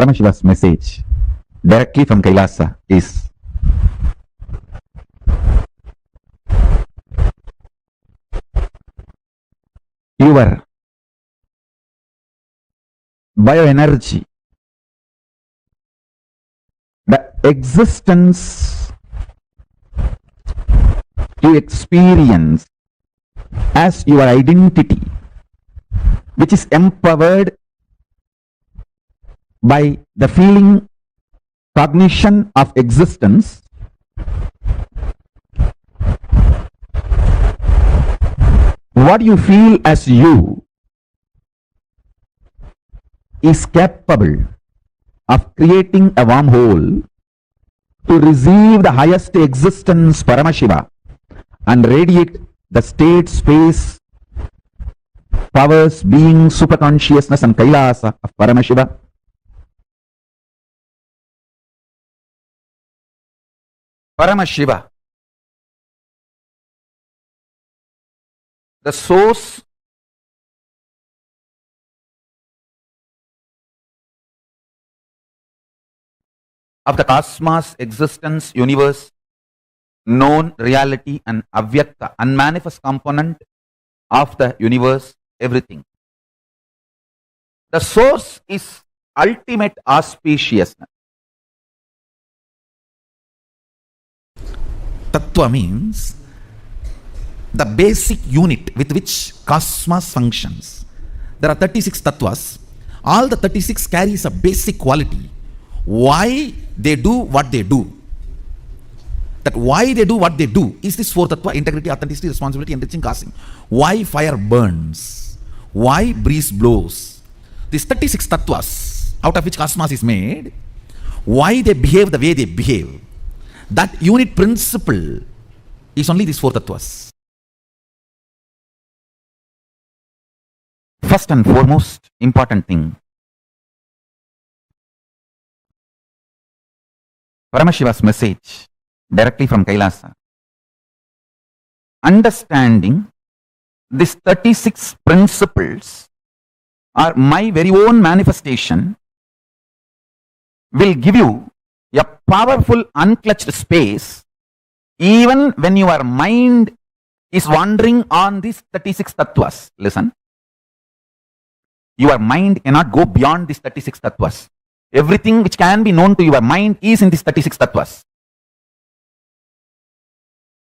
Paramashiva's message directly from Kailasa is your bioenergy, the existence you experience as your identity, which is empowered by the feeling, cognition of existence, what you feel as you is capable of creating a wormhole to receive the highest existence, Paramashiva, and radiate the state, space, powers, being, superconsciousness, and Kailasa of Paramashiva. Paramashiva, the source of the cosmos, existence, universe, known reality, and avyakta, unmanifest component of the universe, everything. The source is ultimate auspiciousness. Tattva means the basic unit with which cosmos functions. There are 36 tattvas. All the 36 carries a basic quality. Why they do what they do. That why they do what they do is this four tattva: integrity, authenticity, responsibility, enriching, causing. Why fire burns. Why breeze blows. These 36 tattvas out of which cosmos is made, why they behave the way they behave. That unit principle is only these four tattvas. First and foremost important thing, Paramashiva's message directly from Kailasa. Understanding these 36 principles are my very own manifestation will give you a powerful unclutched space even when your mind is wandering on these 36 tattvas. Listen. Your mind cannot go beyond these 36 tattvas. Everything which can be known to your mind is in these 36 tattvas,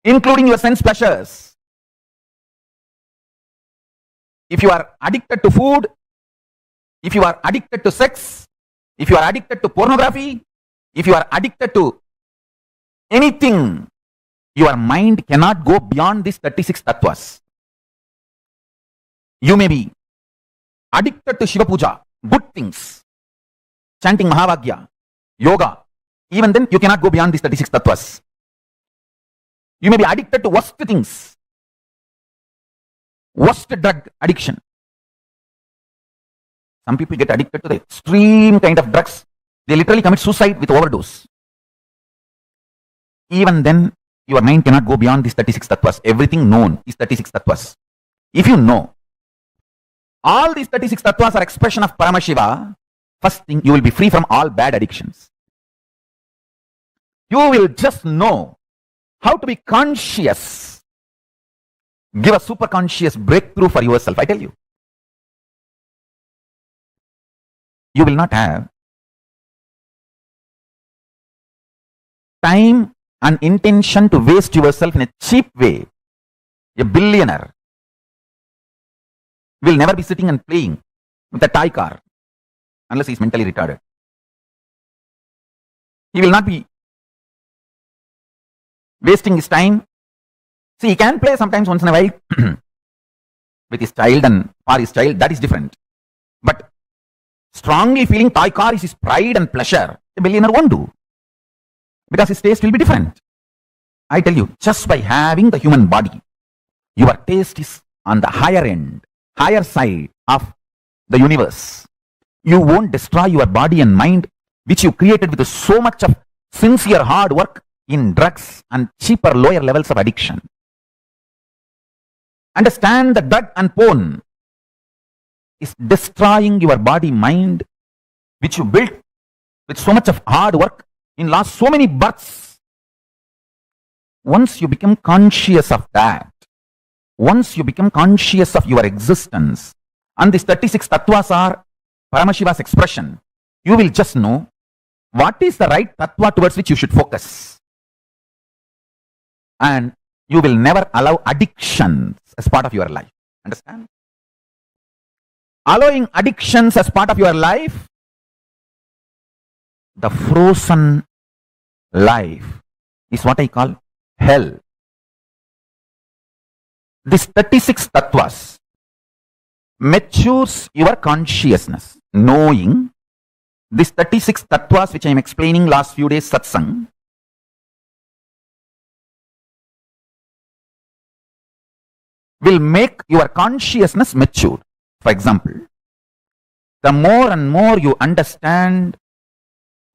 including your sense pleasures. If you are addicted to food, if you are addicted to sex, if you are addicted to pornography, if you are addicted to anything, your mind cannot go beyond these 36 tattvas. You may be addicted to Shiva Puja, good things, chanting Mahavagya, yoga. Even then, you cannot go beyond these 36 tattvas. You may be addicted to worst things, worst drug addiction. Some people get addicted to the extreme kind of drugs. They literally commit suicide with overdose. Even then, your mind cannot go beyond these 36 tattvas. Everything known is 36 tattvas. If you know all these 36 tattvas are expression of Paramashiva, first thing, you will be free from all bad addictions. You will just know how to be conscious. Give a super conscious breakthrough for yourself, I tell you. You will not have time and intention to waste yourself in a cheap way. A billionaire will never be sitting and playing with a toy car unless he is mentally retarded. He will not be wasting his time. See, he can play sometimes once in a while with his child and for his child, that is different. But strongly feeling toy car is his pride and pleasure, a billionaire won't do, because his taste will be different. I tell you, just by having the human body, your taste is on the higher end, higher side of the universe. You won't destroy your body and mind, which you created with so much of sincere hard work, in drugs and cheaper lower levels of addiction. Understand that drug and porn is destroying your body mind, which you built with so much of hard work in last so many births. Once you become conscious of that, once you become conscious of your existence, and these 36 tattvas are Paramashiva's expression, you will just know what is the right tattva towards which you should focus. And you will never allow addictions as part of your life. Understand? Allowing addictions as part of your life, the frozen life, is what I call hell. This 36 tattvas matures your consciousness, knowing this 36 tattvas which I am explaining last few days satsang, will make your consciousness mature. For example, the more and more you understand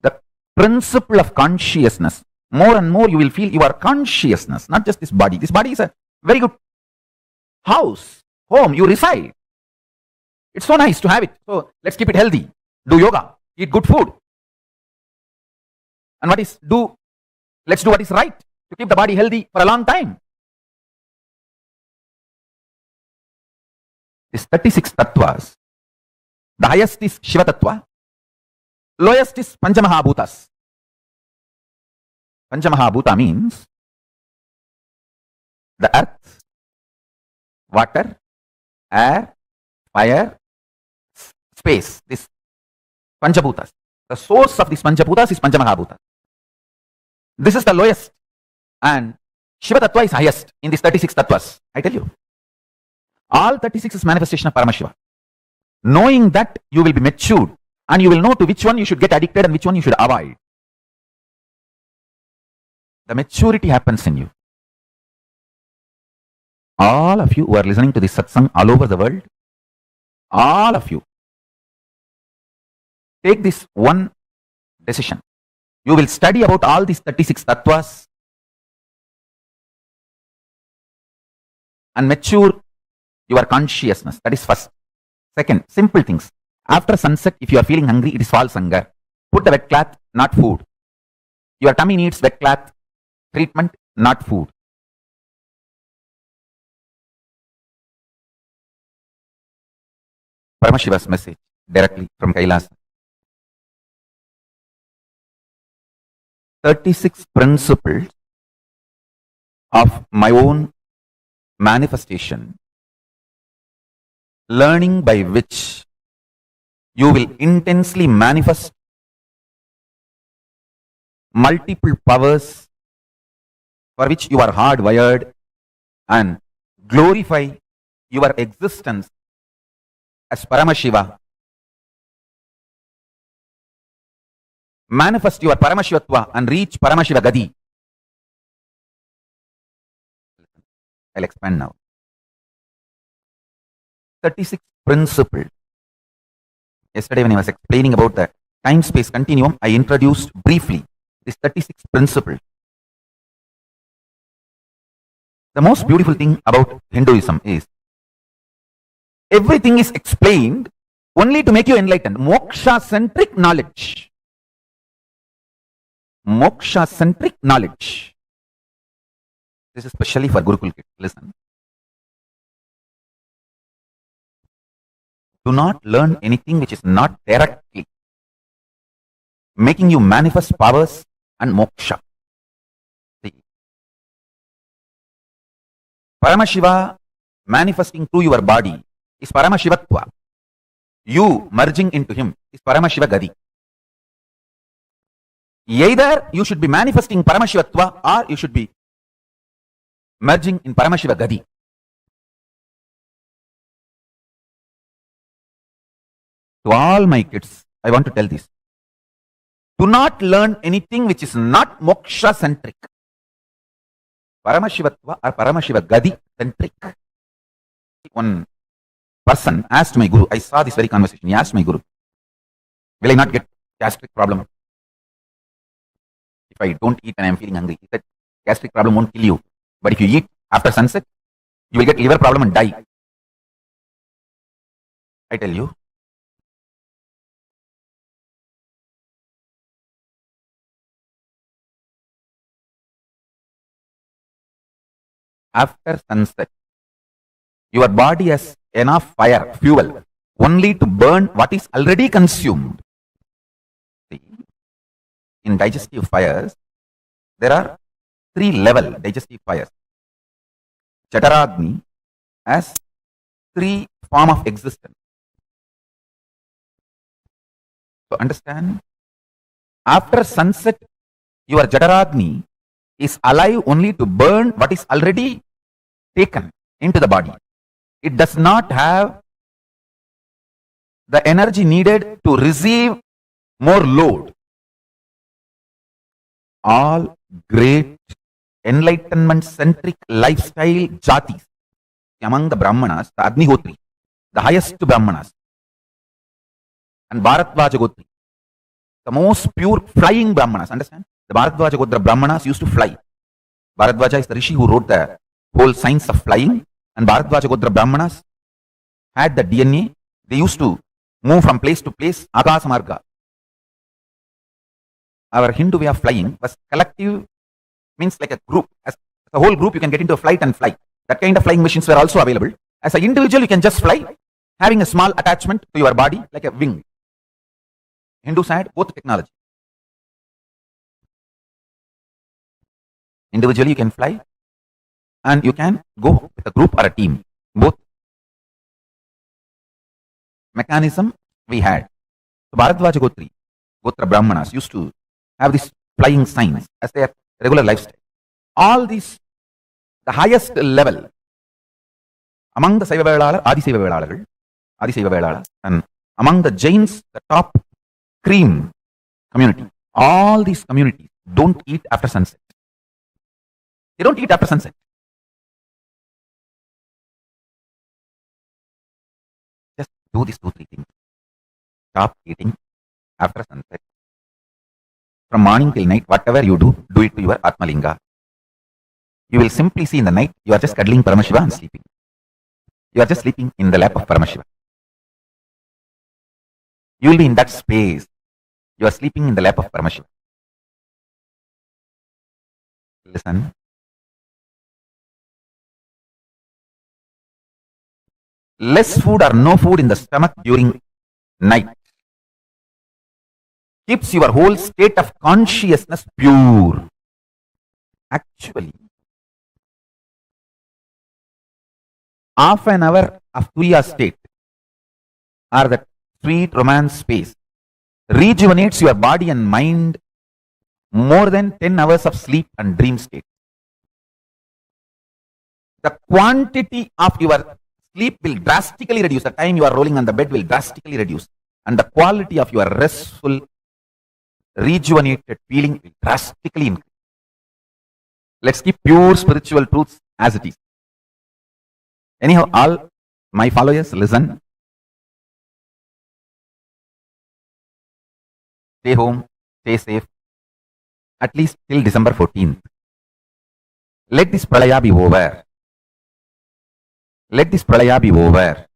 the principle of consciousness, more and more you will feel your consciousness, not just this body. This body is a very good house, home, you reside. It's so nice to have it. So let's keep it healthy. Do yoga, eat good food. And let's do what is right to keep the body healthy for a long time. These 36 tattvas, the highest is Shiva tattva, lowest is Panchamahabhutas. Panchamahabhuta means the earth, water, air, fire, space. This Panchabhutas. The source of these Panchabhutas is Panchamahabhuta. This is the lowest, and Shiva tattva is highest in these 36 tattvas. I tell you, all 36 is manifestation of Paramashiva. Knowing that, you will be matured, and you will know to which one you should get addicted and which one you should avoid. The maturity happens in you. All of you who are listening to this satsang all over the world, all of you, take this one decision. You will study about all these 36 tattvas and mature your consciousness. That is first. Second, simple things. After sunset, if you are feeling hungry, it is false hunger. Put the wet cloth, not food. Your tummy needs wet cloth treatment, not food. Paramashiva's message directly from Kailasa. 36 principles of my own manifestation, learning by which you will intensely manifest multiple powers for which you are hardwired and glorify your existence as Paramashiva. Manifest your Paramashivatva and reach Paramashiva Gadi. I'll expand now. 36 principles. Yesterday when I was explaining about the time-space continuum, I introduced briefly this 36 principles. The most beautiful thing about Hinduism is everything is explained only to make you enlightened. Moksha-centric knowledge. Moksha-centric knowledge. This is especially for Gurukul kids. Listen. Do not learn anything which is not directly making you manifest powers and moksha. See, Paramashiva manifesting through your body is Paramashivatva. You merging into him is Paramashiva Gadi. Either you should be manifesting Paramashivatva or you should be merging in Paramashiva Gadi. To all my kids, I want to tell this. Do not learn anything which is not moksha centric. Paramashivatva or Paramashiva Gadi centric. One person asked my guru, I saw this very conversation, he asked my guru, will I not get gastric problem if I don't eat and I am feeling hungry? He said, gastric problem won't kill you, but if you eat after sunset, you will get liver problem and die. I tell you, After sunset, your body has enough fire, fuel, only to burn what is already consumed. See, in digestive fires, there are 3-level digestive fires. Jataragni has 3 form of existence. So understand, after sunset, your Jataragni is alive only to burn what is already taken into the body. It does not have the energy needed to receive more load. All great enlightenment centric lifestyle jatis among the Brahmanas, the Agnihotri, the highest Brahmanas, and Bharadvaja Gotri, the most pure flying Brahmanas. Understand? The Bharadvaja Gotra Brahmanas used to fly. Bharadvaja is the Rishi who wrote the whole science of flying, and Bharadvaja Gotra Brahmanas had the DNA. They used to move from place to place, Akasa Marga. Our Hindu way of flying was collective, means like a group. As a whole group, you can get into a flight and fly. That kind of flying machines were also available. As an individual, you can just fly, having a small attachment to your body, like a wing. Hindus had both technology. Individually, you can fly, and you can go with a group or a team. Both mechanism we had. So Bharadvaja Gotri, Gotra Brahmanas used to have this flying science as their regular lifestyle. All these, the highest level among the Saiva Velala, Adi Saiva Velala, and among the Jains, the top cream community. All these communities don't eat after sunset. They don't eat after sunset. Just do these 2-3 things. Stop eating after sunset. From morning till night, whatever you do it to your Atmalinga. You will simply see in the night, you are just cuddling Paramashiva and sleeping. You are just sleeping in the lap of Paramashiva. You will be in that space. You are sleeping in the lap of Paramashiva. Listen. Less food or no food in the stomach during night keeps your whole state of consciousness pure. Actually, half an hour of Tuya state, or that sweet romance space, rejuvenates your body and mind more than 10 hours of sleep and dream state. The quantity of your sleep will drastically reduce. The time you are rolling on the bed will drastically reduce. And the quality of your restful, rejuvenated feeling will drastically increase. Let's keep pure spiritual truths as it is. Anyhow, all my followers, listen. Stay home, stay safe, at least till December 14th. Let this pralaya be over. Let this pralaya be over.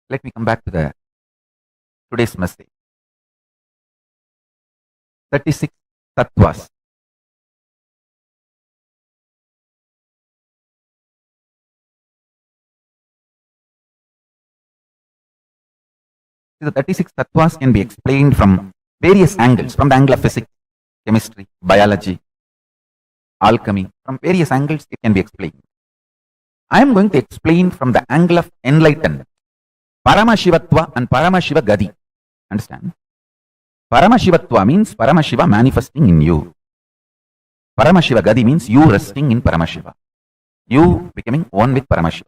Let me come back to today's message. 36 tattvas. The 36 tattvas can be explained from various angles, from the angle of physics, chemistry, biology, alchemy. From various angles it can be explained. I am going to explain from the angle of enlightenment. Paramashivatva and Paramashiva Gadi. Understand? Paramashivatva means Paramashiva manifesting in you. Paramashiva Gadi means you resting in Paramashiva. You becoming one with Paramashiva.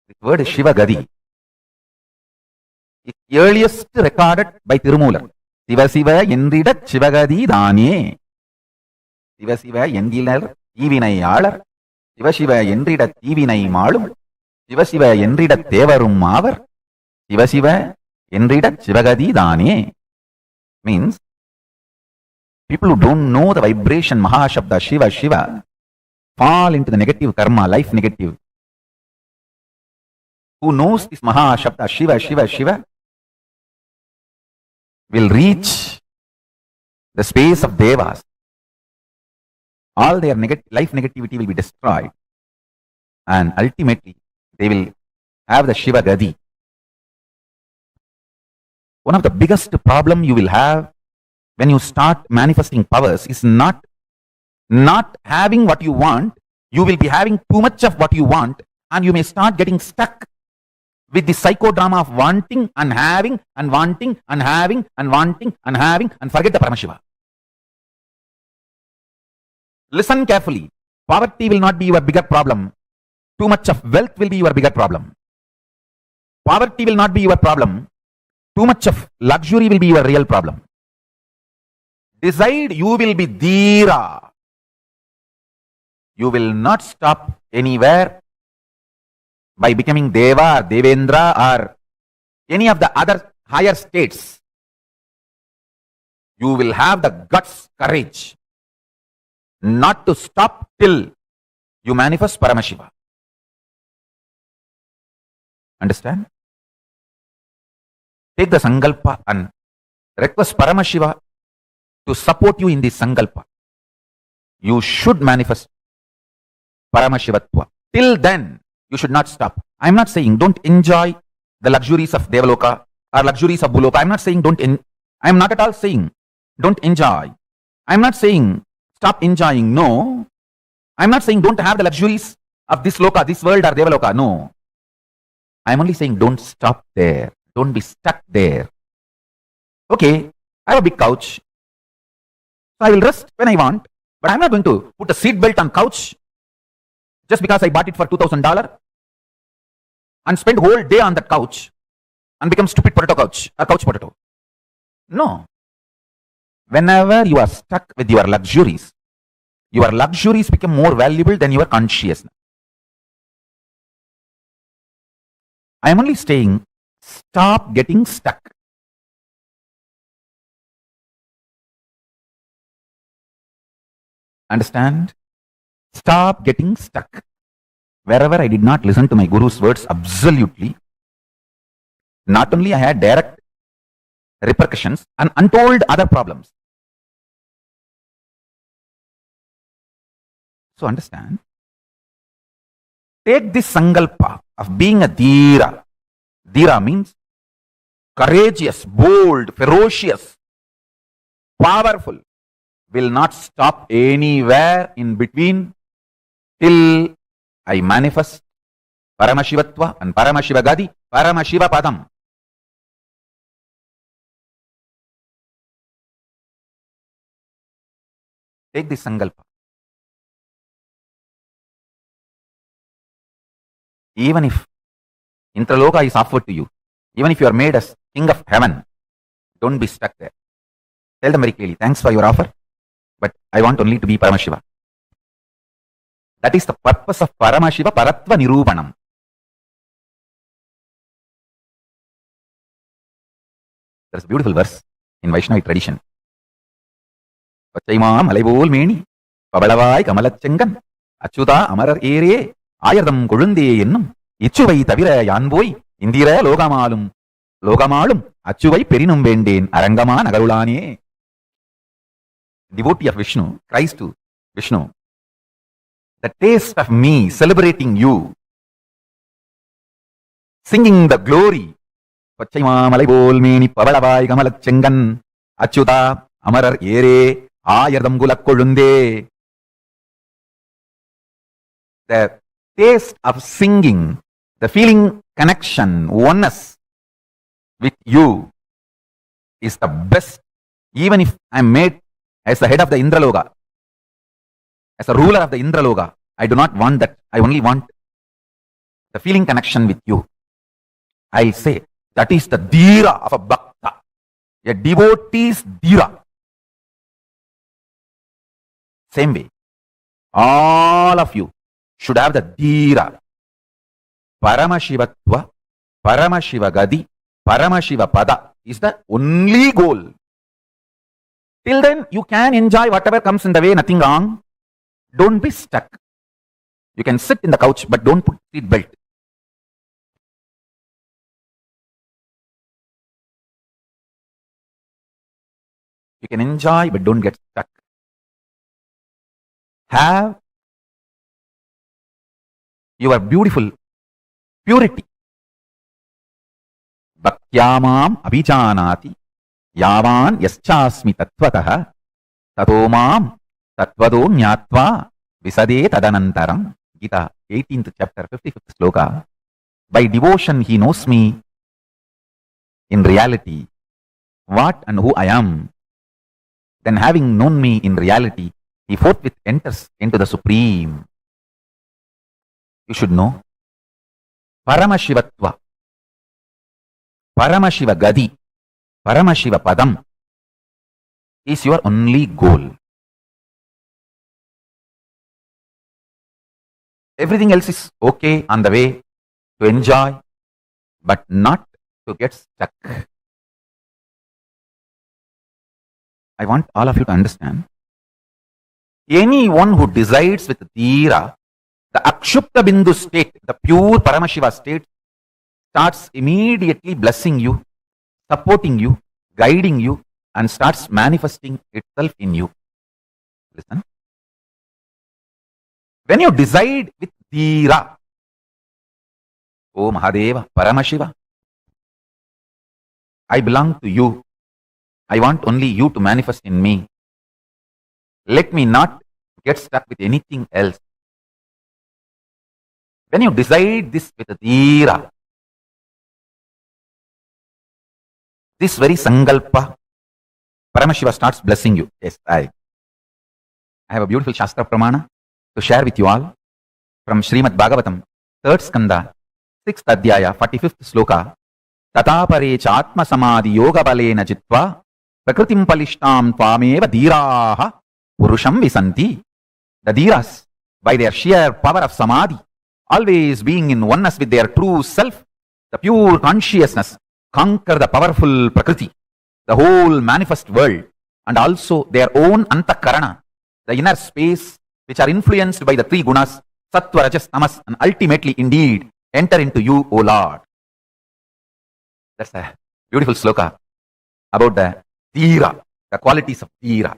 The word is Shiva Gadi. It's earliest recorded by Tirumular. Siva Siva Yendidat Shivagadi Danye. Siva Siva Yendilar Ivinai Siva Shiva Yendidat Ivinai Malum. Siva Shiva Yendidat Devarum Mavar. Siva Shiva Yendidat Shivagadi Danye. Means people who don't know the vibration Mahashabda Shiva Shiva fall into the negative karma, life negative. who knows this Maha Shabda, Shiva, Shiva, Shiva, will reach the space of Devas. All their life negativity will be destroyed. And ultimately, they will have the Shiva Gadi. One of the biggest problem you will have when you start manifesting powers is not having what you want. You will be having too much of what you want, and you may start getting stuck with the psychodrama of wanting and having and wanting and having and wanting and having and forget the Paramashiva. Listen carefully. Poverty will not be your bigger problem. Too much of wealth will be your bigger problem. Poverty will not be your problem. Too much of luxury will be your real problem. Decide you will be Dhira. You will not stop anywhere by becoming Deva or Devendra or any of the other higher states. You will have the guts, courage not to stop till you manifest Paramashiva. Understand? Take the Sankalpa and request Paramashiva to support you in this Sankalpa. You should manifest Paramashivatva. Till then, you should not stop. I am not saying don't enjoy the luxuries of Devaloka or luxuries of Buloka. I am not saying I am not at all saying don't enjoy. I am not saying stop enjoying. No. I am not saying don't have the luxuries of this Loka, this world or Devaloka. No. I am only saying don't stop there. Don't be stuck there. Okay, I have a big couch. So I will rest when I want, but I am not going to put a seat belt on couch just because I bought it for $2,000 and spend whole day on that couch and become stupid potato couch or couch potato. No. Whenever you are stuck with your luxuries become more valuable than your consciousness. I am only saying stop getting stuck. Understand? Stop getting stuck. Wherever I did not listen to my Guru's words absolutely, not only I had direct repercussions and untold other problems. So understand, take this Sankalpa of being a Dhira. Dhira means courageous, bold, ferocious, powerful, will not stop anywhere in between till I manifest Paramashivatva and Paramashiva Gadi, Paramashiva Padam. Take this Sankalpa. Even if Intraloka is offered to you, even if you are made as king of heaven, don't be stuck there. Tell them very clearly, thanks for your offer, but I want only to be Paramashiva. That is the purpose of Paramashiva Paratva Nirupanam. There is a beautiful verse in Vaishnavi tradition. Pachaima Malaibol Meni, Pabalavai Kamalachengan, Achuta Amarar Ere, Ayadam Kurunde Yenum, Ichuvai Tavira Yanboi, Indira Logamalum, Achuvai Perinum Bendin, Arangama Nagarulani. Devotee of Vishnu cries to Vishnu, the taste of me celebrating you, singing the glory. Pachaima Malaibol Meni, Pabalavai Kamalachengan, Achuta Amarar Ere, Ayadam Gulakolunde. The taste of singing, the feeling connection, oneness with you is the best. Even if I am made as the head of the Indraloka, as a ruler of the Indraloka, I do not want that. I only want the feeling connection with you. I'll say that is the Dhira of a Bhakta, a devotee's Dhira. Same way, all of you should have the Dhira. Paramashivatva, Paramashiva Gadi, Paramashiva Pada is the only goal. Till then, you can enjoy whatever comes in the way, nothing wrong. Don't be stuck. You can sit in the couch, but don't put seat belt. can enjoy but don't get stuck. Have your beautiful purity. Bhakyamam abhijanati yavan yaschasmi tatvatah tato mam tatvado nyatva visade tadanantaram. Gita 18th chapter 55th sloka. By devotion he knows me in reality, what and who I am. Then having known me in reality, he forthwith enters into the Supreme. You should know Paramashivatva, Paramashiva Gadi, Paramashiva Padam is your only goal. Everything else is okay on the way to enjoy, but not to get stuck. I want all of you to understand. Anyone who decides with Dhira, the Akshupta Bindu state, the pure Paramashiva state, starts immediately blessing you, supporting you, guiding you, and starts manifesting itself in you. Listen. When you decide with Dhira, O Mahadeva, Paramashiva, I belong to you. I want only you to manifest in me. Let me not get stuck with anything else. When you decide this with Dhira, this very Sangalpa, Paramashiva starts blessing you. Yes, I have a beautiful Shastra Pramana to share with you all from Srimad Bhagavatam, 3rd Skanda, 6th Adhyaya, 45th Sloka. Tatapare chatma samadhi yoga balena jitva prakritim palishtam tvameva dhiraha purusham visanti. The dhiras, by their sheer power of samadhi, always being in oneness with their true self, the pure consciousness, conquer the powerful prakriti, the whole manifest world, and also their own antakarana, the inner space, which are influenced by the three gunas, sattva, rajas, tamas, and ultimately indeed enter into you, O Lord. That's a beautiful sloka about the Dhira, the qualities of Dhira.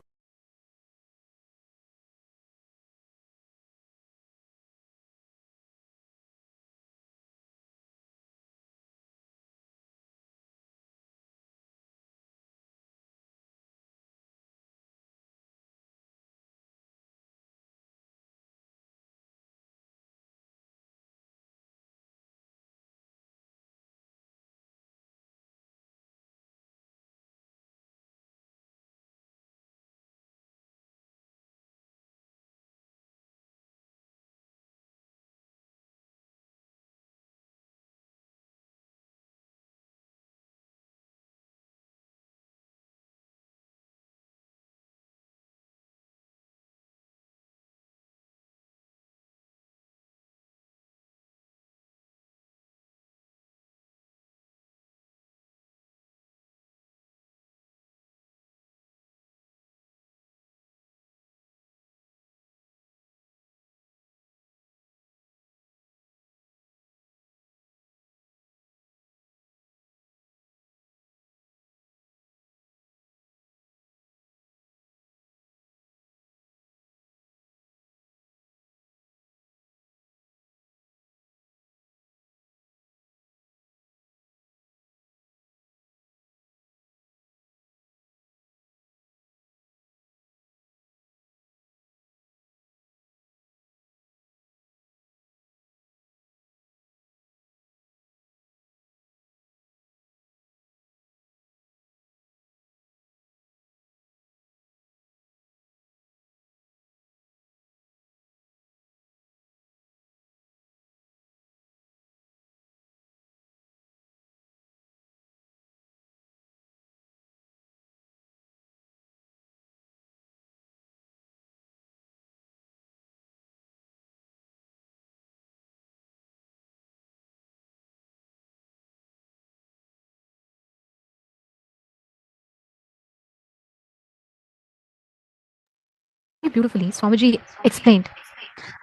Beautifully, Swamiji explained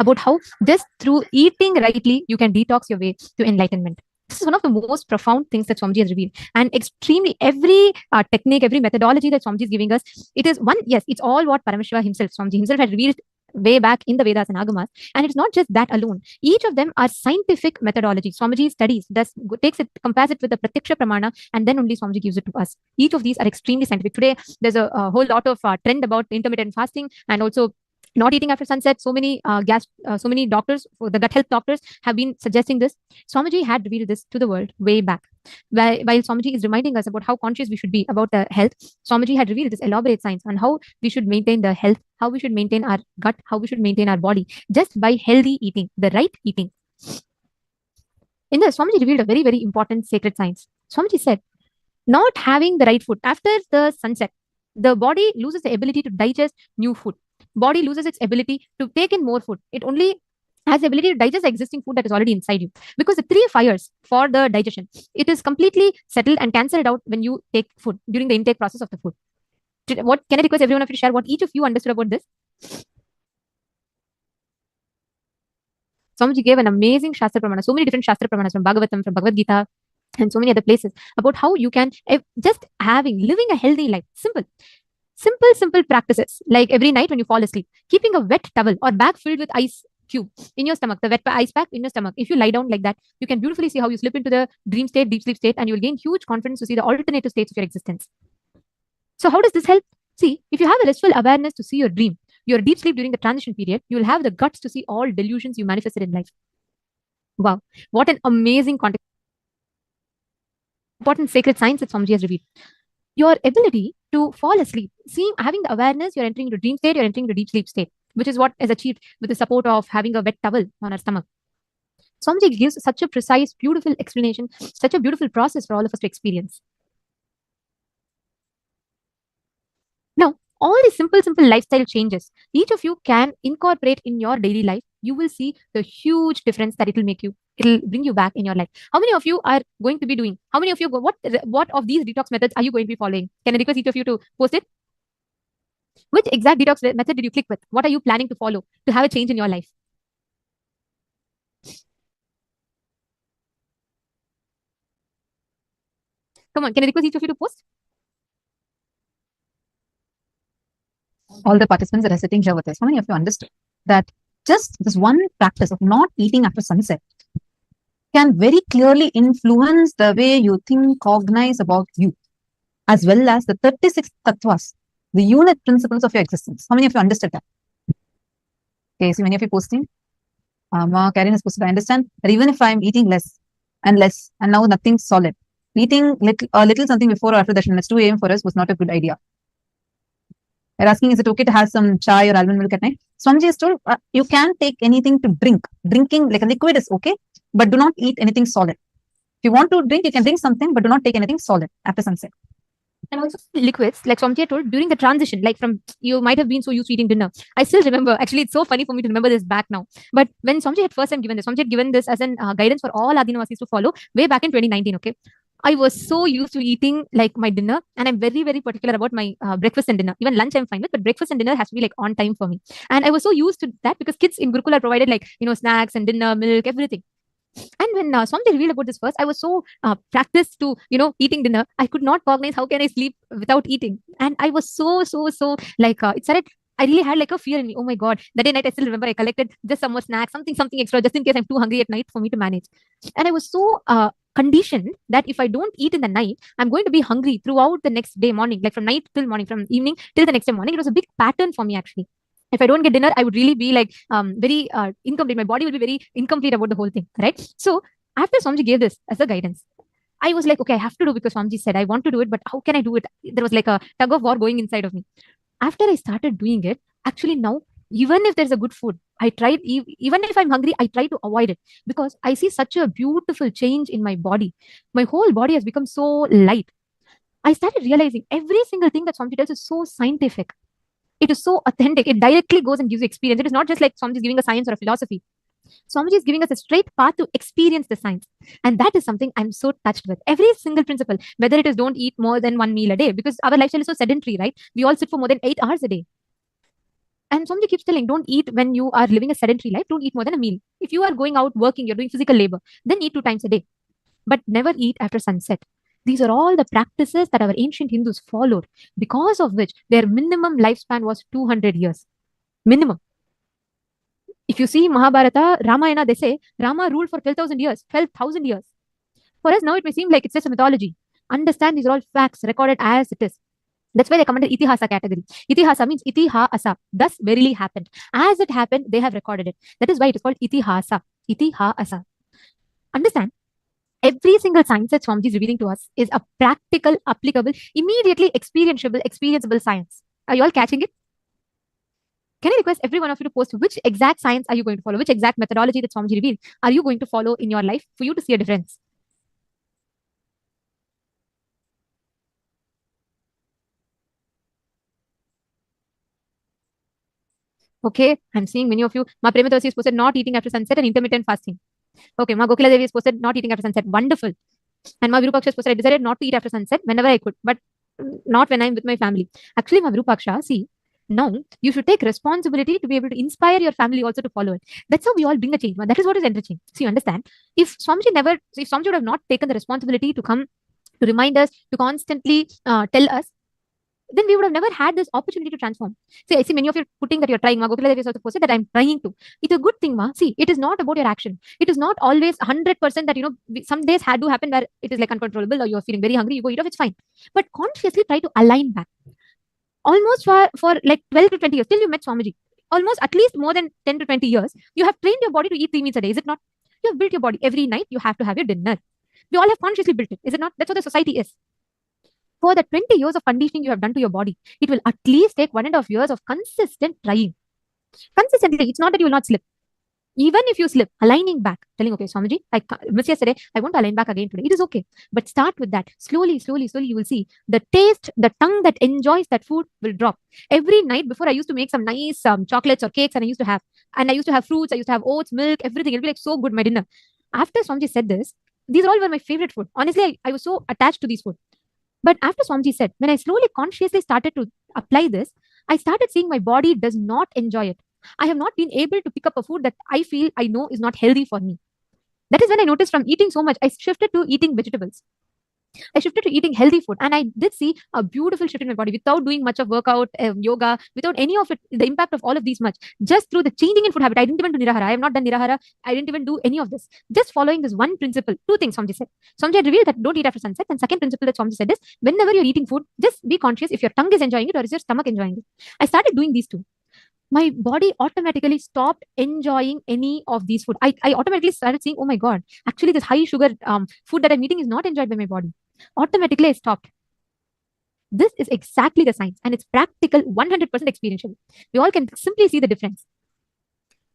about how just through eating rightly you can detox your way to enlightenment. This is one of the most profound things that Swamiji has revealed. And extremely, every technique, every methodology that Swamiji is giving us, it is one, yes, it's all what Paramashiva himself, Swamiji himself had revealed way back in the Vedas and Agamas. And it's not just that alone. Each of them are scientific methodology. Swamiji studies, takes it, compares it with the Pratyaksha Pramana, and then only Swamiji gives it to us. Each of these are extremely scientific. Today, there's a whole lot of trend about intermittent fasting and also not eating after sunset. So many so many doctors, the gut health doctors, have been suggesting this. Swamiji had revealed this to the world way back. While Swamiji is reminding us about how conscious we should be about the health, Swamiji had revealed this elaborate science on how we should maintain the health, how we should maintain our gut, how we should maintain our body, just by healthy eating, the right eating. In this, Swamiji revealed a very, very important sacred science. Swamiji said, not having the right food after the sunset, the body loses the ability to digest new food. Body loses its ability to take in more food. It only has the ability to digest the existing food that is already inside you. Because the 3 fires for the digestion, it is completely settled and cancelled out when you take food during the intake process of the food. What can I request everyone of you to share what each of you understood about this? Swamiji gave an amazing Shastra Pramana, so many different Shastra Pramanas from Bhagavatam, from Bhagavad Gita, and so many other places about how you can just living a healthy life. Simple practices, like every night when you fall asleep, keeping a wet towel or bag filled with ice cube in your stomach, the wet ice pack in your stomach. If you lie down like that, you can beautifully see how you slip into the dream state, deep sleep state, and you will gain huge confidence to see the alternative states of your existence. So how does this help? See, if you have a restful awareness to see your dream, your deep sleep during the transition period, you will have the guts to see all delusions you manifested in life. Wow, what an amazing context. Important sacred science that Swamiji has revealed. Your ability to fall asleep, having the awareness, you're entering into dream state, you're entering into deep sleep state, which is what is achieved with the support of having a wet towel on our stomach. Swamiji gives such a precise, beautiful explanation, such a beautiful process for all of us to experience. Now, all these simple lifestyle changes, each of you can incorporate in your daily life. You will see the huge difference that it will make you. It'll bring you back in your life. How many of you are going to be doing? How many of you what of these detox methods are you going to be following? Can I request each of you to post it? Which exact detox method did you click with? What are you planning to follow to have a change in your life? Come on, can I request each of you to post? All the participants that are sitting here with us, how many of you understood that just this one practice of not eating after sunset can very clearly influence the way you think, cognize about you, as well as the 36 tattvas, the unit principles of your existence? How many of you understood that? Okay, see many of you posting. Karen has posted, I understand that even if I'm eating less, and now nothing's solid, eating a little something before or after darshan, it's 2 a.m. for us was not a good idea. They're asking, is it okay to have some chai or almond milk at night? Swamiji has told, you can take anything to drink. Drinking like a liquid is okay, but do not eat anything solid. If you want to drink, you can drink something, but do not take anything solid after sunset. And also liquids, like Swamiji told, during the transition, like from, you might have been so used to eating dinner. I still remember, actually, it's so funny for me to remember this back now. But when Swamiji had first time given this, Swamiji had given this as an guidance for all Adinavasis to follow way back in 2019, okay? I was so used to eating like my dinner, and I'm very, very particular about my breakfast and dinner. Even lunch I'm fine with, but breakfast and dinner has to be like on time for me. And I was so used to that because kids in Gurukula are provided like, snacks and dinner, milk, everything. And when Swamiji revealed about this first, I was so practiced to, eating dinner. I could not cognize how can I sleep without eating. And I was so like, it started, I really had like a fear in me. Oh my God. That day night, I still remember I collected just some more snacks, something extra, just in case I'm too hungry at night for me to manage. And I was so conditioned that if I don't eat in the night, I'm going to be hungry throughout the next day morning, like from night till morning, from evening till the next day morning. It was a big pattern for me actually. If I don't get dinner, I would really be like very incomplete. My body will be very incomplete about the whole thing, right? So after Swamiji gave this as a guidance, I was like, okay, I have to do because Swamiji said I want to do it, but how can I do it? There was like a tug of war going inside of me. After I started doing it, actually now, even if there's a good food, I tried, even if I'm hungry, I try to avoid it because I see such a beautiful change in my body. My whole body has become so light. I started realizing every single thing that Swamiji tells is so scientific. It is so authentic. It directly goes and gives you experience. It is not just like Swamiji is giving a science or a philosophy. Swamiji is giving us a straight path to experience the science. And that is something I'm so touched with. Every single principle, whether it is don't eat more than 1 meal a day, because our lifestyle is so sedentary, right? We all sit for more than 8 hours a day. And Swamiji keeps telling, don't eat when you are living a sedentary life. Don't eat more than a meal. If you are going out working, you're doing physical labor, then eat 2 times a day. but never eat after sunset. These are all the practices that our ancient Hindus followed, because of which their minimum lifespan was 200 years. Minimum. If you see Mahabharata, Ramayana, they say Rama ruled for 12,000 years. 12,000 years. For us now, it may seem like it's just a mythology. Understand, these are all facts recorded as it is. That's why they come under Itihasa category. Itihasa means Itihasa, thus verily happened. As it happened, they have recorded it. That is why it is called Itihasa. Itihasa. Understand, every single science that Swamiji is revealing to us is a practical, applicable, immediately experienceable science. Are you all catching it? Can I request every one of you to post which exact science are you going to follow? Which exact methodology that Swamiji revealed are you going to follow in your life for you to see a difference? Okay, I'm seeing many of you. Ma Prematasi is posted not eating after sunset and intermittent fasting. Okay, Ma Gokila Devi is posted not eating after sunset. Wonderful. And Ma Virupaksha is posted, I decided not to eat after sunset whenever I could, but not when I'm with my family. Actually, Ma Virupaksha, see, now you should take responsibility to be able to inspire your family also to follow it. That's how we all bring a change. That is what is enriching. So you understand, if Swamiji would have not taken the responsibility to come to remind us, to constantly tell us, then we would have never had this opportunity to transform. See, I see many of you putting that you're trying. Ma Gokila Devi has also posted that I'm trying to. It's a good thing, Ma. See, it is not about your action. It is not always 100% that, some days had to happen where it is like uncontrollable or you're feeling very hungry, you go eat off, it's fine. But consciously try to align back. Almost for like 12 to 20 years, till you met Swamiji, almost at least more than 10 to 20 years, you have trained your body to eat 3 meals a day, is it not? You have built your body. Every night, you have to have your dinner. We all have consciously built it, is it not? That's what the society is. For the 20 years of conditioning you have done to your body, it will at least take 1.5 years of consistent trying. Consistently, it's not that you will not slip. Even if you slip, aligning back, telling, okay, Swamiji, I missed yesterday, I want to align back again today. It is okay. But start with that. Slowly, you will see the taste, the tongue that enjoys that food will drop. Every night before, I used to make some nice chocolates or cakes, and I used to have fruits, I used to have oats, milk, everything. It'll be like so good, my dinner. After Swamiji said this, these all were my favorite food. Honestly, I was so attached to these food. But after Swamiji said, when I slowly, consciously started to apply this, I started seeing my body does not enjoy it. I have not been able to pick up a food that I feel I know is not healthy for me. That is when I noticed from eating so much, I shifted to eating vegetables. I shifted to eating healthy food, and I did see a beautiful shift in my body without doing much of workout, yoga, without any of it, the impact of all of these much, just through the changing in food habit. I didn't even do Nirahara. I have not done Nirahara. I didn't even do any of this. Just following this one principle. 2 things Swamiji said. Swamiji had revealed that don't eat after sunset. And second principle that Swamiji said is, whenever you're eating food, just be conscious if your tongue is enjoying it or is your stomach enjoying it. I started doing these 2. My body automatically stopped enjoying any of these food. I automatically started saying, oh my God, actually this high sugar food that I'm eating is not enjoyed by my body. Automatically I stopped. This is exactly the science, and it's practical, 100% experiential. We all can simply see the difference.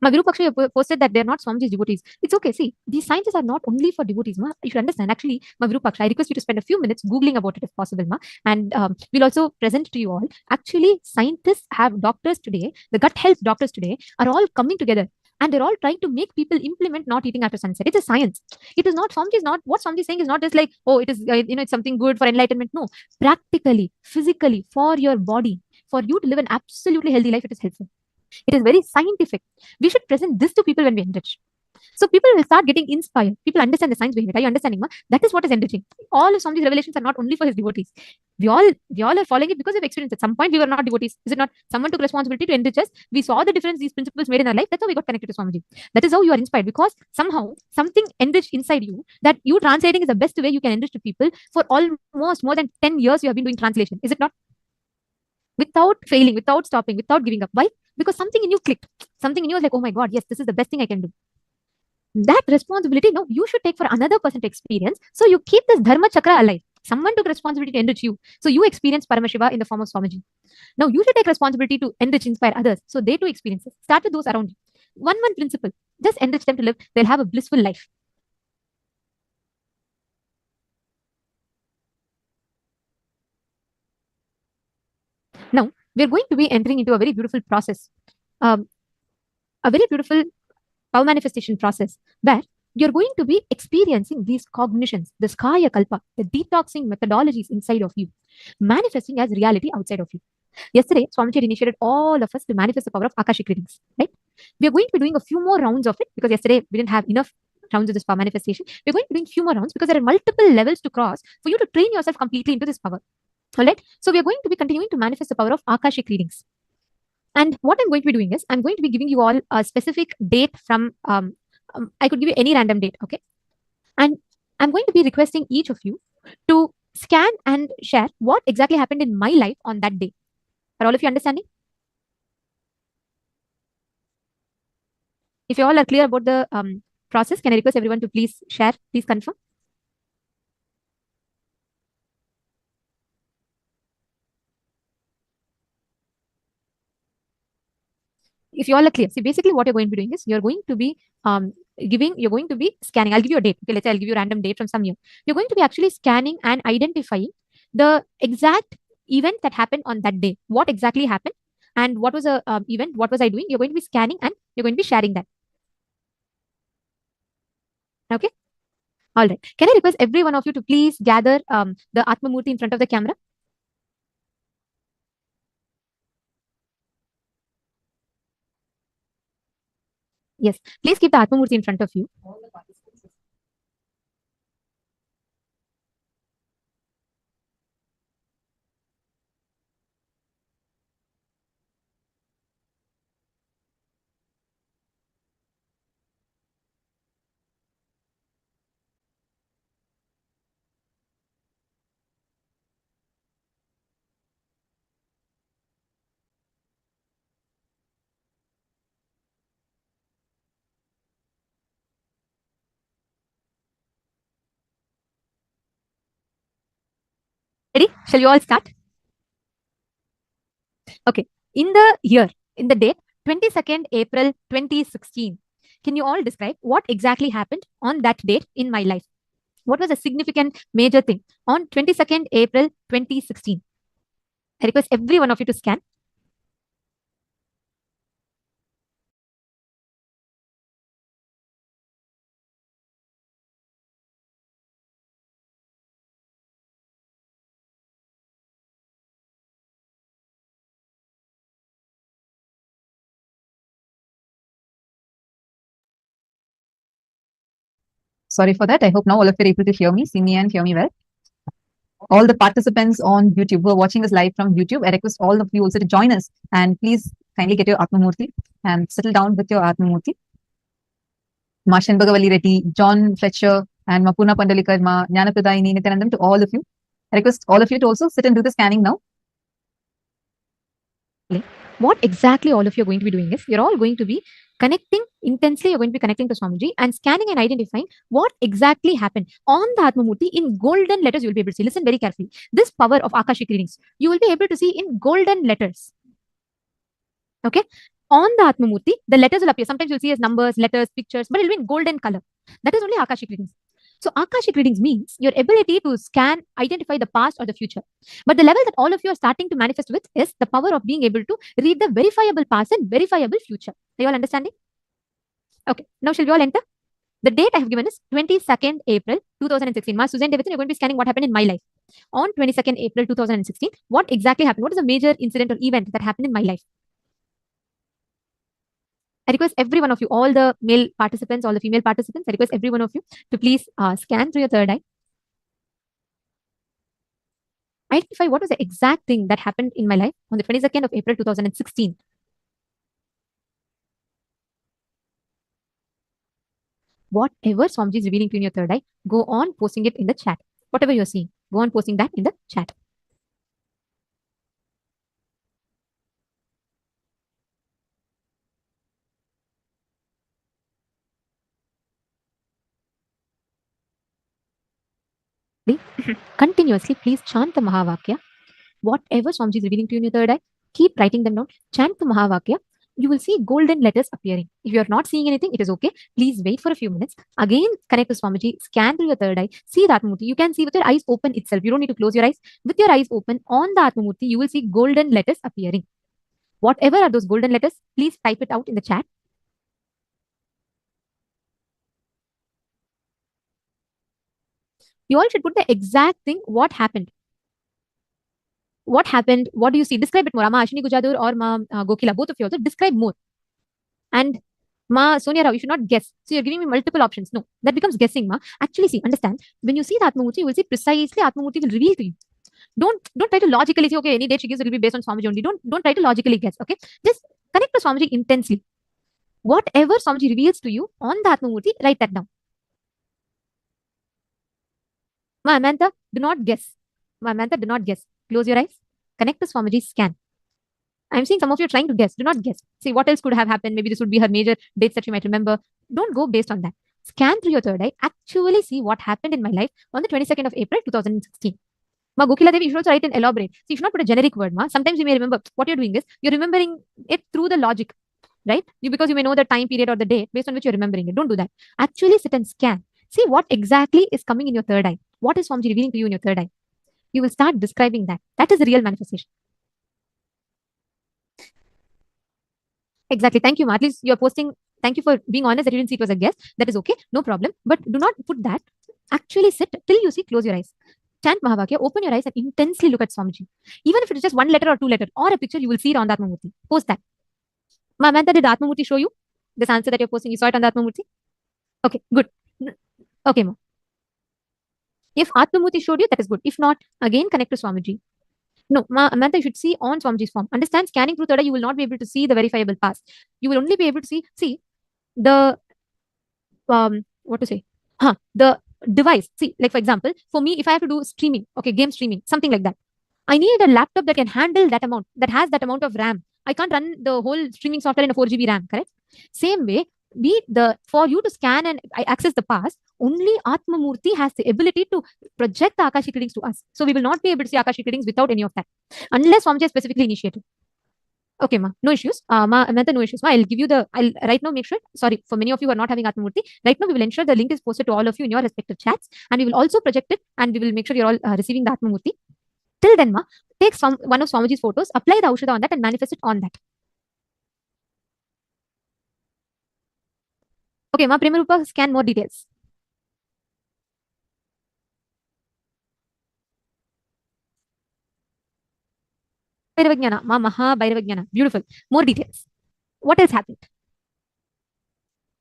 Ma Virupaksha posted that they're not Swamiji's devotees. It's okay. See, these sciences are not only for devotees, Ma. You should understand. Actually, Ma Virupaksha, I request you to spend a few minutes Googling about it if possible, Ma. And we'll also present to you all. Actually, scientists have doctors today, the gut health doctors today are all coming together. And they're all trying to make people implement not eating after sunset. It's a science. It is not, Swamiji is not, what Swamiji is saying is not just like, oh, it is, it's something good for enlightenment. No, practically, physically, for your body, for you to live an absolutely healthy life, it is helpful. It is very scientific. We should present this to people when we enrich. So people will start getting inspired. People understand the science behind it. Are you understanding, Ma? That is what is enriching. All of Swamiji's revelations are not only for his devotees. We all are following it because we've experienced at some point we were not devotees. Is it not? Someone took responsibility to enrich us. We saw the difference these principles made in our life. That's how we got connected to Swamiji. That is how you are inspired, because somehow something enriched inside you that you translating is the best way you can enrich to people. For almost more than 10 years, you have been doing translation. Is it not? Without failing, without stopping, without giving up. Why? Because something in you clicked. Something in you was like, oh my God, yes, this is the best thing I can do. That responsibility, no, you should take for another person to experience. So you keep this dharma chakra alive. Someone took responsibility to enrich you. So you experience Paramashiva in the form of Swamiji. Now you should take responsibility to enrich, inspire others. So they too experience it. Start with those around you. One principle. Just enrich them to live. They'll have a blissful life. Now, we're going to be entering into a very beautiful process. A very beautiful power manifestation process where you're going to be experiencing these cognitions, the Skaya Kalpa, the detoxing methodologies inside of you, manifesting as reality outside of you. Yesterday, Swamiji had initiated all of us to manifest the power of Akashic readings, right? We are going to be doing a few more rounds of it because yesterday we didn't have enough rounds of this power manifestation. We're going to be doing few more rounds because there are multiple levels to cross for you to train yourself completely into this power. All right. So we are going to be continuing to manifest the power of Akashic readings. And what I'm going to be doing is I'm going to be giving you all a specific date from, I could give you any random date. Okay. And I'm going to be requesting each of you to scan and share what exactly happened in my life on that day. Are all of you understanding? If you all are clear about the process, can I request everyone to please share, please confirm? If you all are clear, see, basically what you're going to be doing is you're going to be you're going to be scanning. I'll give you a date. Okay, let's say I'll give you a random date from some year. You're going to be actually scanning and identifying the exact event that happened on that day. What exactly happened and what was the event? What was I doing? You're going to be scanning and you're going to be sharing that. Okay. All right. Can I request every one of you to please gather the Atma Murti in front of the camera? Yes. Please keep the Atma Murti in front of you. Ready? Shall we all start? Okay. In the year, in the date, 22nd April 2016, can you all describe what exactly happened on that date in my life? What was a significant major thing on 22nd April 2016? I request every one of you to scan. Sorry for that. I hope now all of you are able to hear me, see me, and hear me well. All the participants on YouTube who are watching us live from YouTube, I request all of you also to join us and please kindly get your Atma Murti and settle down with your Atma Murti. Ma Shenbagavalli Reddy, John Fletcher, and Ma Purna Pandalikar, Ma Jnanapradaini, Nithyanandam, to all of you. I request all of you to also sit and do the scanning now. What exactly all of you are going to be doing is you're all going to be connecting intensely. You're going to be connecting to Swamiji and scanning and identifying what exactly happened on the Atma Murti in golden letters. You'll be able to see. Listen very carefully. This power of Akashic readings, you will be able to see in golden letters. Okay. On the Atma Murti, the letters will appear. Sometimes you'll see as numbers, letters, pictures, but it'll be in golden color. That is only Akashic readings. So Akashic readings means your ability to scan, identify the past or the future. But the level that all of you are starting to manifest with is the power of being able to read the verifiable past and verifiable future. Are you all understanding? Okay. Now shall we all enter? The date I have given is 22nd April 2016. Ma Suzanne Davidson, you're going to be scanning what happened in my life. On 22nd April 2016, what exactly happened? What is a major incident or event that happened in my life? I request every one of you, all the male participants, all the female participants, I request every one of you to please scan through your third eye. Identify what was the exact thing that happened in my life on the 22nd of April 2016. Whatever Swamiji is revealing to you in your third eye, go on posting it in the chat. Whatever you're seeing, go on posting that in the chat. Continuously, please chant the Mahavakya. Whatever Swamiji is revealing to you in your third eye, keep writing them down. Chant the Mahavakya. You will see golden letters appearing. If you are not seeing anything, it is okay. Please wait for a few minutes. Again, connect to Swamiji, scan through your third eye, see the Atma Murti. You can see with your eyes open itself. You don't need to close your eyes. With your eyes open on the Atma Murti, you will see golden letters appearing. Whatever are those golden letters, please type it out in the chat. You all should put the exact thing, what happened. What happened? What do you see? Describe it more. Ma Ashwini Gujadur or Ma Gokila, both of you also describe more. And Ma, Sonia Rao, you should not guess. So you're giving me multiple options. No, that becomes guessing, ma. Actually, see, understand. When you see the Atmamurti, you will see precisely Atmamurti will reveal to you. Don't try to logically say, okay, any date she gives, it will be based on Swamiji only. Don't try to logically guess. Okay, just connect to Swamiji intensely. Whatever Swamiji reveals to you on the Atmamurti, write that down. Ma, Amantha, do not guess. Ma, Amantha, do not guess. Close your eyes. Connect to Swamiji's scan. I'm seeing some of you trying to guess. Do not guess. See, what else could have happened? Maybe this would be her major dates that you might remember. Don't go based on that. Scan through your third eye. Actually see what happened in my life on the 22nd of April, 2016. Ma, Gokila Devi, you should also write and elaborate. So you should not put a generic word, ma. Sometimes you may remember what you're doing is you're remembering it through the logic, right? Because you may know the time period or the day based on which you're remembering it. Don't do that. Actually sit and scan. See what exactly is coming in your third eye. What is Swamiji revealing to you in your third eye? You will start describing that. That is the real manifestation. Exactly. Thank you, Ma. At least you're posting. Thank you for being honest that you didn't see it was a guess. That is okay. No problem. But do not put that. Actually sit till you see, close your eyes. Chant Mahavakya, open your eyes and intensely look at Swamiji. Even if it is just one letter or two letter or a picture, you will see it on the Atmamurti. Post that. Ma, Amantha, did Atmamurti show you this answer that you're posting? You saw it on the Atmamurti? Okay, good. Okay, Ma. If Atmamurti showed you, that is good. If not, again connect to Swamiji. No, Ma, Amantha, you should see on Swamiji's form. Understand, scanning through third eye, you will not be able to see the verifiable past. You will only be able to see the what to say? The device. See, like for example, for me, if I have to do streaming, okay, game streaming, something like that, I need a laptop that can handle that amount, that has that amount of RAM. I can't run the whole streaming software in a 4 GB RAM, correct? Same way, for you to scan and access the past, only Atmamurti has the ability to project the Akashic readings to us. So we will not be able to see Akashic readings without any of that, unless Swamiji is specifically initiated. Okay, Ma, no issues. Ma, Amantha, no issues. Ma, I'll right now make sure, sorry, for many of you who are not having Atmamurti, right now we will ensure the link is posted to all of you in your respective chats, and we will also project it, and we will make sure you're all receiving the Atmamurti. Till then, Ma, take one of Swamiji's photos, apply the Aushadha on that, and manifest it on that. Okay, Ma, Premarupa, scan more details. Bhairavajnana, Ma, Maha Bhairavajnana. Beautiful. More details. What else happened?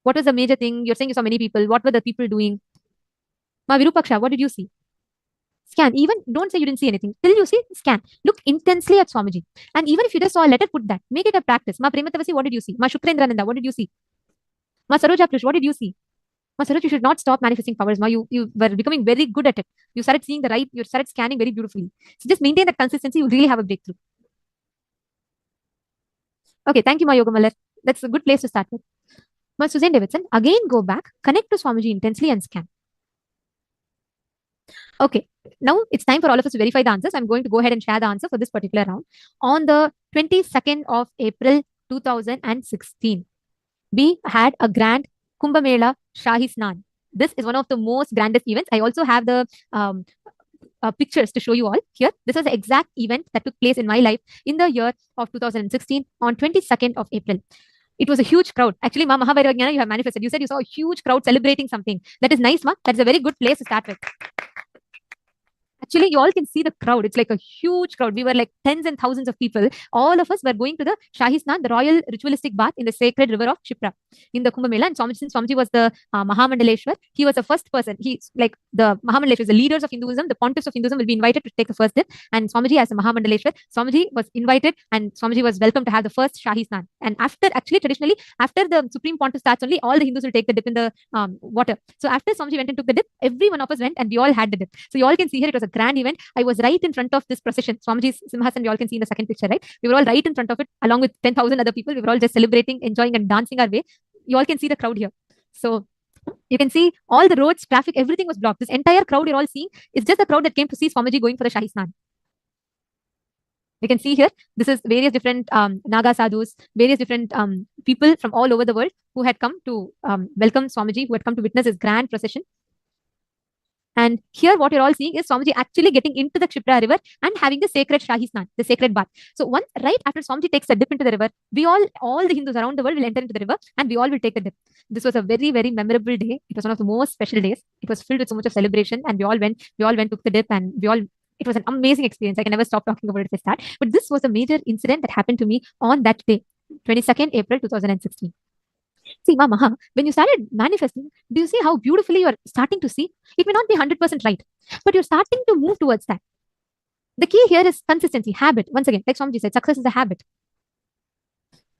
What was the major thing? You're saying you saw many people. What were the people doing? Ma, Virupaksha, what did you see? Scan. Even don't say you didn't see anything. Till you see, scan. Look intensely at Swamiji. And even if you just saw a letter, put that. Make it a practice. Ma, Prematavasi, what did you see? Ma, Shukrendrananda, what did you see? Ma, Saroja Plush, what did you see? Ma, Saroj, you should not stop manifesting powers. Ma, you were becoming very good at it. You started seeing the right, you started scanning very beautifully. So just maintain that consistency, you'll really have a breakthrough. Okay, thank you, Ma Yogamalar. That's a good place to start with. Ma, Suzanne Davidson, again go back, connect to Swamiji intensely and scan. Okay, now it's time for all of us to verify the answers. I'm going to go ahead and share the answer for this particular round. On the 22nd of April 2016, we had a grand Kumbh Mela Shahi Snan. This is one of the most grandest events. I also have the pictures to show you all here. This was the exact event that took place in my life in the year of 2016 on 22nd of April. It was a huge crowd. Actually, Ma, Mahabhairavagnana, you have manifested. You said you saw a huge crowd celebrating something. That is nice, Ma. That's a very good place to start with. Actually, you all can see the crowd. It's like a huge crowd. We were like tens and thousands of people. All of us were going to the Shahi Snan, the royal ritualistic bath in the sacred river of Shipra in the Kumbh Mela. And since Swamiji was the Mahamandaleshwar, he was the first person. He's like the Mahamandaleshwar, the leaders of Hinduism, the pontiffs of Hinduism will be invited to take the first dip. And Swamiji, as a Mahamandaleshwar, Swamiji was invited and Swamiji was welcome to have the first Shahi Snan. And traditionally, after the Supreme Pontiff starts only, all the Hindus will take the dip in the water. So after Swamiji went and took the dip, every one of us went and we all had the dip. So you all can see here, it was a grand event. I was right in front of this procession. Swamiji's Simhasan, we all can see in the second picture, right? We were all right in front of it along with 10,000 other people. We were all just celebrating, enjoying and dancing our way. You all can see the crowd here. So you can see all the roads, traffic, everything was blocked. This entire crowd you're all seeing is just the crowd that came to see Swamiji going for the Shahi Snan. You can see here, this is various different Naga sadhus, various different people from all over the world who had come to welcome Swamiji, who had come to witness his grand procession. And here what you're all seeing is Swamiji actually getting into the Kshipra river and having the sacred Shahi Snan, the sacred bath. So right after Swamiji takes a dip into the river, all the Hindus around the world will enter into the river and we all will take the dip. This was a very, very memorable day. It was one of the most special days. It was filled with so much of celebration and we all went, took the dip and it was an amazing experience. I can never stop talking about it if I start. But this was a major incident that happened to me on that day, 22nd April 2016. See, Mama, when you started manifesting, do you see how beautifully you are starting to see? It may not be 100% right, but you're starting to move towards that. The key here is consistency, habit. Once again, like Swamiji said, success is a habit.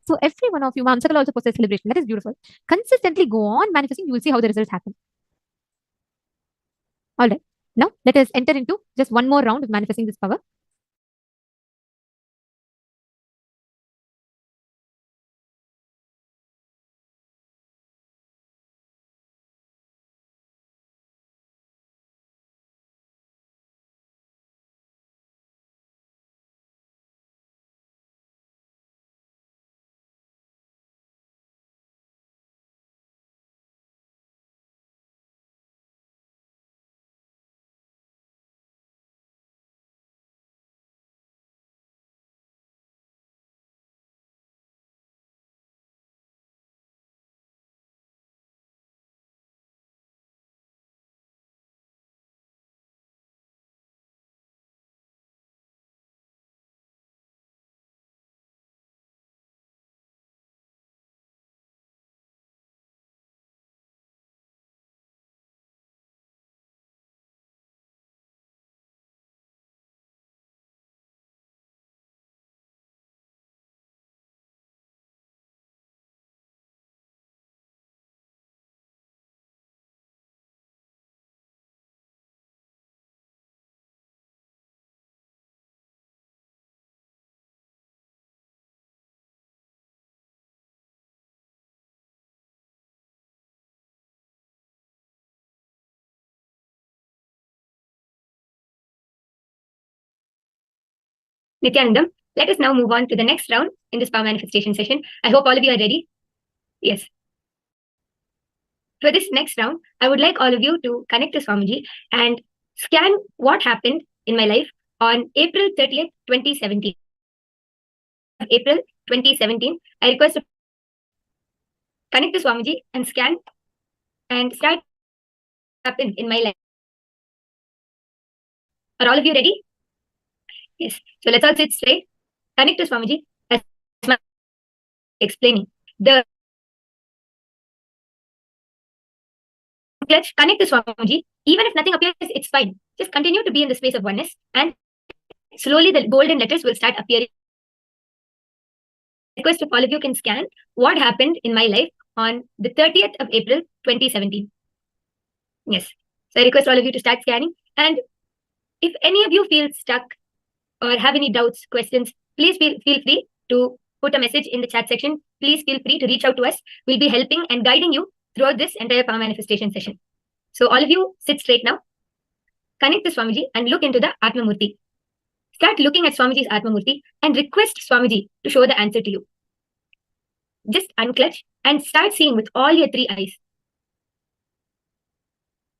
So every one of you, Ma'am Sakal also posted celebration. That is beautiful. Consistently go on manifesting, you will see how the results happen. All right. Now let us enter into just one more round of manifesting this power. Nithyanandam, let us now move on to the next round in this power manifestation session. I hope all of you are ready. Yes. For this next round, I would like all of you to connect to Swamiji and scan what happened in my life on April 30th, 2017. April 2017, I request to connect to Swamiji and scan and start happened in my life. Are all of you ready? Yes. So let's all sit straight. Connect to Swamiji as explaining. The clutch, connect to Swamiji. Even if nothing appears, it's fine. Just continue to be in the space of oneness, and slowly the golden letters will start appearing. Request if all of you can scan what happened in my life on the 30th of April, 2017. Yes. So I request all of you to start scanning. And if any of you feel stuck or have any doubts, questions, please feel free to put a message in the chat section. Please feel free to reach out to us. We'll be helping and guiding you throughout this entire power manifestation session. So all of you sit straight now. Connect to Swamiji and look into the Atmamurti. Start looking at Swamiji's Atmamurti and request Swamiji to show the answer to you. Just unclutch and start seeing with all your three eyes.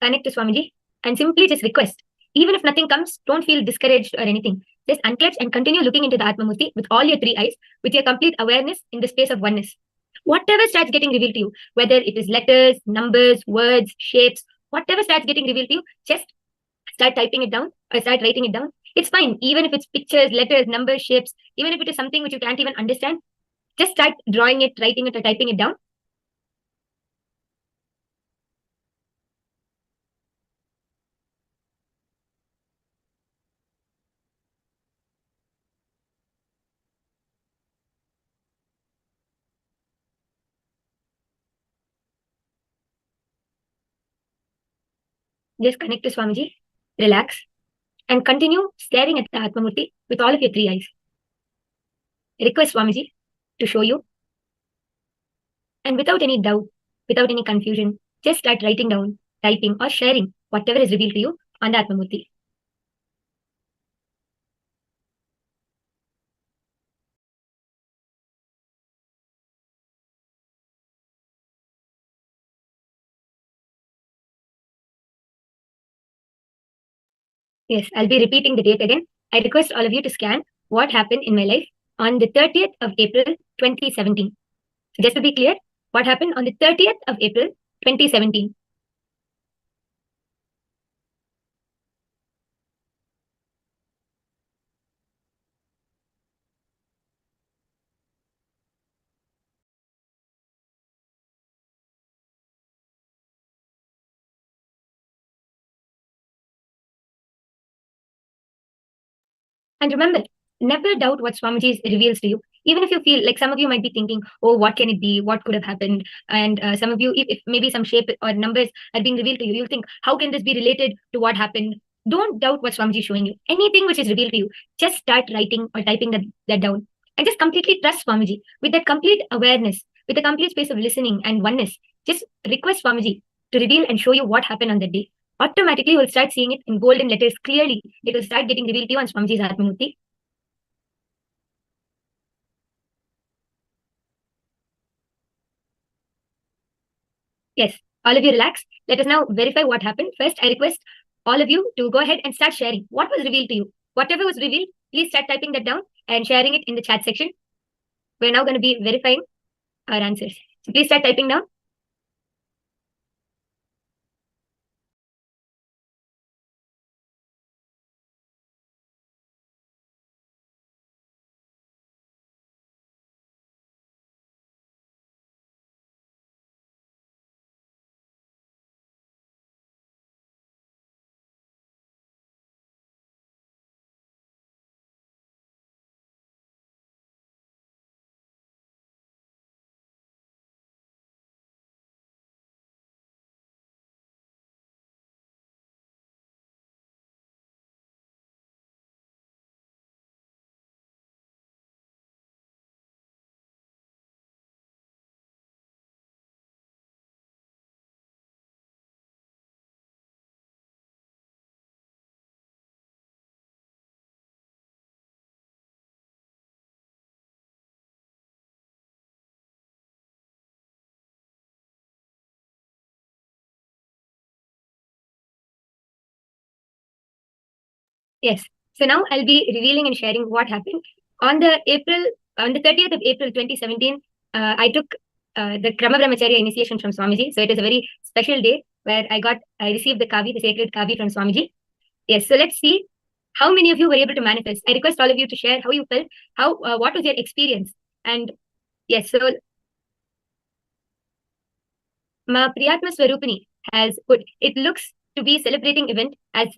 Connect to Swamiji and simply just request. Even if nothing comes, don't feel discouraged or anything. Just unclutch and continue looking into the Atmamurti with all your three eyes, with your complete awareness in the space of oneness. Whatever starts getting revealed to you, whether it is letters, numbers, words, shapes, whatever starts getting revealed to you, just start typing it down or start writing it down. It's fine. Even if it's pictures, letters, numbers, shapes, even if it is something which you can't even understand, just start drawing it, writing it, or typing it down. Just connect to Swamiji, relax, and continue staring at the Atmamurti with all of your three eyes. Request Swamiji to show you. And without any doubt, without any confusion, just start writing down, typing, or sharing whatever is revealed to you on the Atmamurti. Yes, I'll be repeating the date again. I request all of you to scan what happened in my life on the 30th of April, 2017. So just to be clear, what happened on the 30th of April, 2017? And remember, never doubt what Swamiji reveals to you. Even if you feel like some of you might be thinking, oh, what can it be? What could have happened? And some of you, if maybe some shape or numbers are being revealed to you, you'll think, how can this be related to what happened? Don't doubt what Swamiji is showing you. Anything which is revealed to you, just start writing or typing that down. And just completely trust Swamiji with that complete awareness, with a complete space of listening and oneness. Just request Swamiji to reveal and show you what happened on that day. Automatically, you will start seeing it in golden letters clearly. It will start getting revealed to you on Swamiji's Atmamurti. Yes, all of you relax. Let us now verify what happened. First, I request all of you to go ahead and start sharing what was revealed to you. Whatever was revealed, please start typing that down and sharing it in the chat section. We're now going to be verifying our answers. So please start typing down. Yes. So now I'll be revealing and sharing what happened on the 30th of April 2017. I took the Krama Brahmacharya initiation from Swamiji. So it is a very special day where I received the Kavi, the sacred Kavi from Swamiji. Yes. So let's see how many of you were able to manifest. I request all of you to share how you felt, what was your experience, and yes. So Ma Priyatma Swarupini has put, it looks to be celebrating event as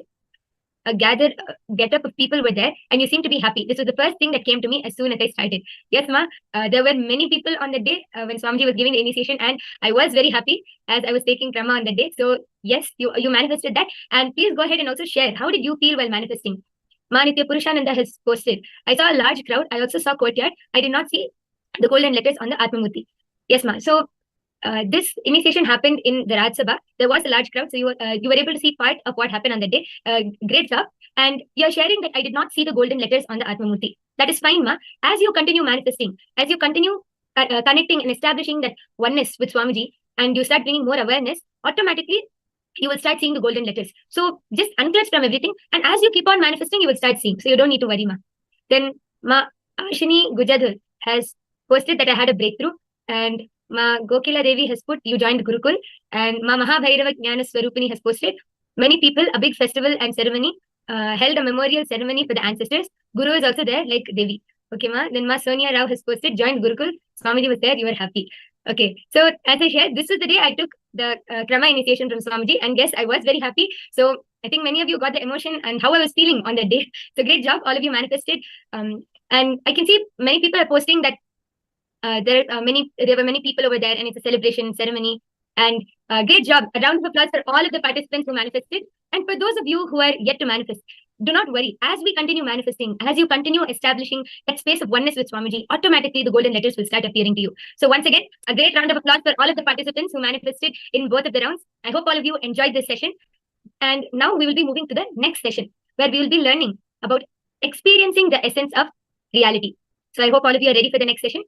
a gathered get-up of people were there, and you seem to be happy. This was the first thing that came to me as soon as I started. Yes, Ma, there were many people on the day when Swamiji was giving the initiation, and I was very happy as I was taking Krama on the day. So yes, you manifested that. And please go ahead and also share. How did you feel while manifesting? Ma Nitya Purushananda has posted, I saw a large crowd. I also saw courtyard. I did not see the golden letters on the Atmamurti. Yes, Ma. So this initiation happened in the Raj Sabha. There was a large crowd, so you were able to see part of what happened on the day. Great job. And you're sharing that I did not see the golden letters on the Atmamurti. That is fine, Ma. As you continue manifesting, as you continue connecting and establishing that oneness with Swamiji, and you start bringing more awareness, automatically you will start seeing the golden letters. So just unclutch from everything, and as you keep on manifesting, you will start seeing. So you don't need to worry, Ma. Then Ma Ashini Gujadhul has posted that I had a breakthrough, and Ma Gokila Devi has put, you joined Gurukul, and Ma Mahabhairava Jnana Swarupini has posted, many people, a big festival and ceremony, held a memorial ceremony for the ancestors. Guru is also there, like Devi. Okay, Ma. Then Ma Sonia Rao has posted, joined Gurukul, Swamiji was there, you were happy. Okay, so as I shared, this is the day I took the Krama initiation from Swamiji, and yes, I was very happy. So I think many of you got the emotion and how I was feeling on that day. So great job, all of you manifested. And I can see many people are posting that there were many people over there, and it's a celebration ceremony. And great job. A round of applause for all of the participants who manifested. And for those of you who are yet to manifest, do not worry. As we continue manifesting, as you continue establishing that space of oneness with Swamiji, automatically the golden letters will start appearing to you. So once again, a great round of applause for all of the participants who manifested in both of the rounds. I hope all of you enjoyed this session. And now we will be moving to the next session, where we will be learning about experiencing the essence of reality. So I hope all of you are ready for the next session.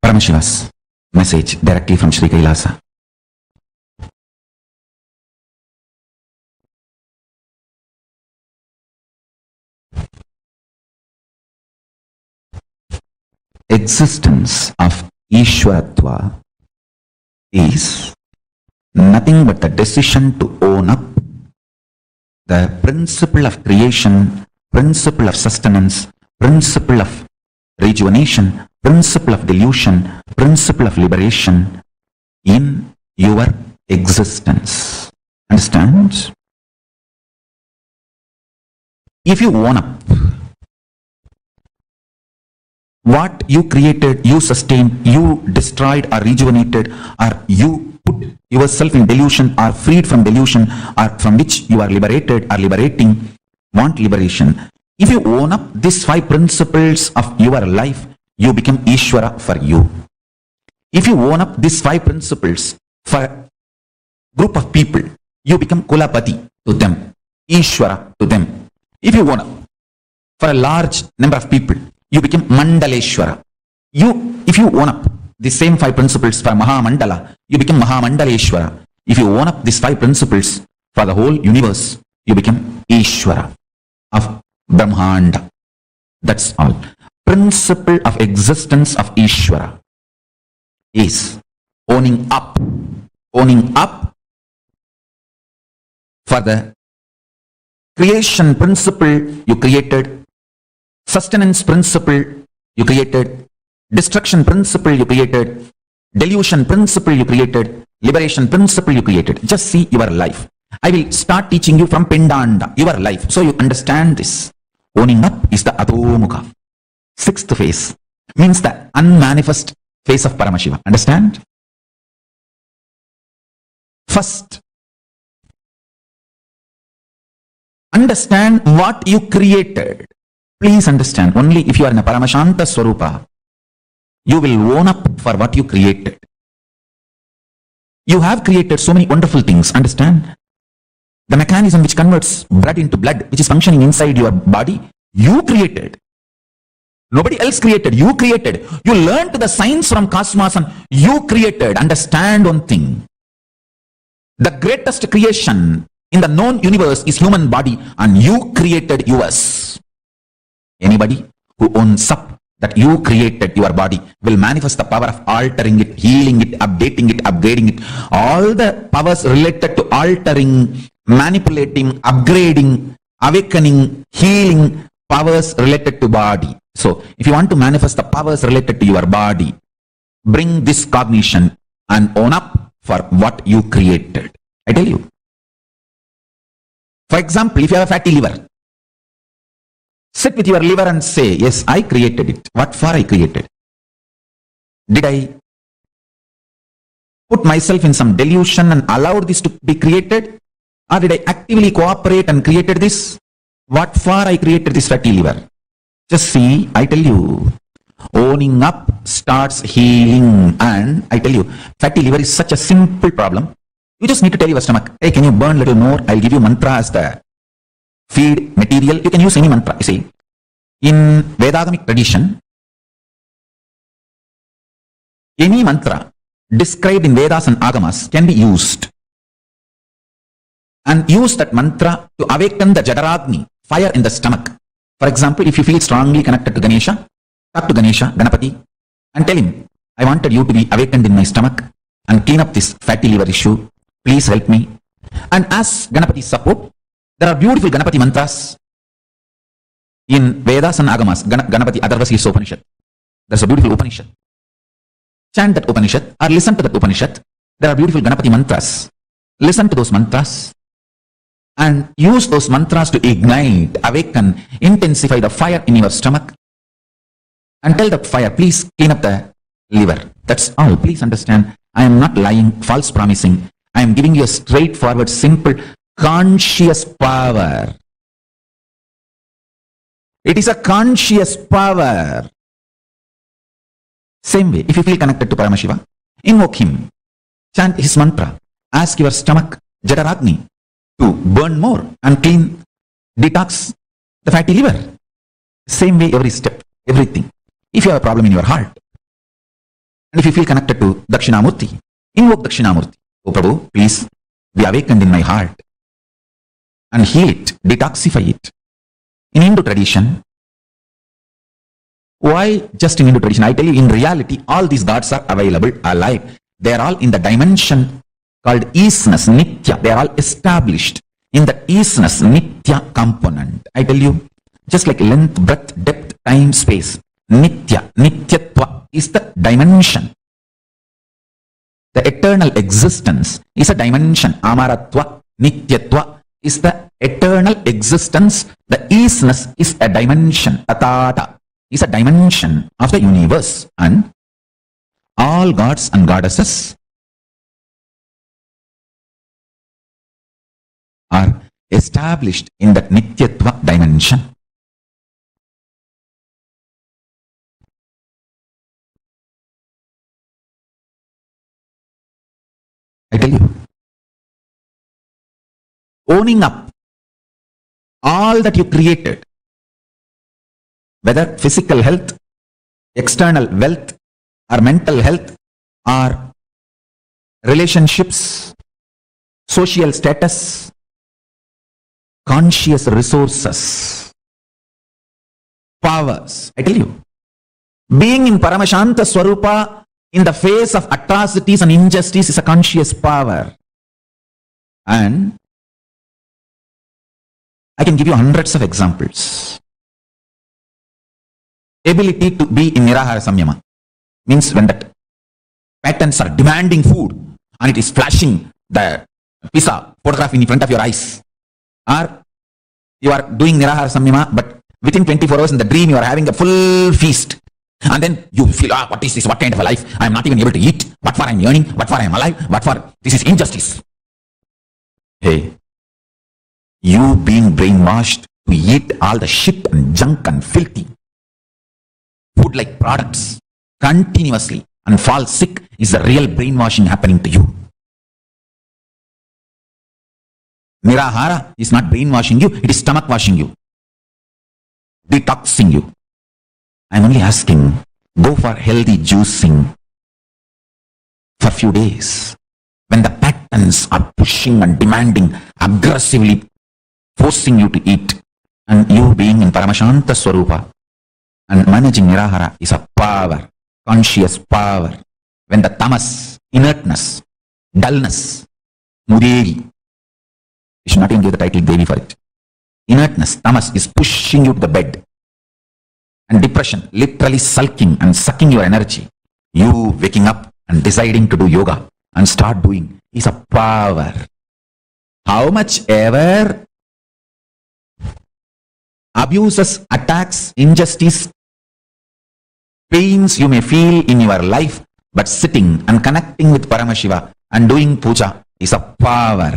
Paramashiva's message directly from Sri Kailasa. Existence of Ishwaratva is nothing but the decision to own up the principle of creation, principle of sustenance, principle of rejuvenation, principle of delusion, principle of liberation in your existence. Understand? If you own up, what you created, you sustained, you destroyed or rejuvenated, or you put yourself in delusion or freed from delusion, or from which you are liberated or liberating, want liberation. If you own up these 5 principles of your life, you become Ishvara for you. If you own up these 5 principles for a group of people, you become Kulapati to them, Ishvara to them. If you own up for a large number of people, you become Mandaleshwara. If you own up the same 5 principles for Mahamandala, you become Mahamandaleshwara. If you own up these 5 principles for the whole universe, you become Ishvara of Brahmanda. That's all. Principle of existence of Ishvara is owning up for the creation principle you created, sustenance principle you created, destruction principle you created, delusion principle you created, liberation principle you created. Just see your life. I will start teaching you from Pindanda, your life, so you understand this. Owning up is the Adhomukha. 6th phase means the unmanifest phase of Paramashiva. Understand? First, understand what you created. Please understand, only if you are in a Paramashanta Swarupa, you will own up for what you created. You have created so many wonderful things. Understand? The mechanism which converts blood into blood, which is functioning inside your body, you created. Nobody else created. You created. You learned the science from cosmos and you created. Understand one thing. The greatest creation in the known universe is human body, and you created yours. Anybody who owns up that you created your body will manifest the power of altering it, healing it, updating it, upgrading it. All the powers related to altering, manipulating, upgrading, awakening, healing, powers related to body. So, if you want to manifest the powers related to your body, bring this cognition and own up for what you created. I tell you. For example, if you have a fatty liver, sit with your liver and say, yes, I created it. What for I created? Did I put myself in some delusion and allowed this to be created? Or did I actively cooperate and created this? What for I created this fatty liver? Just see, I tell you, owning up starts healing. And I tell you, fatty liver is such a simple problem. You just need to tell your stomach, hey, can you burn a little more? I'll give you mantra as the feed material. You can use any mantra. You see, in Vedagamic tradition, any mantra described in Vedas and Agamas can be used. And use that mantra to awaken the Jadaragni, fire in the stomach. For example, if you feel strongly connected to Ganesha, talk to Ganesha, Ganapati, and tell him, I wanted you to be awakened in my stomach and clean up this fatty liver issue. Please help me. And as Ganapati's support, there are beautiful Ganapati mantras in Vedas and Agamas. Ganapati Atharvasya Upanishad. There's a beautiful Upanishad. Chant that Upanishad or listen to that Upanishad. There are beautiful Ganapati mantras. Listen to those mantras and use those mantras to ignite, awaken, intensify the fire in your stomach. And tell that fire, please clean up the liver. That's all. Please understand, I am not lying, false promising. I am giving you a straightforward, simple, conscious power. It is a conscious power. Same way, if you feel connected to Paramashiva, invoke him, chant his mantra, ask your stomach, Jadaragni, to burn more and clean, detox the fatty liver. Same way, every step, everything. If you have a problem in your heart, and if you feel connected to Dakshinamurti, invoke Dakshinamurti. Oh Prabhu, please be awakened in my heart and heal it, detoxify it. In Hindu tradition, why just in Hindu tradition? I tell you, in reality, all these gods are available, alive. They are all in the dimension called isness, Nithya. They are all established. in the isness, Nithya component. I tell you, just like length, breadth, depth, time, space. Nityatva is the dimension. The eternal existence is a dimension. Amaratva, Nityatva is the eternal existence. The isness is a dimension. Tatata is a dimension of the universe. And all gods and goddesses are established in that Nityatva dimension. I tell you, owning up all that you created, whether physical health, external wealth, or mental health, or relationships, social status, conscious resources, powers. I tell you, being in Paramashanta Swarupa in the face of atrocities and injustice is a conscious power. And I can give you hundreds of examples. Ability to be in Nirahara Samyama means when that patterns are demanding food and it is flashing the pizza photograph in front of your eyes. Or you are doing Nirahara Samyama, but within 24 hours in the dream you are having a full feast. And then you feel, what is this? What kind of a life? I am not even able to eat. What for I am earning? What for I am alive? What for? This is injustice. Hey, you being brainwashed to eat all the shit and junk and filthy food like products continuously and fall sick is the real brainwashing happening to you. Nirahara is not brainwashing you, it is stomach washing you, detoxing you. I'm only asking, go for healthy juicing for a few days. When the patterns are pushing and demanding, aggressively forcing you to eat, and you being in Paramashanta Swarupa and managing Nirahara is a power, conscious power. When the tamas, inertness, dullness, muderi, you should not even give the title Devi for it. Inertness, tamas is pushing you to the bed. And depression, literally sulking and sucking your energy. You waking up and deciding to do yoga and start doing is a power. How much ever abuses, attacks, injustice, pains you may feel in your life, but sitting and connecting with Paramashiva and doing puja is a power.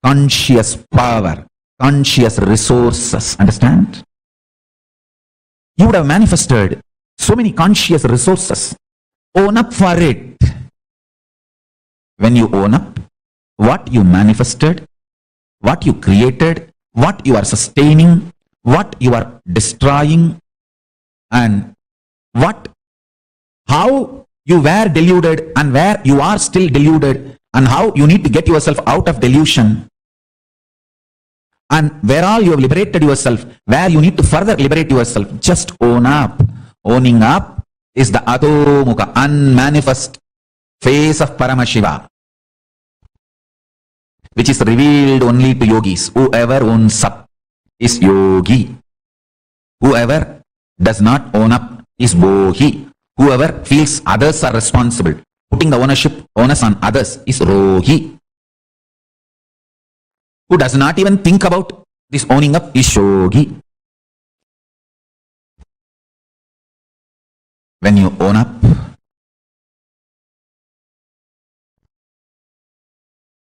Conscious power, conscious resources. Understand? You would have manifested so many conscious resources. Own up for it. When you own up what you manifested, what you created, what you are sustaining, what you are destroying, and how you were deluded and where you are still deluded, and how you need to get yourself out of delusion, and where all you have liberated yourself, where you need to further liberate yourself. Just own up. Owning up is the Adho-mukha, unmanifest face of Paramashiva, which is revealed only to yogis. Whoever owns up is yogi. Whoever does not own up is bohi. Whoever feels others are responsible, putting the onus on others, is rohi. Who does not even think about this owning up is shogi. When you own up,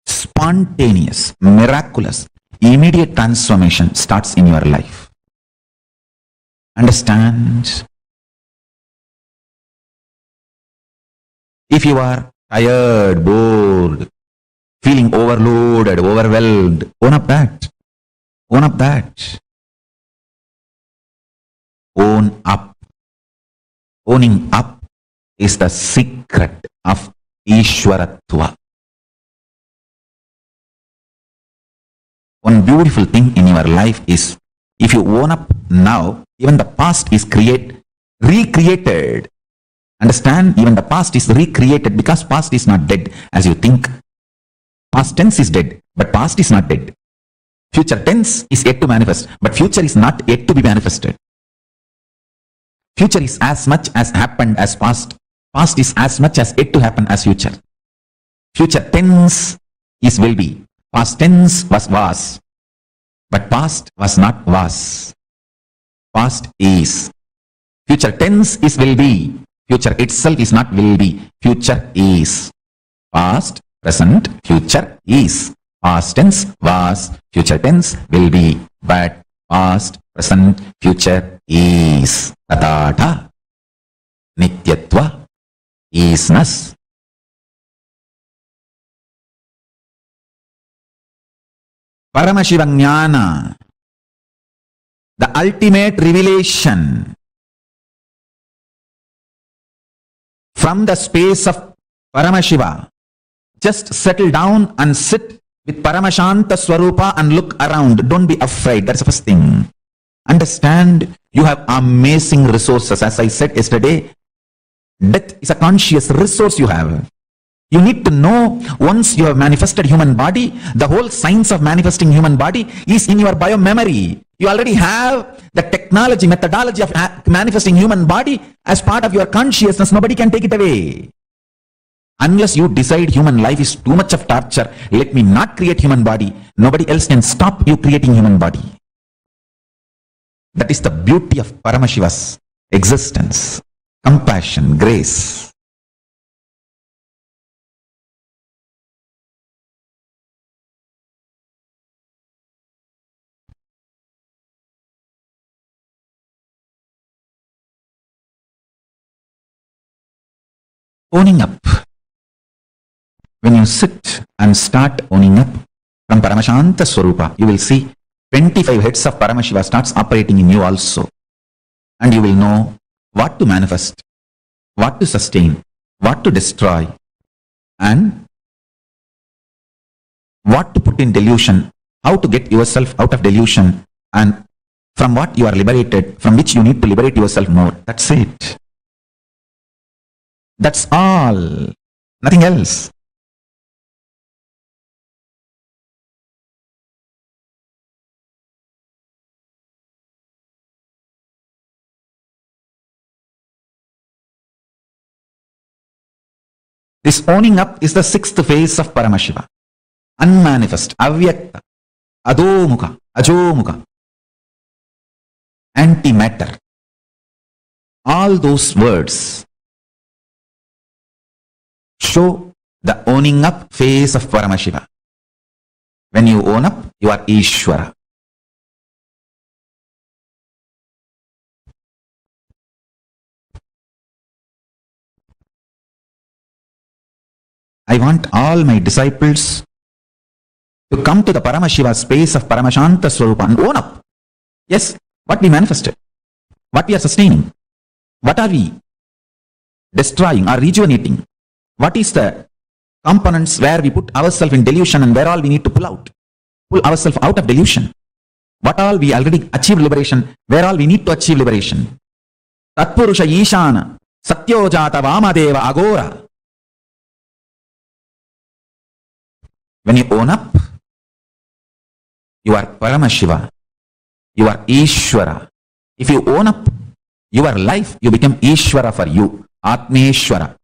spontaneous, miraculous, immediate transformation starts in your life. Understand? If you are tired, bored, feeling overloaded, overwhelmed, own up that. Own up that. Own up. Owning up is the secret of Ishwaratva. One beautiful thing in your life is, if you own up now, even the past is recreated. Understand? Even the past is recreated, because past is not dead as you think. Past tense is dead, but past is not dead. Future tense is yet to manifest, but future is not yet to be manifested. Future is as much as happened as past. Past is as much as yet to happen as future. Future tense is will be. Past tense was. But past was not was. Past is. Future tense is will be. Future itself is not will be. Future is. Past, present, future is. Past tense was. Future tense will be. But past, present, future is. Tatata. Nityatva. Isness. Paramashivagnana, the ultimate revelation from the space of Paramashiva. Just settle down and sit with Paramashanta Swarupa and look around. Don't be afraid. That's the first thing. Understand you have amazing resources. As I said yesterday, death is a conscious resource you have. You need to know, once you have manifested human body, the whole science of manifesting human body is in your bio-memory. You already have the technology, methodology of manifesting human body as part of your consciousness. Nobody can take it away. Unless you decide human life is too much of torture, let me not create human body. Nobody else can stop you creating human body. That is the beauty of Paramashiva's existence, compassion, grace. Owning up. When you sit and start owning up from Paramashanta Swarupa, you will see 25 heads of Paramashiva starts operating in you also. And you will know what to manifest, what to sustain, what to destroy, and what to put in delusion, how to get yourself out of delusion, and from what you are liberated, from which you need to liberate yourself more. That's it. That's all. Nothing else. This owning up is the sixth phase of Paramashiva. Unmanifest, avyakta, adomukha, ajomukha, antimatter. All those words show the owning up phase of Paramashiva. When you own up, you are Ishvara. I want all my disciples to come to the Paramashiva space of Paramashanta Swarupa and own up. Yes, what we manifested, what we are sustaining, what are we destroying or rejuvenating, what is the components where we put ourselves in delusion and where all we need to pull ourselves out of delusion. What all we already achieved liberation, where all we need to achieve liberation. Tatpurusha Ishana, Satyojata Vamadeva Agora. When you own up, you are Paramashiva, you are Ishvara. If you own up your life, you become Ishvara for you, Atmeshvara.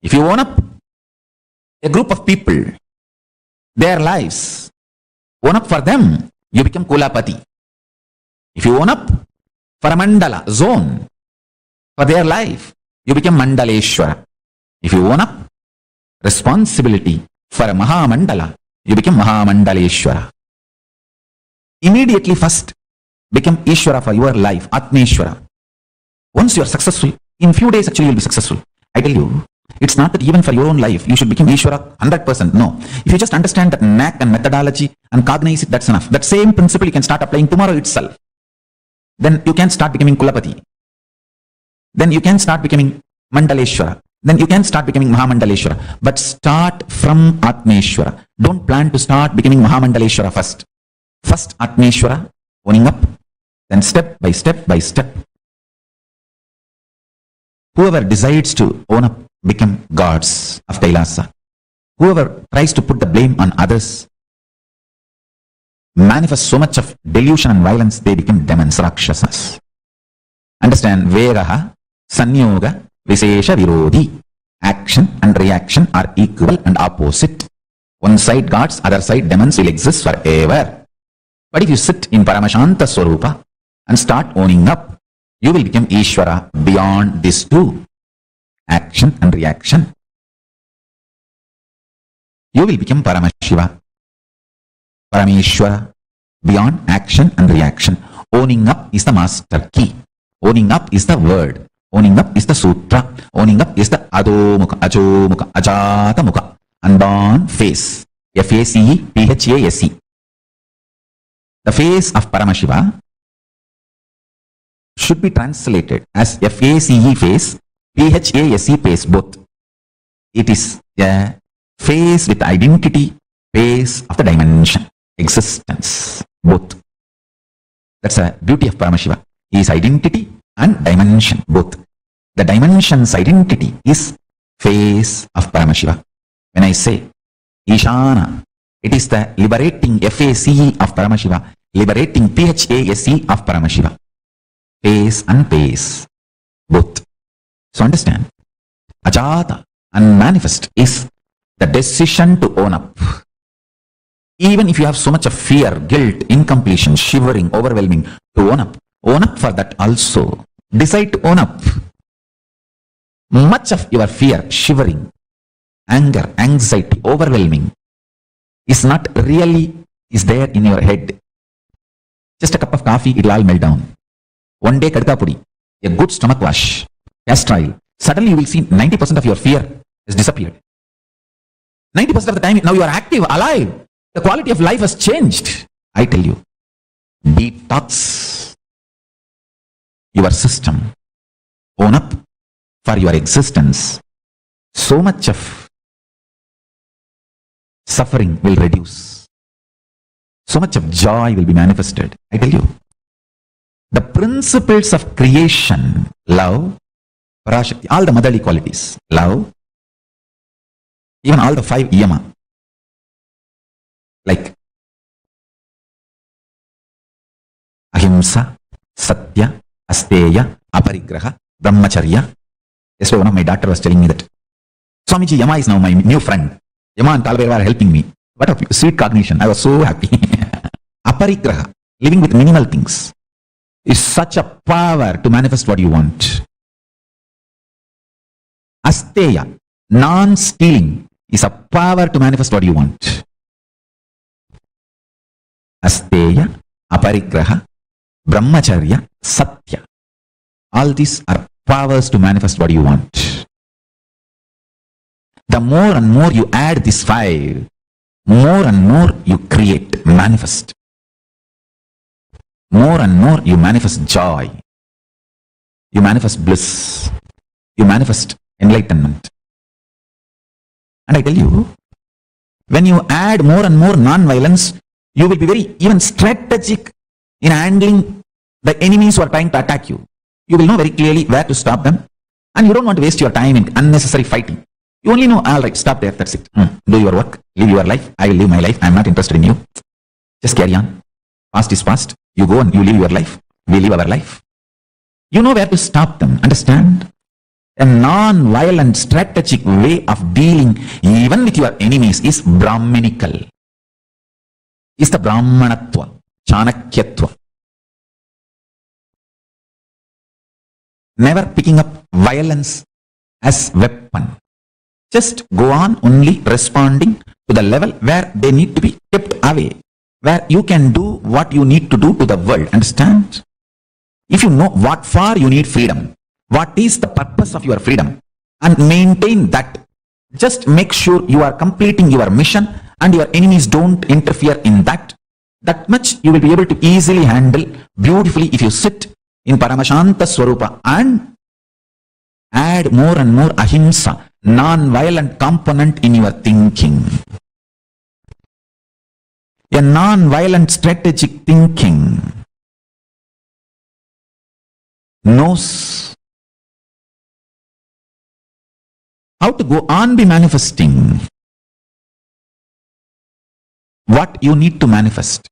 If you own up a group of people, their lives, own up for them, you become Kulapati. If you own up for a mandala, zone, for their life, you become Mandaleshwara. If you own up responsibility for a Mahamandala, you become Mahamandaleshwara. Immediately first, become Ishvara for your life, Atmeshwara. Once you are successful, in few days actually you will be successful. I tell you, it's not that even for your own life, you should become Ishvara 100%. No. If you just understand that knack and methodology and cognize it, that's enough. That same principle you can start applying tomorrow itself. Then you can start becoming Kulapati. Then you can start becoming Mandaleshwara. Then you can start becoming Mahamandaleshwara. But start from Atmeshwara. Don't plan to start becoming Mahamandaleshwara first. First Atmeshwara, owning up, then step by step by step. Whoever decides to own up become gods of Kailasa. Whoever tries to put the blame on others manifest so much of delusion and violence, they become demons, rakshasas. Understand? Vegaha, sanyoga, visesha virodhi. Action and reaction are equal and opposite. One side gods, other side demons will exist forever. But if you sit in Paramashanta Swarupa and start owning up, you will become Ishvara beyond these two. Action and reaction. You will become Paramashiva, Parameshwara, beyond action and reaction. Owning up is the master key. Owning up is the word. Owning up is the sutra. Owning up is the Adho-mukha, Ajo-mukha, Ajata-mukha, unborn face. F-A-C-E, P-H-A-S-E. The face of Paramashiva should be translated as F-A-C-E face, P-H-A-S-E face, both. It is a face with identity, face of the dimension, existence, both. That's the beauty of Paramashiva. He is identity and dimension, both. The dimension's identity is face of Paramashiva. When I say Ishana, it is the liberating F-A-C-E of Paramashiva, liberating P-H-A-S-E of Paramashiva. Face and face, both. So understand, Ajata and manifest is the decision to own up. Even if you have so much of fear, guilt, incompletion, shivering, overwhelming, to own up for that also. Decide to own up. Much of your fear, shivering, anger, anxiety, overwhelming is not really is there in your head. Just a cup of coffee, it will all melt down. One day kadkapudi, a good stomach wash, castor oil, suddenly you will see 90% of your fear has disappeared. 90% of the time now you are active, alive. The quality of life has changed. I tell you, detox your system. Own up for your existence. So much of suffering will reduce. So much of joy will be manifested. I tell you. The principles of creation, love, Parashakti, all the motherly qualities, love, even all the 5 yama, like ahimsa, satya, asteya, aparigraha, brahmacharya. Yesterday one of my daughter was telling me that Swamiji, Yama is now my new friend. Yama and Kalbhaiva are helping me. What a sweet cognition. I was so happy. Aparigraha, living with minimal things, is such a power to manifest what you want. Asteya, non-stealing, is a power to manifest what you want. Asteya, aparigraha, brahmacharya, satya. All these are powers to manifest what you want. The more and more you add these 5, more and more you create, manifest. More and more you manifest joy. You manifest bliss. You manifest enlightenment. And I tell you, when you add more and more non-violence, you will be very even strategic in handling the enemies who are trying to attack you. You will know very clearly where to stop them, and you don't want to waste your time in unnecessary fighting. You only know, all right, stop there, that's it. Do your work, live your life. I will live my life. I am not interested in you. Just carry on. Past is past. You go and you live your life. We live our life. You know where to stop them. Understand? A non-violent strategic way of dealing even with your enemies is Brahminical. Is the Brahmanatva, Chanakyatva. Never picking up violence as weapon. Just go on only responding to the level where they need to be kept away, where you can do what you need to do to the world. Understand? If you know what for you need freedom, what is the purpose of your freedom, and maintain that, just make sure you are completing your mission and your enemies don't interfere in that. That much you will be able to easily handle beautifully if you sit in Paramashanta Swarupa and add more and more ahimsa, non-violent component in your thinking. A non-violent strategic thinking knows how to go on be manifesting what you need to manifest.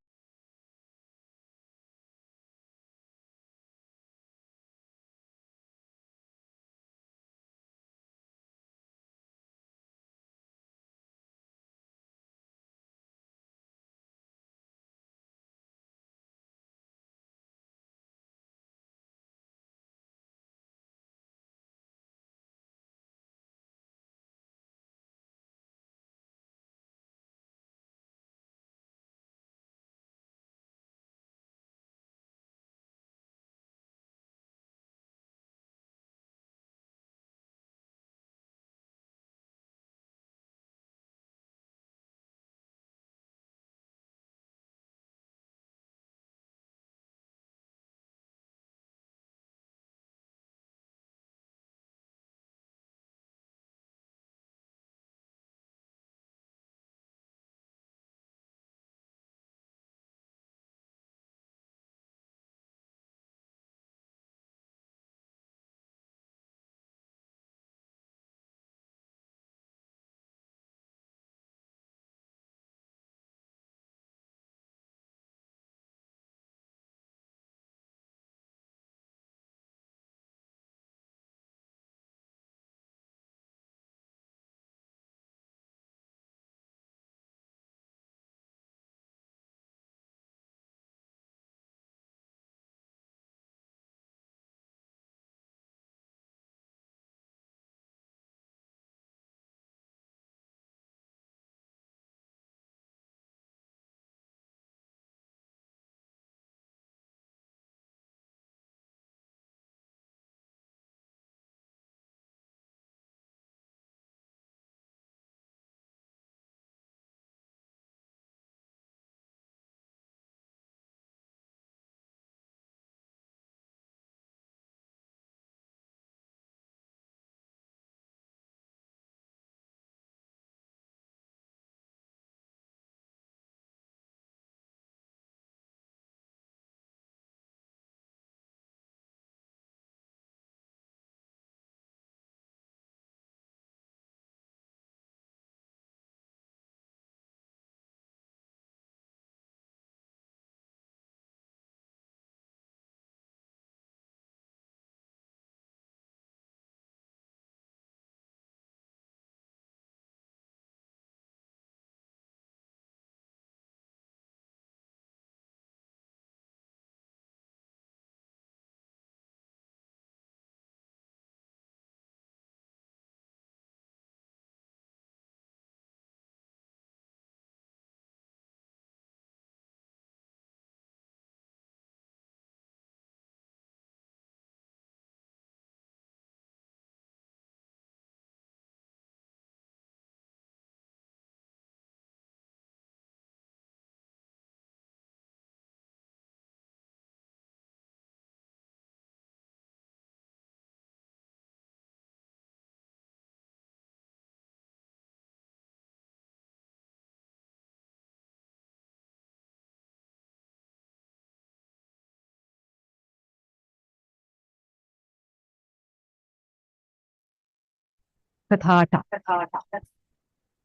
Tathata.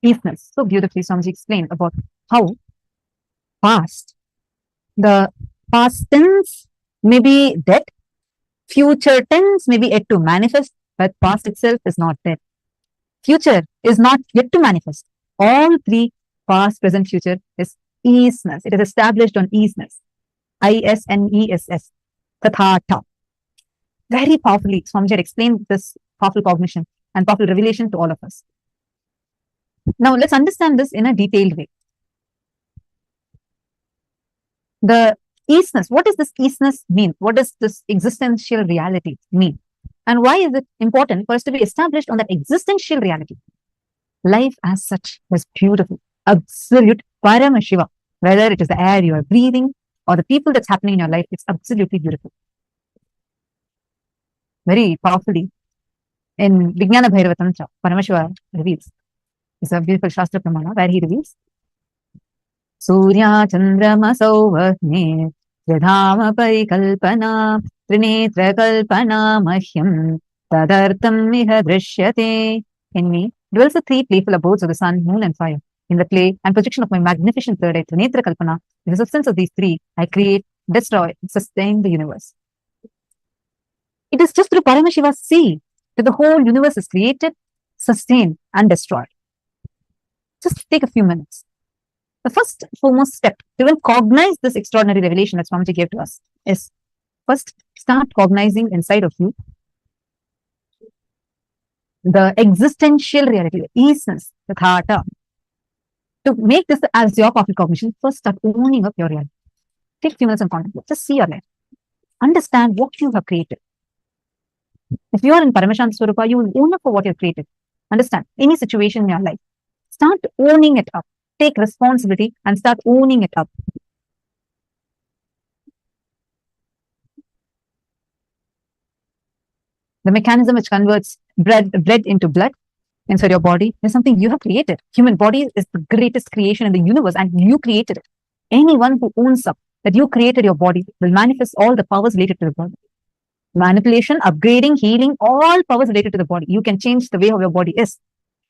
Peacefulness. So beautifully, Swamiji explained about how past, the past tense may be dead, future tense may be yet to manifest, but past itself is not dead. Future is not yet to manifest. All three, past, present, future, is easeness. It is established on easeness. ISNESS. Tathata. Very powerfully, Swamiji had explained this powerful cognition and powerful revelation to all of us. Now, let's understand this in a detailed way. The easeness, what does this easeness mean? What does this existential reality mean? And why is it important for us to be established on that existential reality? Life as such was beautiful, absolute Paramashiva. Whether it is the air you are breathing or the people that's happening in your life, it's absolutely beautiful. Very powerfully, in Vijnana Bhairava Tantra, Paramashiva reveals. It's a beautiful Shastra Pramana where he reveals Surya Chandramasau Vahne Yadhama Parikalpana Trinetra Kalpana Mahyam Tadartam Miha Drishyate. In me dwells the three playful abodes of the sun, moon, and fire. In the play and projection of my magnificent third eye, Trinetra Kalpana, in the substance of these three, I create, destroy, and sustain the universe. It is just through Paramashiva's see that the whole universe is created, sustained, and destroyed. Just take a few minutes. The first foremost step to even cognize this extraordinary revelation that Swamiji gave to us is first start cognizing inside of you the existential reality, the easeness, the thata. To make this as your powerful cognition, first start owning up your reality. Take a few minutes and contemplate. Just see your life. Understand what you have created. If you are in Paramashant Swarupa, you will own up for what you have created. Understand any situation in your life. Start owning it up. Take responsibility and start owning it up. The mechanism which converts blood into blood inside your body is something you have created. Human body is the greatest creation in the universe and you created it. Anyone who owns up that you created your body will manifest all the powers related to the body. Manipulation, upgrading, healing, all powers related to the body. You can change the way how your body is.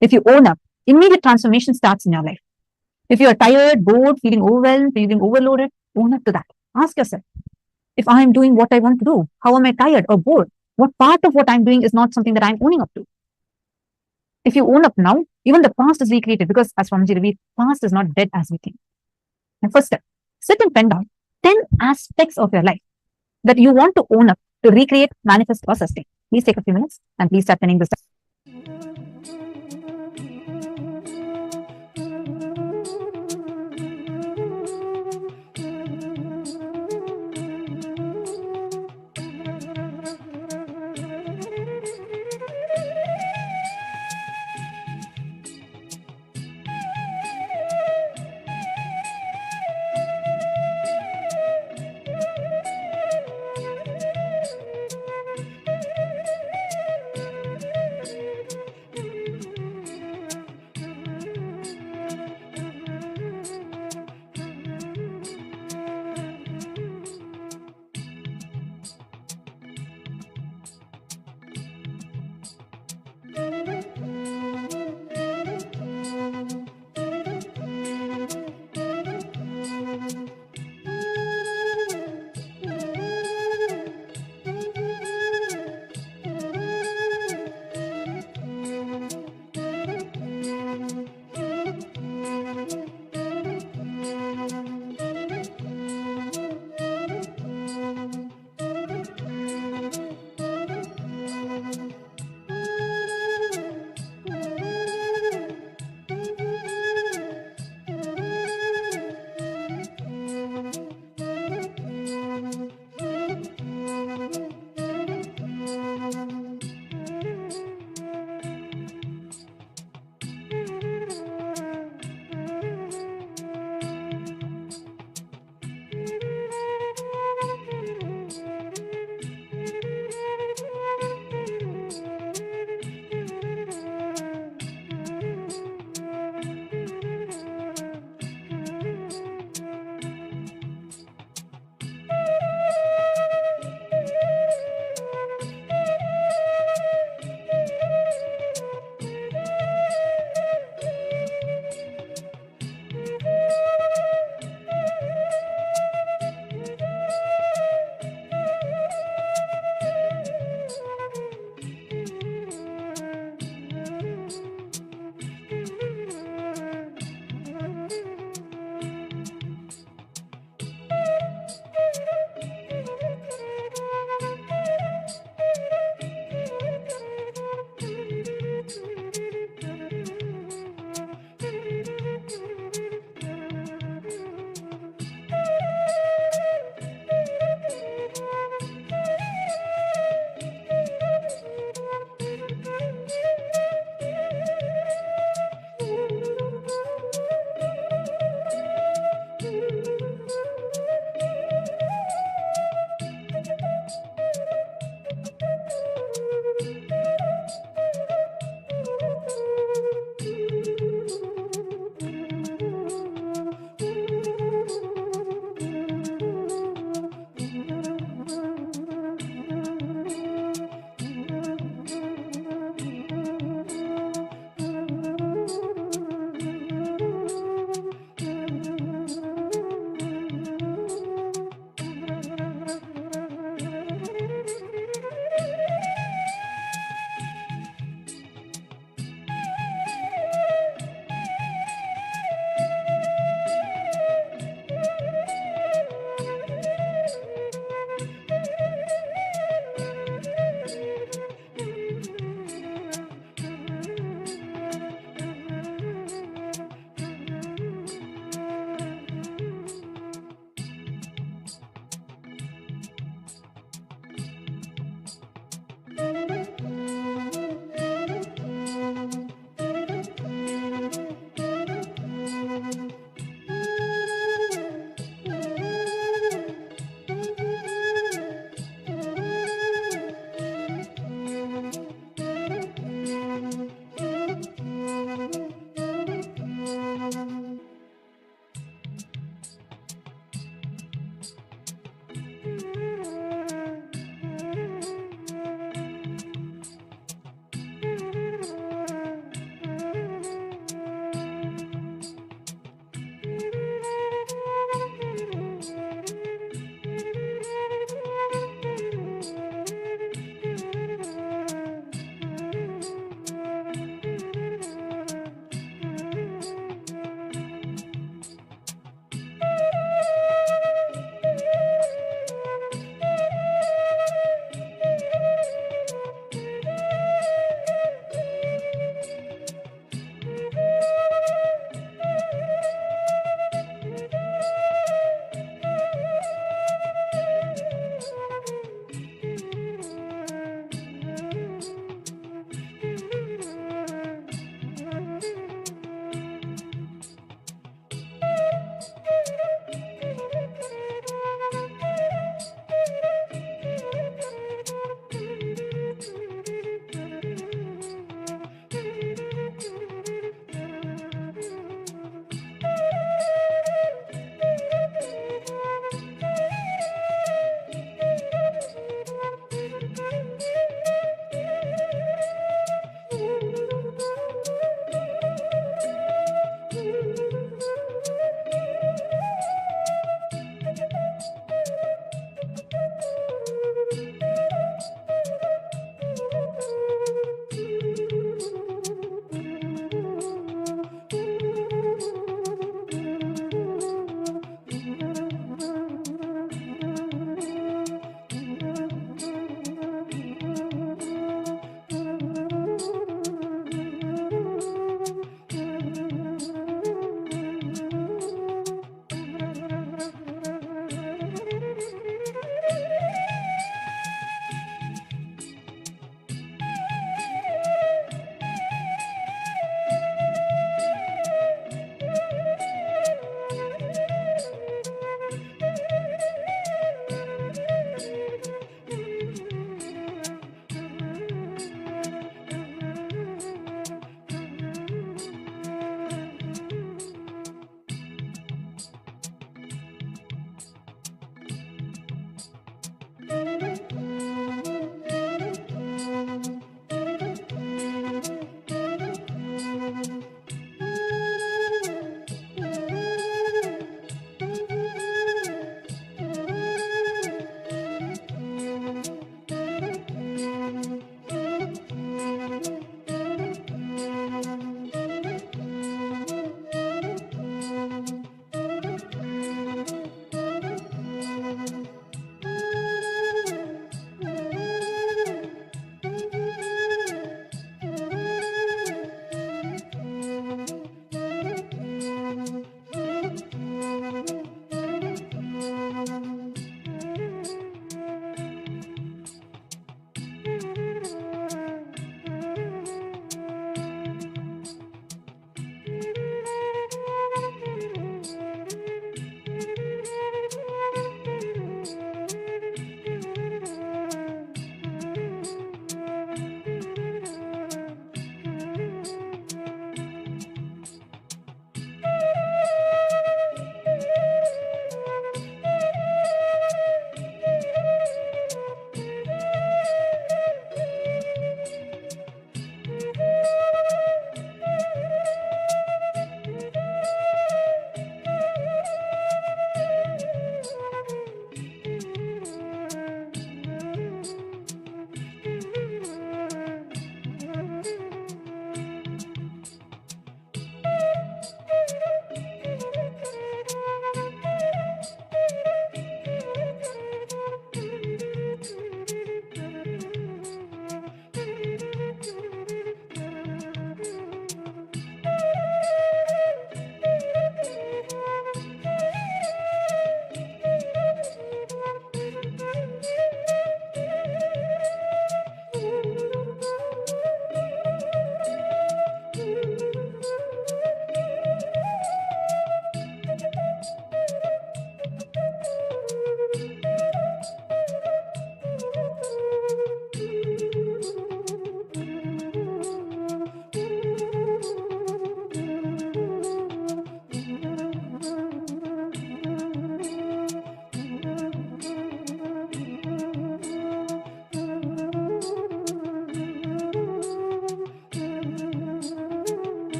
If you own up, immediate transformation starts in your life. If you are tired, bored, feeling overwhelmed, feeling overloaded, own up to that. Ask yourself, if I am doing what I want to do, how am I tired or bored? What part of what I'm doing is not something that I'm owning up to? If you own up now, even the past is recreated because as Swamiji revealed, past is not dead as we think. The first step, sit and pen down 10 aspects of your life that you want to own up to recreate, manifest, or sustain. Please take a few minutes and please start penning this down.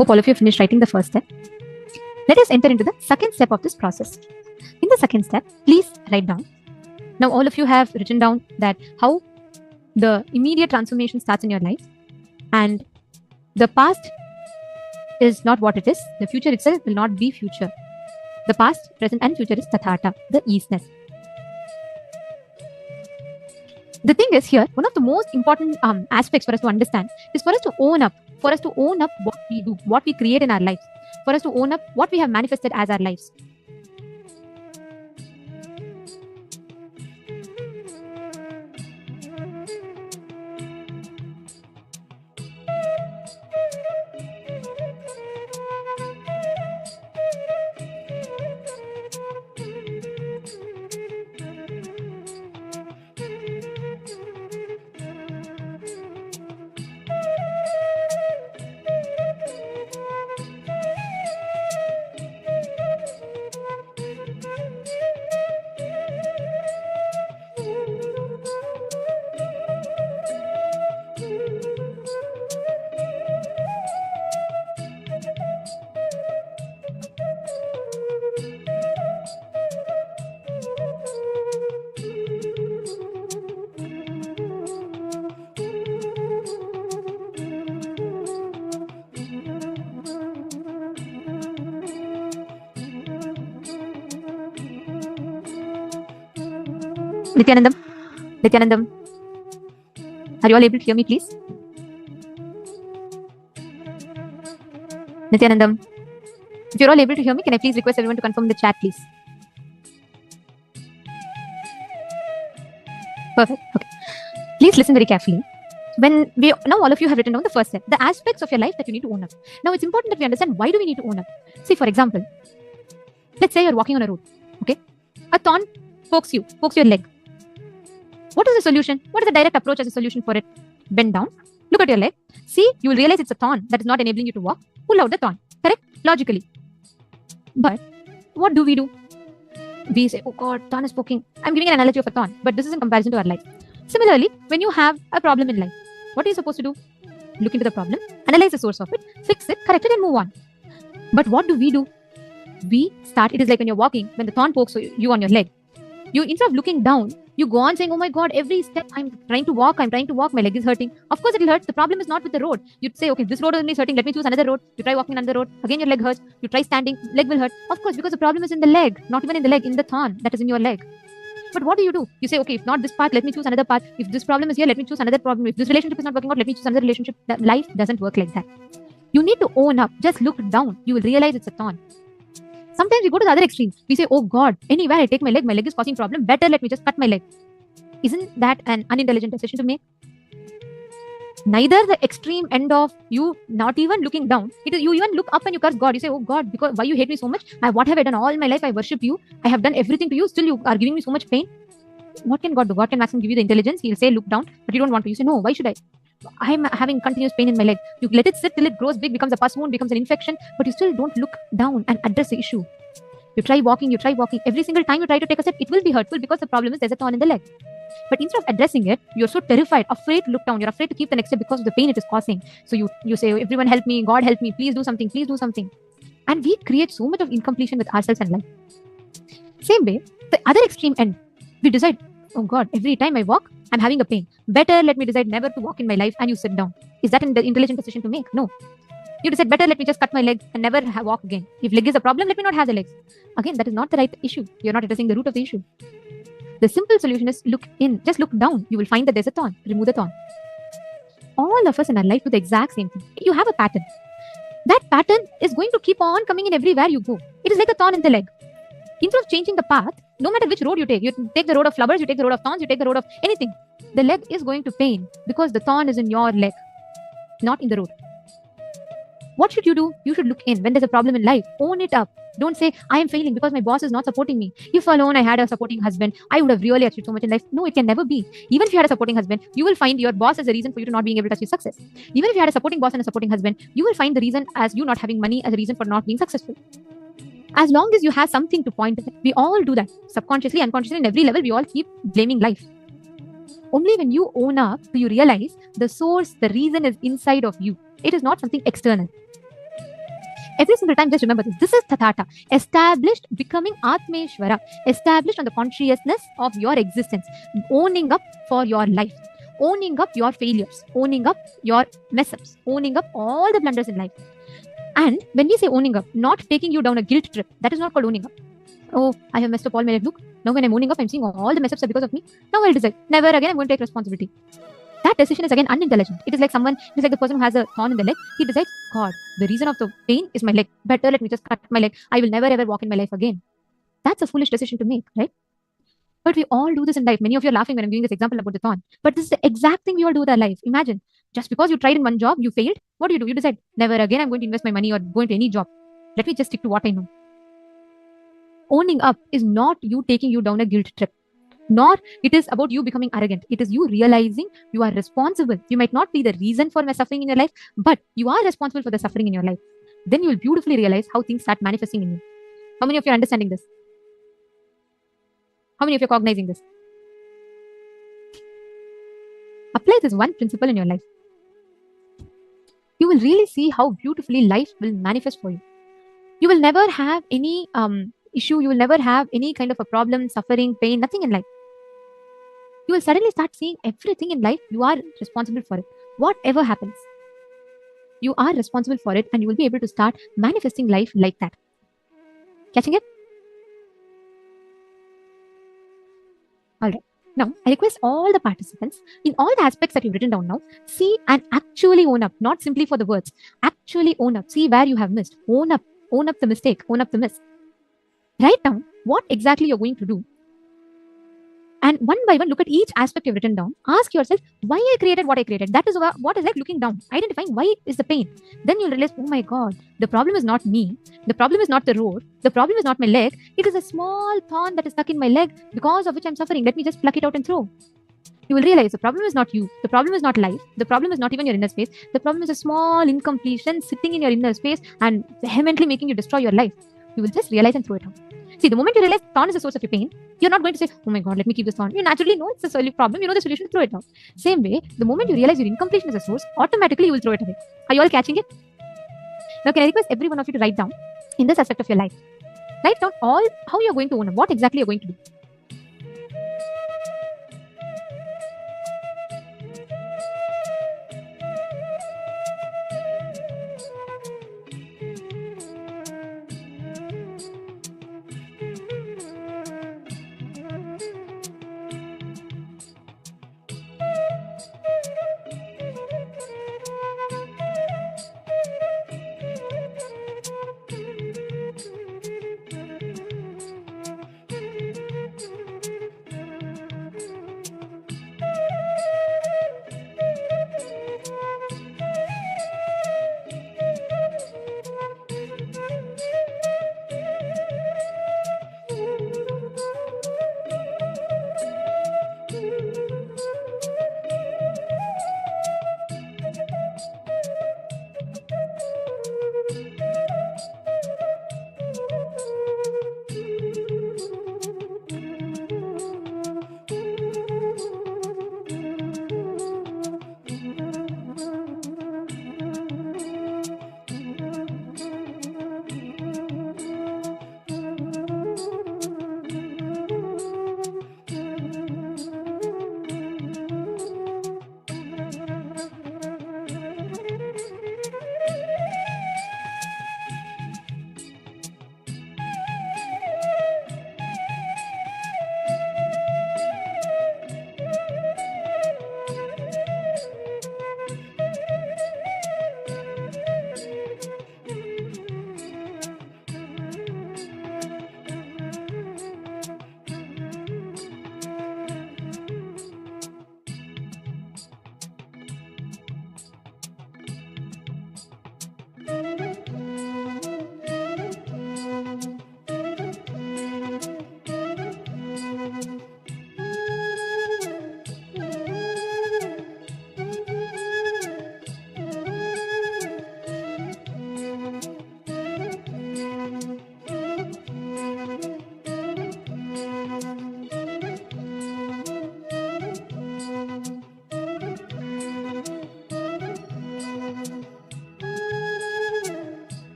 Hope all of you have finished writing the first step. Let us enter into the second step of this process. In the second step, please write down. Now, all of you have written down that how the immediate transformation starts in your life, and the past is not what it is. The future itself will not be future. The past, present, and future is tathata, the easiness. The thing is here, one of the most important aspects for us to understand is for us to own up, what we do, what we create in our lives, for us to own up what we have manifested as our lives. Nithyanandam, are you all able to hear me, please? Nithyanandam, if you're all able to hear me, can I please request everyone to confirm in the chat, please? Perfect. Okay. Please listen very carefully. Now all of you have written down the first step, the aspects of your life that you need to own up. Now it's important that we understand why do we need to own up. See, for example, let's say you're walking on a road. Okay, a thorn pokes your leg. What is the solution? What is the direct approach as a solution for it? Bend down, look at your leg. See, you will realize it's a thorn that is not enabling you to walk. Pull out the thorn. Correct? Logically. But what do? We say, oh God, thorn is poking. I'm giving an analogy of a thorn, but this is in comparison to our life. Similarly, when you have a problem in life, what are you supposed to do? Look into the problem, analyze the source of it, fix it, correct it, and move on. But what do? It is like when you're walking, when the thorn pokes you on your leg. You, instead of looking down, you go on saying, oh my God, every step I'm trying to walk, my leg is hurting. Of course, it will hurt. The problem is not with the road. You'd say, okay, this road is hurting, let me choose another road. You try walking another road, again your leg hurts. You try standing, leg will hurt. Of course, because the problem is in the leg, not even in the leg, in the thorn that is in your leg. But what do? You say, okay, if not this path, let me choose another path. If this problem is here, let me choose another problem. If this relationship is not working out, let me choose another relationship. That life doesn't work like that. You need to own up. Just look down. You will realize it's a thorn. Sometimes we go to the other extreme. We say, oh God, anywhere I take my leg is causing problem. Better let me just cut my leg. Isn't that an unintelligent decision to make? Neither the extreme end of you not even looking down. It is you even look up and you curse God. You say, oh God, because why you hate me so much? What have I done all my life? I worship you. I have done everything to you. Still you are giving me so much pain. What can God do? God can maximum give you the intelligence. He'll say, look down, but you don't want to. You say, no, why should I? I'm having continuous pain in my leg. You let it sit till it grows big, becomes a pus wound, becomes an infection, but you still don't look down and address the issue. You try walking. Every single time you try to take a step, it will be hurtful because the problem is there's a thorn in the leg. But instead of addressing it, you're so terrified, afraid to look down. You're afraid to keep the next step because of the pain it is causing. So you say, everyone help me, God help me, please do something. And we create so much of incompletion with ourselves and life. Same way, the other extreme end, we decide, oh God, every time I walk, I'm having a pain. Better let me decide never to walk in my life, and you sit down. Is that an intelligent decision to make? No. You decide, better let me just cut my leg and never walk again. If leg is a problem, let me not have the legs. Again, that is not the right issue. You're not addressing the root of the issue. The simple solution is look in, just look down. You will find that there's a thorn. Remove the thorn. All of us in our life do the exact same thing. You have a pattern. That pattern is going to keep on coming in everywhere you go. It is like a thorn in the leg. Instead of changing the path, no matter which road you take the road of flowers, you take the road of thorns, you take the road of anything, the leg is going to pain because the thorn is in your leg, not in the road. What should you do? You should look in. When there's a problem in life, own it up. Don't say, I am failing because my boss is not supporting me. If alone I had a supporting husband, I would have really achieved so much in life. No, it can never be. Even if you had a supporting husband, you will find your boss as a reason for you to not being able to achieve success. Even if you had a supporting boss and a supporting husband, you will find the reason as you not having money as a reason for not being successful. As long as you have something to point at, we all do that. Subconsciously, unconsciously, in every level, we all keep blaming life. Only when you own up do you realize the source, the reason is inside of you. It is not something external. Every single time, just remember this. This is Tathata, established, becoming Atmeshwara, established on the consciousness of your existence, owning up for your life, owning up your failures, owning up your mess ups, owning up all the blunders in life. And when we say owning up, not taking you down a guilt trip, that is not called owning up. Oh, I have messed up all my life. Look, now when I'm owning up, I'm seeing all the mess ups are because of me. Now I'll decide, never again I'm going to take responsibility. That decision is again unintelligent. It is like the person who has a thorn in the leg. He decides, God, the reason of the pain is my leg. Better let me just cut my leg. I will never ever walk in my life again. That's a foolish decision to make, right? But we all do this in life. Many of you are laughing when I'm giving this example about the thorn. But this is the exact thing we all do with our life. Imagine, just because you tried in one job, you failed. What do? You decide, never again I'm going to invest my money or go into any job. Let me just stick to what I know. Owning up is not you taking you down a guilt trip. Nor it is about you becoming arrogant. It is you realizing you are responsible. You might not be the reason for my suffering in your life, but you are responsible for the suffering in your life. Then you will beautifully realize how things start manifesting in you. How many of you are understanding this? How many of you are cognizing this? Apply this one principle in your life. You will really see how beautifully life will manifest for you. You will never have any issue. You will never have any kind of a problem, suffering, pain, nothing in life. You will suddenly start seeing everything in life. You are responsible for it. Whatever happens, you are responsible for it, and you will be able to start manifesting life like that. Catching it? All right. Now, I request all the participants, in all the aspects that you've written down now, see and actually own up, not simply for the words. Actually own up. See where you have missed. Own up the mistake, own up the miss. Write down what exactly you're going to do. And one by one, look at each aspect you've written down. Ask yourself, why I created what I created. That is what is like looking down. Identifying why is the pain. Then you'll realize, oh my God, the problem is not me. The problem is not the road. The problem is not my leg. It is a small thorn that is stuck in my leg because of which I'm suffering. Let me just pluck it out and throw. You will realize the problem is not you. The problem is not life. The problem is not even your inner space. The problem is a small incompletion sitting in your inner space and vehemently making you destroy your life. You will just realize and throw it out. See, the moment you realize thorn is the source of your pain, you're not going to say, oh my God, let me keep this thorn. You naturally know it's a problem. You know the solution, throw it out. Same way, the moment you realize your incompletion is a source, automatically you will throw it away. Are you all catching it? Now, can I request every one of you to write down in this aspect of your life? Write down all how you're going to own up, what exactly you're going to do.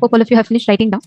Hope all of you have finished writing down.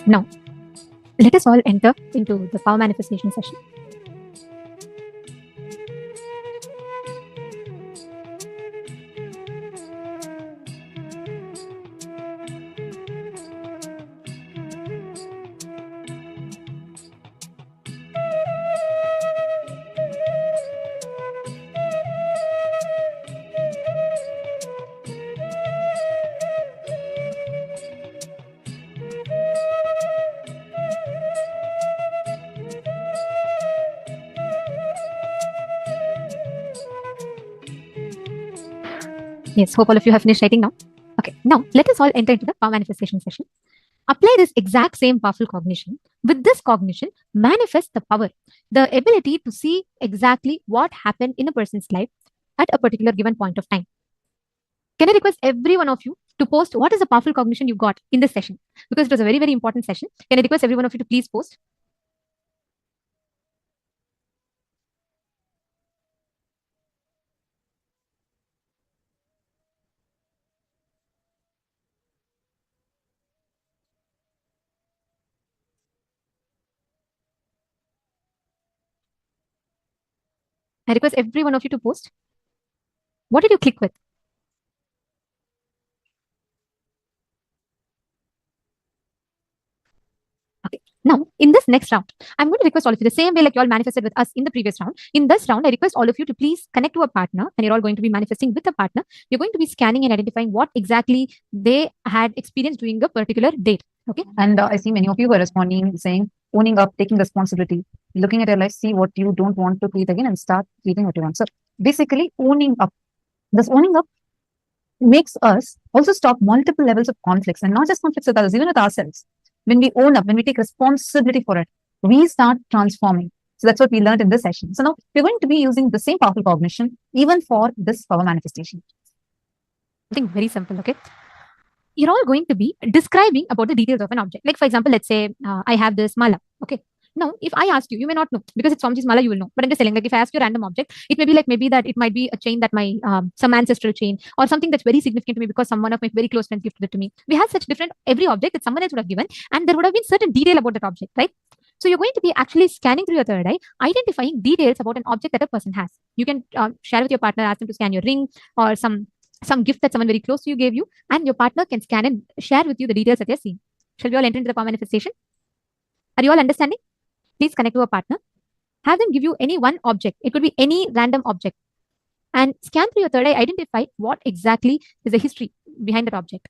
Now, let us all enter into the power manifestation session. Yes, hope all of you have finished writing now. Okay, now let us all enter into the power manifestation session. Apply this exact same powerful cognition. With this cognition, manifest the power, the ability to see exactly what happened in a person's life at a particular given point of time. Can I request every one of you to post what is the powerful cognition you got in this session? Because it was a very, very important session. Can I request every one of you to please post? I request every one of you to post. What did you click with? Okay. Now, in this next round, I'm going to request all of you the same way like you all manifested with us in the previous round. In this round, I request all of you to please connect to a partner, and you're all going to be manifesting with a partner. You're going to be scanning and identifying what exactly they had experienced during a particular date. Okay. And I see many of you were responding, saying, owning up, taking responsibility, looking at your life, see what you don't want to create again, and start creating what you want. So basically, owning up. This owning up makes us also stop multiple levels of conflicts, and not just conflicts with others, even with ourselves. When we own up, when we take responsibility for it, we start transforming. So that's what we learned in this session. So now we're going to be using the same powerful cognition even for this power manifestation. Something very simple. Okay. You're all going to be describing about the details of an object. Like, for example, let's say I have this mala. Okay. Now, if I ask you, you may not know because it's Swamiji's mala, you will know. But I'm just telling, like, if I ask you a random object, it may be like maybe that it might be a chain that my some ancestral chain or something that's very significant to me because someone of my very close friends gifted it to me. We have such different every object that someone else would have given, and there would have been certain detail about that object, right? So you're going to be actually scanning through your third eye, identifying details about an object that a person has. You can share with your partner, ask them to scan your ring or some gift that someone very close to you gave you, and your partner can scan and share with you the details that they're seeing. Shall we all enter into the power manifestation? Are you all understanding? Please connect to a partner. Have them give you any one object. It could be any random object. And scan through your third eye, identify what exactly is the history behind that object.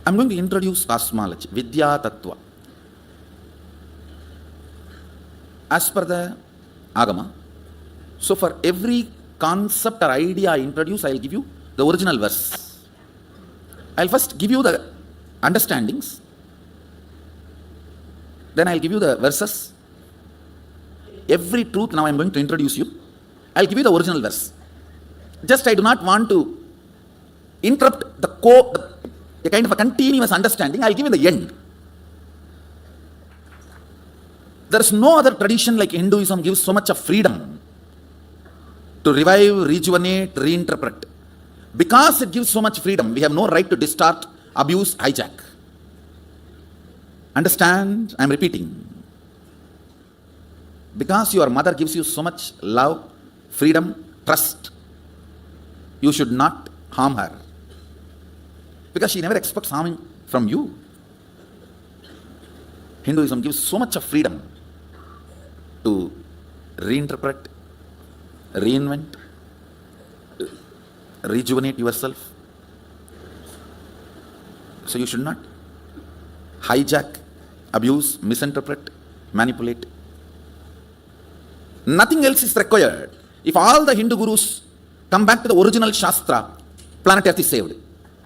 I'm going to introduce cosmology, Vidya Tattva. As per the Agama, so for every concept or idea I introduce, I'll give you the original verse. I'll first give you the understandings, then I'll give you the verses. Every truth now I'm going to introduce you, I'll give you the original verse. Just I do not want to interrupt the kind of a continuous understanding. I'll give you the end. There is no other tradition like Hinduism gives so much of freedom to revive, rejuvenate, reinterpret. Because it gives so much freedom, we have no right to distort, abuse, hijack. Understand? I am repeating. Because your mother gives you so much love, freedom, trust, you should not harm her. Because she never expects harming from you. Hinduism gives so much of freedom to reinterpret, reinvent, rejuvenate yourself. So you should not hijack, abuse, misinterpret, manipulate. Nothing else is required. If all the Hindu gurus come back to the original Shastra, planet Earth is saved.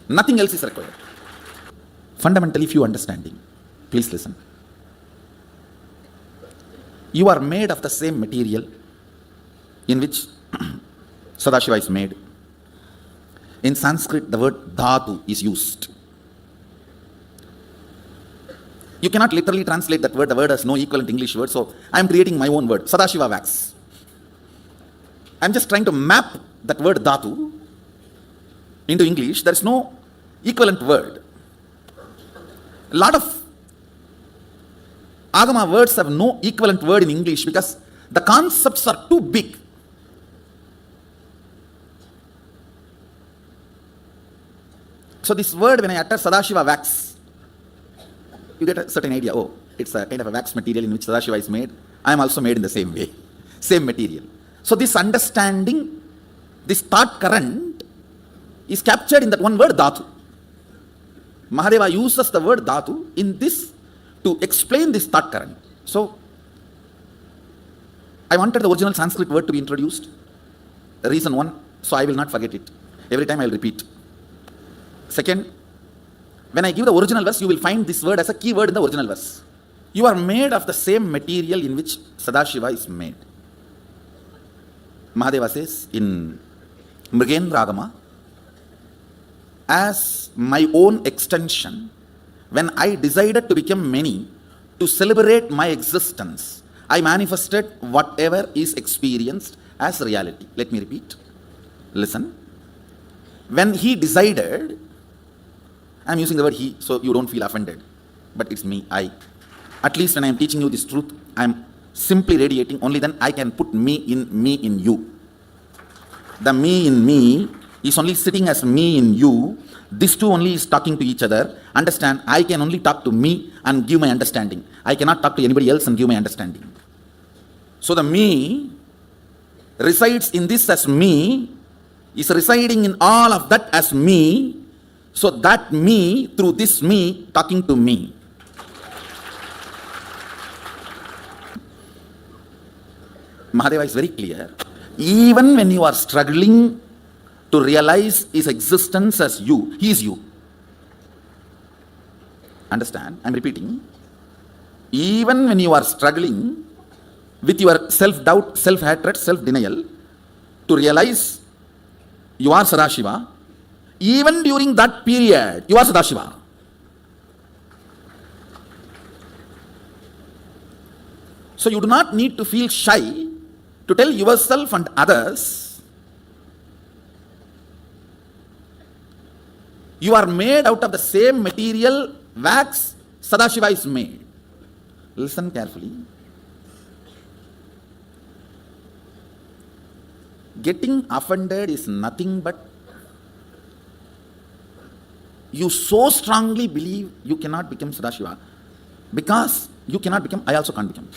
Nothing else is required. Fundamentally, few understanding. Please listen. You are made of the same material in which Sadashiva is made. In Sanskrit, the word dhatu is used. You cannot literally translate that word. The word has no equivalent English word, so I am creating my own word, Sadashiva wax. I am just trying to map that word dhatu into English. There is no equivalent word. A lot of Agama words have no equivalent word in English because the concepts are too big. So this word, when I utter Sadashiva wax, you get a certain idea. Oh, it's a kind of a wax material in which Sadashiva is made. I am also made in the same way, same material. So this understanding, this thought current is captured in that one word dhatu. Mahadeva uses the word dhatu in this to explain this thought current. So I wanted the original Sanskrit word to be introduced. Reason one, so I will not forget it. Every time I will repeat. Second, when I give the original verse, you will find this word as a key word in the original verse. You are made of the same material in which Sadashiva is made. Mahadeva says in Mrigendra Agama, as my own extension, when I decided to become many, to celebrate my existence, I manifested whatever is experienced as reality. Let me repeat. Listen. When he decided, I am using the word he, so you don't feel offended, but it's me, I. At least when I am teaching you this truth, I am simply radiating, only then I can put me in you. The me in me is only sitting as me in you. This two only is talking to each other. Understand, I can only talk to me and give my understanding. I cannot talk to anybody else and give my understanding. So the me resides in this as me, is residing in all of that as me. So that me, through this me, talking to me. Mahadeva is very clear. Even when you are struggling to realize his existence as you, he is you. Understand? I am repeating. Even when you are struggling with your self-doubt, self-hatred, self-denial, to realize you are Sadashiva, even during that period, you are Sadashiva. So you do not need to feel shy to tell yourself and others, you are made out of the same material wax Sadashiva is made. Listen carefully. Getting offended is nothing but you so strongly believe you cannot become Sadashiva. Because you cannot become, I also can't become.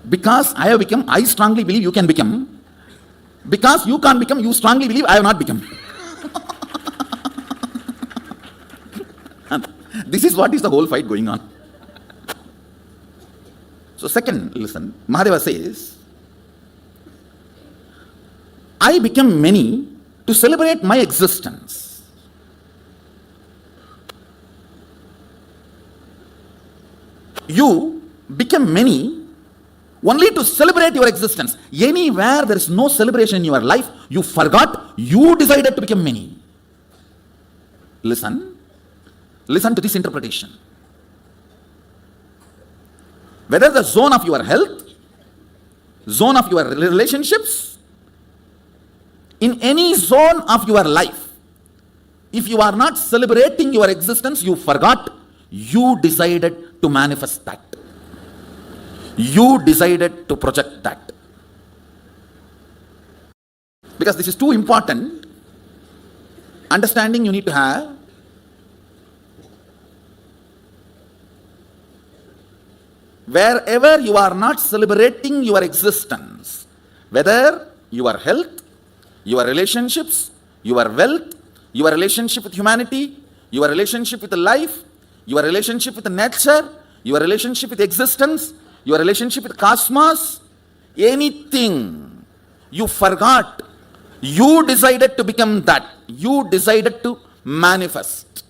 Because I have become, I strongly believe you can become. Because you can't become, you strongly believe I have not become. This is what is the whole fight going on. So second, listen, Mahadeva says, I became many to celebrate my existence. You became many only to celebrate your existence. Anywhere there is no celebration in your life, you forgot, you decided to become many. Listen to this interpretation. Whether the zone of your health, zone of your relationships, in any zone of your life, if you are not celebrating your existence, you forgot, you decided to manifest that. You decided to project that. Because this is too important. Understanding you need to have. Wherever you are not celebrating your existence, whether your health, your relationships, your wealth, your relationship with humanity, your relationship with life, your relationship with nature, your relationship with existence, your relationship with cosmos, anything you forgot, you decided to become that. You decided to manifest.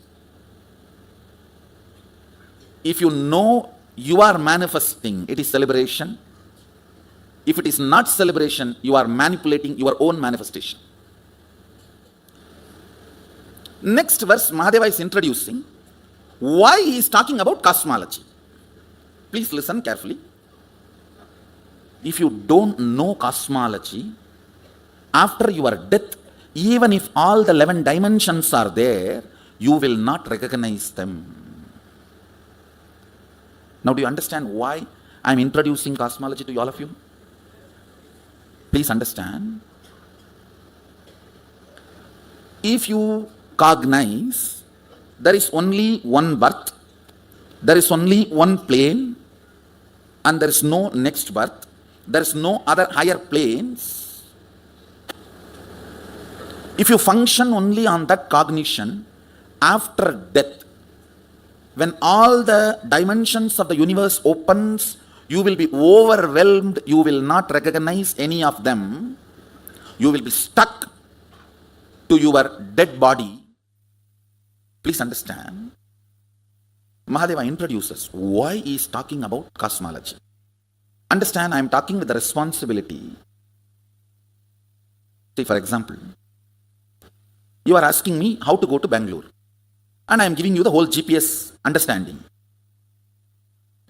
If you know you are manifesting, it is celebration. If it is not celebration, you are manipulating your own manifestation. Next verse, Mahadeva is introducing why he is talking about cosmology. Please listen carefully. If you don't know cosmology, after your death, even if all the 11 dimensions are there, you will not recognize them. Now, do you understand why I am introducing cosmology to all of you? Please understand. If you cognize there is only one birth, there is only one plane, and there is no next birth, there is no other higher planes. If you function only on that cognition, after death, when all the dimensions of the universe opens, you will be overwhelmed, you will not recognize any of them, you will be stuck to your dead body. Please understand, Mahadeva introduces why he is talking about cosmology. Understand, I am talking with the responsibility. See, for example, you are asking me how to go to Bangalore, and I am giving you the whole GPS understanding.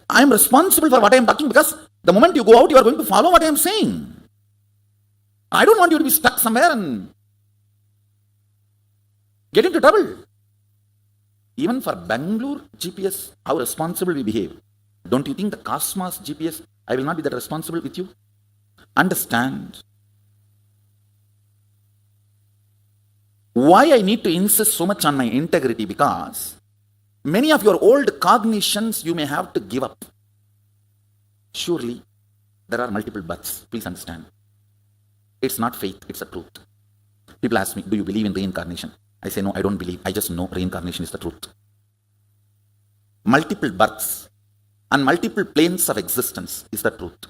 I am responsible for what I am talking, because the moment you go out, you are going to follow what I am saying. I don't want you to be stuck somewhere and get into trouble. Even for Bangalore GPS, how responsible we behave. Don't you think the Cosmos GPS, I will not be that responsible with you? Understand. Why I need to insist so much on my integrity? Because many of your old cognitions you may have to give up. Surely, there are multiple buts. Please understand. It's not faith, it's a truth. People ask me, do you believe in reincarnation? I say, no, I don't believe. I just know reincarnation is the truth. Multiple births and multiple planes of existence is the truth.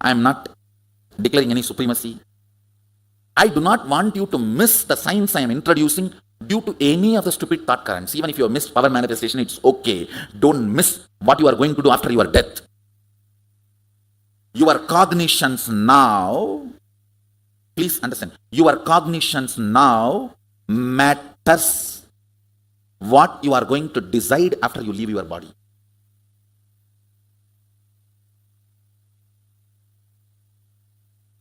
I am not declaring any supremacy. I do not want you to miss the science I am introducing due to any of the stupid thought currents. Even if you have missed power manifestation, it's okay. Don't miss what you are going to do after your death. Your cognitions now, please understand, your cognitions now matters what you are going to decide after you leave your body.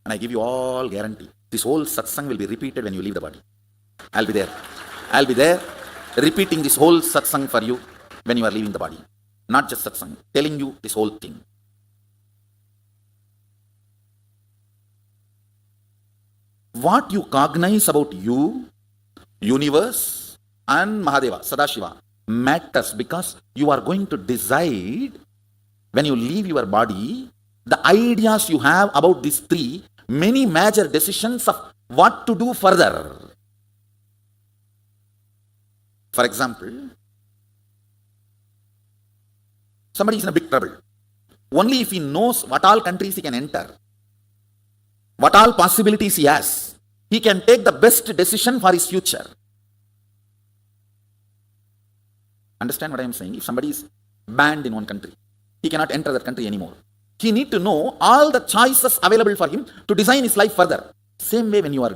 And I give you all guarantee, this whole satsang will be repeated when you leave the body. I'll be there. I'll be there repeating this whole satsang for you when you are leaving the body. Not just satsang, telling you this whole thing. What you cognize about you, universe, and Mahadeva, Sadashiva matters, because you are going to decide when you leave your body the ideas you have about these three, many major decisions of what to do further. For example, somebody is in a big trouble. Only if he knows what all countries he can enter, what all possibilities he has, he can take the best decision for his future. Understand what I am saying? If somebody is banned in one country, he cannot enter that country anymore. He need to know all the choices available for him to design his life further. Same way when you are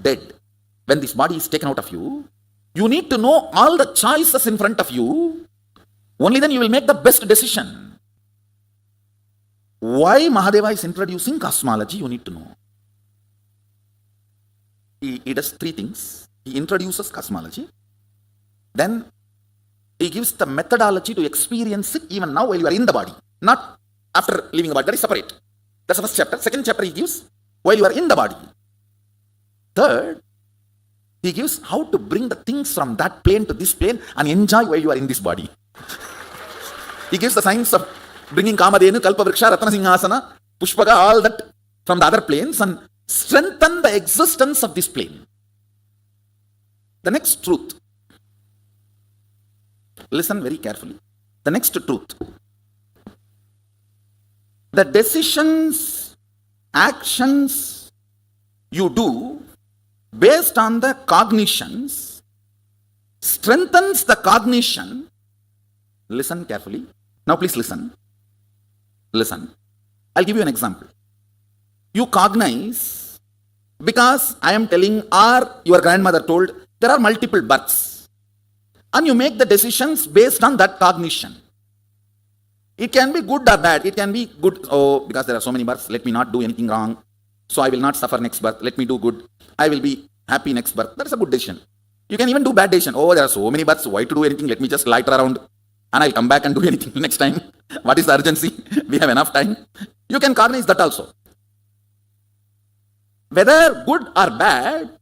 dead, when this body is taken out of you, you need to know all the choices in front of you. Only then you will make the best decision. Why Mahadeva is introducing cosmology, you need to know. He does three things. He introduces cosmology, then he gives the methodology to experience it even now while you are in the body, not after leaving the body. That is separate. That's the first chapter. Second chapter he gives while you are in the body. Third, he gives how to bring the things from that plane to this plane and enjoy while you are in this body. He gives the science of bringing Kamadhenu, Kalpavriksha, Ratana Singhasana, Pushpaka, all that from the other planes and strengthen the existence of this plane. The next truth. Listen very carefully. The next truth. The decisions, actions you do based on the cognitions strengthens the cognition. Listen carefully. Now please listen. Listen. I'll give you an example. You cognize because I am telling or your grandmother told there are multiple births. And you make the decisions based on that cognition. It can be good or bad. It can be good, oh, because there are so many births, let me not do anything wrong. So I will not suffer next birth. Let me do good. I will be happy next birth. That is a good decision. You can even do bad decision. Oh, there are so many births. Why to do anything? Let me just light around and I'll come back and do anything next time. What is the urgency? We have enough time. You can cognize that also. Whether good or bad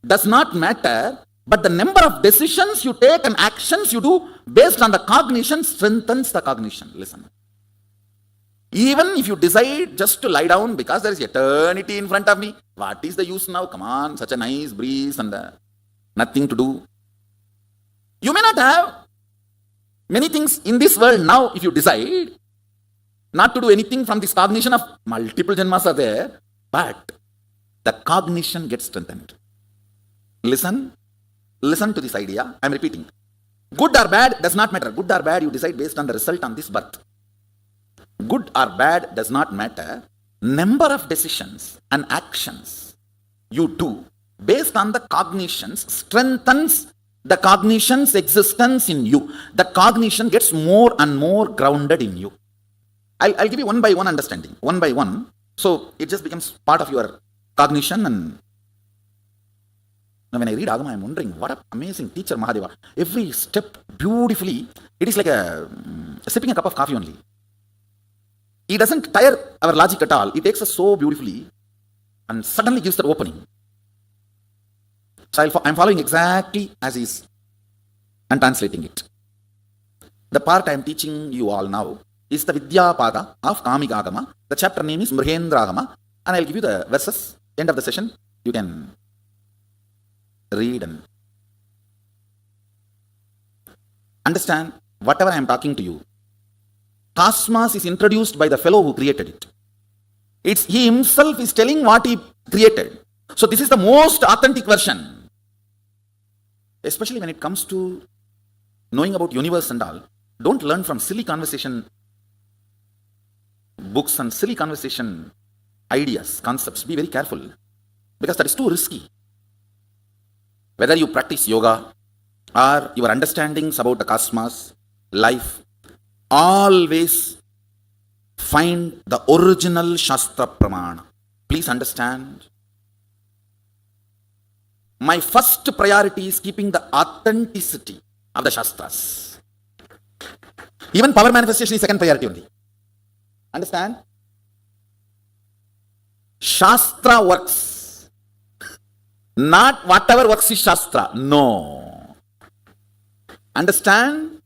does not matter, but the number of decisions you take and actions you do based on the cognition strengthens the cognition. Listen. Even if you decide just to lie down because there is eternity in front of me, what is the use now? Come on, such a nice breeze and nothing to do. You may not have many things in this world now if you decide not to do anything from this cognition of multiple janmas are there, but the cognition gets strengthened. Listen to this idea. I am repeating. Good or bad does not matter. Good or bad you decide based on the result on this birth. Good or bad does not matter. Number of decisions and actions you do based on the cognitions strengthens the cognition's existence in you. The cognition gets more and more grounded in you. I'll give you one by one understanding. One by one. So it just becomes part of your cognition. And now when I read Agama, I'm wondering, what an amazing teacher Mahadeva. Every step beautifully, it is like sipping a cup of coffee only. He doesn't tire our logic at all. He takes us so beautifully and suddenly gives that opening. So I'm following exactly as he is and translating it. The part I am teaching you all now is the Vidyapada of Kamika Agama. The chapter name is Mrihendra Agama, and I'll give you the verses. End of the session, you can read and understand whatever I am talking to you. Cosmos is introduced by the fellow who created it. He himself is telling what he created. So this is the most authentic version. Especially when it comes to knowing about universe and all. Don't learn from silly conversation books and silly conversation ideas, concepts. Be very careful, because that is too risky. Whether you practice yoga or your understandings about the cosmos, life, always find the original Shastra Pramana. Please understand. My first priority is keeping the authenticity of the Shastras. Even power manifestation is second priority only. Understand? Shastra works. Not whatever works is Shastra. No. Understand?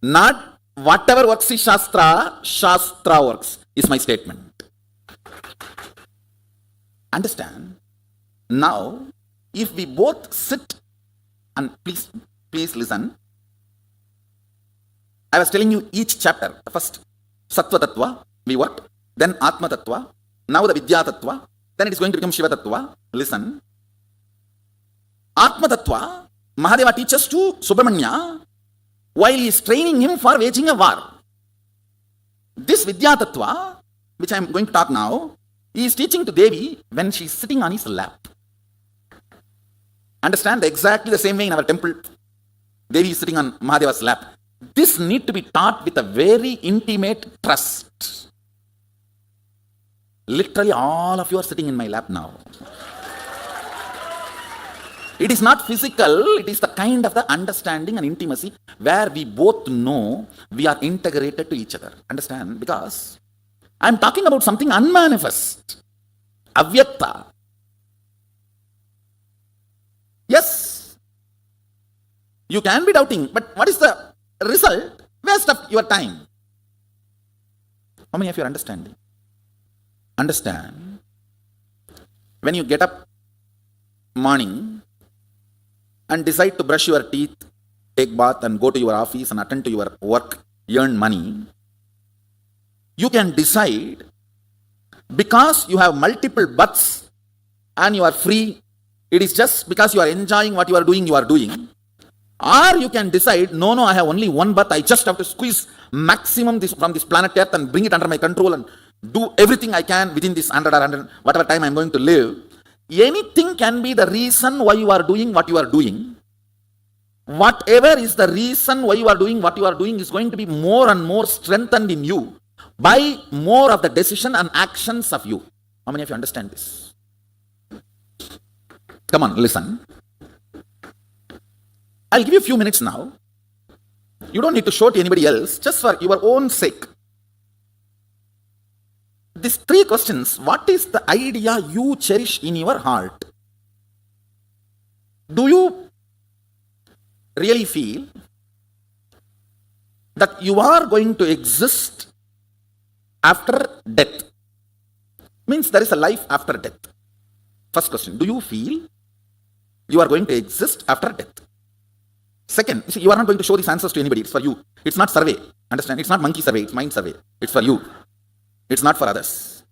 Not whatever works is Shastra, Shastra works, is my statement. Understand? Now, if we both sit and please listen, I was telling you each chapter. First, Sattva Tattva, we worked. Then Atma Tattva. Now the Vidya Tattva. Then it is going to become Shiva Tattva. Listen. Atma Tattva, Mahadeva teaches to Subramanya while he is training him for waging a war. This Vidya Tattva, which I am going to talk now, he is teaching to Devi when she is sitting on his lap. Understand? Exactly the same way in our temple, Devi is sitting on Mahadeva's lap. This need to be taught with a very intimate trust. Literally all of you are sitting in my lap now. It is not physical, it is the kind of the understanding and intimacy where we both know we are integrated to each other. Understand? Because I am talking about something unmanifest. Avyakta. Yes, you can be doubting, but what is the result? Waste of your time. How many of you are understanding? Understand, when you get up morning and decide to brush your teeth, take bath and go to your office and attend to your work, earn money, you can decide because you have multiple baths and you are free, it is just because you are enjoying what you are doing. Or you can decide, no, I have only one bath, I just have to squeeze maximum from this planet Earth and bring it under my control and do everything I can within this 100 or 100, whatever time I am going to live. Anything can be the reason why you are doing what you are doing. Whatever is the reason why you are doing what you are doing is going to be more and more strengthened in you by more of the decision and actions of you. How many of you understand this? Come on, listen. I'll give you a few minutes now. You don't need to show to anybody else, just for your own sake. These three questions, what is the idea you cherish in your heart? Do you really feel that you are going to exist after death? Means there is a life after death. First question, do you feel you are going to exist after death? Second, you are not going to show these answers to anybody. It's for you. It's not survey. Understand? It's not monkey survey. It's mind survey. It's for you. It's not for others.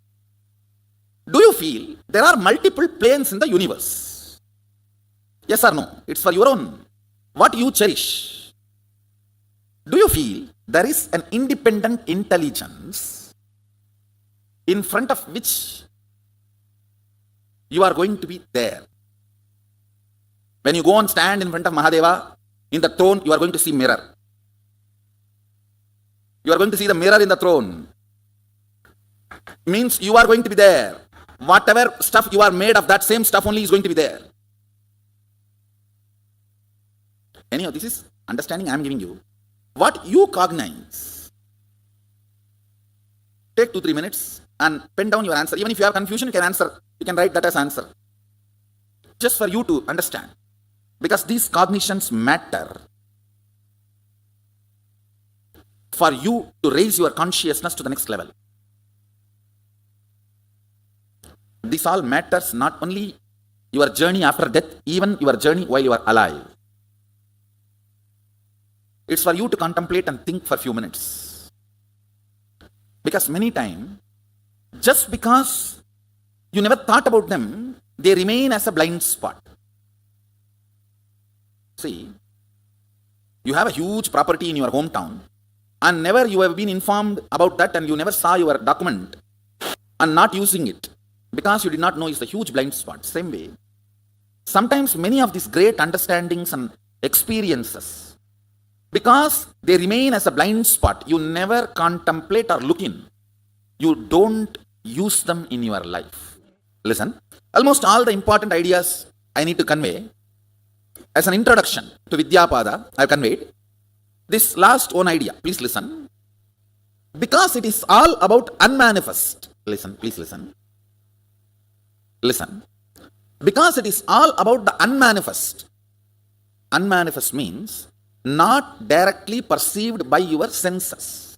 Do you feel there are multiple planes in the universe? Yes or no? It's for your own. What you cherish. Do you feel there is an independent intelligence in front of which you are going to be there? When you go and stand in front of Mahadeva, in the throne, you are going to see mirror. You are going to see the mirror in the throne. Means you are going to be there. Whatever stuff you are made of, that same stuff only is going to be there. Anyhow, this is understanding I am giving you. What you cognize. Take 2-3 minutes and pen down your answer. Even if you have confusion, you can answer. You can write that as answer. Just for you to understand. Because these cognitions matter for you to raise your consciousness to the next level. This all matters not only your journey after death, even your journey while you are alive. It's for you to contemplate and think for a few minutes. Because many times, just because you never thought about them, they remain as a blind spot. See, you have a huge property in your hometown and never you have been informed about that and you never saw your document and not using it because you did not know it's a huge blind spot. Same way, sometimes many of these great understandings and experiences, because they remain as a blind spot, you never contemplate or look in. You don't use them in your life. Listen, almost all the important ideas I need to convey as an introduction to Vidyapada, I have conveyed. This last one idea, please listen. Because it is all about unmanifest. Listen, please listen. Listen. Because it is all about the unmanifest. Unmanifest means not directly perceived by your senses.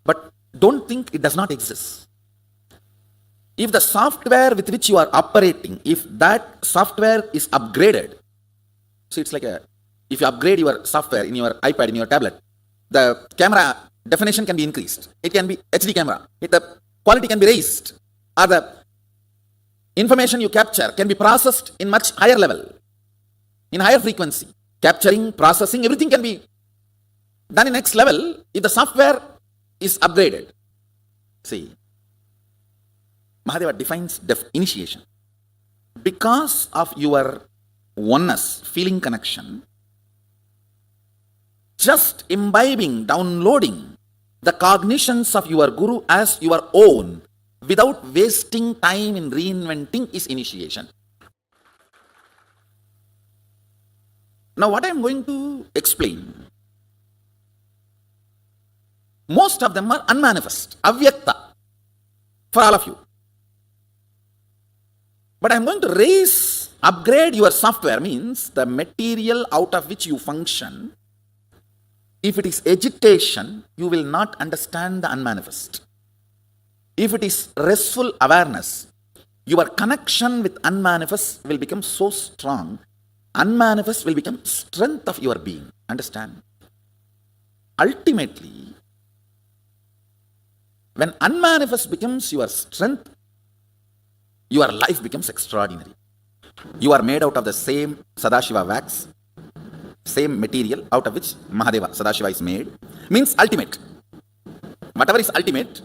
But don't think it does not exist. If the software with which you are operating, if that software is upgraded, so it's like if you upgrade your software in your iPad, in your tablet, The camera definition can be increased. It can be HD camera. The quality can be raised. Or the information you capture can be processed in much higher level, in higher frequency. Capturing, processing, everything can be done in next level if the software is upgraded. See, Mahadeva defines initiation. Because of your oneness, feeling connection, just imbibing, downloading the cognitions of your Guru as your own without wasting time in reinventing is initiation. Now what I am going to explain, most of them are unmanifest, avyakta, for all of you. But I am going to upgrade your software, means the material out of which you function. If it is agitation, you will not understand the unmanifest. If it is restful awareness, your connection with unmanifest will become so strong. Unmanifest will become strength of your being. Understand? Ultimately, when unmanifest becomes your strength, your life becomes extraordinary. You are made out of the same Sadashiva wax, same material out of which Mahadeva, Sadashiva is made, means ultimate. Whatever is ultimate,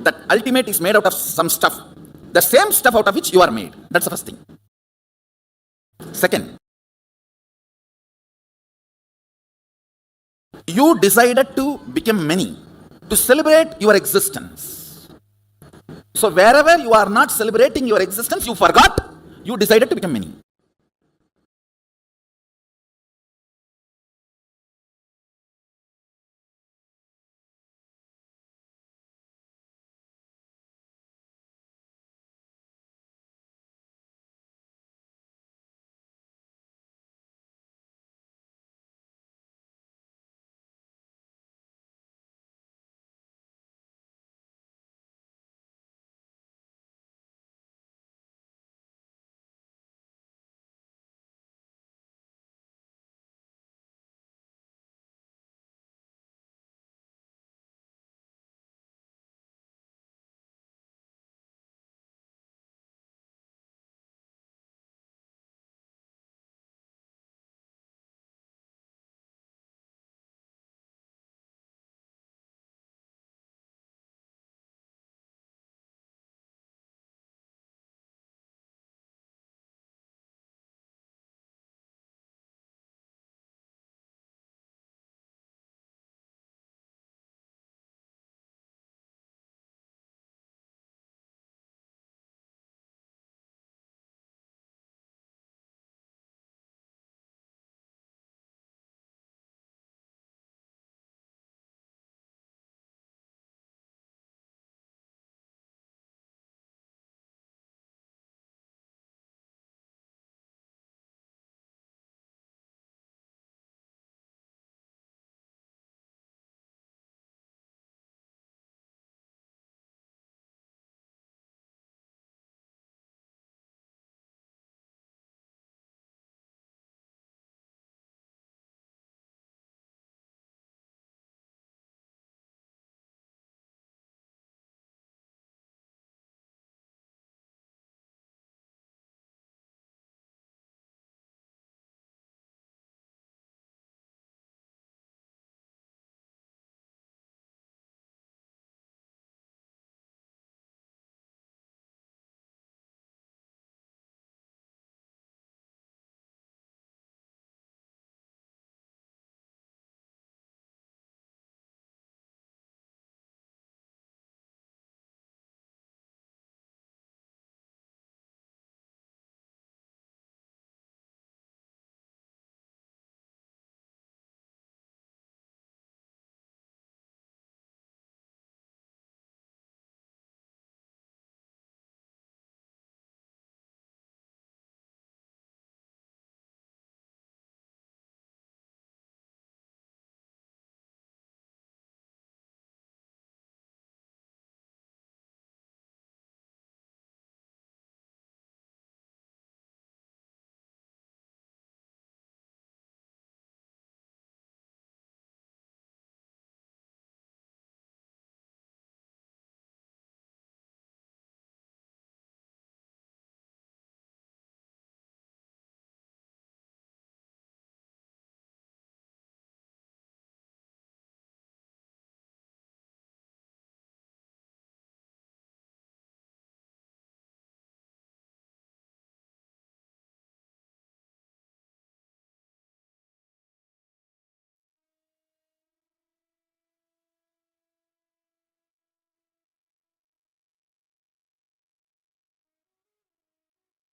that ultimate is made out of some stuff. The same stuff out of which you are made. That's the first thing. Second, you decided to become many, to celebrate your existence. So wherever you are not celebrating your existence, you forgot, you decided to become many.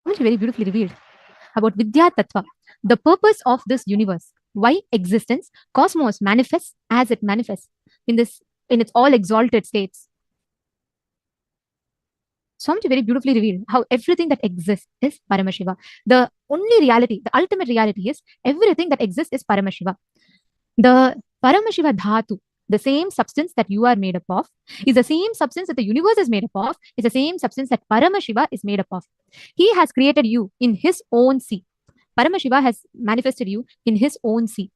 Swamiji very beautifully revealed about Vidya Tattva, the purpose of this universe, why existence, cosmos manifests as it manifests in its all exalted states. Swamiji very beautifully revealed how everything that exists is Paramashiva. The only reality, the ultimate reality is everything that exists is Paramashiva. The Paramashiva Dhatu, the same substance that you are made up of, is the same substance that the universe is made up of, is the same substance that Paramashiva is made up of. He has created you in his own sea. Paramashiva has manifested you in his own sea.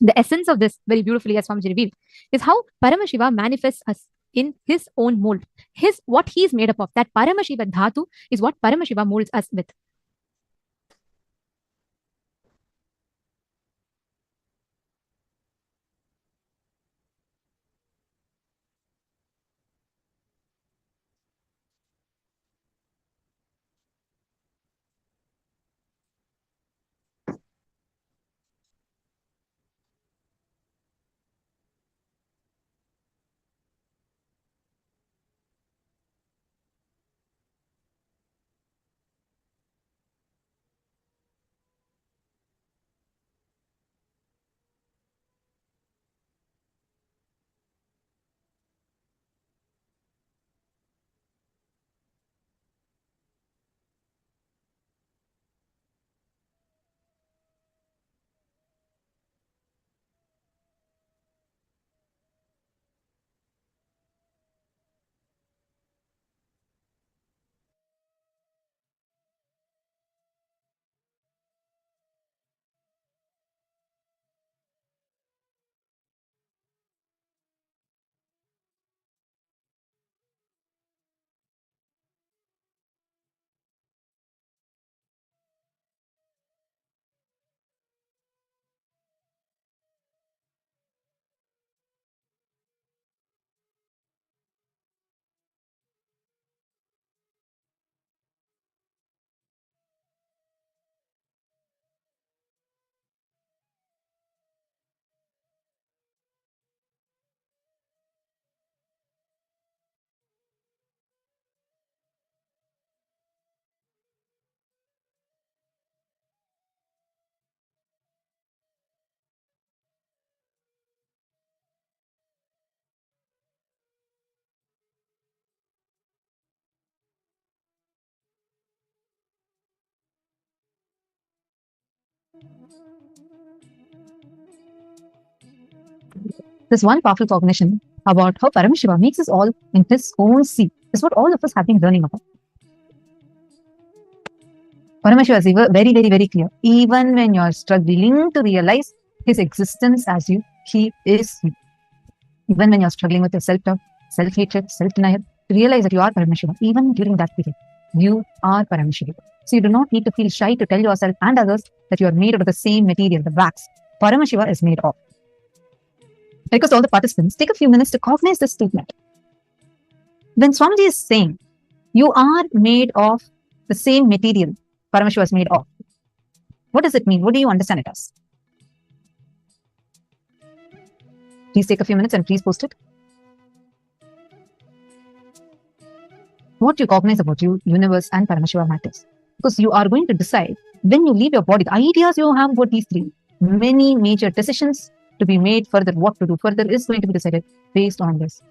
The essence of this, very beautifully as Swamiji revealed, is how Paramashiva manifests us in his own mold. What he is made up of, that Paramashiva Dhatu is what Paramashiva molds us with. This one powerful cognition about how Paramashiva makes us all in his own sea is what all of us have been learning about. Paramashiva is very, very, very clear. Even when you're struggling to realize his existence as you, he is you. Even when you're struggling with your self-doubt, self-hatred, self-denial, realize that you are Paramashiva. Even during that period, you are Paramashiva. So you do not need to feel shy to tell yourself and others that you are made out of the same material, the wax Paramashiva is made of. Because all the participants take a few minutes to cognize this statement. When Swamiji is saying, you are made of the same material Paramashiva is made of, what does it mean? What do you understand it as? Please take a few minutes and please post it. What you cognize about you, universe, and Paramashiva matters. Because you are going to decide when you leave your body, the ideas you have about these three, many major decisions to be made further, what to do further is going to be decided based on this.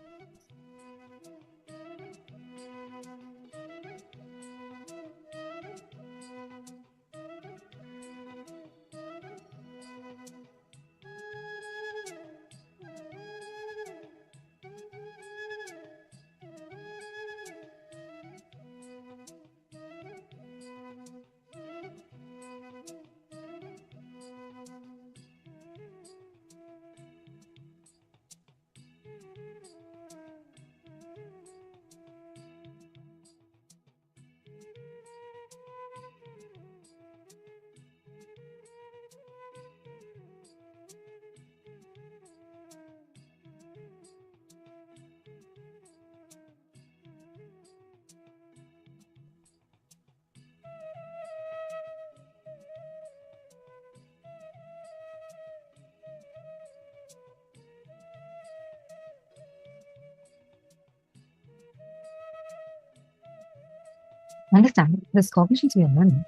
understand this cognitions we are learning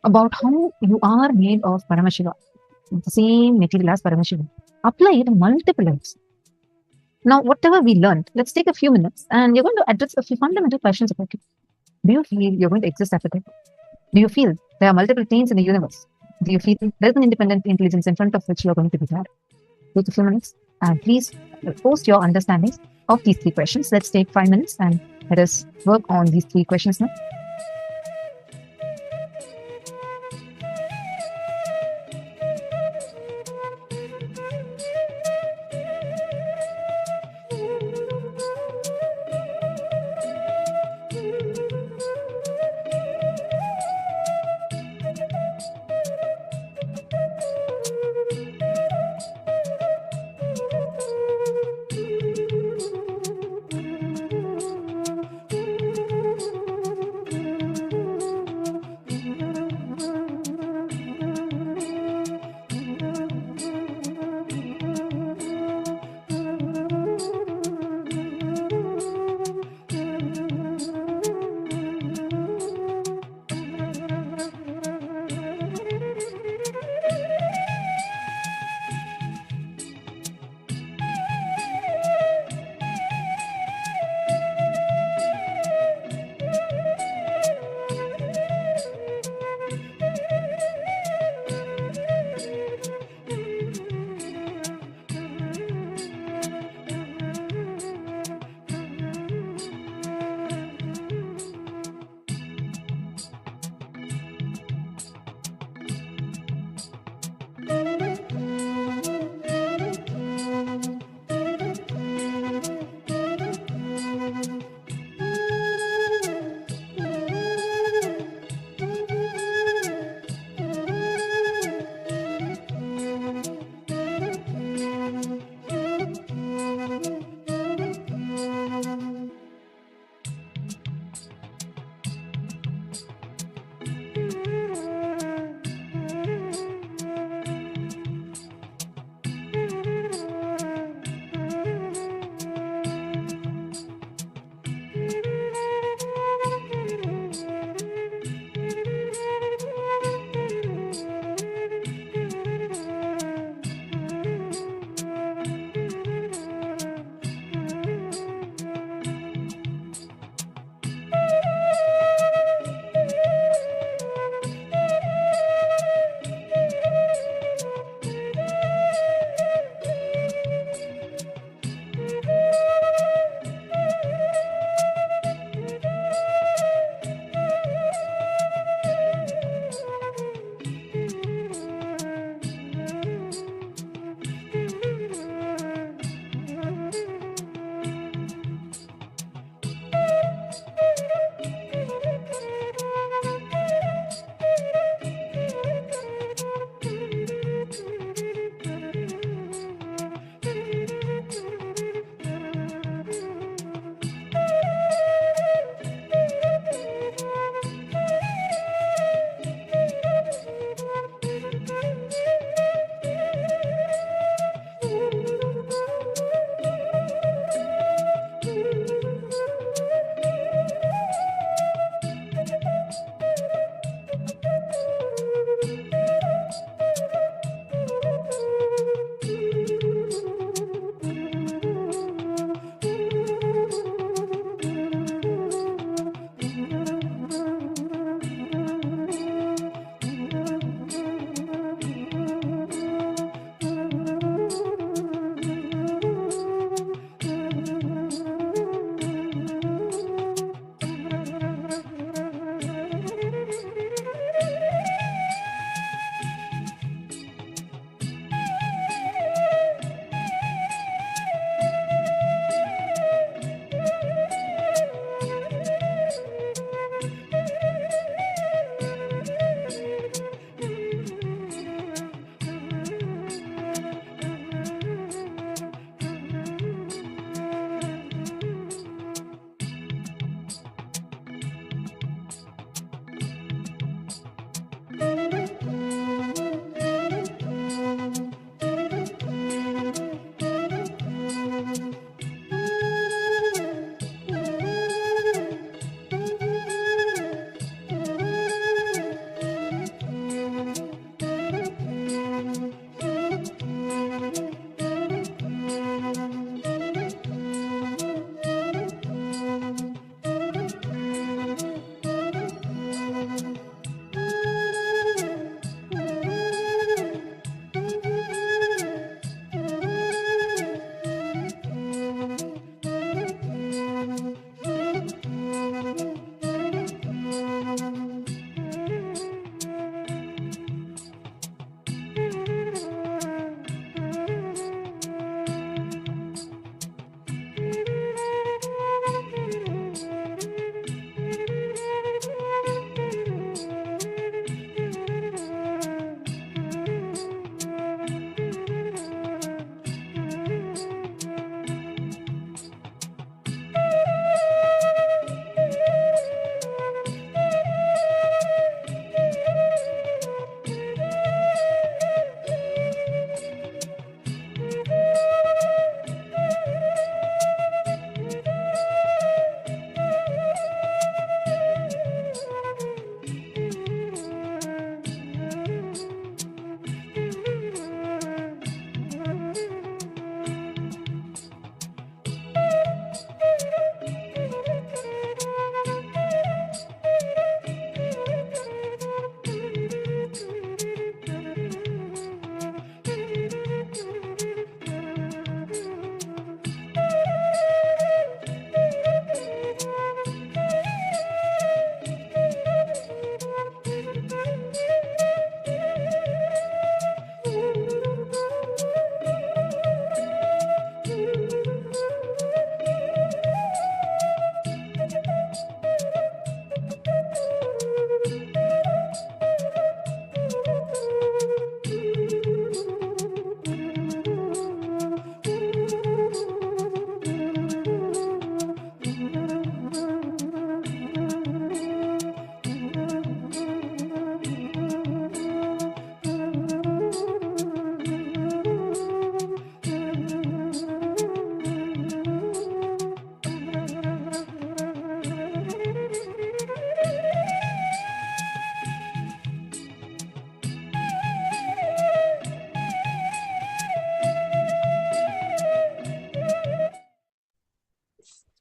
about how you are made of Paramashiva, the same material as Paramashiva, applied multiple levels. Now, whatever we learned, let's take a few minutes and you're going to address a few fundamental questions about it. Do you feel you're going to exist after death? Do you feel there are multiple planes in the universe? Do you feel there's an independent intelligence in front of which you're going to be there? Take a few minutes and please post your understandings of these three questions. Let's take 5 minutes and let us work on these three questions now.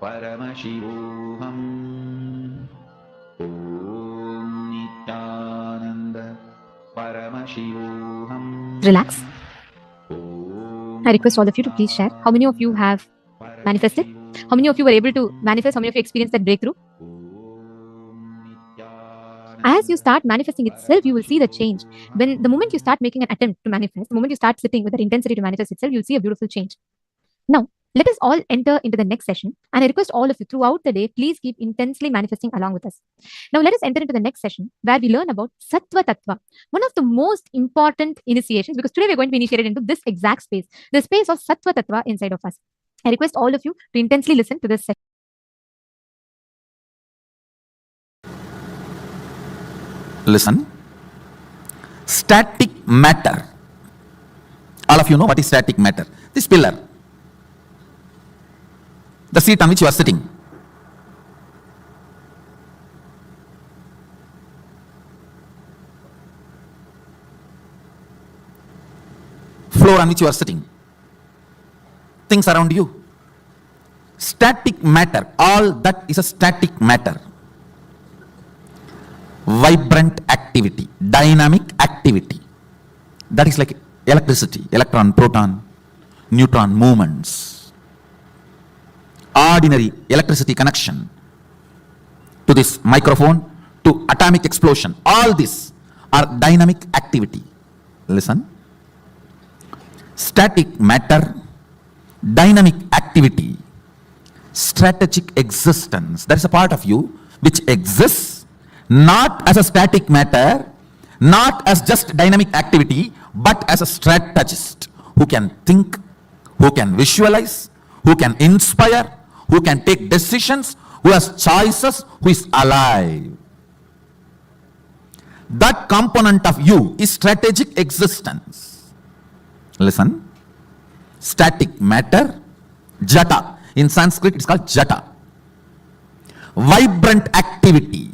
Paramashivoham Om Nithyananda Paramashivoham. Relax. I request all of you to please share how many of you have manifested, how many of you were able to manifest, how many of you experienced that breakthrough. As you start manifesting itself, you will see the change. When the moment you start making an attempt to manifest, the moment you start sitting with that intensity to manifest itself, you'll see a beautiful change. Now, let us all enter into the next session. And I request all of you throughout the day, please keep intensely manifesting along with us. Now, let us enter into the next session where we learn about Sattva Tattva, one of the most important initiations, because today we're going to be initiated into this exact space, the space of Sattva Tattva inside of us. I request all of you to intensely listen to this session. Listen. Static matter. All of you know what is static matter. This pillar. The seat on which you are sitting. Floor on which you are sitting. Things around you. Static matter. All that is a static matter. Vibrant activity. Dynamic activity. That is like electricity. Electron, proton, neutron movements. Ordinary electricity connection to this microphone, to atomic explosion. All this are dynamic activity. Listen. Static matter, dynamic activity, strategic existence. That is a part of you which exists not as a static matter, not as just dynamic activity, but as a strategist who can think, who can visualize, who can inspire, who can take decisions, who has choices, who is alive. That component of you is strategic existence. Listen. Static matter, jata. In Sanskrit, it's called jata. Vibrant activity,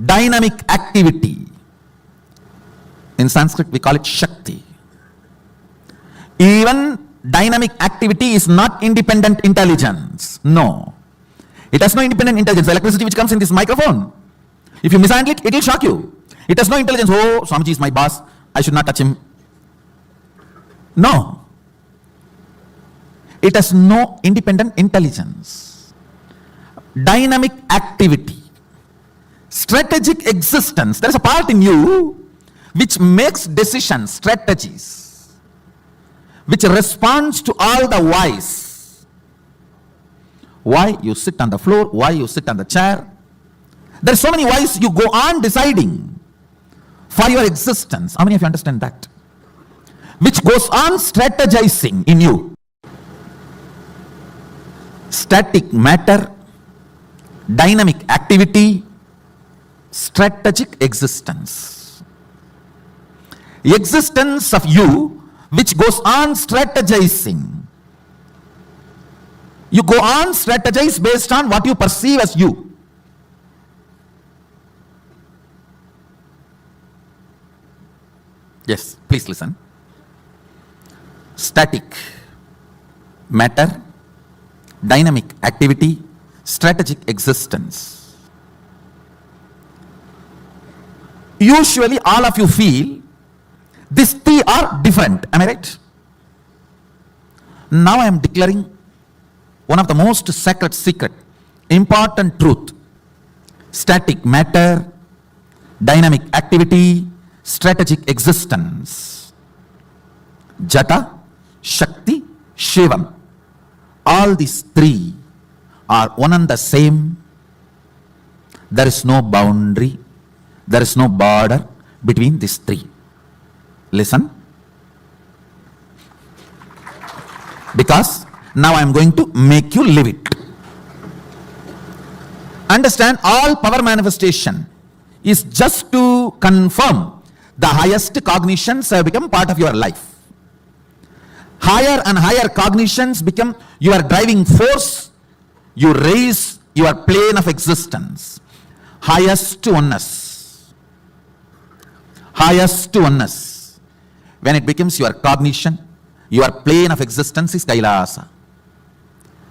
dynamic activity. In Sanskrit, we call it Shakti. Even dynamic activity is not independent intelligence. No. It has no independent intelligence. The electricity which comes in this microphone, if you mishandle it, it will shock you. It has no intelligence. Oh, Swamiji is my boss. I should not touch him. No. It has no independent intelligence. Dynamic activity. Strategic existence. There is a part in you which makes decisions, strategies, which responds to all the whys. Why you sit on the floor, why you sit on the chair. There are so many whys you go on deciding for your existence. How many of you understand that? Which goes on strategizing in you. Static matter, dynamic activity, strategic existence. Existence of you which goes on strategizing. You go on strategize based on what you perceive as you. Yes, please listen. Static matter, dynamic activity, strategic existence. Usually all of you feel these three are different. Am I right? Now I am declaring one of the most sacred secret, important truth. Static matter, dynamic activity, strategic existence. Jata, Shakti, Shivam. All these three are one and the same. There is no boundary, there is no border between these three. Listen. Because now I am going to make you live it. Understand, all power manifestation is just to confirm the highest cognitions have become part of your life. Higher and higher cognitions become your driving force. You raise your plane of existence. Highest oneness. Highest oneness. When it becomes your cognition, your plane of existence is Kailasa.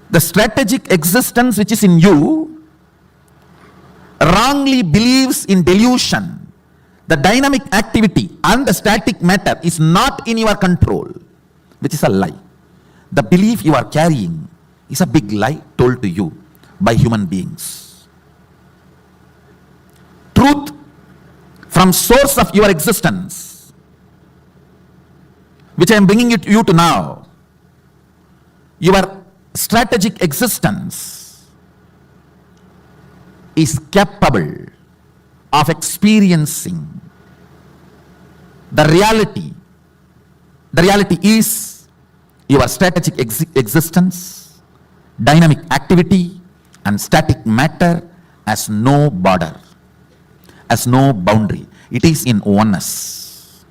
the strategic existence which is in you wrongly believes in delusion. The dynamic activity and the static matter is not in your control, which is a lie. The belief you are carrying is a big lie told to you by human beings. Truth from source of your existence, which I am bringing it to you to now, your strategic existence is capable of experiencing the reality. The reality is your strategic existence, dynamic activity, and static matter has no border, has no boundary. It is in oneness.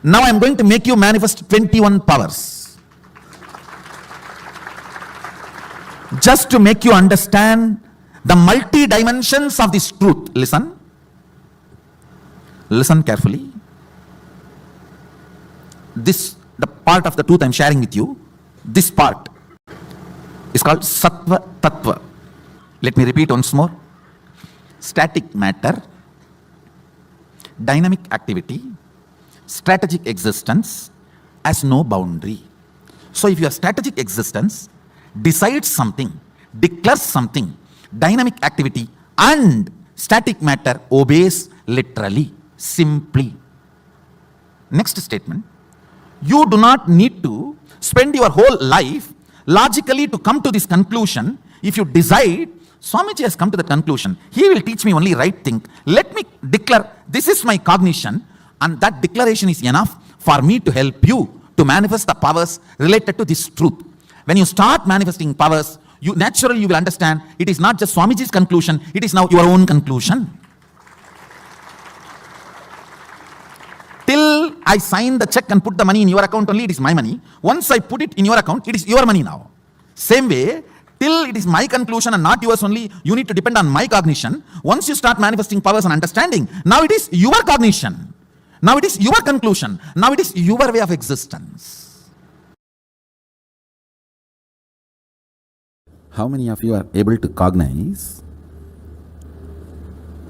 Now I am going to make you manifest 21 powers, just to make you understand the multi-dimensions of this truth. Listen. Listen carefully. The part of the truth I am sharing with you, this part is called Sattva Tattva. Let me repeat once more. Static matter, dynamic activity, strategic existence has no boundary. So if your strategic existence decides something, declares something, dynamic activity and static matter obeys literally, simply. Next statement. You do not need to spend your whole life logically to come to this conclusion. If you decide, Swamiji has come to the conclusion, he will teach me only right thing. Let me declare, this is my cognition, and that declaration is enough for me to help you to manifest the powers related to this truth. When you start manifesting powers, you naturally will understand it is not just Swamiji's conclusion, it is now your own conclusion. Till I sign the check and put the money in your account only, it is my money. Once I put it in your account, it is your money now. Same way, till it is my conclusion and not yours only, you need to depend on my cognition. Once you start manifesting powers and understanding, now it is your cognition. Now it is your conclusion. Now it is your way of existence. How many of you are able to cognize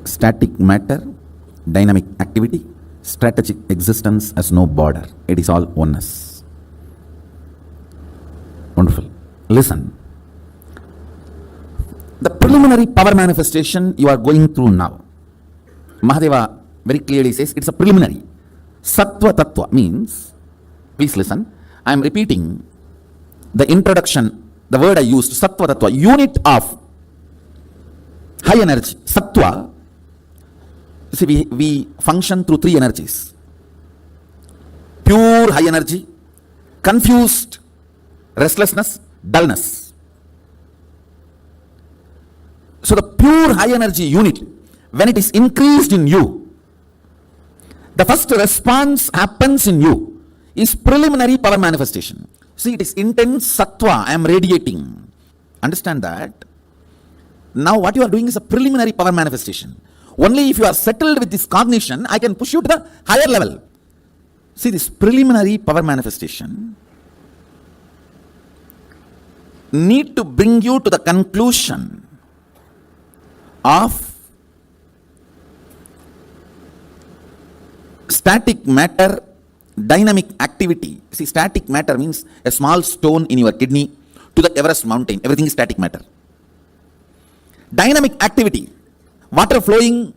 static matter, dynamic activity, strategic existence has no border? It is all oneness. Wonderful. Listen. The preliminary power manifestation you are going through now, Mahadeva very clearly says it's a preliminary. Sattva Tattva means, please listen, I am repeating the introduction, the word I used, Sattva Tattva, unit of high energy. Sattva, see, we function through three energies. Pure high energy, confused, restlessness, dullness. So the pure high energy unit, when it is increased in you, the first response happens in you is preliminary power manifestation. See, it is intense sattva I am radiating. Understand that? Now what you are doing is a preliminary power manifestation. Only if you are settled with this cognition, I can push you to the higher level. See, this preliminary power manifestation need to bring you to the conclusion of static matter, dynamic activity. See, static matter means a small stone in your kidney to the Everest mountain. Everything is static matter. Dynamic activity, water flowing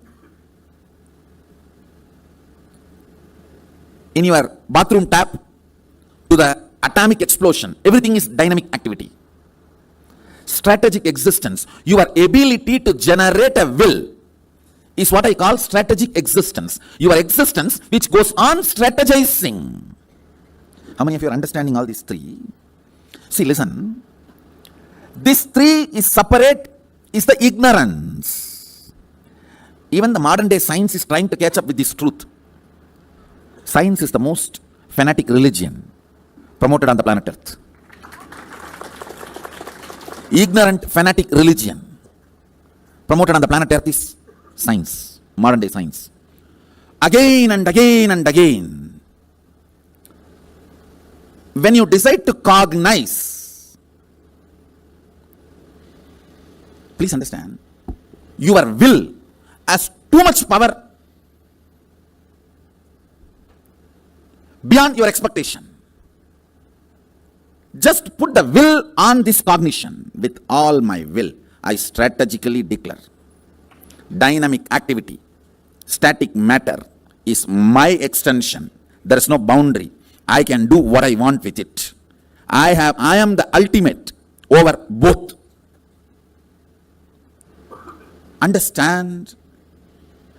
in your bathroom tap to the atomic explosion. Everything is dynamic activity. Strategic existence, your ability to generate a will, is what I call strategic existence. Your existence which goes on strategizing. How many of you are understanding all these three? See, listen. This three is separate, is the ignorance. Even the modern day science is trying to catch up with this truth. Science is the most fanatic religion promoted on the planet Earth. Ignorant, fanatic religion promoted on the planet Earth is science, modern day science. Again and again and again, when you decide to cognize Please understand, your will has too much power beyond your expectation. Just put the will on this cognition. With all my will, I strategically declare dynamic activity, static matter is my extension. There is no boundary. I can do what I want with it. I am the ultimate over both. Understand?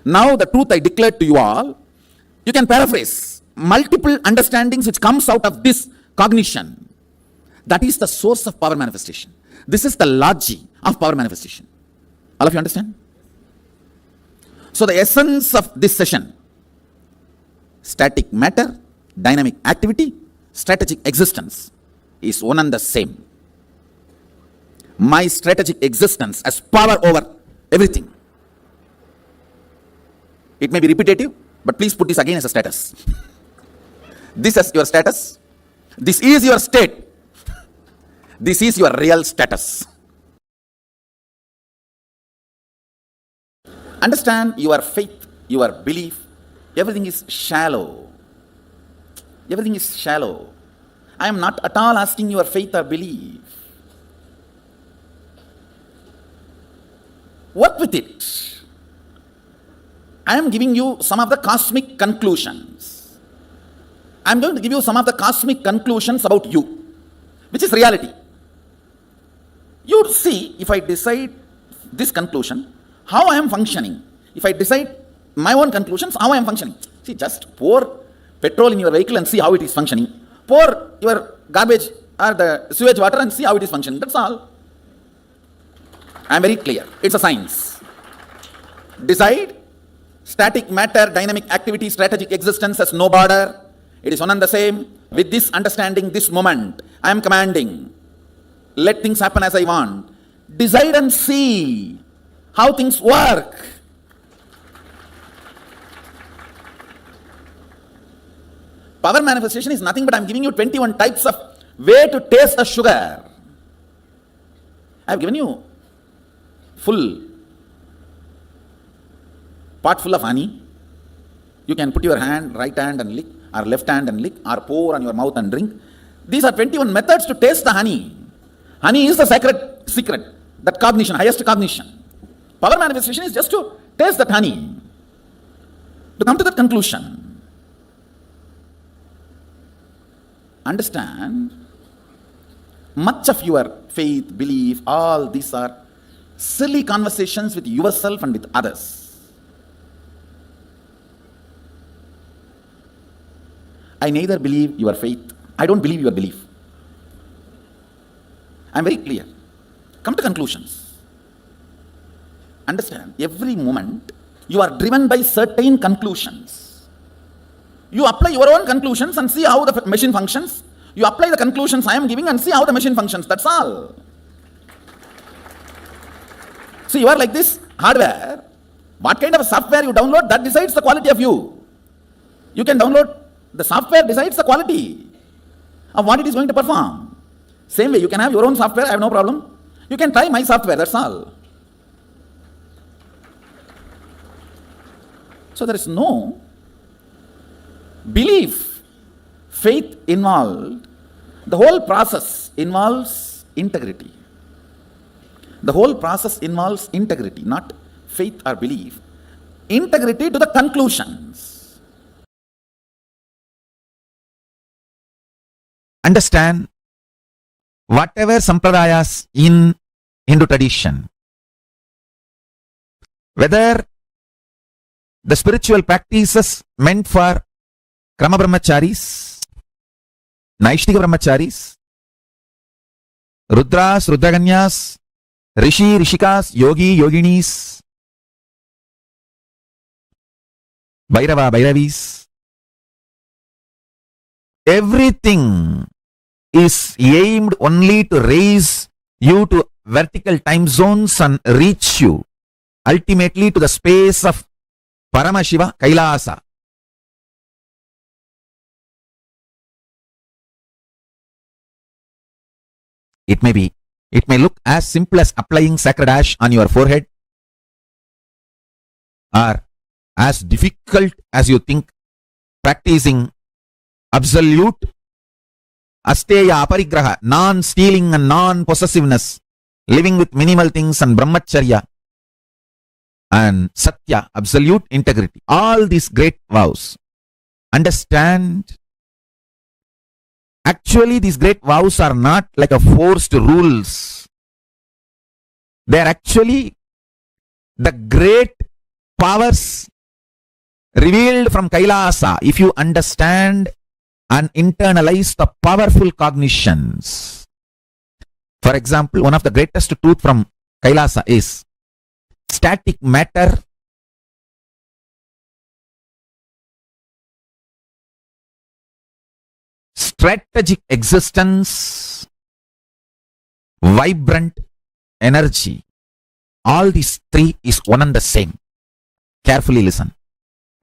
Now the truth I declared to you all, you can paraphrase multiple understandings which comes out of this cognition. That is the source of power manifestation. This is the logic of power manifestation. All of you understand? So the essence of this session, static matter, dynamic activity, strategic existence, is one and the same. My strategic existence has power over everything. It may be repetitive, but please put this again as a status. This is your status. This is your state. This is your real status. Understand, your faith, your belief, everything is shallow. Everything is shallow. I am not at all asking your faith or belief. Work with it. I am giving you some of the cosmic conclusions. I am going to give you some of the cosmic conclusions about you, which is reality. You see, if I decide this conclusion, how I am functioning. If I decide my own conclusions, how I am functioning. See, just pour petrol in your vehicle and see how it is functioning. Pour your garbage or the sewage water and see how it is functioning. That's all. I am very clear. It's a science. Decide. Static matter, dynamic activity, strategic existence has no border. It is one and the same. With this understanding, this moment, I am commanding. Let things happen as I want. Decide and see how things work. Power manifestation is nothing but I am giving you 21 types of way to taste the sugar. I have given you full pot full of honey. You can put your hand, right hand and lick, or left hand and lick, or pour on your mouth and drink. These are 21 methods to taste the honey. Honey is the sacred secret, that cognition, highest cognition. Power manifestation is just to taste that honey, to come to that conclusion. Understand, much of your faith, belief, all these are silly conversations with yourself and with others. I neither believe your faith, I don't believe your belief. I am very clear. Come to conclusions. Understand, every moment you are driven by certain conclusions. You apply your own conclusions and see how the machine functions. You apply the conclusions I am giving and see how the machine functions. That's all. So you are like this hardware. What kind of software you download, that decides the quality of you. You can download, the software decides the quality of what it is going to perform. Same way, you can have your own software, I have no problem. You can try my software, that's all. So there is no belief, faith involved. The whole process involves integrity. The whole process involves integrity, not faith or belief. Integrity to the conclusions. Understand, whatever sampradayas in Hindu tradition, whether the spiritual practices meant for Krama Brahmacharis, Naishtika Brahmacharis, Rudras, Rudraganyas, Rishi, Rishikas, Yogi, Yoginis, Bhairava, Bhairavis, everything is aimed only to raise you to vertical time zones and reach you ultimately to the space of Paramashiva Kailasa. It may be It may look as simple as applying sacred ash on your forehead, or as difficult as you think practicing absolute asteya aparigraha, non-stealing and non-possessiveness, living with minimal things, and brahmacharya and satya, absolute integrity. All these great vows. Understand, actually these great vows are not like a forced rules. They are actually the great powers revealed from Kailasa. If you understand and internalize the powerful cognitions. For example, one of the greatest truth from Kailasa is static matter strategic existence, vibrant energy. All these three is one and the same. Carefully listen.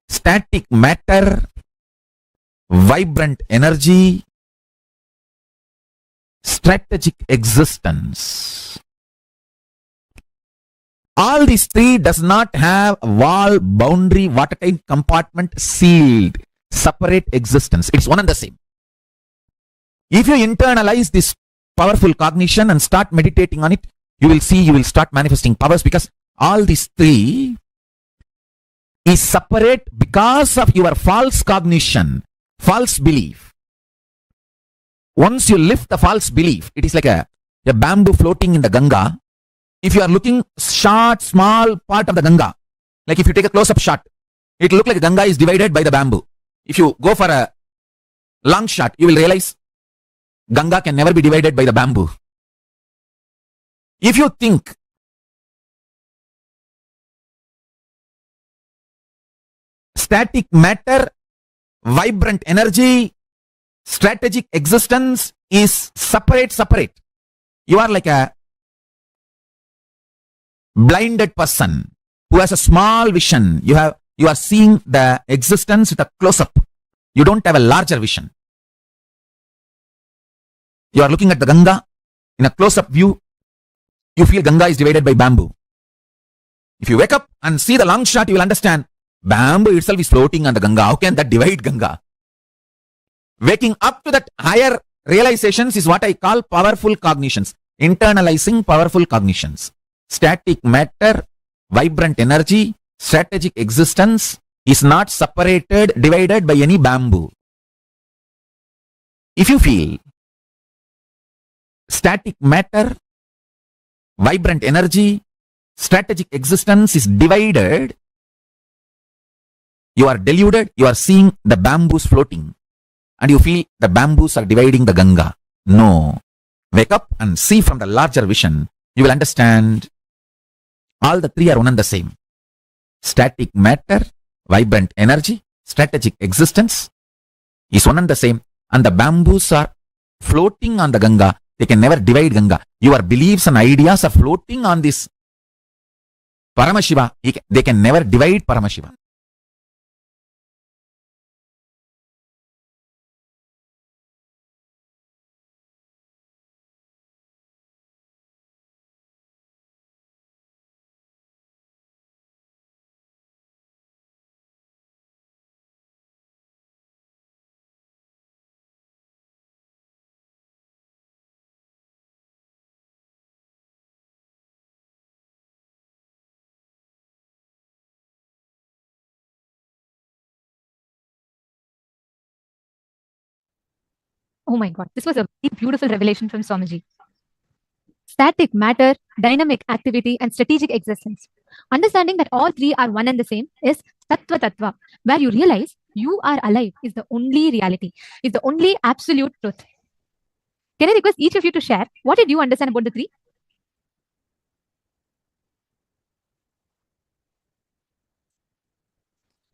Static matter, vibrant energy, strategic existence. All these three does not have wall, boundary, watertight compartment, sealed, separate existence. It's one and the same. If you internalize this powerful cognition and start meditating on it, you will see, you will start manifesting powers, because all these three is separate because of your false cognition, false belief. Once you lift the false belief, it is like a bamboo floating in the Ganga. If you are looking short, small part of the Ganga, like if you take a close-up shot, it will look like Ganga is divided by the bamboo. If you go for a long shot, you will realize Ganga can never be divided by the bamboo. If you think static matter, vibrant energy, strategic existence is separate, you are like a blinded person who has a small vision. You are seeing the existence with a close-up. You don't have a larger vision. You are looking at the Ganga in a close-up view. You feel Ganga is divided by bamboo. If you wake up and see the long shot, you will understand bamboo itself is floating on the Ganga. How can that divide Ganga? Waking up to that higher realizations is what I call powerful cognitions. Internalizing powerful cognitions. Static matter, vibrant energy, strategic existence is not separated, divided by any bamboo. If you feel static matter, vibrant energy, strategic existence is divided, you are deluded, you are seeing the bamboos floating, and you feel the bamboos are dividing the Ganga. No. Wake up and see from the larger vision. You will understand all the three are one and the same. Static matter, vibrant energy, strategic existence is one and the same. And the bamboos are floating on the Ganga. They can never divide Ganga. Your beliefs and ideas are floating on this Paramashiva. They can never divide Paramashiva. Oh my God, this was a very beautiful revelation from Swamiji. Static matter, dynamic activity, and strategic existence. Understanding that all three are one and the same is Tattva Tattva, where you realize you are alive is the only reality, is the only absolute truth. Can I request each of you to share what did you understand about the three?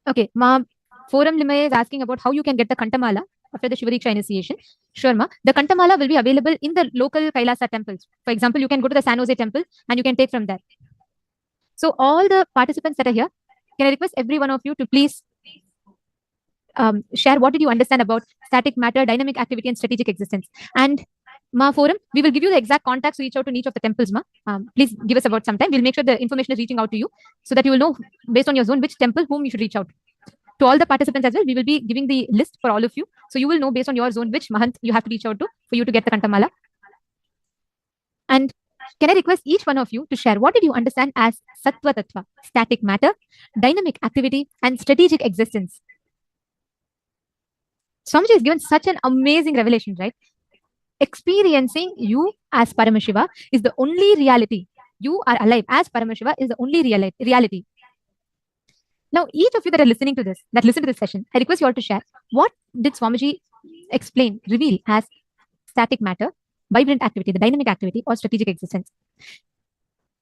Okay, Ma, Forum Limay is asking about how you can get the Kantamala after the Shivariksha initiation. Sure, Ma. The Kantamala will be available in the local Kailasa temples. For example, you can go to the San Jose temple and you can take from there. So all the participants that are here, can I request every one of you to please share what did you understand about static matter, dynamic activity, and strategic existence? And Ma forum, we will give you the exact contacts to reach out to each of the temples, ma. Please give us about some time. We'll make sure the information is reaching out to you so that you will know based on your zone which temple whom you should reach out to all the participants as well. We will be giving the list for all of you. So you will know based on your zone which Mahant you have to reach out to for you to get the Kantamala. And can I request each one of you to share what did you understand as Sattva Tattva, static matter, dynamic activity, and strategic existence? Swamiji has given such an amazing revelation, right? Experiencing you as Paramashiva is the only reality. You are alive as Paramashiva is the only reality. Now, each of you that are listening to this, that listen to this session, I request you all to share what did Swamiji explain, reveal as static matter, vibrant activity, the dynamic activity, or strategic existence.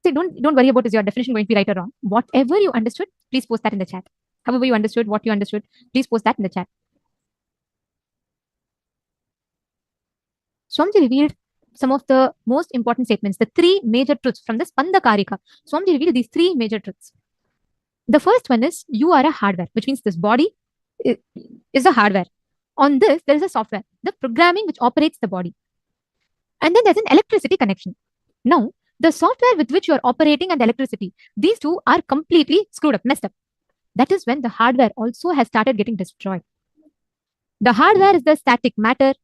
See, don't worry about is your definition going to be right or wrong. Whatever you understood, please post that in the chat. However you understood, what you understood, please post that in the chat. Swamiji revealed some of the most important statements, the three major truths from the Spanda Karika. Swamiji revealed these three major truths. The first one is you are a hardware, which means this body is a hardware. On this, there is a software, the programming which operates the body. And then there's an electricity connection. Now, the software with which you are operating and the electricity, these two are completely screwed up, messed up. That is when the hardware also has started getting destroyed. The hardware is the static matter.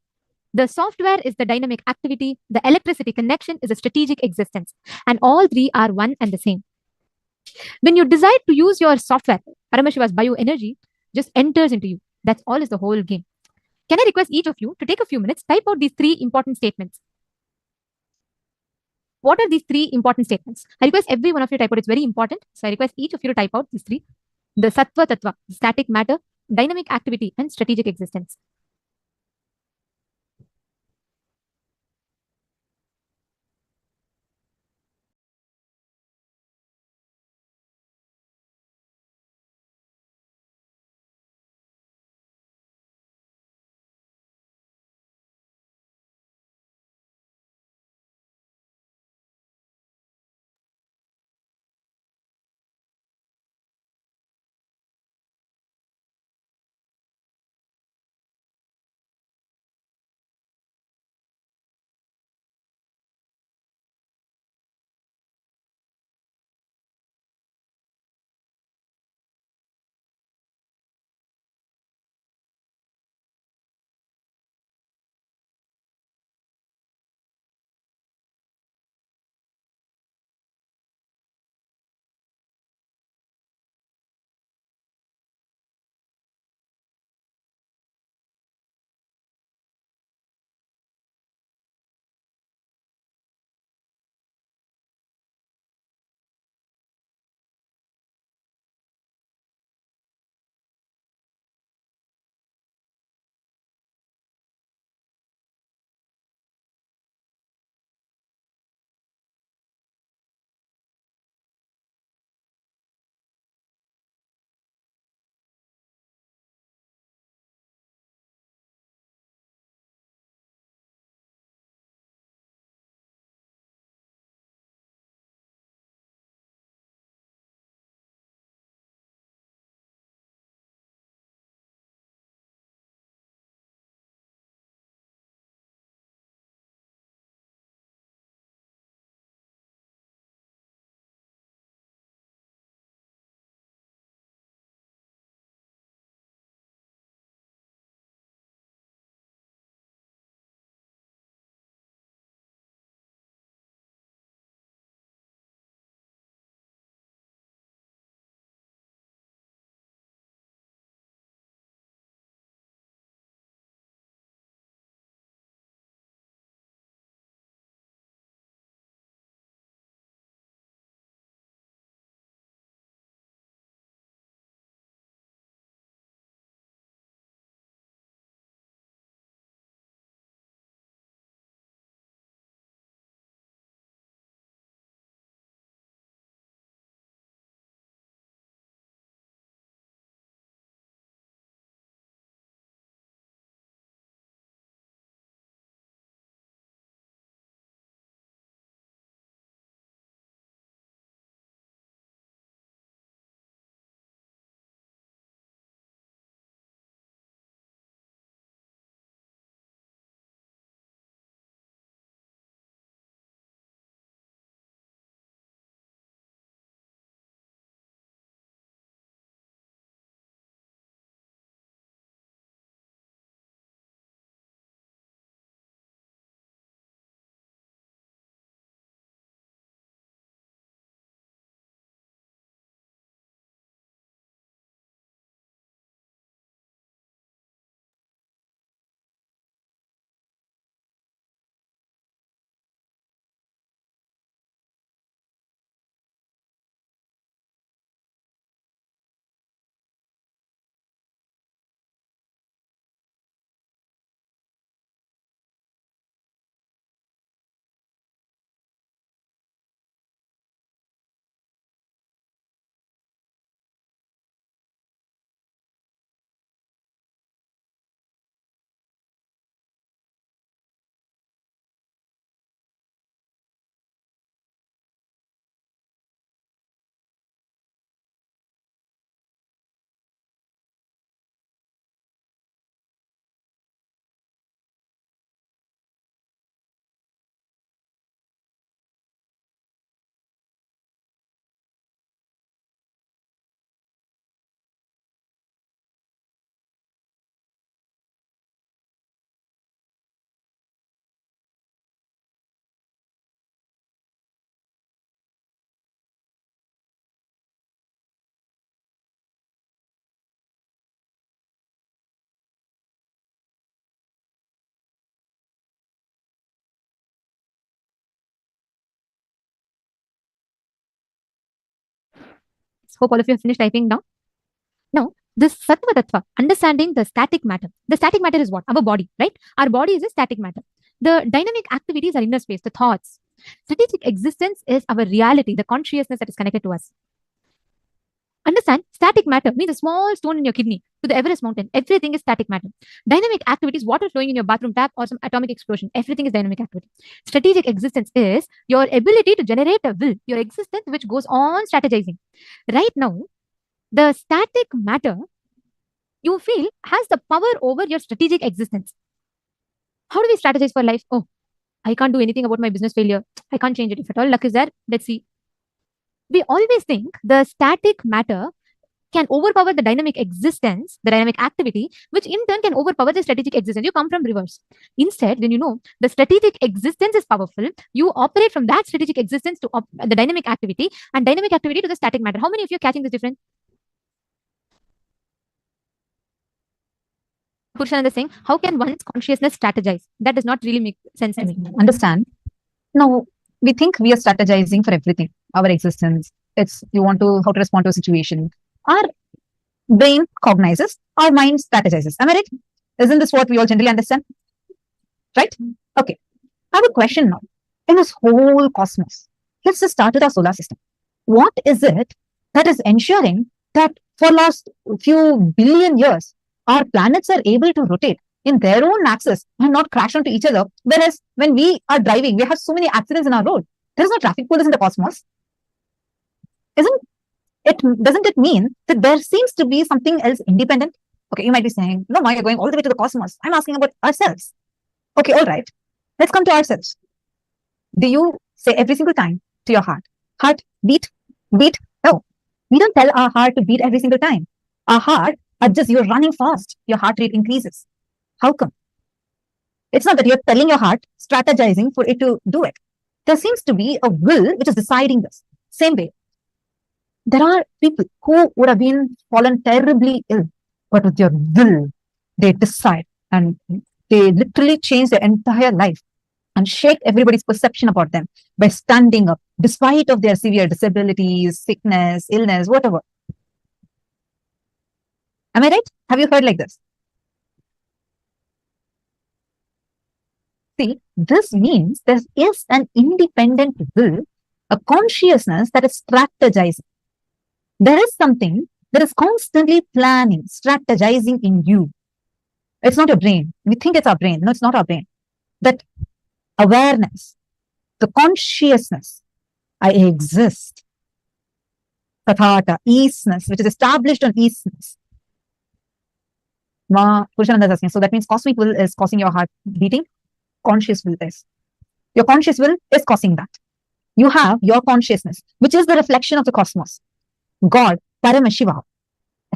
The software is the dynamic activity. The electricity connection is a strategic existence. And all three are one and the same. When you decide to use your software, Paramashiva's bioenergy just enters into you. That's all is the whole game. Can I request each of you to take a few minutes, type out these three important statements. What are these three important statements? I request every one of you to type out. It's very important. So I request each of you to type out these three. The Sattva Tattva, static matter, dynamic activity, and strategic existence. Hope all of you have finished typing down. Now, this Sattva Tattva, understanding the static matter. The static matter is what? Our body, right? Our body is a static matter. The dynamic activities are inner space, the thoughts. Strategic existence is our reality, the consciousness that is connected to us. Understand, static matter means a small stone in your kidney to the Everest mountain. Everything is static matter. Dynamic activities, water flowing in your bathroom tap or some atomic explosion. Everything is dynamic activity. Strategic existence is your ability to generate a will, your existence which goes on strategizing. Right now, the static matter you feel has the power over your strategic existence. How do we strategize for life? Oh, I can't do anything about my business failure. I can't change it. If at all luck is there, let's see. We always think the static matter can overpower the dynamic existence, the dynamic activity, which in turn can overpower the strategic existence. You come from reverse. Instead, when you know the strategic existence is powerful, you operate from that strategic existence to the dynamic activity and dynamic activity to the static matter. How many of you are catching this difference? Purushananda saying, how can one's consciousness strategize? That does not really make sense to me. Understand? Now, we think we are strategizing for everything, our existence. It's you want to how to respond to a situation. Our brain cognizes, our mind strategizes. Am I right? Isn't this what we all generally understand? Right? Okay. I have a question now. In this whole cosmos, let's just start with our solar system. What is it that is ensuring that for last few billion years, our planets are able to rotate in their own axis and not crash onto each other? Whereas when we are driving, we have so many accidents in our road. There is no traffic police in the cosmos. Doesn't it mean that there seems to be something else independent? Okay, you might be saying, no, you're going all the way to the cosmos. I'm asking about ourselves. Okay, all right. Let's come to ourselves. Do you say every single time to your heart, beat? No, we don't tell our heart to beat every single time. Our heart adjusts. You're running fast. Your heart rate increases. How come? It's not that you're telling your heart, strategizing for it to do it. There seems to be a will which is deciding this. Same way, there are people who would have been fallen terribly ill, but with their will, they decide and they literally change their entire life and shake everybody's perception about them by standing up despite of their severe disabilities, sickness, illness, whatever. Am I right? Have you heard like this? See, this means there is an independent will, a consciousness that is strategizing. There is something that is constantly planning, strategizing in you. It's not your brain. We think it's our brain. No, it's not our brain. That awareness, the consciousness, I exist. Tathata, easeness, which is established on easeness. Purushananda is asking, so that means cosmic will is causing your heart beating. Conscious will is. Your conscious will is causing that. You have your consciousness, which is the reflection of the cosmos. God, Paramashivoham.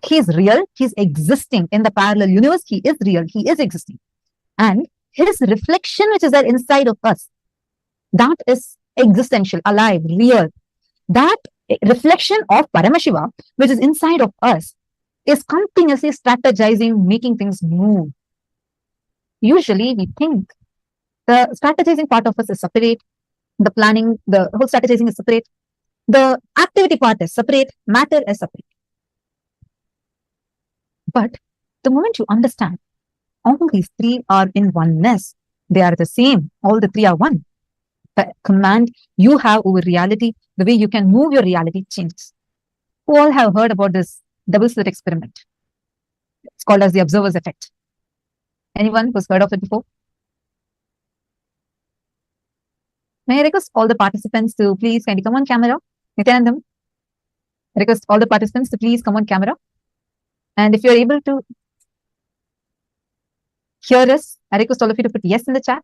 He is real. He is existing in the parallel universe. He is real. He is existing. And his reflection, which is there inside of us, that is existential, alive, real. That reflection of Paramashiva, which is inside of us, is continuously strategizing, making things move. Usually, we think the strategizing part of us is separate. The planning, the whole strategizing is separate. The activity part is separate. Matter is separate. But the moment you understand, all these three are in oneness. They are the same. All the three are one. The command you have over reality, the way you can move your reality changes. Who all have heard about this double slit experiment? It's called as the observer's effect. Anyone who's heard of it before? May I request all the participants to please kindly come on camera? Nithyananda, I request all the participants to please come on camera. And if you're able to hear us, I request all of you to put yes in the chat.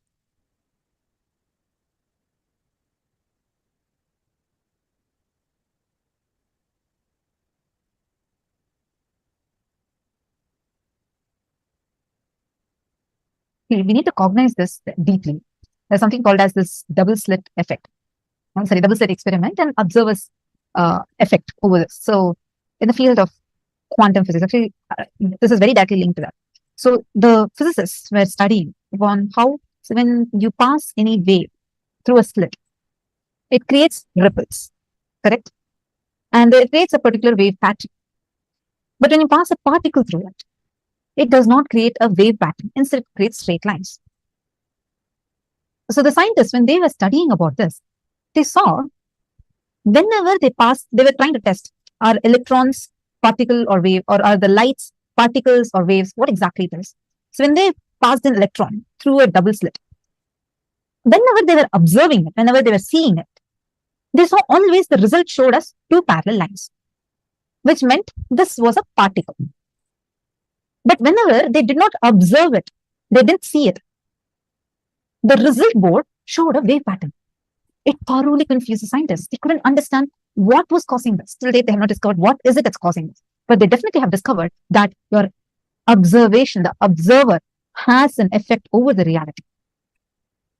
We need to cognize this deeply. There's something called as this double slit effect. Double slit experiment and observer's effect over this. So in the field of quantum physics, actually, this is very directly linked to that. So the physicists were studying on how when you pass any wave through a slit, it creates ripples, correct? and it creates a particular wave pattern. But when you pass a particle through it, it does not create a wave pattern. Instead, it creates straight lines. So the scientists, when they were studying about this, they saw whenever they were trying to test, are electrons particle or wave, or are the lights particles or waves, what exactly it is. So when they passed an electron through a double slit, whenever they were observing it, whenever they were seeing it, they saw always the result showed us two parallel lines, which meant this was a particle. But whenever they did not observe it, they didn't see it, the result board showed a wave pattern. It thoroughly confused the scientists. They couldn't understand what was causing this. Till date, they have not discovered what is it that's causing this. But they definitely have discovered that your observation, the observer, has an effect over the reality.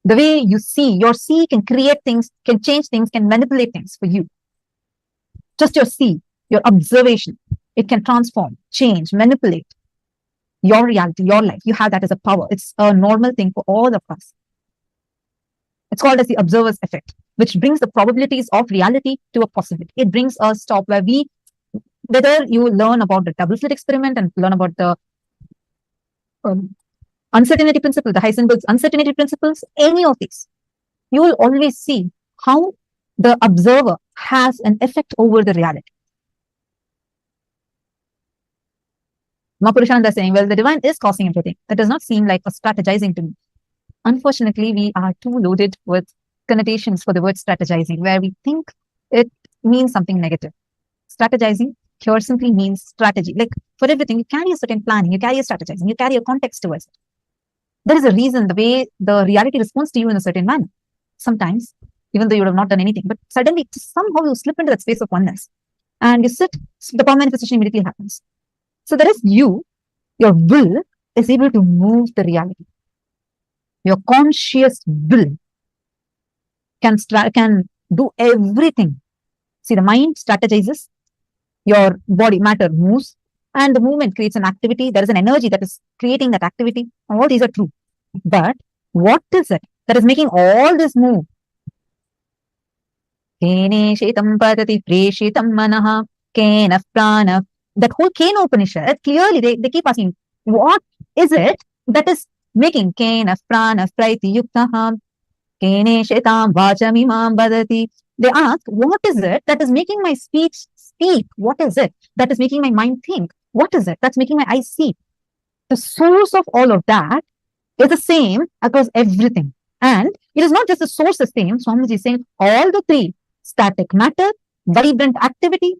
The way you see, your see can create things, can change things, can manipulate things for you. Just your see, your observation, it can transform, change, manipulate your reality, your life. You have that as a power. It's a normal thing for all of us. It's called as the observer's effect, which brings the probabilities of reality to a possibility. It brings a stop where whether you learn about the double slit experiment and learn about the uncertainty principle, the Heisenberg's uncertainty principles, any of these, you will always see how the observer has an effect over the reality. Mahapurushananda is saying, well, the divine is causing everything. That does not seem like a strategizing to me. Unfortunately, we are too loaded with connotations for the word strategizing, where we think it means something negative. Strategizing here simply means strategy. Like for everything, you carry a certain planning, you carry a strategizing, you carry a context towards it. There is a reason the way the reality responds to you in a certain manner. Sometimes, even though you would have not done anything, but suddenly somehow you slip into that space of oneness and you sit, the power manifestation immediately happens. So there is your will is able to move the reality. Your conscious will can do everything. See, the mind strategizes, your body matter moves, and the movement creates an activity. There is an energy that is creating that activity. All these are true. But what is it that is making all this move? That whole Kena Upanishad, clearly they keep asking, what is it that is making Kena Prana Praiti Yuktaham Kene Shetam Vachamimam Badati? They ask, what is it that is making my speech speak? What is it that is making my mind think? What is it that's making my eyes see? The source of all of that is the same across everything. And it is not just the source the same. Swamiji is saying all the three: static matter, vibrant activity,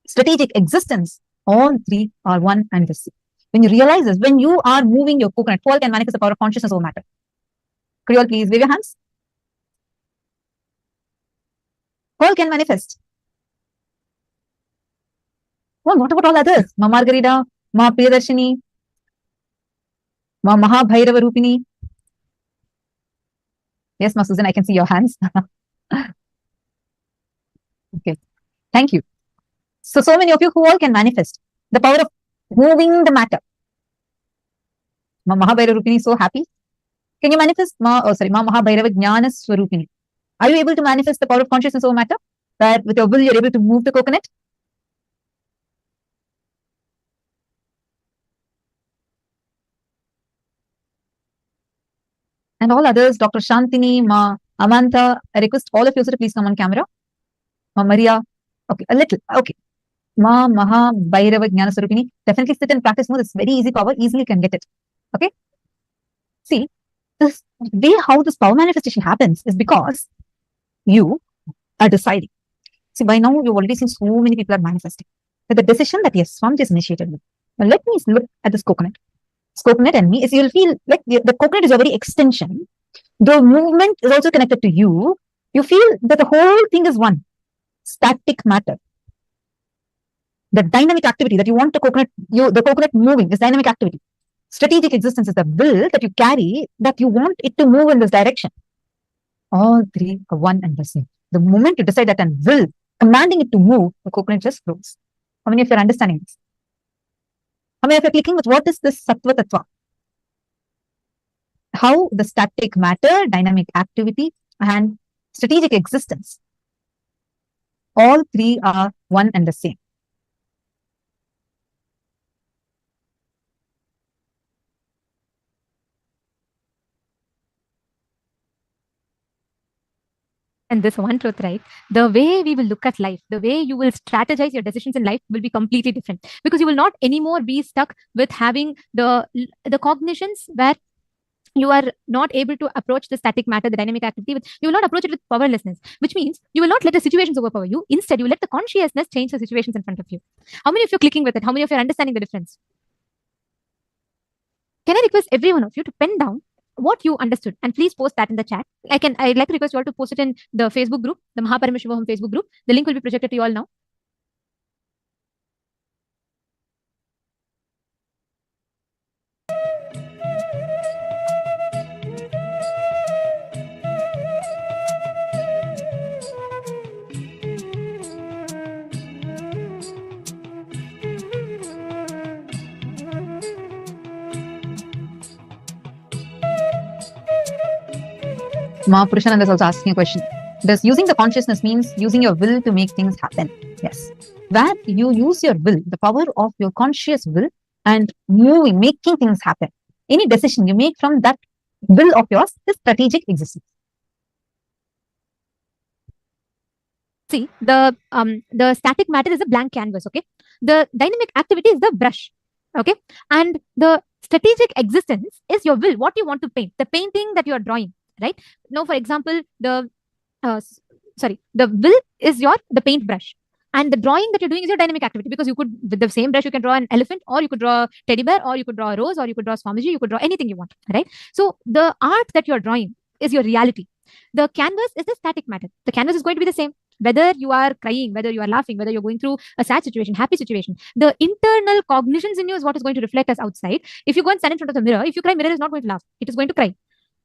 strategic existence, all three are one and the same. When you realize this, when you are moving your coconut, who all can manifest the power of consciousness over matter? Could you all please wave your hands? Who all can manifest? Well, what about all others? Ma Margarita, Ma Priyadarshini, Ma Mahabhairava Rupini. Yes, Ma Susan, I can see your hands. Okay, thank you. So many of you who all can manifest the power of moving the matter. Ma Mahabhairava Rupini, so happy. Can you manifest Ma Mahabhairava Jnana Swarupini? Are you able to manifest the power of consciousness over matter? That with your will you're able to move the coconut? And all others, Dr. Shantini, Ma Amanta, I request all of you to please come on camera. Ma Maria, okay, a little, okay. Ma Maha Bhairava Jnana Swarupini, definitely sit and practice more. It's very easy power, easily can get it. Okay. See, this way how this power manifestation happens is because you are deciding. See, by now you've already seen so many people are manifesting. But the decision that yes, Swamiji is initiated with. Now let me look at this coconut. This coconut and me is you'll feel like the coconut is your very extension. The movement is also connected to you. You feel that the whole thing is one. Static matter. The dynamic activity that you want the coconut moving is dynamic activity. Strategic existence is the will that you carry that you want it to move in this direction. All three are one and the same. The moment you decide that and will, commanding it to move, the coconut just grows. How many of you are understanding this? How many of you are clicking with what is this Sattva Tattva? How the static matter, dynamic activity, and strategic existence All three are one and the same. And this one truth, right? The way we will look at life, the way you will strategize your decisions in life will be completely different, because you will not anymore be stuck with having the cognitions where you are not able to approach the static matter, the dynamic activity. You will not approach it with powerlessness, which means you will not let the situations overpower you. Instead, you let the consciousness change the situations in front of you. How many of you are clicking with it? How many of you are understanding the difference? Can I request every one of you to pen down what you understood, and please post that in the chat. I'd like to request you all to post it in the Facebook group, the Paramashivoham Facebook group. The link will be projected to you all now. Purushananda is also asking a question. Does using the consciousness means using your will to make things happen? Yes. Where you use your will, the power of your conscious will, and moving, making things happen. Any decision you make from that will of yours is strategic existence. See, the static matter is a blank canvas, okay? The dynamic activity is the brush, okay? And the strategic existence is your will, what you want to paint, the painting that you are drawing, right? Now, for example, the will is the paintbrush, and the drawing that you're doing is your dynamic activity, because you could, with the same brush, you can draw an elephant, or you could draw a teddy bear, or you could draw a rose, or you could draw Swamiji, you could draw anything you want, right? So the art that you're drawing is your reality. The canvas is the static matter. The canvas is going to be the same. Whether you are crying, whether you are laughing, whether you're going through a sad situation, happy situation, the internal cognitions in you is what is going to reflect as outside. If you go and stand in front of the mirror, if you cry, mirror is not going to laugh. It is going to cry.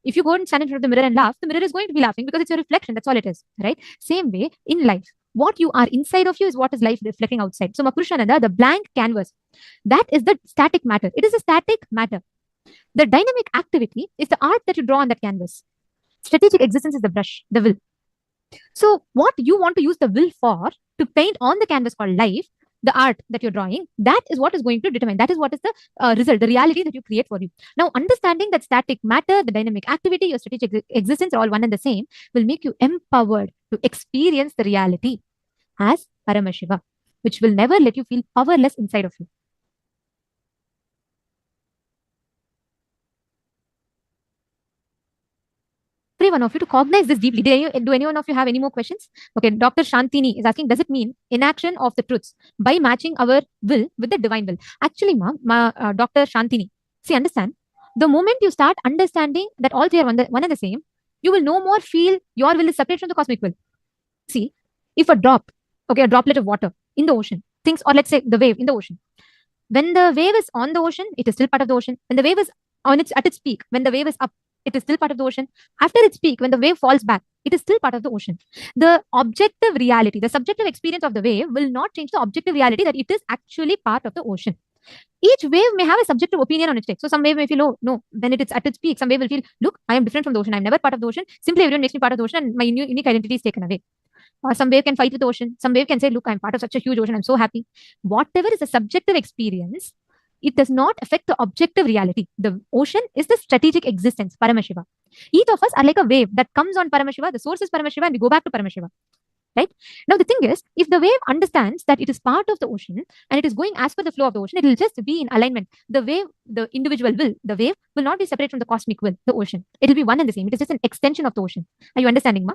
If you go and stand in front of the mirror and laugh, the mirror is going to be laughing, because it's your reflection. That's all it is, right? Same way in life, what you are inside of you is what is life reflecting outside. So Purushananda, the blank canvas, that is the static matter. It is a static matter. The dynamic activity is the art that you draw on that canvas. Strategic existence is the brush, the will. So what you want to use the will for, to paint on the canvas called life, the art that you're drawing, that is what is going to determine. That is what is the result, the reality that you create for you. Now, understanding that static matter, the dynamic activity, your strategic existence are all one and the same, will make you empowered to experience the reality as Paramashiva, which will never let you feel powerless inside of you. Every one of you to cognize this deeply. Do anyone of you have any more questions? Okay, Dr. Shantini is asking, does it mean inaction of the truths by matching our will with the divine will? Actually, Dr. Shantini, see, understand, the moment you start understanding that all three are one and the same, you will no more feel your will is separate from the cosmic will. See, if a droplet of water in the ocean thinks, or let's say the wave in the ocean, when the wave is on the ocean, it is still part of the ocean. When the wave is at its peak, when the wave is up, it is still part of the ocean. After its peak, when the wave falls back, it is still part of the ocean. The objective reality, the subjective experience of the wave will not change the objective reality that it is actually part of the ocean. Each wave may have a subjective opinion on its take. So some wave may feel, oh, no, when it is at its peak, some wave will feel, look, I am different from the ocean. I'm never part of the ocean. Simply everyone makes me part of the ocean, and my unique identity is taken away. Or some wave can fight with the ocean. Some wave can say, look, I'm part of such a huge ocean. I'm so happy. Whatever is a subjective experience, it does not affect the objective reality. The ocean is the strategic existence, Paramashiva. Each of us are like a wave that comes on Paramashiva. The source is Paramashiva, and we go back to Paramashiva. Right? Now, the thing is, if the wave understands that it is part of the ocean and it is going as per the flow of the ocean, it will just be in alignment. The wave, the individual will, the wave will not be separate from the cosmic will, the ocean. It will be one and the same. It is just an extension of the ocean. Are you understanding, Ma?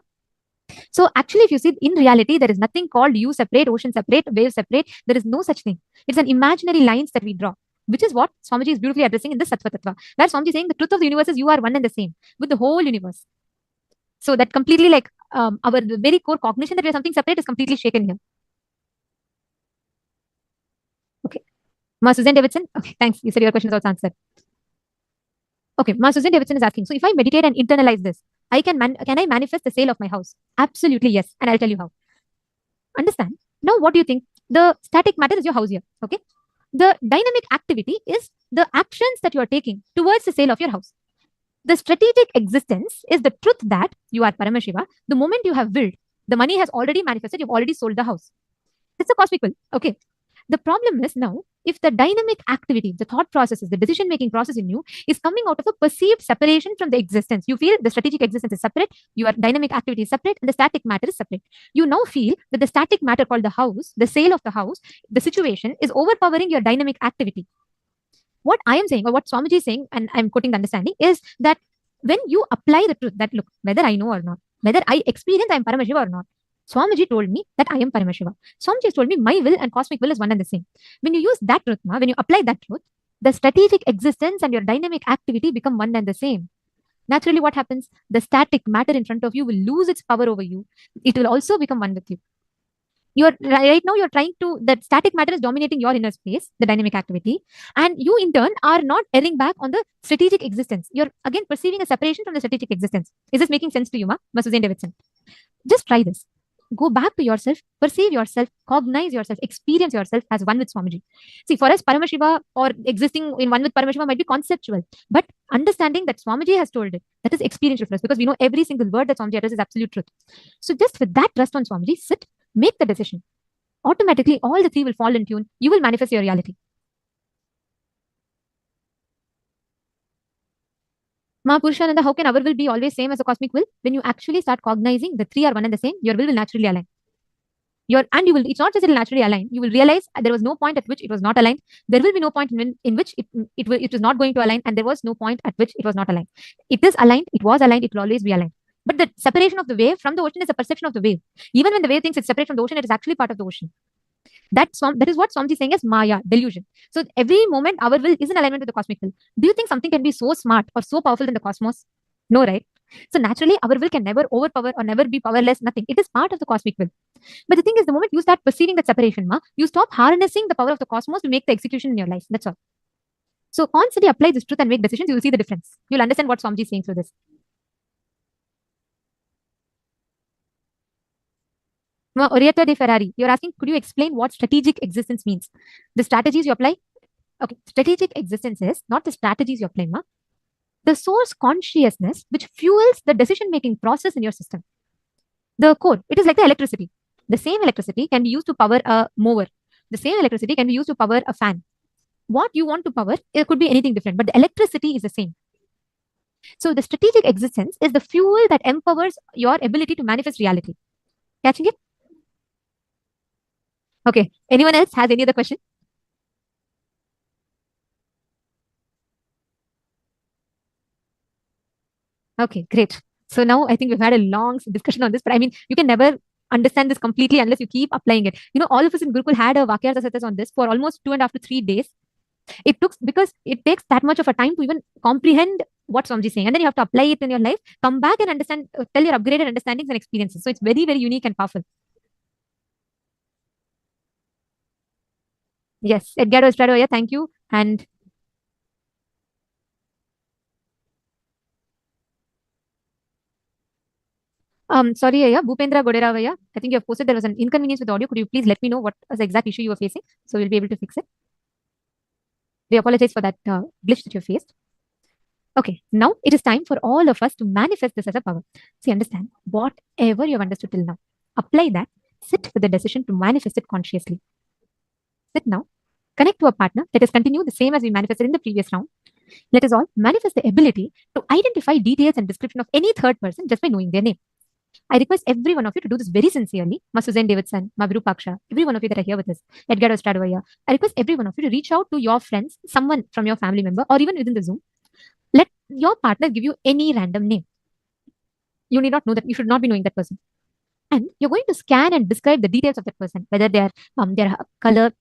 So actually, if you see, in reality, there is nothing called you separate, ocean separate, wave separate. There is no such thing. It's an imaginary lines that we draw, which is what Swamiji is beautifully addressing in this Sattva Tattva. Where Swamiji is saying the truth of the universe is you are one and the same with the whole universe. So that completely, like, our very core cognition that we are something separate is completely shaken here. Okay. Ma Susan Davidson. Okay, thanks. You said your question is also answered. Okay, Ma Susan Davidson is asking, so if I meditate and internalize this, can I manifest the sale of my house? Absolutely yes. And I'll tell you how. Understand? Now, what do you think? The static matter is your house here. Okay. The dynamic activity is the actions that you are taking towards the sale of your house. The strategic existence is the truth that you are Paramashiva. The moment you have willed, The money has already manifested. You've already sold the house. It's a cosmic will. Okay. The problem is now, if the dynamic activity, the thought processes, the decision making process in you is coming out of a perceived separation from the existence. You feel the strategic existence is separate, your dynamic activity is separate, and the static matter is separate. You now feel that the static matter called the house, the sale of the house, the situation is overpowering your dynamic activity. What I am saying, or what Swamiji is saying, and I'm quoting the understanding, is that when you apply the truth that, look, whether I know or not, whether I experience I am Paramashiva or not, Swamiji told me that I am Paramashiva. Swamiji has told me my will and cosmic will is one and the same. When you use that truth, when you apply that truth, the strategic existence and your dynamic activity become one and the same. Naturally, what happens? The static matter in front of you will lose its power over you. It will also become one with you. You're right now, you're trying to, that static matter is dominating your inner space, the dynamic activity, and you in turn are not erring back on the strategic existence. You're again perceiving a separation from the strategic existence. Is this making sense to you, Suzanne Davidson? Just try this. Go back to yourself, perceive yourself, cognize yourself, experience yourself as one with Swamiji. See, for us, Paramashiva or existing in one with Paramashiva might be conceptual, but understanding that Swamiji has told it, that is experiential for us, because we know every single word that Swamiji utters is absolute truth. So just with that trust on Swamiji, sit, make the decision. Automatically, all the three will fall in tune. You will manifest your reality. Purushananda, how can our will be always same as a cosmic will? When you actually start cognizing the three are one and the same, your will naturally align. It's not just it will naturally align. You will realize there was no point at which it was not aligned. There will be no point in which it was not going to align, and there was no point at which it was not aligned. It is aligned, it was aligned, it will always be aligned. But the separation of the wave from the ocean is a perception of the wave. Even when the wave thinks it's separate from the ocean, it is actually part of the ocean. That is what Swamiji is saying as Maya, delusion. So every moment our will is in alignment with the cosmic will. Do you think something can be so smart or so powerful than the cosmos? No, right? So naturally, our will can never overpower or never be powerless, nothing. It is part of the cosmic will. But the thing is, the moment you start perceiving that separation, you stop harnessing the power of the cosmos to make the execution in your life. That's all. So constantly apply this truth and make decisions. You will see the difference. You'll understand what Swamiji is saying through this. Orietta de Ferrari, you're asking, could you explain what strategic existence means? The strategies you apply? Okay, strategic existence is not the strategies you apply, the source consciousness which fuels the decision-making process in your system. The core, it is like the electricity. The same electricity can be used to power a mower. The same electricity can be used to power a fan. What you want to power, it could be anything different, but the electricity is the same. So the strategic existence is the fuel that empowers your ability to manifest reality. Catching it? Okay. Anyone else has any other question? Okay, great. So now I think we've had a long discussion on this, but I mean, you can never understand this completely unless you keep applying it. All of us in Gurukul had a Vakyartha Satas on this for almost 2.5 to 3 days. It took, because it takes that much of a time to even comprehend what Swamiji is saying. And then you have to apply it in your life, come back and understand, tell your upgraded understandings and experiences. So it's very, very unique and powerful. Yes, Edgardo Estrado, yeah, thank you. And sorry, yeah, Bhupendra Goderavaya, I think you have posted there was an inconvenience with the audio. Could you please let me know what was the exact issue you were facing? So we'll be able to fix it. We apologize for that glitch that you faced. Okay, now it is time for all of us to manifest this as a power. See, understand, whatever you have understood till now, apply that, sit with the decision to manifest it consciously. Sit now, connect to a partner. Let us continue the same as we manifested in the previous round. Let us all manifest the ability to identify details and description of any third person just by knowing their name. I request every one of you to do this very sincerely. Suzanne Davidson, Virupaksha, every one of you that are here with us, Edgardo Stradovaya. I request every one of you to reach out to your friends, someone from your family member, or even within the Zoom. Let your partner give you any random name. You need not know that. You should not be knowing that person. And you're going to scan and describe the details of that person, whether their color,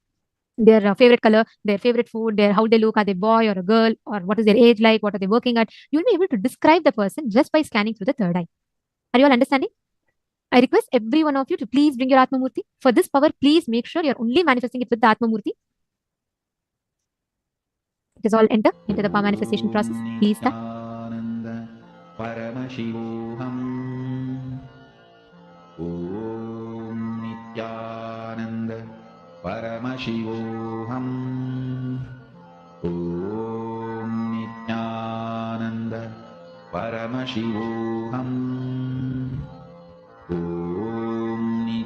their favorite color, their favorite food, how they look, are they boy or a girl, or what is their age like, what are they working at. You'll be able to describe the person just by scanning through the third eye. Are you all understanding? I request every one of you to please bring your Atma Murti. For this power, please make sure you're only manifesting it with the Atma Murti. It is all enter into the power manifestation process. Please start. Paramashivoham Om Nithyananda Paramashivoham Om Nithyananda Paramashivoham Om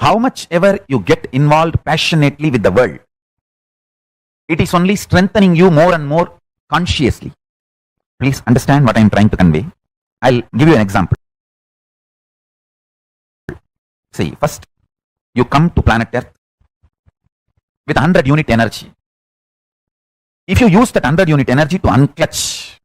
how much ever you get involved passionately with the world, it is only strengthening you more and more consciously. Please understand what I am trying to convey. I'll give you an example. See, first, you come to planet Earth with 100 unit energy. If you use that 100 unit energy to unclutch,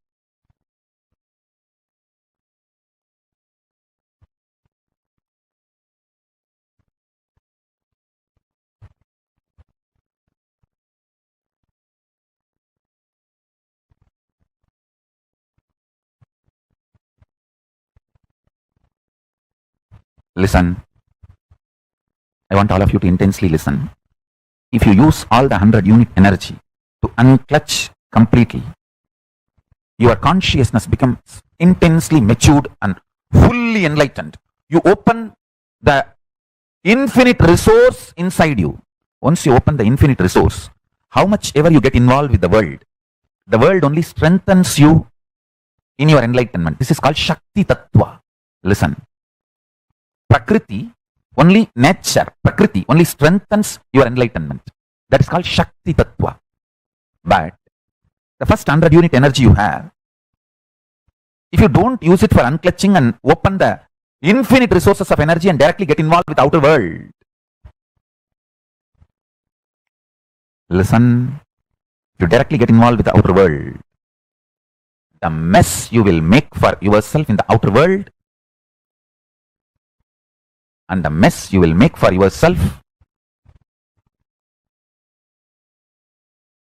listen, I want all of you to intensely listen. If you use all the 100 unit energy to unclutch completely, your consciousness becomes intensely matured and fully enlightened. You open the infinite resource inside you. Once you open the infinite resource, how much ever you get involved with the world only strengthens you in your enlightenment. This is called Shakti Tattva. Listen. Prakriti, only nature, Prakriti only strengthens your enlightenment. That is called Shakti Tattva. But the first 100 unit energy you have, if you don't use it for unclutching and open the infinite resources of energy and directly get involved with the outer world, listen, if you directly get involved with the outer world, the mess you will make for yourself in the outer world and the mess you will make for yourself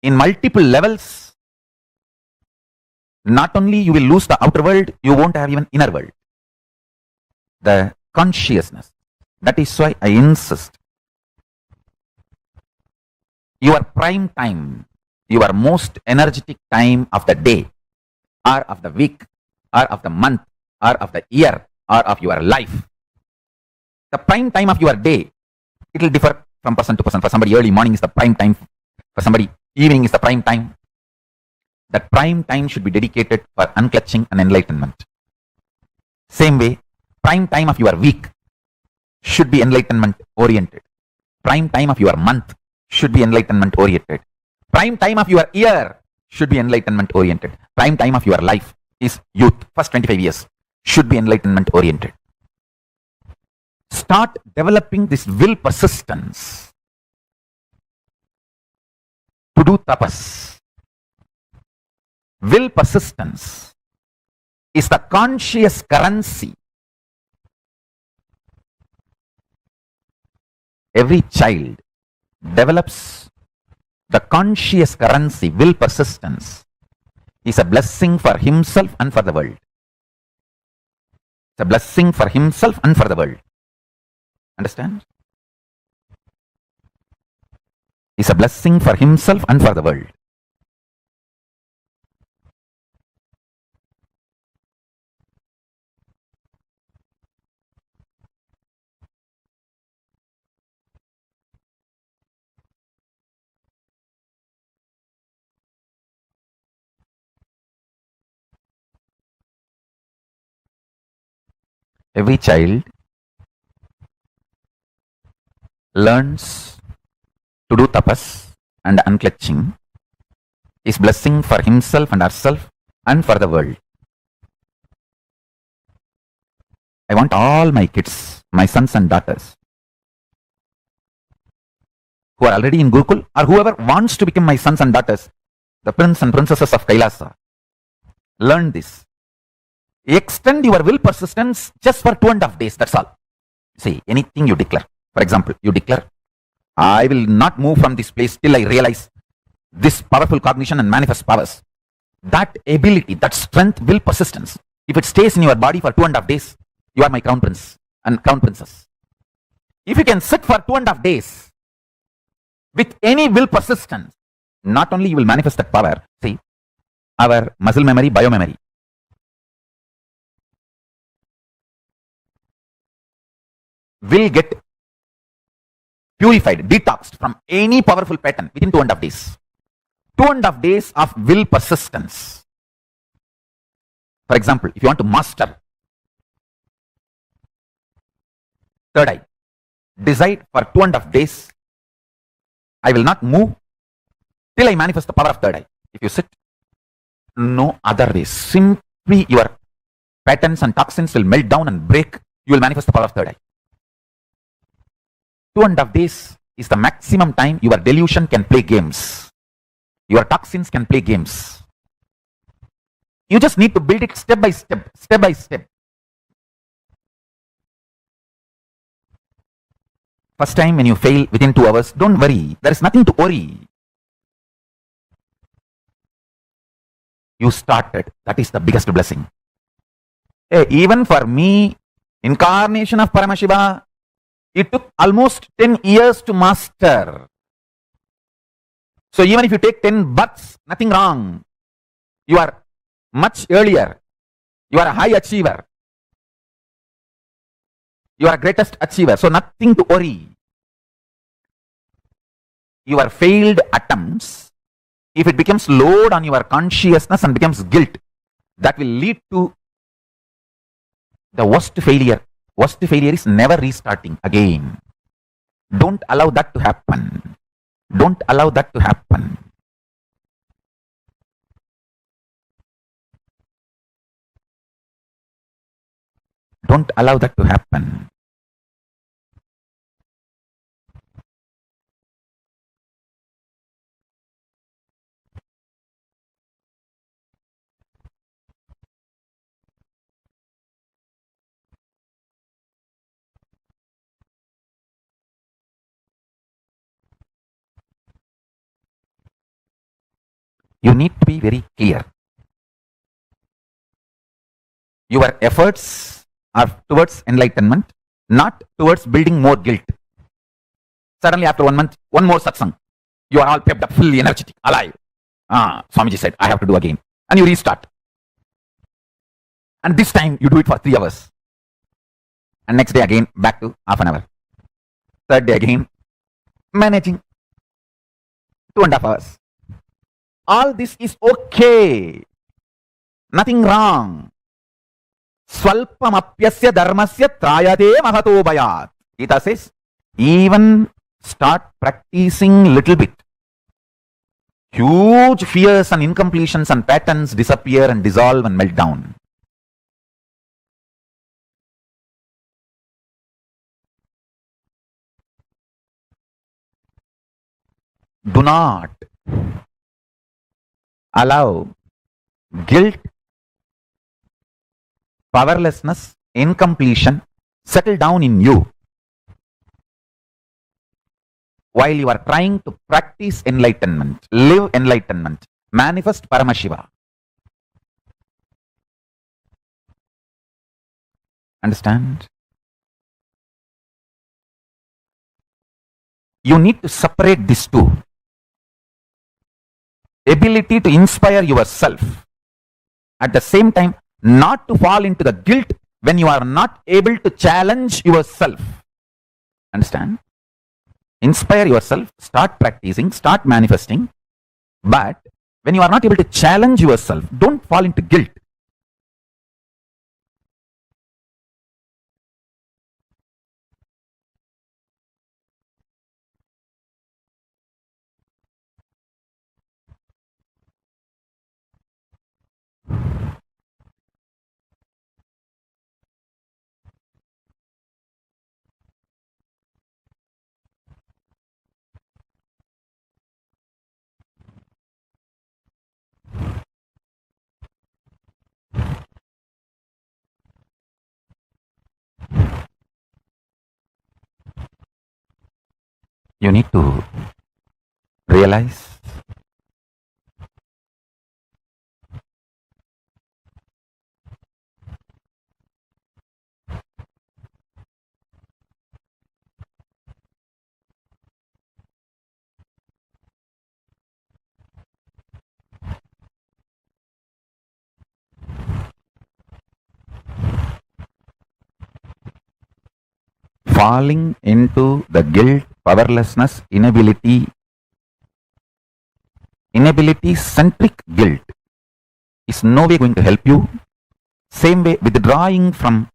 in multiple levels, not only you will lose the outer world, you won't have even inner world. The consciousness. That is why I insist. Your prime time, your most energetic time of the day, or of the week, or of the month, or of the year, or of your life. The prime time of your day, it will differ from person to person. For somebody, early morning is the prime time. For somebody, evening is the prime time. That prime time should be dedicated for unclutching and enlightenment. Same way, prime time of your week should be enlightenment oriented. Prime time of your month should be enlightenment oriented. Prime time of your year should be enlightenment oriented. Prime time of your life is youth, first 25 years, should be enlightenment oriented. Start developing this will persistence to do tapas. Will persistence is the conscious currency. Every child develops the conscious currency, will persistence, is a blessing for himself and for the world. It's a blessing for himself and for the world. Understand? It's a blessing for himself and for the world. Every child learns to do tapas and unclutching, is blessing for himself and herself and for the world. I want all my kids, my sons and daughters, who are already in Gurukul or whoever wants to become my sons and daughters, the prince and princesses of Kailasa, learn this. Extend your will persistence just for 2.5 days, that's all. See, anything you declare. For example, you declare, I will not move from this place till I realize this powerful cognition and manifest powers. That ability, that strength, will persistence. If it stays in your body for 2.5 days, you are my crown prince and crown princess. If you can sit for 2.5 days with any will persistence, not only you will manifest that power, see, our muscle memory, biomemory, will get purified, detoxed from any powerful pattern within 2.5 days. 2.5 days of will persistence. For example, if you want to master third eye, decide for 2.5 days, I will not move till I manifest the power of third eye. If you sit, no other way. Simply your patterns and toxins will melt down and break. You will manifest the power of third eye. 2.5 days is the maximum time your delusion can play games. Your toxins can play games. You just need to build it step by step, step by step. First time when you fail within 2 hours, don't worry. There is nothing to worry. You started. That is the biggest blessing. Hey, even for me, incarnation of Paramashiva, it took almost 10 years to master. So even if you take 10 births, nothing wrong. You are much earlier. You are a high achiever. You are greatest achiever. So nothing to worry. Your failed attempts, if it becomes load on your consciousness and becomes guilt, that will lead to the worst failure. Worst failure is never restarting again. Don't allow that to happen. Don't allow that to happen. Don't allow that to happen. You need to be very clear. Your efforts are towards enlightenment, not towards building more guilt. Suddenly after 1 month, one more satsang, you are all pepped up, fully energetic, alive. Swamiji said, I have to do again. And you restart. And this time you do it for 3 hours. And next day again, back to half an hour. Third day again, managing 2.5 hours. All this is okay. Nothing wrong. Swalpamapyasya dharmasya trayate mahato bhayat. Gita says, even start practicing little bit. Huge fears and incompletions and patterns disappear and dissolve and melt down. Do not allow guilt, powerlessness, incompletion settle down in you while you are trying to practice enlightenment, live enlightenment, manifest Paramashiva. Understand? You need to separate these two. Ability to inspire yourself. At the same time, not to fall into the guilt when you are not able to challenge yourself. Understand? Inspire yourself, start practicing, start manifesting. But when you are not able to challenge yourself, don't fall into guilt. You need to realize falling into the guilt, powerlessness, inability-centric guilt is no way going to help you. Same way, withdrawing from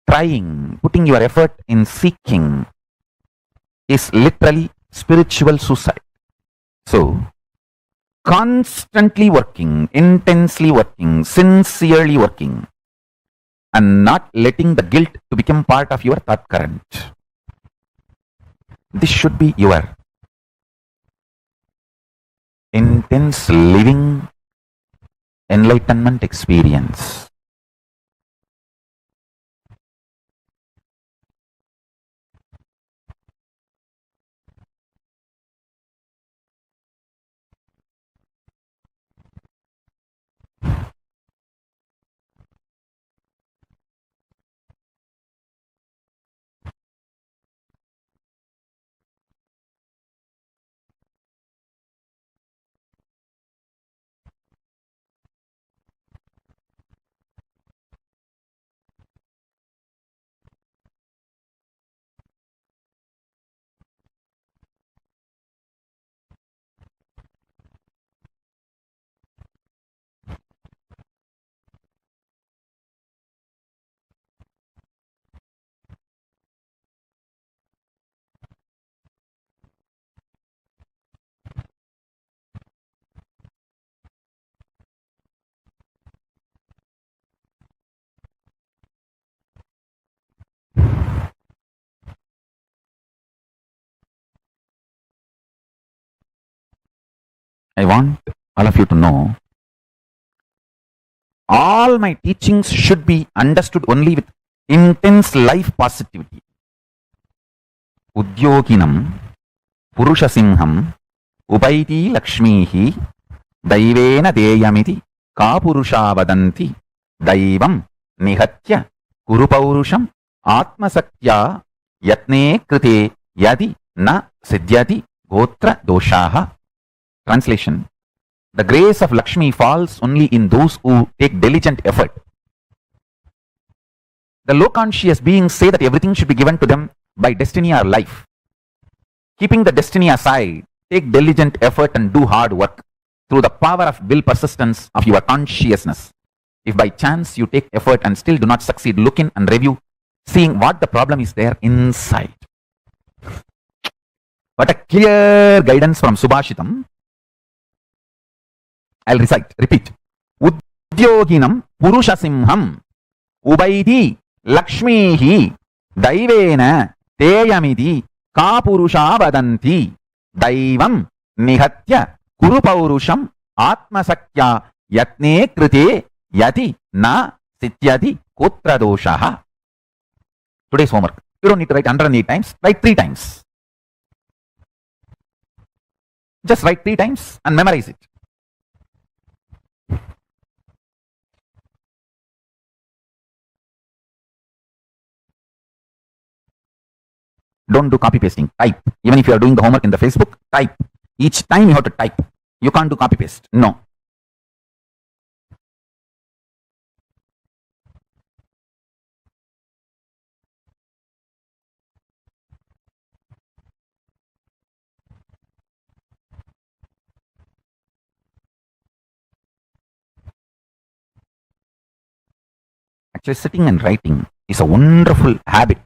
trying, putting your effort in seeking is literally spiritual suicide. So, constantly working, intensely working, sincerely working, and not letting the guilt to become part of your thought current. This should be your intense living enlightenment experience. I want all of you to know all my teachings should be understood only with intense life positivity. Udyoginam Purushasimham Upaiti Lakshmihi Daivena Deyamiti Kapurusha Vadanti Daivam Nihatya Kurupaurusham Atmasakya Yatne Krite Yadi Na Siddhyati Gotra Doshaha. Translation: the grace of Lakshmi falls only in those who take diligent effort. The low conscious beings say that everything should be given to them by destiny or life. Keeping the destiny aside, take diligent effort and do hard work through the power of will persistence of your consciousness. If by chance you take effort and still do not succeed, look in and review, seeing what the problem is there inside. What a clear guidance from Subhashitam. I'll repeat. Udyoginam Purushasimham Ubaiti Lakshmihi Daivena Teyamidi Kapurusha Vadanti Daivam Nihatya Kurupaurusham Atmasakya Yatne Krite Yati Na Sityati Kotra Doshaha. Today's homework. You don't need to write 108 times, write 3 times. Just write 3 times and memorize it. Don't do copy pasting. Type. Even if you are doing the homework in the Facebook, type. Each time you have to type. You can't do copy paste. No. Actually, sitting and writing is a wonderful habit.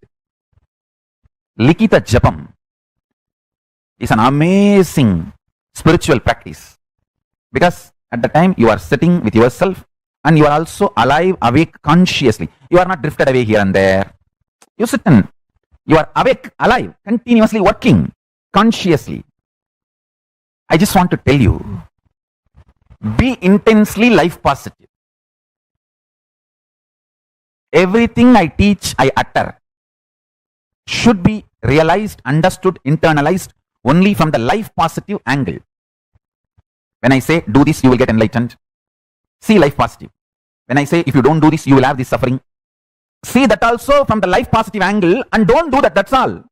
Likita Japam is an amazing spiritual practice, because at the time you are sitting with yourself and you are also alive, awake consciously. You are not drifted away here and there. You sit and you are awake, alive, continuously working consciously. I just want to tell you, be intensely life positive. Everything I teach, I utter, should be realized, understood, internalized only from the life positive angle. When I say, do this, you will get enlightened, see life positive. When I say, if you don't do this, you will have this suffering, see that also from the life positive angle, and don't do that, that's all.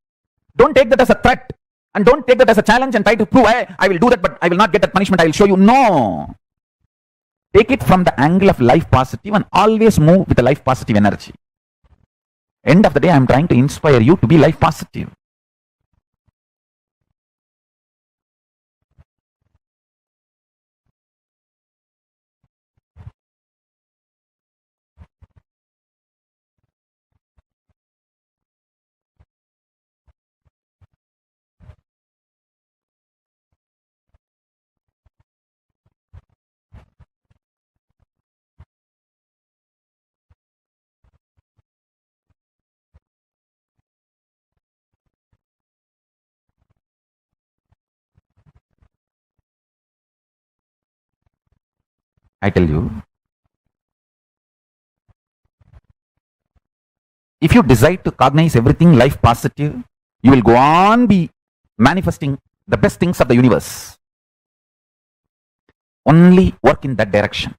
Don't take that as a threat, and don't take that as a challenge and try to prove, hey, I will do that, but I will not get that punishment, I will show you. No. Take it from the angle of life positive and always move with the life positive energy. End of the day, I am trying to inspire you to be life positive. I tell you, if you decide to cognize everything life positive, you will go on be manifesting the best things of the universe. Only work in that direction.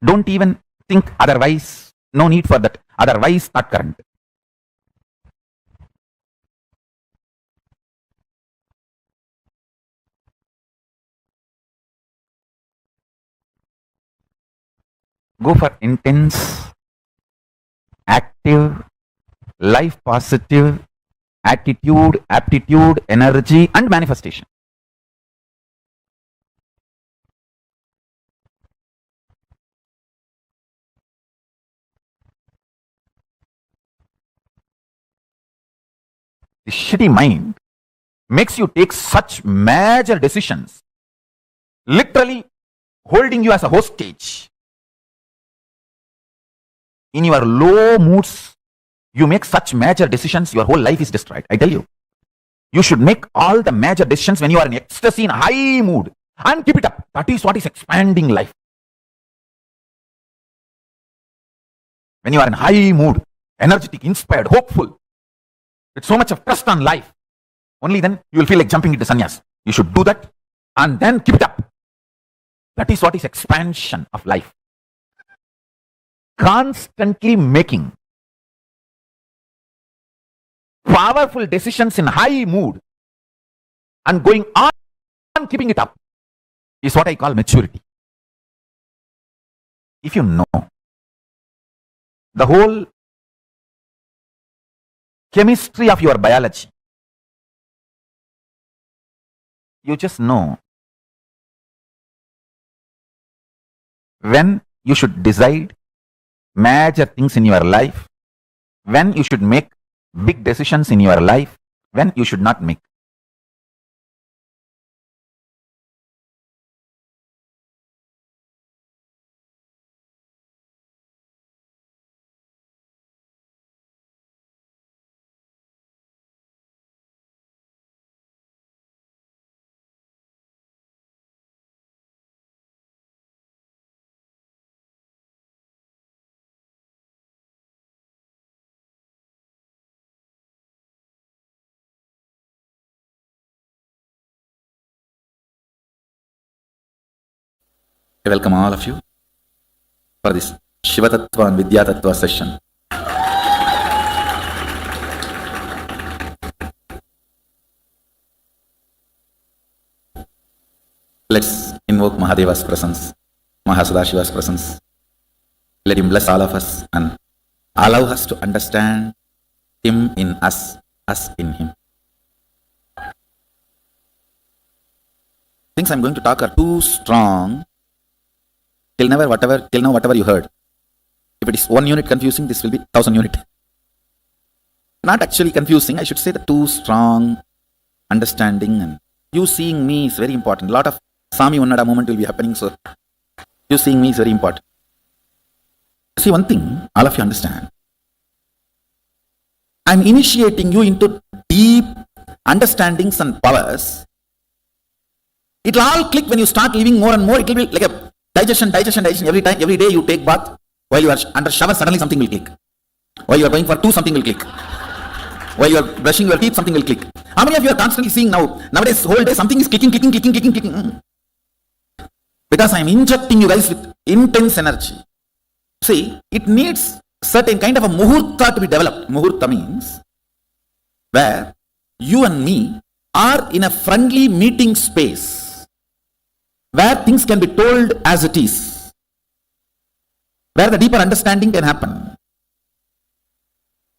Don't even think otherwise. No need for that. Otherwise, not current. Go for intense, active, life positive attitude, aptitude, energy, and manifestation. The shitty mind makes you take such major decisions, literally holding you as a hostage. In your low moods, you make such major decisions, your whole life is destroyed. I tell you, you should make all the major decisions when you are in ecstasy, in high mood, and keep it up. That is what is expanding life. When you are in high mood, energetic, inspired, hopeful, with so much of trust on life, only then you will feel like jumping into sannyas. You should do that and then keep it up. That is what is expansion of life. Constantly making powerful decisions in high mood and going on keeping it up is what I call maturity. If you know the whole chemistry of your biology, you just know when you should decide major things in your life, when you should make big decisions in your life, when you should not make. I welcome all of you for this Shiva Tattva and Vidya Tattva session. Let's invoke Mahadeva's presence, Mahasadashiva's presence. Let him bless all of us and allow us to understand him in us in him. Things I'm going to talk are too strong. Till now, whatever you heard. If it is 1 unit confusing, this will be 1000 unit. Not actually confusing, I should say the too strong understanding, and you seeing me is very important. A lot of Sami Unnada movement will be happening, so you seeing me is very important. See, one thing, all of you understand. I'm initiating you into deep understandings and powers. It will all click when you start living more and more. It will be like a digestion. Every day you take bath, while you are under shower, suddenly something will click. While you are going for two, something will click. While you are brushing your teeth, something will click. How many of you are constantly seeing nowadays, whole day, something is clicking. Because I am injecting you guys with intense energy. See, it needs certain kind of a muhurta to be developed. Muhurta means where you and me are in a friendly meeting space, where things can be told as it is, where the deeper understanding can happen,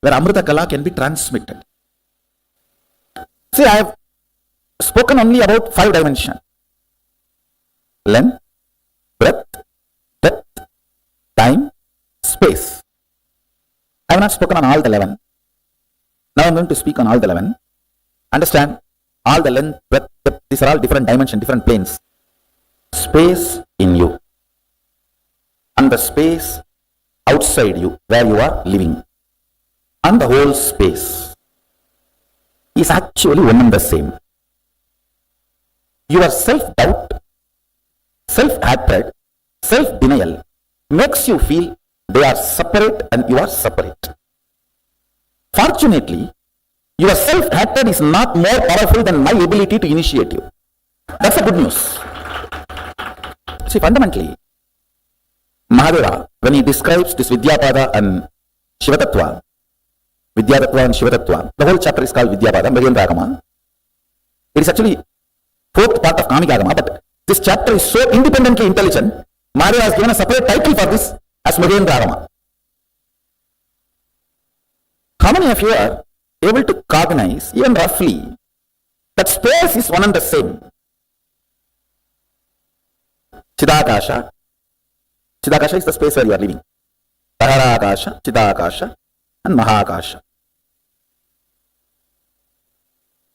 where Amrita Kala can be transmitted. See, I have spoken only about 5 dimensions. Length, breadth, depth, time, space. I have not spoken on all the 11. Now I am going to speak on all the 11. Understand, all the length, breadth, depth, these are all different dimensions, different planes. Space in you and the space outside you where you are living, and the whole space is actually one and the same. Your self-doubt, self-hatred self-denial makes you feel they are separate and you are separate. Fortunately, your self-hatred is not more powerful than my ability to initiate you. That's the good news. See, fundamentally, Mahadeva, when he describes this Vidyapada and Shivatattva, Vidyatattva and Shivatattva, the whole chapter is called Vidyapada, Mrigendra. It is actually fourth part of Kamikagama, but this chapter is so independently intelligent, Mahadeva has given a separate title for this as Mrigendra. How many of you are able to cognize, even roughly, that space is one and the same? Chidakasha. Chidakasha is the space where you are living. Taharakasha, Chidakasha, and Mahakasha.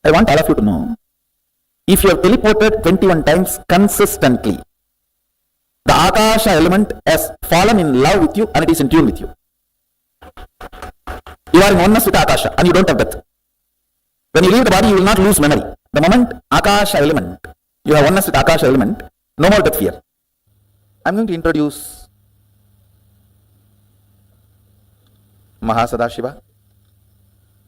I want all of you to know, if you have teleported 21 times consistently, the Akasha element has fallen in love with you and it is in tune with you. You are in oneness with Akasha and you don't have death. When you leave the body, you will not lose memory. The moment Akasha element, you have oneness with Akasha element, no more death fear. I am going to introduce Mahasadashiva,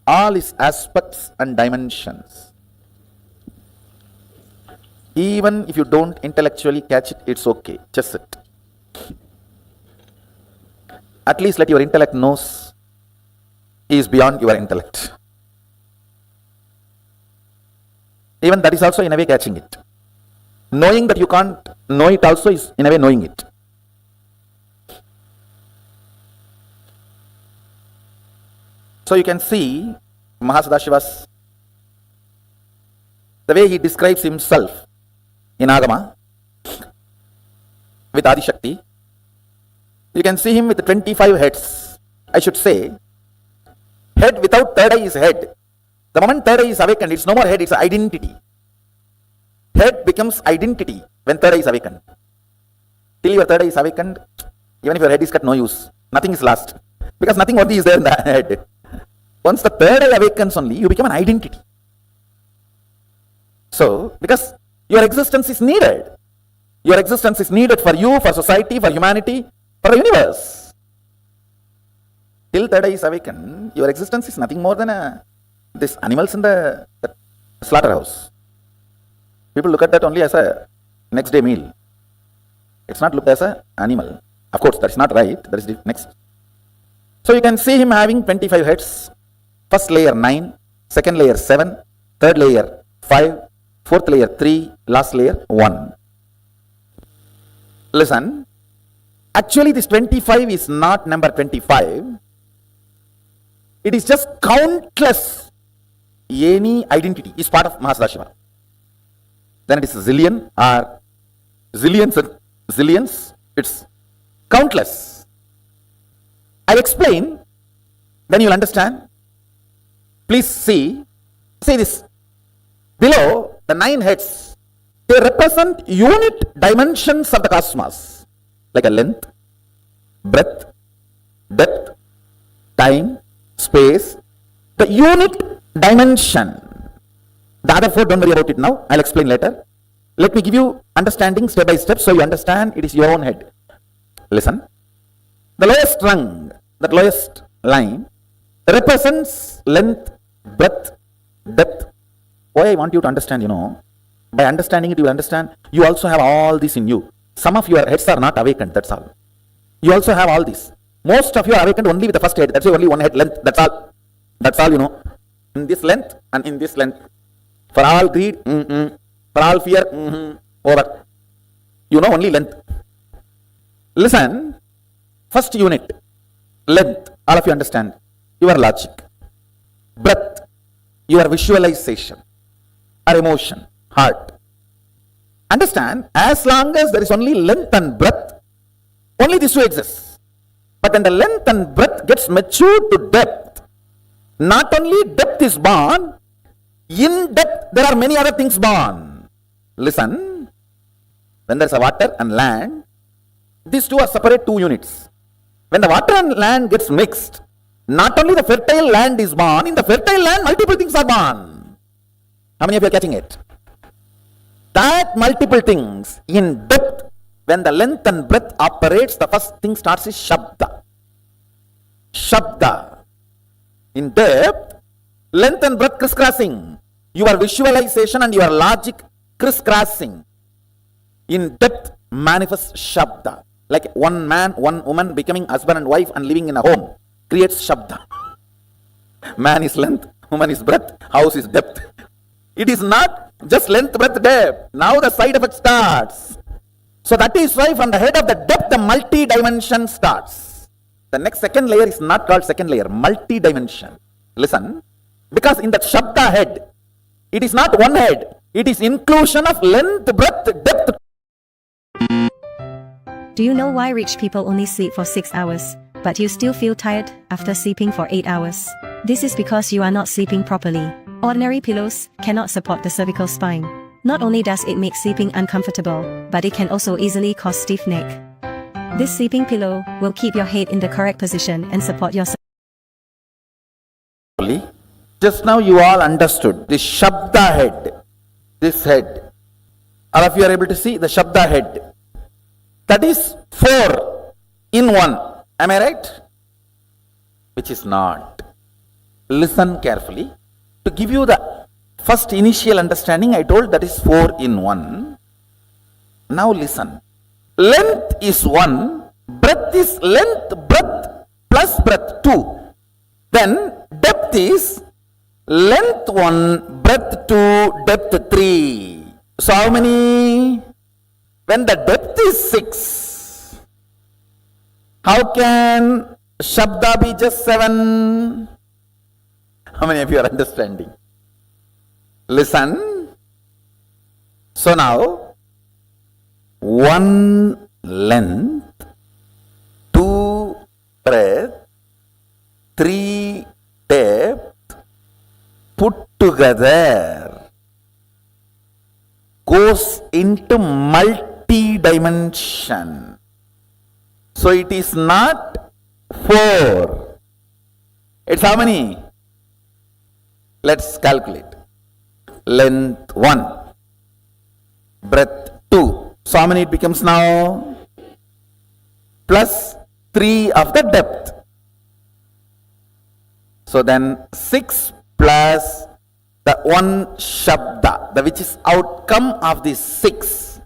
all its aspects and dimensions. Even if you don't intellectually catch it, it's okay. Just sit. At least let your intellect knows he is beyond your intellect. Even that is also in a way catching it. Knowing that you can't know it also is in a way knowing it. So you can see Mahasadashiva's, the way he describes himself in Agama with Adi Shakti. You can see him with 25 heads. I should say, head without third eye is head. The moment third eye is awakened, it's no more head, it's identity. Head becomes identity when third eye is awakened. Till your third eye is awakened, even if your head is cut, no use. Nothing is lost. Because nothing only is there in the head. Once the third eye awakens only, you become an identity. So, because your existence is needed. Your existence is needed for you, for society, for humanity, for the universe. Till third eye is awakened, your existence is nothing more than these animals in the slaughterhouse. People look at that only as a next day meal. It's not looked as an animal. Of course, that is not right. That is the next. So you can see him having 25 heads. First layer 9, second layer 7, third layer 5, fourth layer 3, last layer 1. Listen, actually this 25 is not number 25. It is just countless. Any identity is part of Mahasadashiva. Then it is zillion or zillions and zillions. It's countless. I'll explain, then you'll understand. Please see this. Below the 9 heads, they represent unit dimensions of the cosmos, like a length, breadth, depth, time, space, the unit dimension. The other 4, don't worry about it now. I'll explain later. Let me give you understanding step by step so you understand it is your own head. Listen. The lowest rung, that lowest line, represents length, breadth, depth. Why I want you to understand, by understanding it, you will understand you also have all this in you. Some of your heads are not awakened, that's all. You also have all this. Most of you are awakened only with the first head. That's only one head length, that's all. That's all, In this length and in this length. For all greed, for all fear, over. Only length. Listen, first unit, length, all of you understand, your logic. Breadth, your visualization, or emotion, heart. Understand, as long as there is only length and breadth, only these two exist. But when the length and breadth gets matured to depth, not only depth is born, in depth there are many other things born. Listen, when there is a water and land, these two are separate 2 units. When the water and land gets mixed, not only the fertile land is born, in the fertile land multiple things are born. How many of you are catching it? That multiple things in depth when the length and breadth operates, the first thing starts is Shabda. Shabda. In depth, length and breadth crisscrossing. Your visualization and your logic crisscrossing. In depth manifests Shabda. Like one man, one woman becoming husband and wife and living in a home creates Shabda. Man is length, woman is breadth, house is depth. It is not just length, breadth, depth. Now the side effect starts. So that is why from the head of the depth, the multi-dimension starts. The next second layer is not called second layer, multi-dimension. Listen, because in that Shabda head, it is not one head. It is inclusion of length, breadth, depth. Do you know why rich people only sleep for 6 hours, but you still feel tired after sleeping for 8 hours? This is because you are not sleeping properly. Ordinary pillows cannot support the cervical spine. Not only does it make sleeping uncomfortable, but it can also easily cause stiff neck. This sleeping pillow will keep your head in the correct position and support your Just now you all understood this Shabda head, this head. All of you are able to see the Shabda head. That is 4 in 1. Am I right? Which is not. Listen carefully. To give you the first initial understanding, I told that is 4 in 1. Now listen. Length is 1. Breadth is length, breadth plus breadth 2. Then depth is length 1, breadth 2, depth 3. So how many? When the depth is 6, how can Shabda be just 7? How many of you are understanding? Listen. So now, 1 length, 2 breadth, 3 depth, put together goes into multi-dimension. So it is not 4. It's how many? Let's calculate. Length 1, breadth 2. So how many it becomes now? Plus 3 of the depth. So then 6 plus the 1 Shabda, the which is outcome of this 6.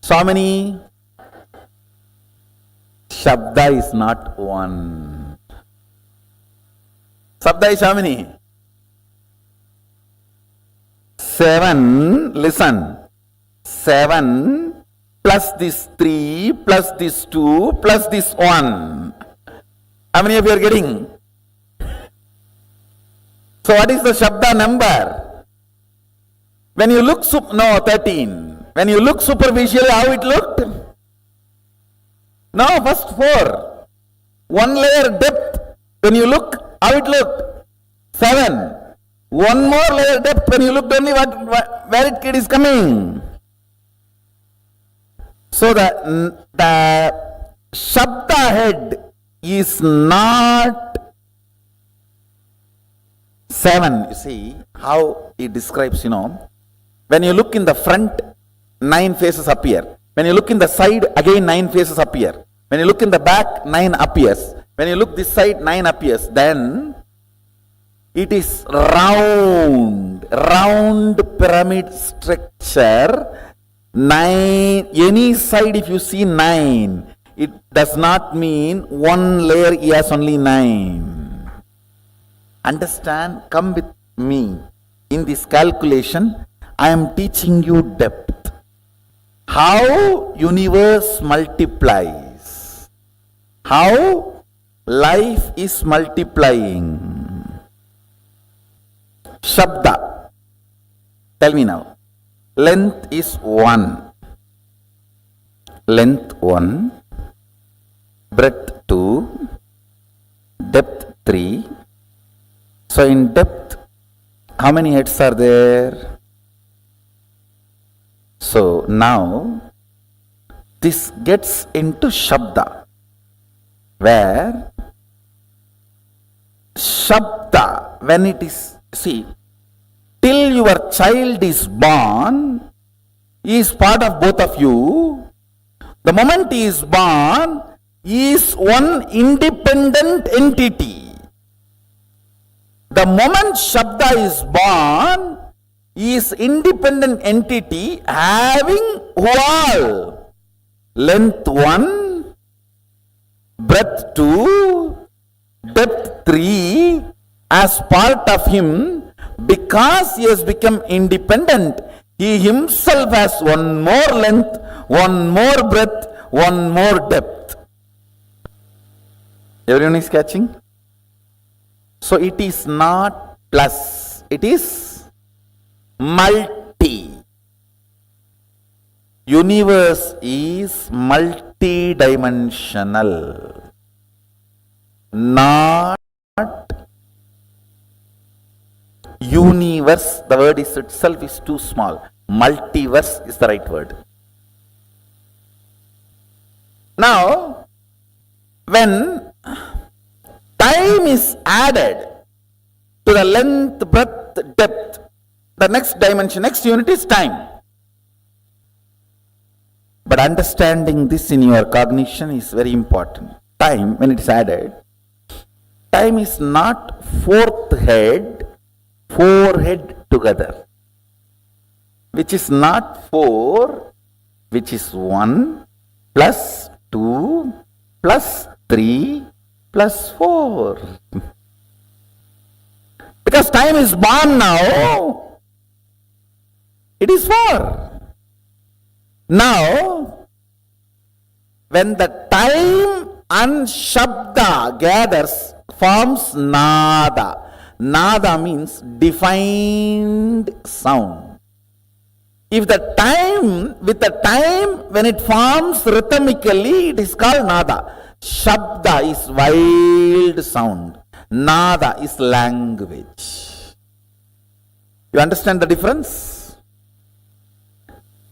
So how many? Shabda is not 1. Shabda is how many? 7. Listen. 7 plus this 3 plus this 2 plus this 1. How many of you are getting? So what is the Shabda number? When you look, 13. When you look superficially, how it looked? No, first 4. 1 layer depth. When you look, how it looked? 7. 1 more layer depth. When you looked only where it is coming. So the Shabda head is not 7. You see how it describes, when you look in the front, 9 faces appear. When you look in the side, again 9 faces appear. When you look in the back, 9 appears. When you look this side, 9 appears. Then it is round pyramid structure. 9, any side if you see 9, it does not mean 1 layer he has only 9. Understand? Come with me. In this calculation, I am teaching you depth. How universe multiplies. How life is multiplying. Shabda. Tell me now. Length is 1. Length 1. Breadth 2. Depth 3. So in depth, how many heads are there? So now, this gets into Shabda, where Shabda, when it is, see, till your child is born, he is part of both of you. The moment he is born, he is one independent entity. The moment Shabda is born, he is independent entity having all length 1, breadth 2, depth 3 as part of him. Because he has become independent, he himself has one more length, one more breadth, one more depth. Everyone is catching? So it is not plus, it is multi. Universe is multi-dimensional, not universe. The word is itself is too small. Multiverse is the right word. Now, when time is added to the length, breadth, depth, the next dimension, next unit is time. But understanding this in your cognition is very important. Time, when it is added, time is not fourth head, forehead together, which is not 4, which is 1 plus 2 plus 3 plus 4. Because time is born now, it is 4. Now, when the time and Shabda gathers, forms Nada. Nada means defined sound. If the time, with the time when it forms rhythmically, it is called Nada. Shabda is wild sound. Nada is language. You understand the difference?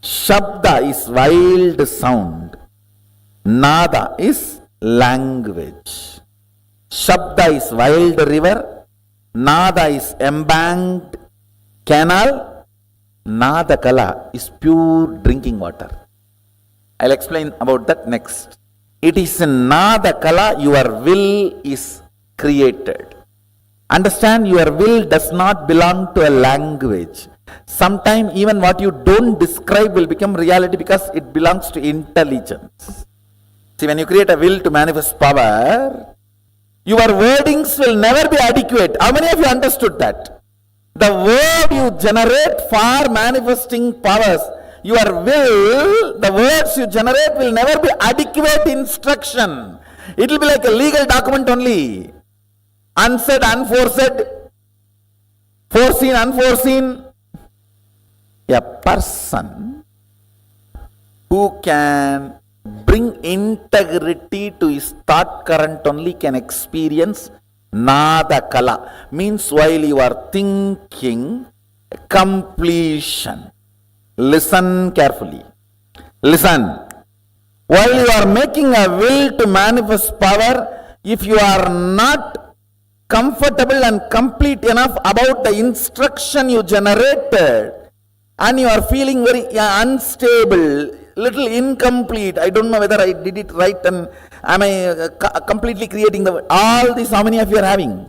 Shabda is wild sound. Nada is language. Shabda is wild river. Nada is embanked canal. Nada Kala is pure drinking water. I'll explain about that next. It is in Nada Kala your will is created. Understand, your will does not belong to a language. Sometimes even what you don't describe will become reality because it belongs to intelligence. See, when you create a will to manifest power, your wordings will never be adequate. How many of you understood that? The word you generate for manifesting powers, your will, the words you generate will never be adequate instruction. It will be like a legal document only. Unsaid, unforesaid, foreseen, unforeseen. A person who can bring integrity to his thought current only can experience Nada Kala. Means while you are thinking, completion. Listen carefully. Listen. While you are making a will to manifest power, if you are not comfortable and complete enough about the instruction you generated, and you are feeling very unstable, little incomplete, I don't know whether I did it right and am I completely creating the, all this, how many of you are having?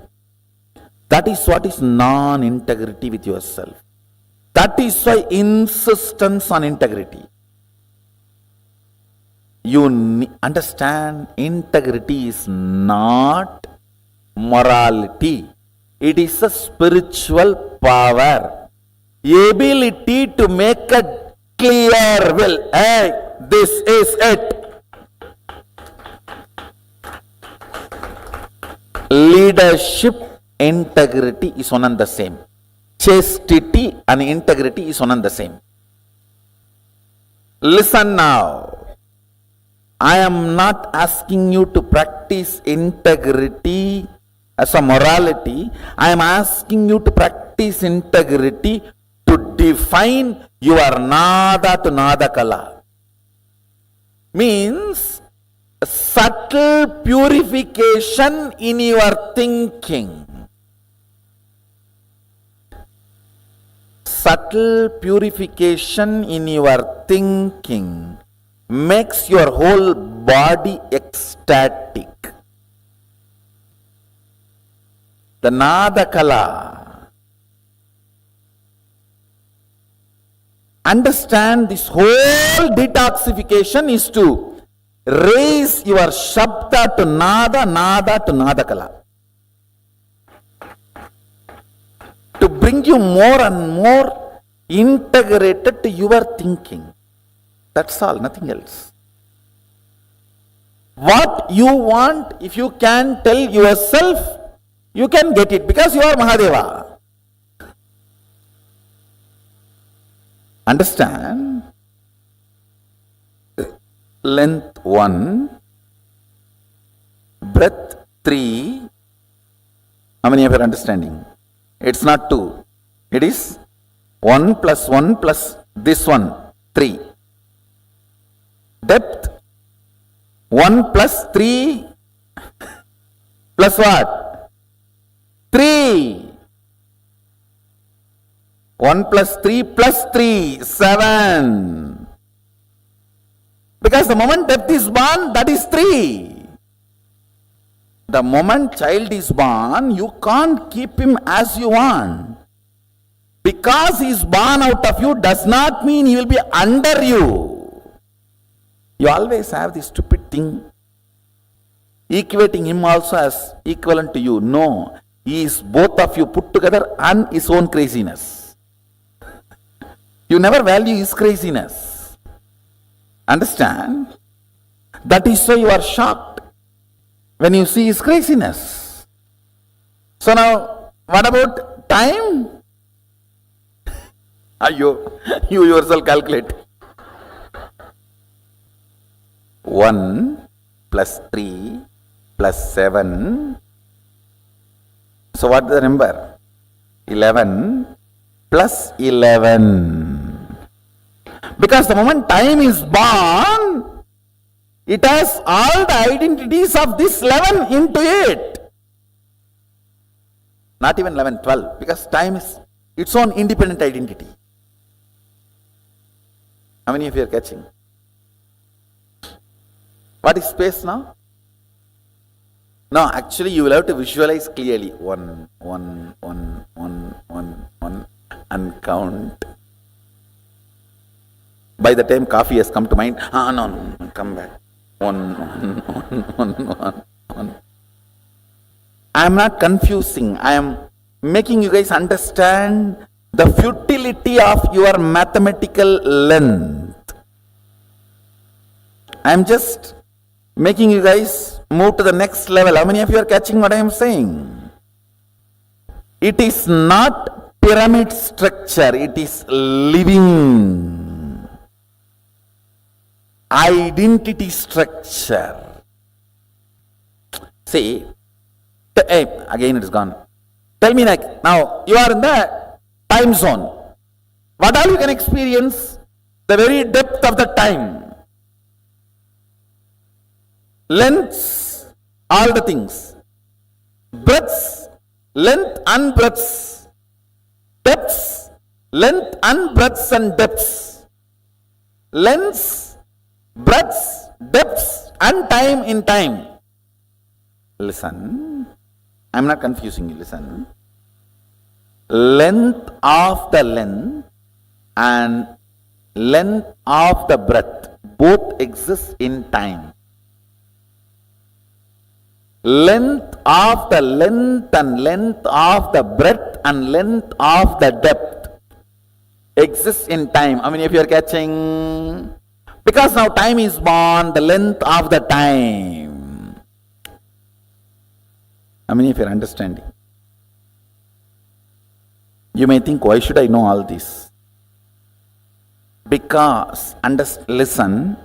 That is what is non-integrity with yourself. That is why insistence on integrity. You understand, integrity is not morality. It is a spiritual power. Ability to make a clear will. Hey, this is it. Leadership, integrity is one and the same. Chastity and integrity is one and the same. Listen now. I am not asking you to practice integrity as a morality. I am asking you to practice integrity to define your Nada to Nada Kala. Means subtle purification in your thinking. Subtle purification in your thinking makes your whole body ecstatic. The Nadakala. Understand, this whole detoxification is to raise your Shabda to Nada, Nada to Nadakala. To bring you more and more integrated to your thinking. That's all, nothing else. What you want, if you can tell yourself, you can get it because you are Mahadeva. Understand? Length 1, breadth 3. How many of you are understanding? It's not 2. It is 1 plus 1 plus this one, 3. Depth 1 plus 3 plus what? 3. 1 plus 3 plus 3, 7. Because the moment depth is born, that is 3. The moment child is born, you can't keep him as you want. Because he is born out of you does not mean he will be under you. You always have this stupid thing, equating him also as equivalent to you. No, he is both of you put together and his own craziness. You never value his craziness. Understand? That is why you are shocked when you see his craziness. So now, what about time? You yourself calculate. 1 plus 3 plus 7. So what is the number? 11 plus 11. Because the moment time is born, it has all the identities of this 11 into it. Not even 11, 12. Because time is its own independent identity. How many of you are catching? What is space now? No, actually you will have to visualize clearly. 1, 1, 1, 1, 1, 1 and count. By the time coffee has come to mind, no, come back. 1, 1, 1, 1, 1, 1. I am not confusing. I am making you guys understand the futility of your mathematical length. I am just making you guys move to the next level. How many of you are catching what I am saying? It is not pyramid structure. It is living identity structure. See, again it is gone. Tell me now, you are in the time zone. What all you can experience? The very depth of the time. Lengths, all the things. Breadths, length and breadths. Depths, length and breadths and depths. Lengths, breadths, depths and time in time. Listen, I am not confusing you, listen. Length of the length and length of the breadth both exist in time. Length of the length and length of the breadth and length of the depth exists in time. How many of you are catching? Because now time is born, the length of the time. How many of you are understanding? You may think, why should I know all this? Because, listen,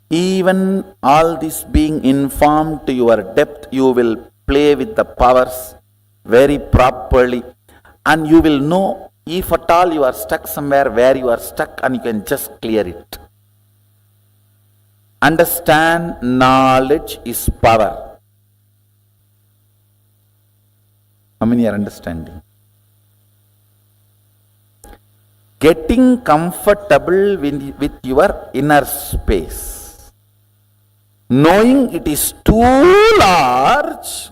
even all this being informed to your depth, you will play with the powers very properly, and you will know if at all you are stuck somewhere where you are stuck, and you can just clear it. Understand, knowledge is power. How many are understanding? Getting comfortable with your inner space. knowing it is too large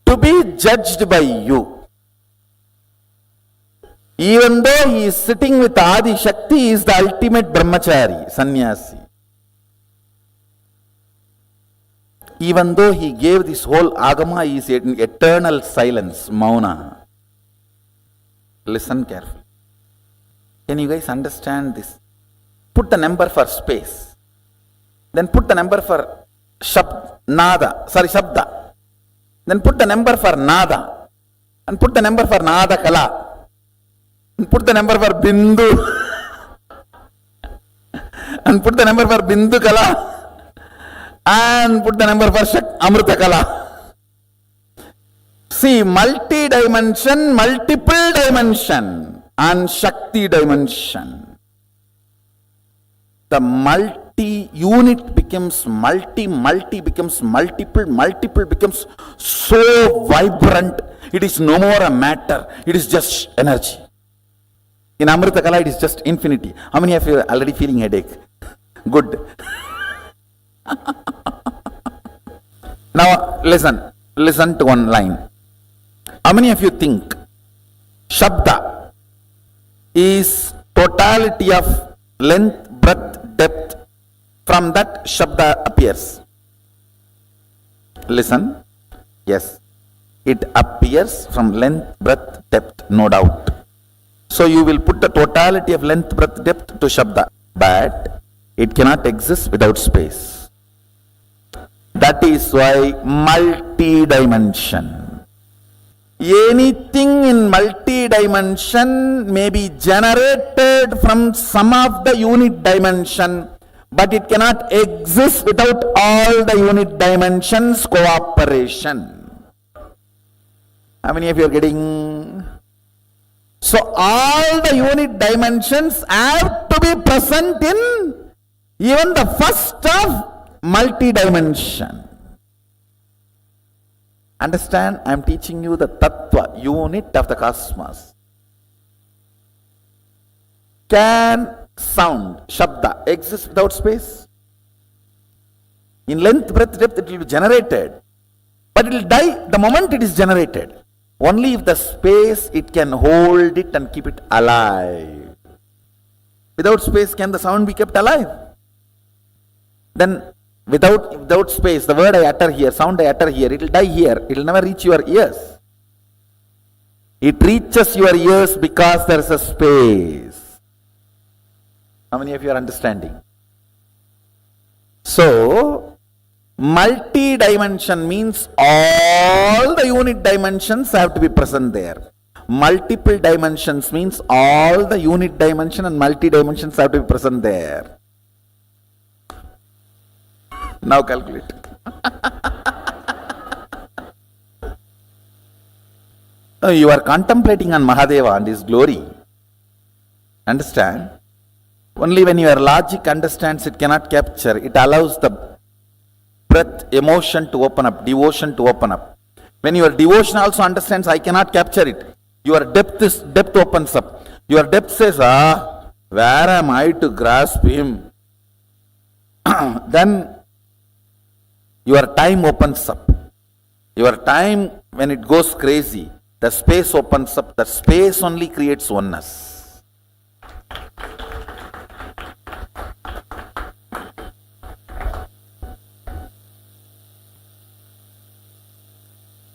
to be judged by you. Even though he is sitting with Adi Shakti, he is the ultimate brahmachari, sannyasi. Even though he gave this whole agama, he is in eternal silence, mauna. Listen carefully. Can you guys understand this? Put the number for space. Then put the number for shabda. Then put the number for nada. And put the number for nada kala. And put the number for bindu. And put the number for bindu kala. And put the number for amrita kala. See, multi-dimension, multiple dimension, and Shakti dimension. The multi-unit becomes multi becomes multiple becomes so vibrant. It is no more a matter. It is just energy. In Amrita Kala, it is just infinity. How many of you are already feeling headache? Good. Now listen to one line. How many of you think Shabda is totality of length, breadth, depth? From that Shabda appears. Listen. Yes. It appears from length, breadth, depth, no doubt. So you will put the totality of length, breadth, depth to Shabda. But it cannot exist without space. That is why multi-dimension. Anything in multi-dimension may be generated from some of the unit dimension, but it cannot exist without all the unit dimensions cooperation. How many of you are getting? So all the unit dimensions have to be present in even the first of multi-dimension. Understand? I am teaching you the tattva, unit of the cosmos. Can sound, shabda, exist without space? In length, breadth, depth, it will be generated. But it will die the moment it is generated. Only if the space, it can hold it and keep it alive. Without space, can the sound be kept alive? Then without space, the word I utter here, sound I utter here, it will die here. It will never reach your ears. It reaches your ears because there is a space. How many of you are understanding? So, multi-dimension means all the unit dimensions have to be present there. Multiple dimensions means all the unit dimension and multi-dimensions have to be present there. Now calculate. You are contemplating on Mahadeva and his glory. Understand? Only when your logic understands, it cannot capture. It allows the breath, emotion to open up, devotion to open up. When your devotion also understands, I cannot capture it. Your depth opens up. Your depth says, where am I to grasp him? Then your time opens up. Your time, when it goes crazy, the space opens up. The space only creates oneness.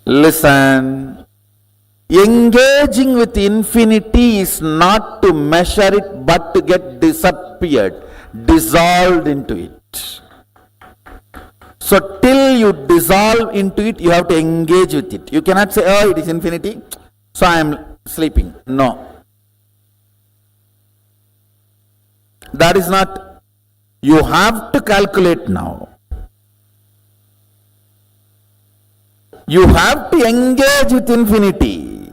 Listen. Engaging with infinity is not to measure it, but to get disappeared, dissolved into it. So till you dissolve into it, you have to engage with it. You cannot say, oh, it is infinity, so I am sleeping. No. That is not. You have to calculate now. You have to engage with infinity.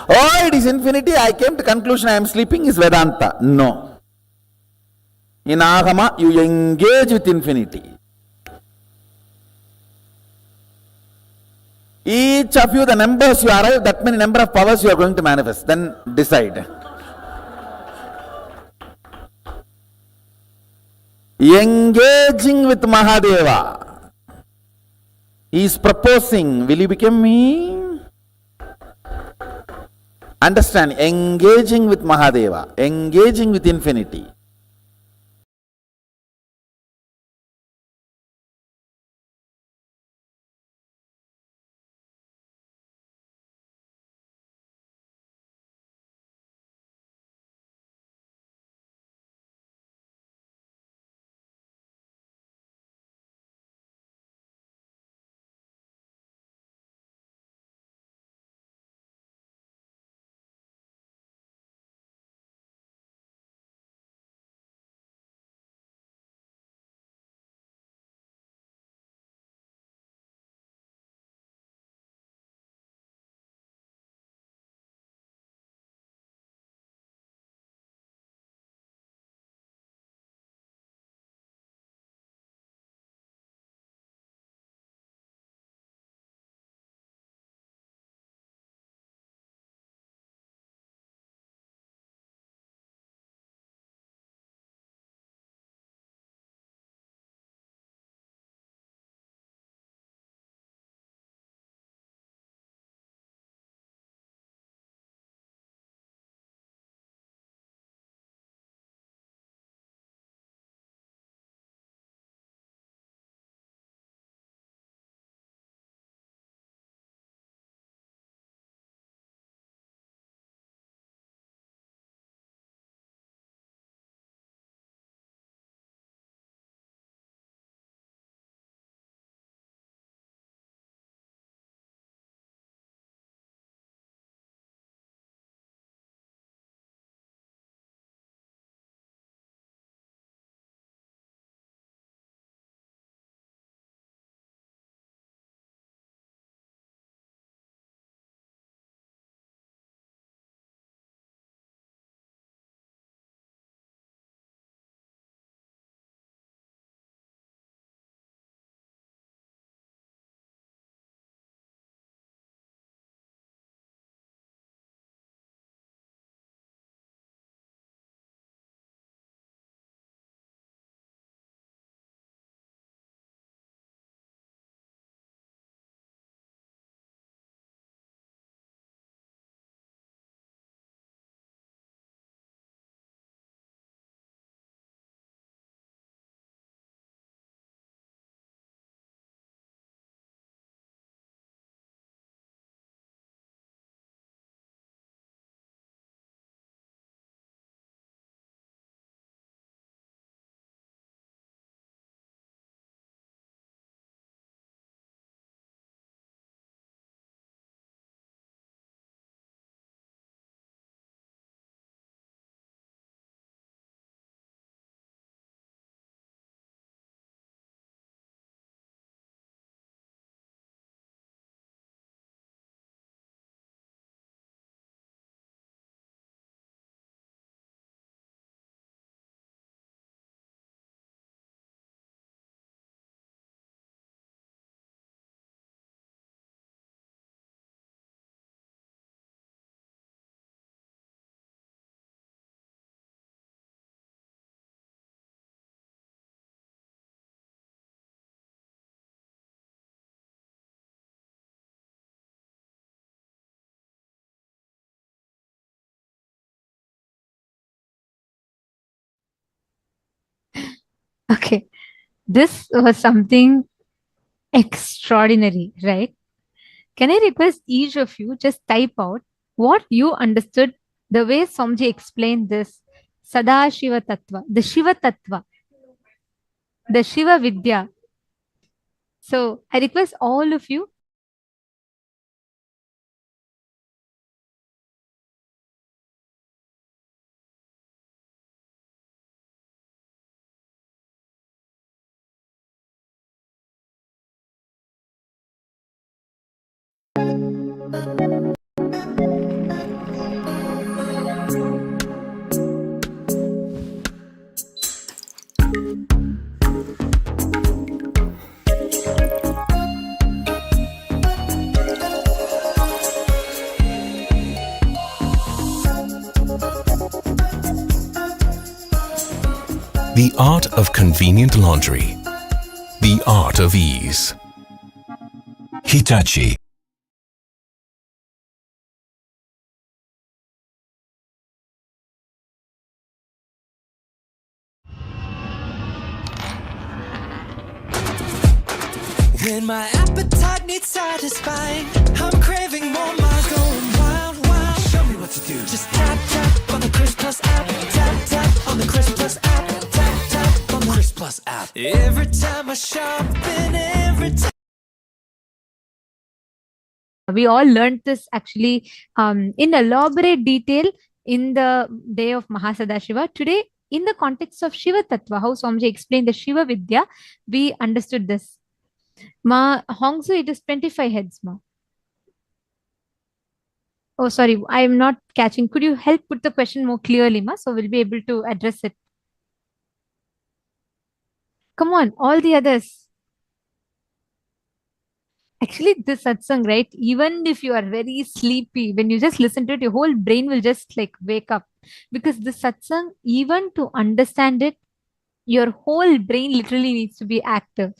Oh, it is infinity, I came to conclusion I am sleeping is Vedanta. No. In Agama, you engage with infinity. Each of you, the numbers you arrive, that many number of powers you are going to manifest. Then decide. engaging with Mahadeva. He is proposing, will you become me? Understand, engaging with Mahadeva, engaging with infinity. Okay. This was something extraordinary, right? Can I request each of you just type out what you understood the way Somji explained this Sada Shiva Tattva, the Shiva Tattva, the Shiva Vidya. So I request all of you. The art of convenient laundry. The art of ease. Hitachi. When my appetite needs satisfying, I'm craving more, minds going wild, wild. Show me what to do. Just tap, tap on the Chris Plus app. Tap, tap on the Chris Plus app. Tap, tap on the Chris Plus app. Every time I shop and every time. We all learned this actually in elaborate detail in the day of Mahasadashiva. Today, in the context of Shiva Tattva, how Swamiji explained the Shiva Vidya, we understood this. Ma Hongsu, it is 25 heads, ma. Oh, sorry, I am not catching. Could you help put the question more clearly, ma? So we'll be able to address it. Come on, all the others. Actually, this satsang, right? Even if you are very sleepy, when you just listen to it, your whole brain will just like wake up. Because this satsang, even to understand it, your whole brain literally needs to be active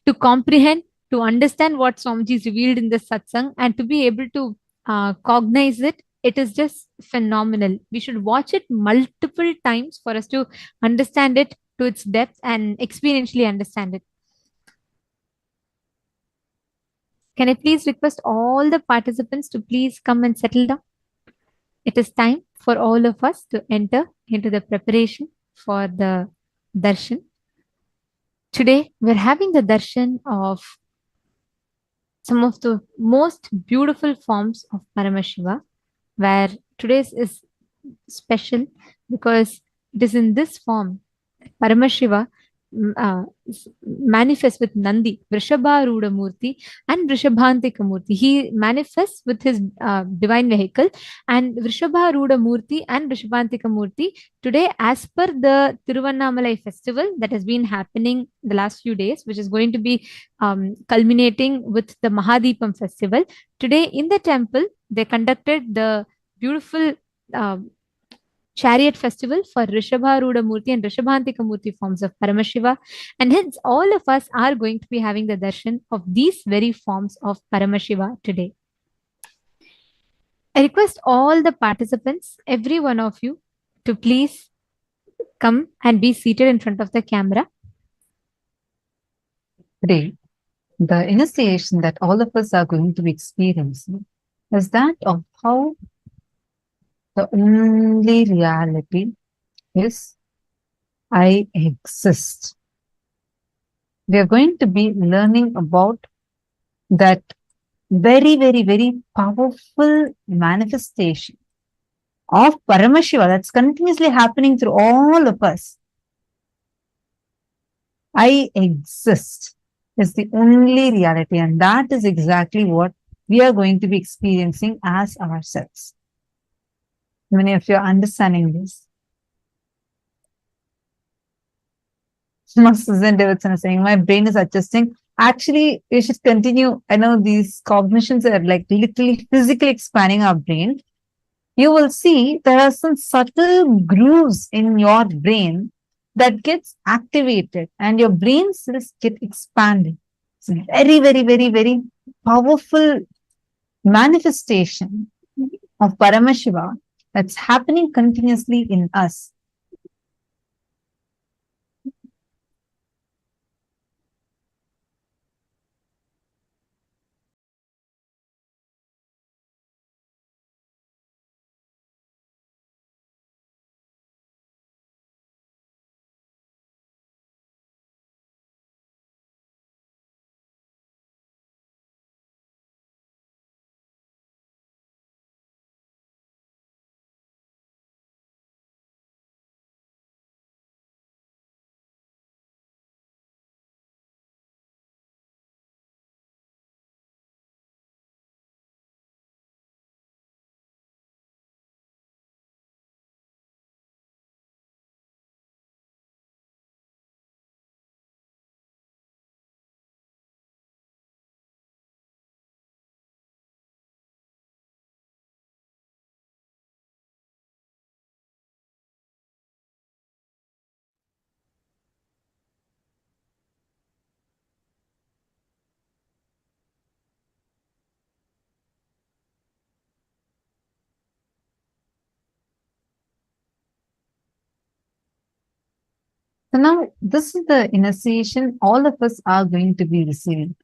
to comprehend, to understand what Swamiji is revealed in this satsang, and to be able to cognize it. It is just phenomenal. We should watch it multiple times for us to understand it to its depth and experientially understand it. Can I please request all the participants to please come and settle down? It is time for all of us to enter into the preparation for the darshan. Today, we're having the darshan of some of the most beautiful forms of Paramashiva, where today's is special because it is in this form Paramashiva manifests with Nandi, Vrishabharuda Murti, and Vrishabhantika Murti. He manifests with his divine vehicle, and Vrishabharuda Murti and Vrishabhantika Murti today, as per the Tiruvannamalai festival that has been happening the last few days, which is going to be culminating with the Mahadipam festival. Today in the temple, they conducted the beautiful chariot festival for Rishabharuda Murti and Rishabhantika Murti forms of Paramashiva. And hence, all of us are going to be having the darshan of these very forms of Paramashiva today. I request all the participants, every one of you, to please come and be seated in front of the camera. Today, the initiation that all of us are going to be experiencing is that of how the only reality is I exist. We are going to be learning about that very, very, very powerful manifestation of Paramashiva that's continuously happening through all of us. I exist is the only reality, and that is exactly what we are going to be experiencing as ourselves. Many of you are understanding this. Susan Davidson is saying, my brain is adjusting. Actually, we should continue. I know these cognitions are like literally physically expanding our brain. You will see there are some subtle grooves in your brain that gets activated and your brain cells get expanded. It's a very, very, very, very powerful manifestation of Paramashiva that's happening continuously in us. So now this is the initiation all of us are going to be receiving,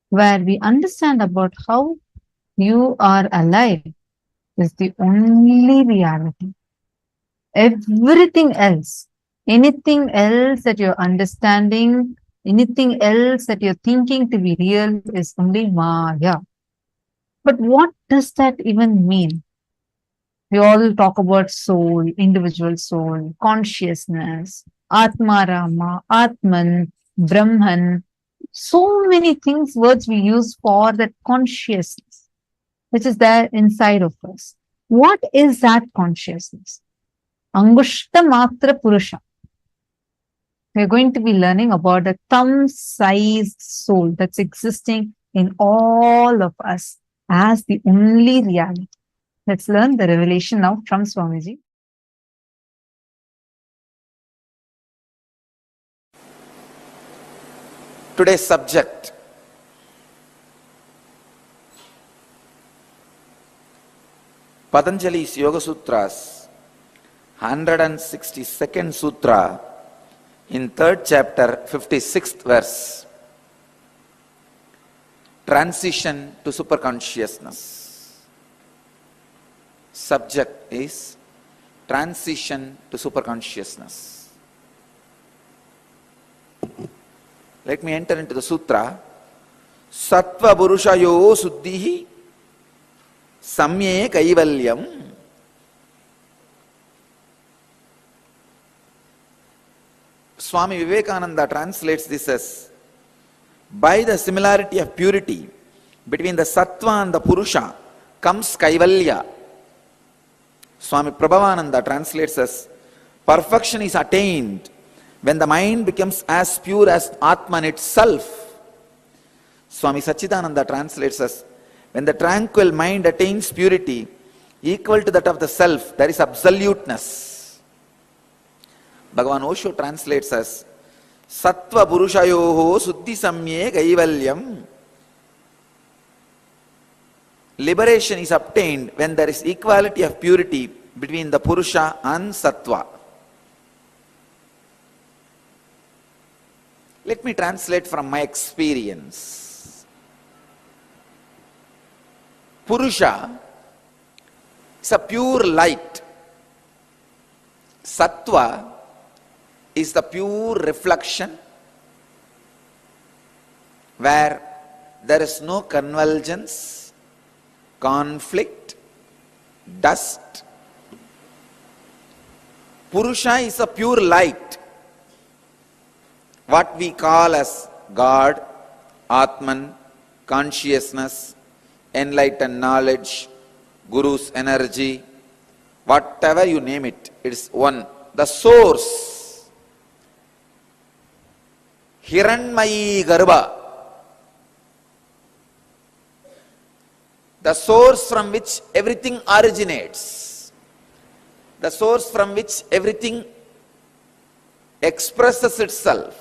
where we understand about how you are alive is the only reality. Everything else, anything else that you're understanding, anything else that you're thinking to be real is only Maya. But what does that even mean? We all talk about soul, individual soul, consciousness, Atma Rama, Atman, Brahman. So many things, words we use for that consciousness, which is there inside of us. What is that consciousness? Angushta Matra Purusha. We're going to be learning about a thumb-sized soul that's existing in all of us as the only reality. Let's learn the revelation now from Swamiji. Today's subject, Patanjali's Yoga Sutras, 162nd Sutra, in 3rd chapter, 56th verse. Transition to superconsciousness. Subject is transition to superconsciousness. Let me enter into the sutra. Sattva Purushayo Suddhihi Samye Kaivalyam. Swami Vivekananda translates this as, by the similarity of purity between the Sattva and the Purusha comes Kaivalya. Swami Prabhavananda translates as, perfection is attained when the mind becomes as pure as Atman itself. Swami Sachidananda translates as, when the tranquil mind attains purity equal to that of the self, there is absoluteness. Bhagavan Osho translates as, Sattva Purushayoho Suddhi Samye Kaivalyam. Liberation is obtained when there is equality of purity between the Purusha and Sattva. Let me translate from my experience. Purusha is a pure light. Sattva is the pure reflection where there is no convergence, conflict, dust. Purusha is a pure light, what we call as God, Atman, consciousness, enlightened knowledge, Guru's energy, whatever you name it, it is one. The source, Hiranmayi Garbha, the source from which everything originates, the source from which everything expresses itself,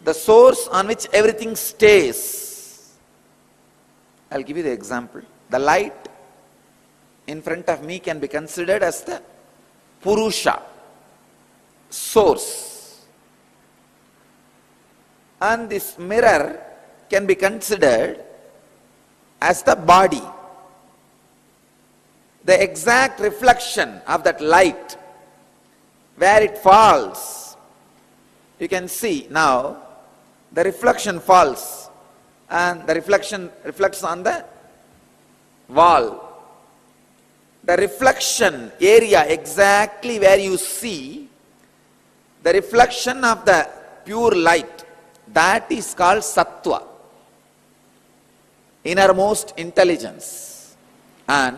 the source on which everything stays. I'll give you the example. The light in front of me can be considered as the Purusha, source. And this mirror can be considered as the body, the exact reflection of that light where it falls. You can see now the reflection falls and the reflection reflects on the wall. The reflection area exactly where you see the reflection of the pure light, that is called Sattva, innermost intelligence. And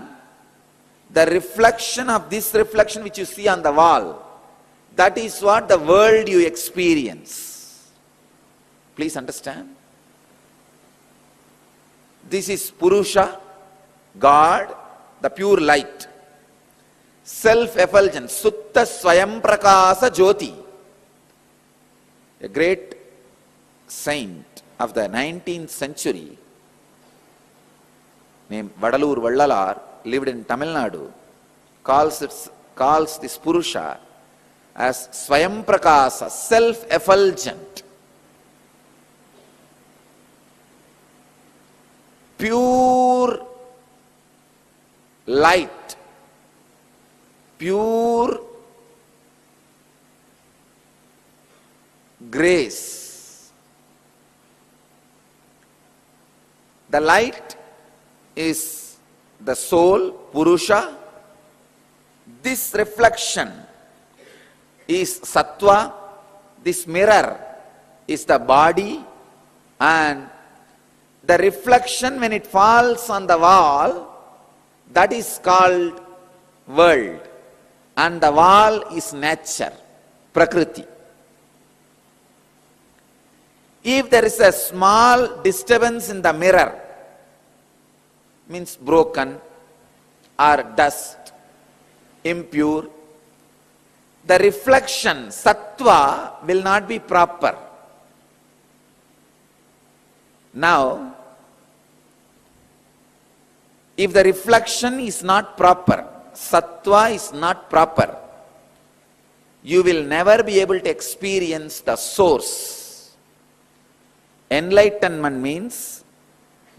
the reflection of this reflection which you see on the wall, that is what the world you experience. Please understand. This is Purusha, God, the pure light. Self-effulgence, Sutta Swayam Prakasa Jyoti. A great saint of the 19th century named Vadalur Vallalar lived in Tamil Nadu, calls this Purusha as Swayam Prakasa, self-effulgent, pure light, pure grace. The light is the soul, Purusha. This reflection is Sattva. This mirror is the body, and the reflection when it falls on the wall, that is called world, and the wall is nature, Prakriti. If there is a small disturbance in the mirror, means broken or dust, impure, the reflection, Sattva, will not be proper. Now, if the reflection is not proper, Sattva is not proper, you will never be able to experience the source. Enlightenment means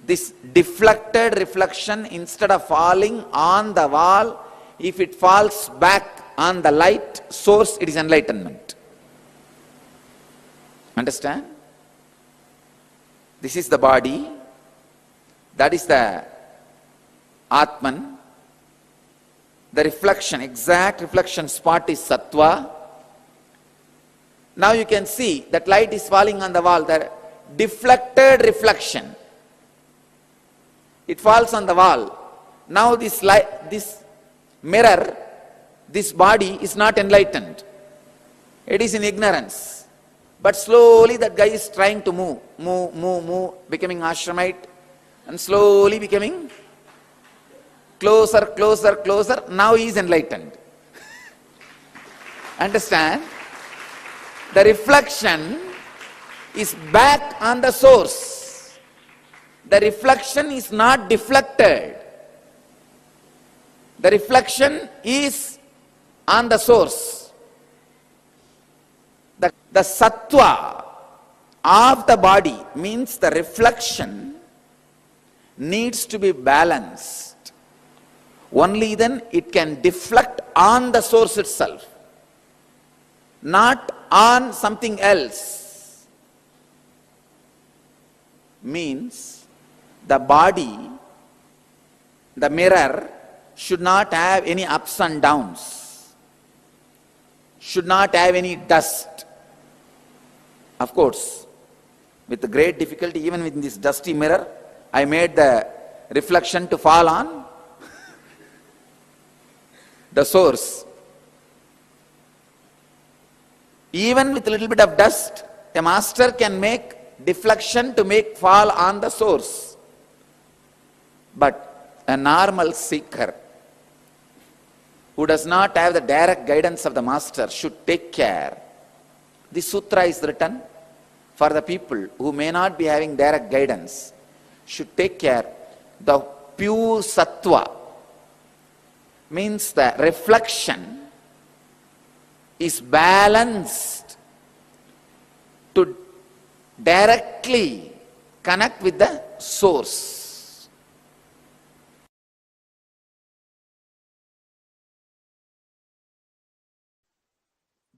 this deflected reflection, instead of falling on the wall, if it falls back on the light source, it is enlightenment. Understand? This is the body, that is the Atman. The reflection, exact reflection spot is Sattva. Now you can see that light is falling on the wall, the deflected reflection. It falls on the wall. Now this light, this mirror, this body is not enlightened. It is in ignorance. But slowly that guy is trying to move, becoming ashramite, and slowly becoming closer, closer, closer. Now he is enlightened. Understand? The reflection is back on the source. The reflection is not deflected. The reflection is on the source. The Sattva of the body means the reflection needs to be balanced. Only then it can deflect on the source itself, not on something else. Means the body, the mirror, should not have any ups and downs, should not have any dust. Of course, with great difficulty, even with this dusty mirror, I made the reflection to fall on the source. Even with a little bit of dust, a master can make deflection to make fall on the source. But a normal seeker who does not have the direct guidance of the master should take care. This sutra is written for the people who may not be having direct guidance, should take care. The pure Sattva means the reflection is balanced to directly connect with the source.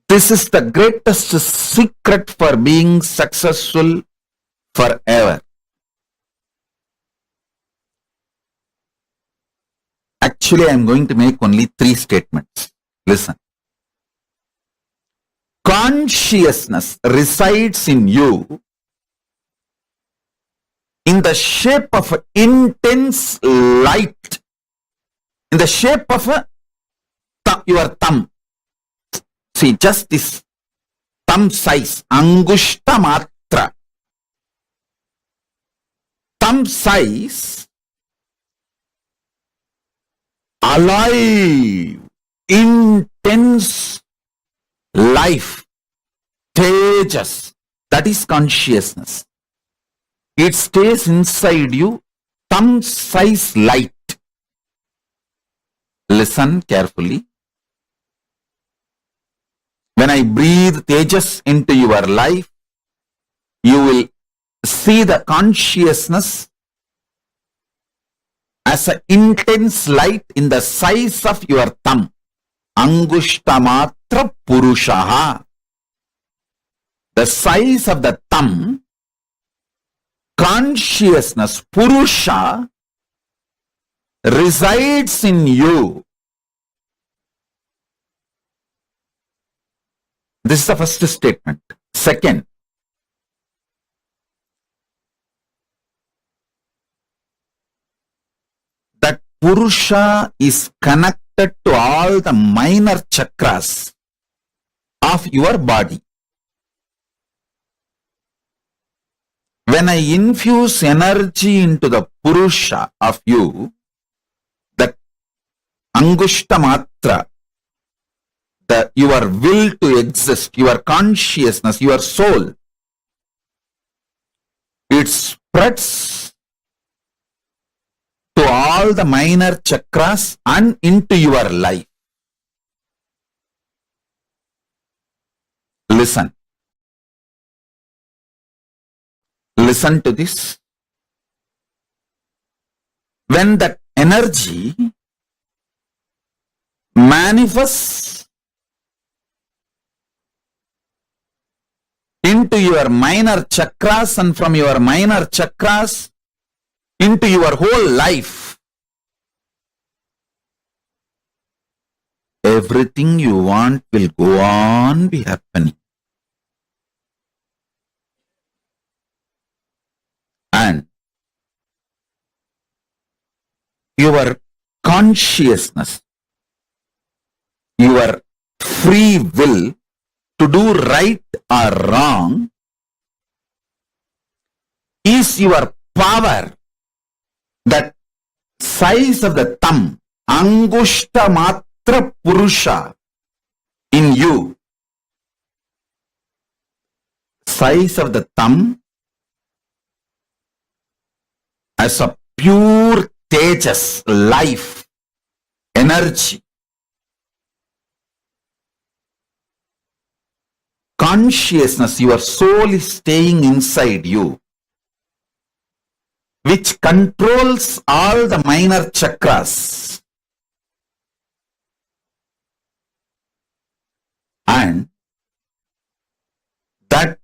This is the greatest secret for being successful forever. Actually, I am going to make only 3 statements. Listen. Consciousness resides in you in the shape of intense light, in the shape of your thumb. See, just this thumb size, angushta matra. Thumb size, alive, intense life, tejas, that is consciousness. It stays inside you, thumb size light. Listen carefully. When I breathe Tejas into your life, you will see the consciousness as an intense light in the size of your thumb. Angushtamatra Purushaha. The size of the thumb, consciousness, Purusha, resides in you. This is the first statement. Second, that Purusha is connected to all the minor chakras of your body. When I infuse energy into the Purusha of you, the Angushtamatra, your will to exist, your consciousness, your soul, it spreads to all the minor chakras and into your life. Listen. Listen to this. When that energy manifests into your minor chakras and from your minor chakras into your whole life, everything you want will go on be happening. And your consciousness, your free will to do right or wrong is your power. That size of the thumb, Angushtamatra Purusha in you, size of the thumb as a pure Tejas, life, energy, consciousness, your soul is staying inside you, which controls all the minor chakras. And that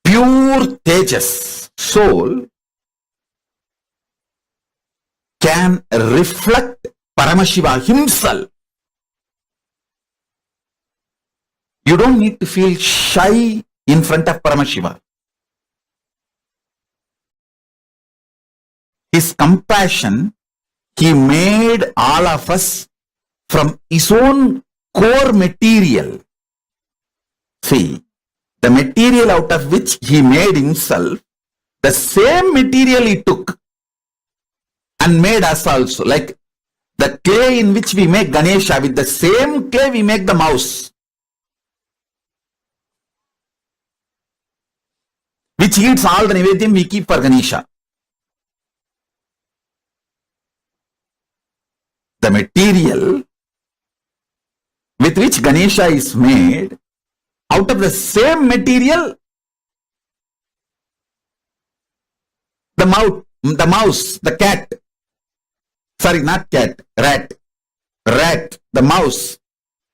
pure Tejas, soul, can reflect Paramashiva himself. You don't need to feel shy in front of Paramashiva. His compassion, he made all of us from his own core material. See, the material out of which he made himself, the same material he took and made us also. Like the clay in which we make Ganesha, with the same clay we make the mouse, which eats all the Nivedyam we keep for Ganesha. The material with which Ganesha is made, out of the same material, the mouse, the cat, sorry, not cat, rat, the mouse,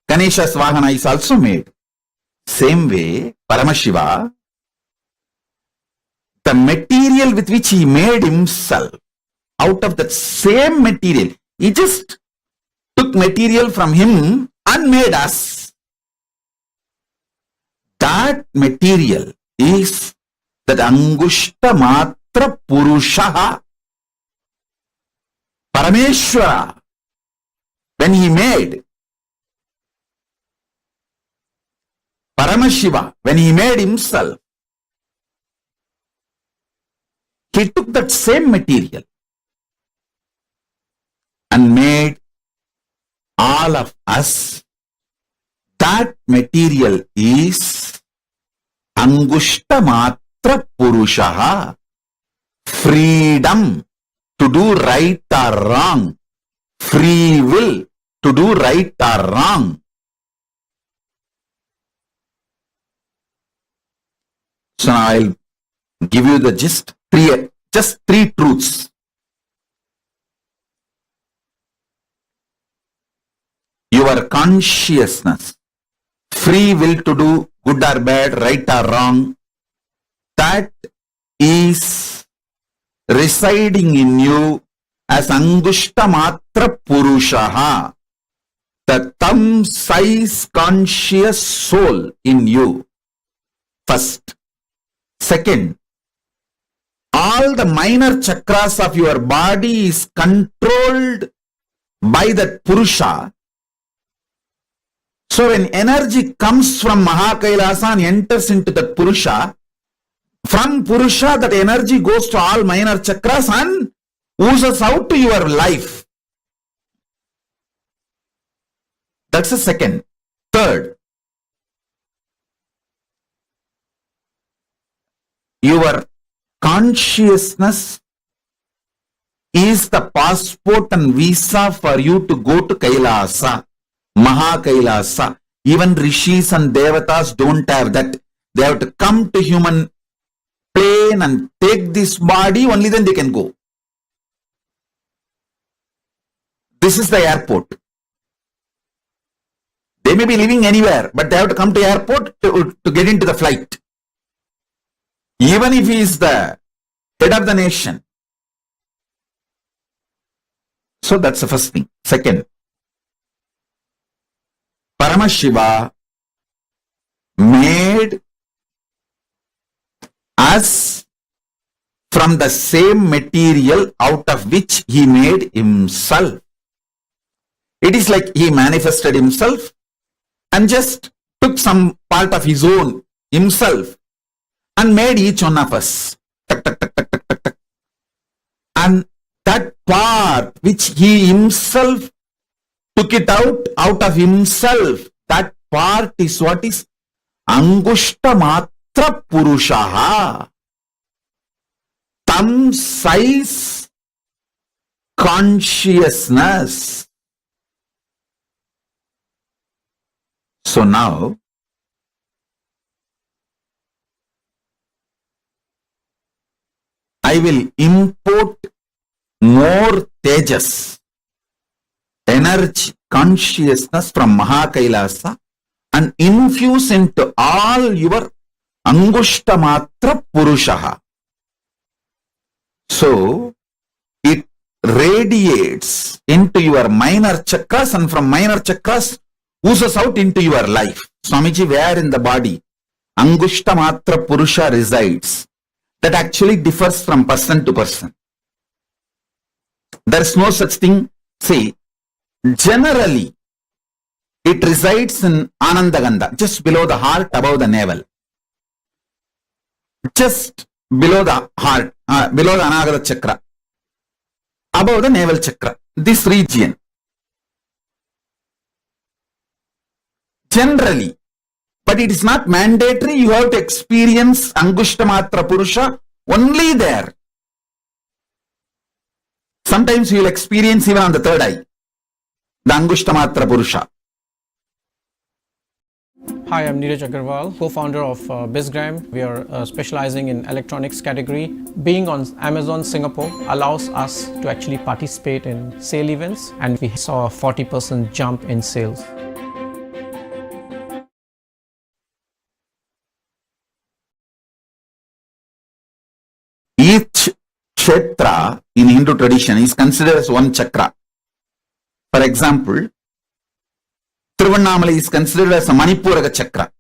Ganesha's Vahana is also made. Same way, Paramashiva, the material with which he made himself, out of that same material, he just took material from him and made us. That material is that Angushtamatra Purushaha. Parameshwara, when he made Paramashiva, when he made himself, he took that same material and made all of us. That material is Angushtamatra Purushaha, freedom to do right or wrong, free will to do right or wrong. So now I'll give you the gist, just three truths. Your consciousness, free will to do good or bad, right or wrong, that is residing in you as Angushta Matra Purushaha, the thumb size conscious soul in you. First. Second, all the minor chakras of your body is controlled by that Purusha. So when energy comes from Mahakailasa and enters into that Purusha, from Purusha that energy goes to all minor chakras and oozes out to your life. That's the second. Third, your consciousness is the passport and visa for you to go to Kailasa, Mahakailasa. Even Rishis and Devatas don't have that. They have to come to human plane and take this body, only then they can go. This is the airport. They may be living anywhere, but they have to come to airport to get into the flight. Even if he is the head of the nation. So that's the first thing. Second, Paramashiva made us from the same material out of which he made himself. It is like he manifested himself and just took some part of his own himself and made each one of us. And that part which he himself took it out of himself, that part is what is Angushta Matra Purushaha. Thumb size consciousness. So now, I will import more tejas, energy, consciousness from Mahakailasa and infuse into all your Angushta Matra Purushaha. So, it radiates into your minor chakras and from minor chakras oozes out into your life. Swamiji, where in the body Angushta Matra Purusha resides, that actually differs from person to person. There is no such thing. See, generally, it resides in Anandagandha, just below the heart, above the navel. Just below the heart, below the Anagata chakra, above the navel chakra, this region. Generally, but it is not mandatory. You have to experience Angushta Matra Purusha only there. Sometimes you will experience even on the third eye, the Angushta Matra Purusha. Hi, I'm Neeraj Agarwal, co-founder of BizGram. We are specializing in electronics category. Being on Amazon Singapore allows us to actually participate in sale events, and we saw a 40% jump in sales. Each kshetra in Hindu tradition is considered as one chakra. For example, Tiruvannamalai is considered as a Manipuraka chakra,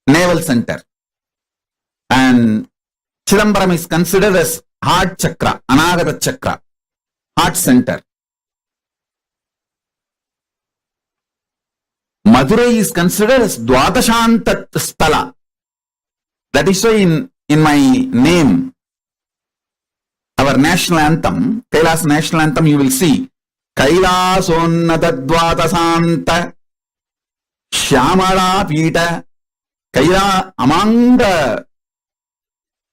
navel center. And Chidambaram is considered as heart chakra, Anagata chakra, heart center. Madurai is considered as Dwadashanta Sthala. That is why in my name, our national anthem, Kailasa national anthem, you will see Kailasonnata Dwadasanta Shyamala Pita. Kaila, among the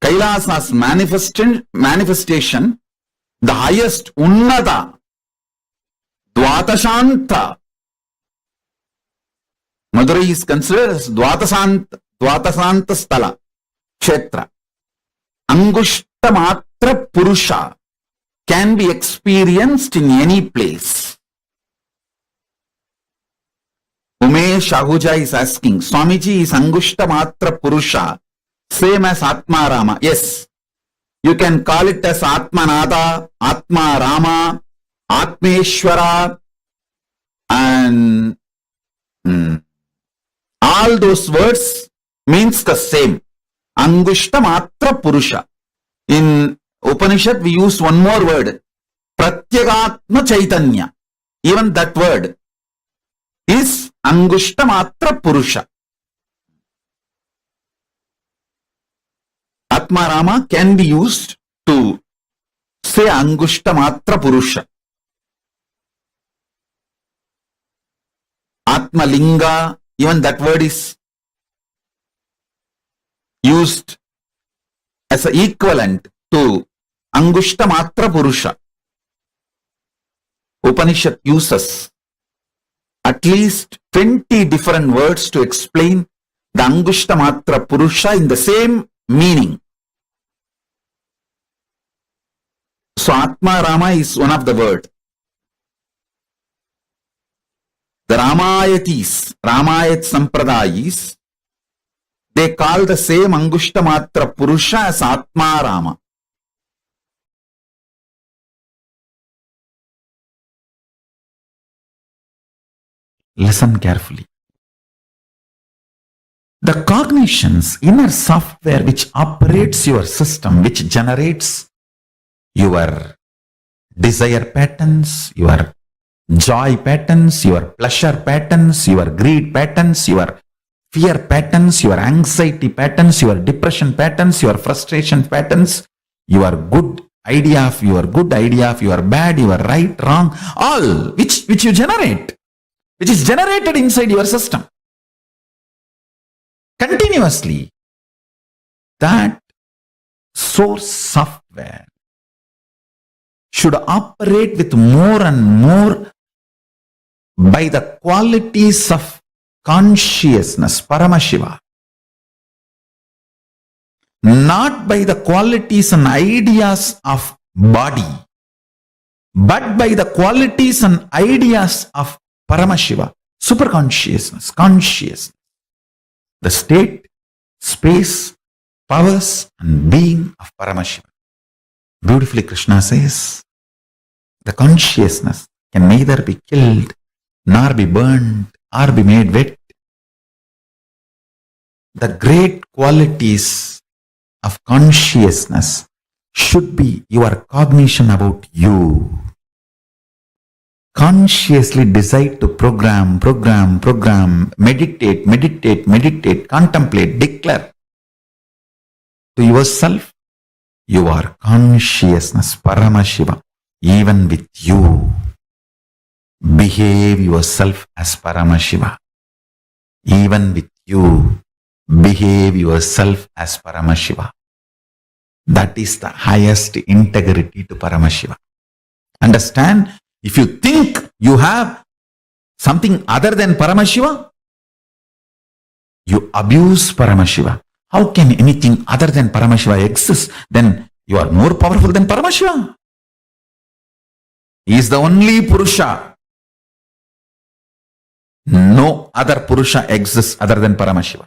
Kailasa's manifestation, the highest Unnata Dvatashanta. Madurai is considered as Dvatasanta Sthala. Kshetra. Angustamatra Purusha can be experienced in any place. Umesh Ahuja is asking, Swamiji, is Angustamatra Purusha same as Atmarama? Yes. You can call it as Atmanada, Atmarama, Atmeshwara, and all those words means the same. Angustamatra Purusha. In Upanishad, we use one more word, Pratyagatma Chaitanya. Even that word is Angustamatra Purusha. Atmarama can be used to say Angustamatra Purusha. Atmalinga, even that word is used as an equivalent to Angustamatra Purusha. Upanishad uses at least 20 different words to explain the Angustamatra Purusha in the same meaning. So Atmarama is one of the word. The Ramayatis, Ramayat Sampradayis, they call the same Angustamatra Purusha as Atmarama. Listen carefully. The cognition's inner software which operates your system, which generates your desire patterns, your joy patterns, your pleasure patterns, your greed patterns, your fear patterns, your anxiety patterns, your depression patterns, your frustration patterns, your good idea of your bad, your right, wrong, all which you generate, which is generated inside your system continuously. That source software should operate with more and more by the qualities of consciousness, Paramashiva, not by the qualities and ideas of body, but by the qualities and ideas of Paramashiva, superconsciousness, consciousness, the state, space, powers and being of Paramashiva. Beautifully Krishna says, the consciousness can neither be killed nor be burned or be made wet. The great qualities of consciousness should be your cognition about you. Consciously decide to program, meditate, contemplate, declare to yourself, you are consciousness, Paramashiva, even with you. Behave yourself as Paramashiva. Even with you, behave yourself as Paramashiva. That is the highest integrity to Paramashiva. Understand? If you think you have something other than Paramashiva, you abuse Paramashiva. How can anything other than Paramashiva exist? Then you are more powerful than Paramashiva. He is the only Purusha. No other Purusha exists other than Paramashiva.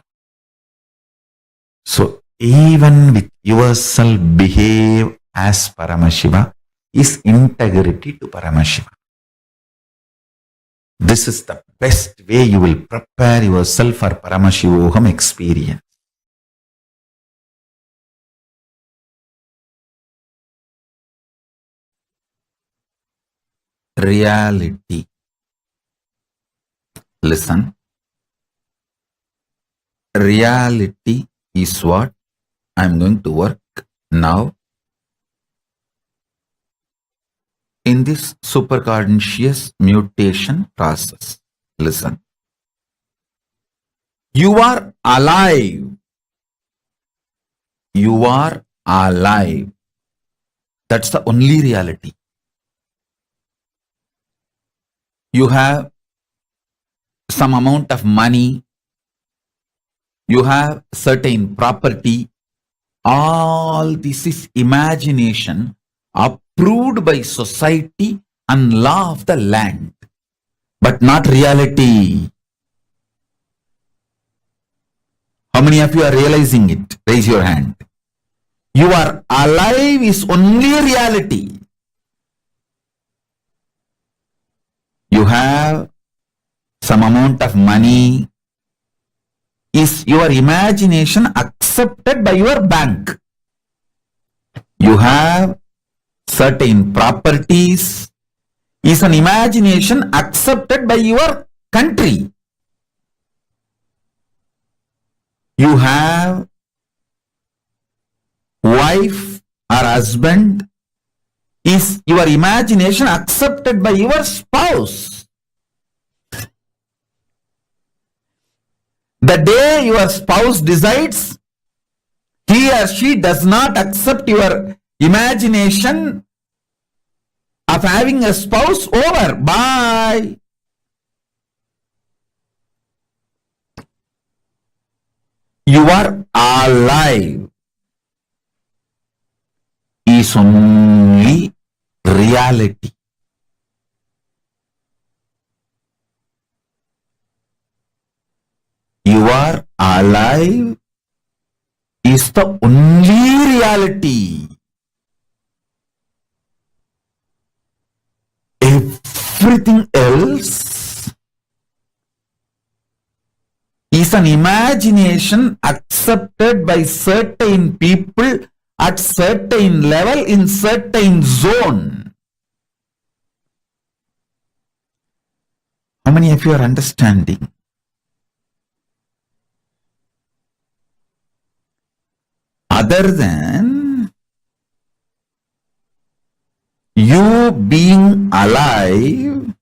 So even with yourself, behave as Paramashiva is integrity to Paramashiva. This is the best way you will prepare yourself for Paramashivoham experience. Reality. Listen. Reality is what I am going to work now in this superconscious mutation process. Listen. You are alive. You are alive. That's the only reality. You have some amount of money. You have certain property. all this is imagination approved by society and law of the land, but not reality. How many of you are realizing it? Raise your hand. You are alive is only reality. You have some amount of money. Is your imagination accepted by your bank? You have certain properties. Is an imagination accepted by your country? You have wife or husband. Is your imagination accepted by your spouse? The day your spouse decides he or she does not accept your imagination of having a spouse, over. Bye. You are alive is only reality. You are alive is the only reality. Everything else is an imagination accepted by certain people at certain level in certain zone. How many of you are understanding? Other than you being alive,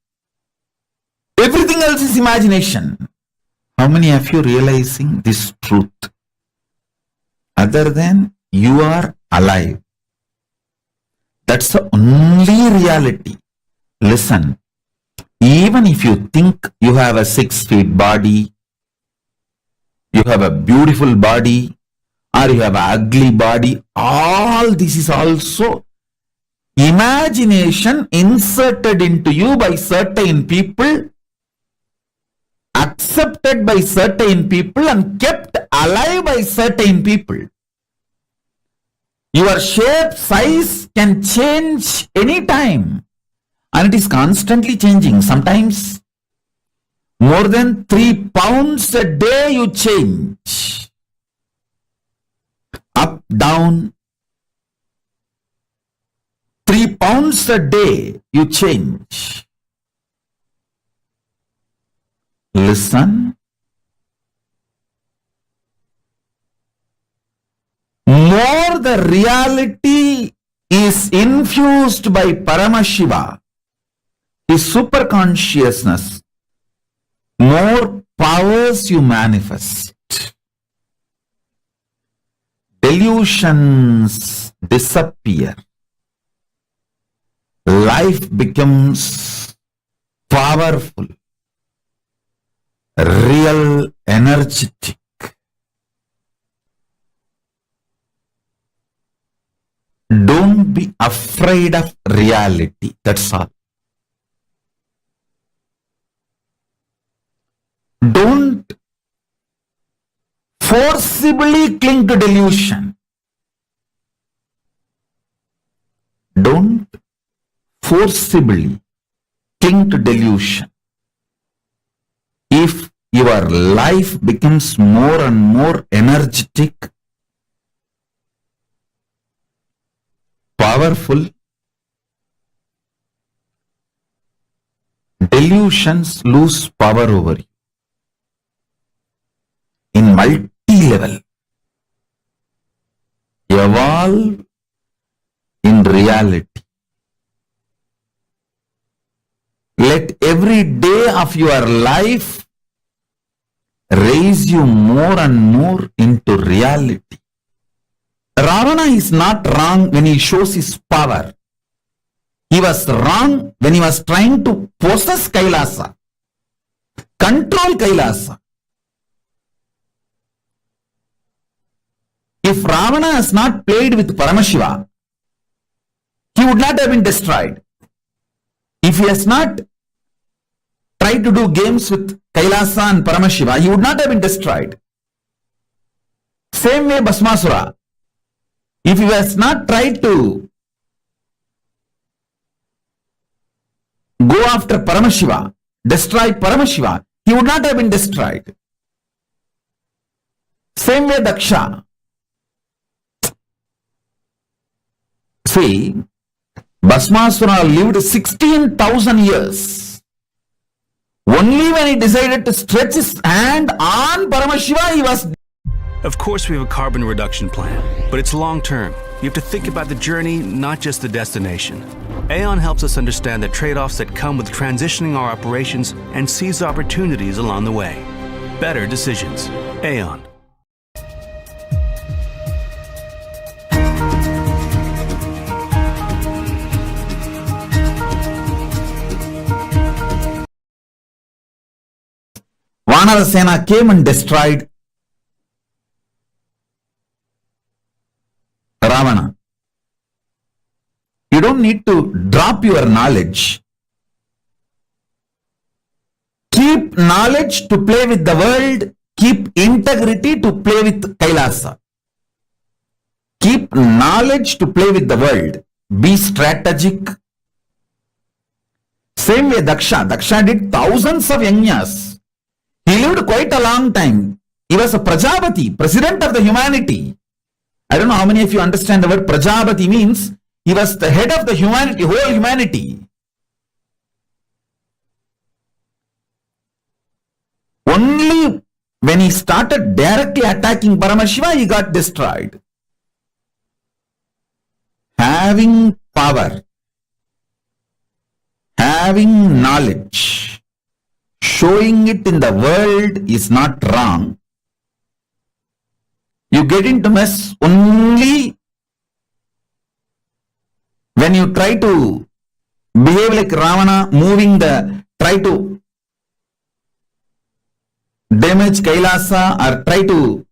everything else is imagination. How many of you realizing this truth? Other than you are alive. That's the only reality. Listen, even if you think you have a 6 feet body, you have a beautiful body, or you have an ugly body, all this is also imagination inserted into you by certain people, accepted by certain people, and kept alive by certain people. Your shape, size can change anytime, and it is constantly changing. Sometimes more than 3 pounds a day you change. Up, down, 3 pounds a day you change. Listen. More the reality is infused by Paramashiva, his superconsciousness, more powers you manifest. Delusions disappear. Life becomes powerful, real, energetic. Don't be afraid of reality. That's all. Don't forcibly cling to delusion. Don't forcibly cling to delusion. If your life becomes more and more energetic, powerful, delusions lose power over you. In multi-level, evolve in reality. Let every day of your life raise you more and more into reality. Ravana is not wrong when he shows his power. He was wrong when he was trying to possess Kailasa, control Kailasa. If Ravana has not played with Paramashiva, he would not have been destroyed. If he has not tried to do games with Kailasa and Paramashiva, he would not have been destroyed. Same way Bhasmasura. If he has not tried to go after Paramashiva, destroy Paramashiva, he would not have been destroyed. Same way Daksha. See, Bhasmasura lived 16,000 years. Only when he decided to stretch his hand on Paramashiva, he was. Of course, we have a carbon reduction plan, but it's long term. You have to think about the journey, not just the destination. Aeon helps us understand the trade-offs that come with transitioning our operations and seize opportunities along the way. Better decisions. Aeon. Vanarasena came and destroyed Ravana. You don't need to drop your knowledge. Keep knowledge to play with the world. Keep integrity to play with Kailasa. Keep knowledge to play with the world. Be strategic. Same way Daksha. Daksha did thousands of yajnas. He lived quite a long time. He was a Prajapati, president of the humanity. I don't know how many of you understand the word Prajapati means. He was the head of the humanity, whole humanity. Only when he started directly attacking Paramashiva, he got destroyed. Having power, having knowledge, showing it in the world is not wrong. You get into mess only when you try to behave like Ravana, try to damage Kailasa or try to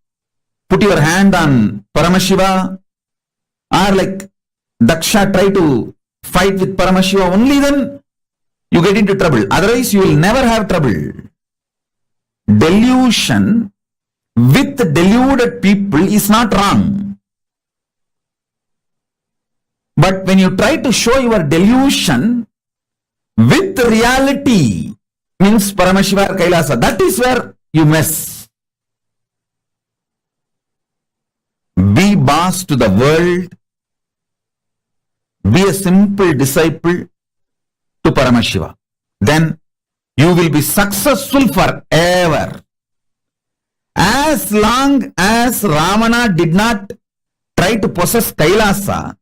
put your hand on Paramashiva, or like Daksha try to fight with Paramashiva, only then you get into trouble. Otherwise, you will never have trouble. Delusion with deluded people is not wrong. But when you try to show your delusion with reality, means Paramashiva or Kailasa, that is where you mess. Be boss to the world. Be a simple disciple to Paramashiva. Then you will be successful forever. As long as Ravana did not try to possess Kailasa,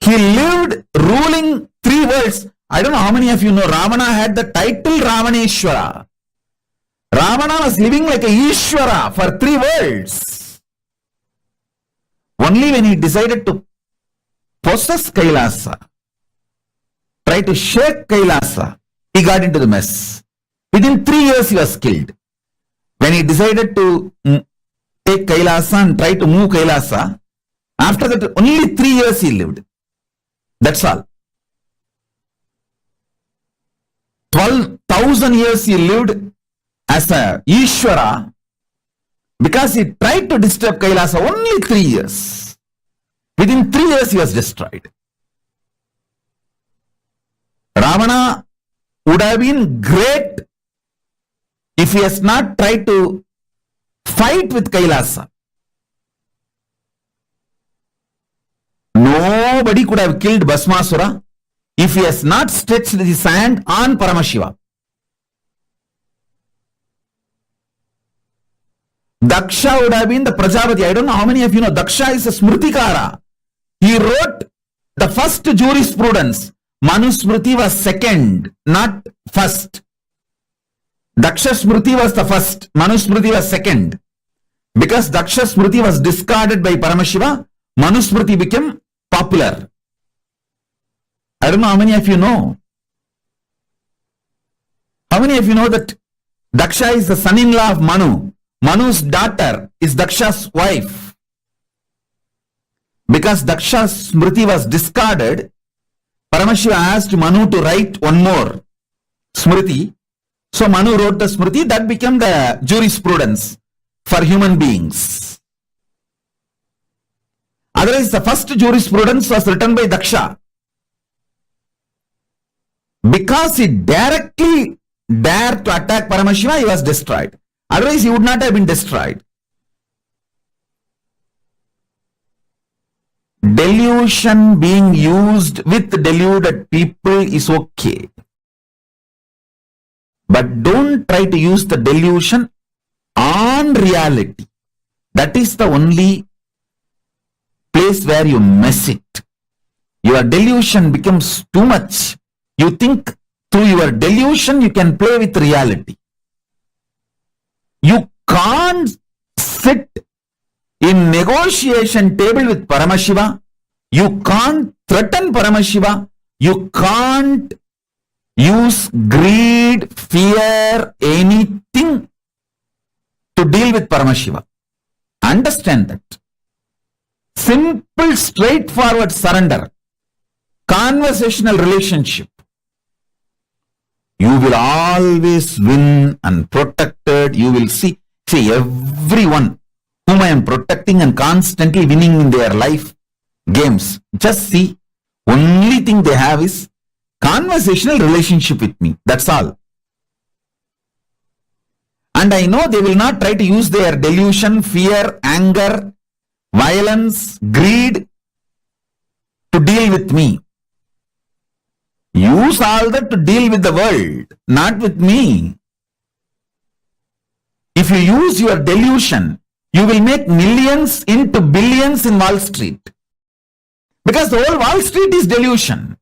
he lived ruling 3 worlds. I don't know how many of you know Ravana had the title Ravaneshwara. Ravana was living like a Ishwara for 3 worlds. Only when he decided to possess Kailasa, try to shake Kailasa, he got into the mess. Within 3 years he was killed. When he decided to take Kailasa and try to move Kailasa, after that only 3 years he lived. That's all. 12,000 years he lived as a Ishwara because he tried to disturb Kailasa only 3 years. Within 3 years he was destroyed. Ravana would have been great if he has not tried to fight with Kailasa. Nobody could have killed Bhasmasura if he has not stretched his hand on Paramashiva. Daksha would have been the Prajapati. I don't know how many of you know Daksha is a Smritikara. He wrote the first jurisprudence. Manusmriti was second, not first. Daksha Smriti was the first. Manusmriti was second. Because Daksha Smriti was discarded by Paramashiva, Manusmriti became popular. I don't know how many of you know. How many of you know that Daksha is the son-in-law of Manu? Manu's daughter is Daksha's wife. Because Daksha's Smriti was discarded, Paramashiva asked Manu to write one more Smriti. So Manu wrote the Smriti, that became the jurisprudence for human beings. Otherwise, the first jurisprudence was written by Daksha. Because he directly dared to attack Paramashiva, he was destroyed. Otherwise, he would not have been destroyed. Delusion being used with deluded people is okay. But don't try to use the delusion on reality. That is the only place where you mess it. Your delusion becomes too much. You think through your delusion you can play with reality. You can't sit in negotiation table with Paramashiva. You can't threaten Paramashiva. You can't use greed, fear, anything to deal with Paramashiva. Understand that. Simple, straightforward surrender. Conversational relationship. You will always win and protected. You will see everyone whom I am protecting and constantly winning in their life games. Just see, only thing they have is conversational relationship with me. That's all. And I know they will not try to use their delusion, fear, anger, violence, greed to deal with me. Use all that to deal with the world, not with me. If you use your delusion, you will make millions into billions in Wall Street. Because the whole Wall Street is delusion.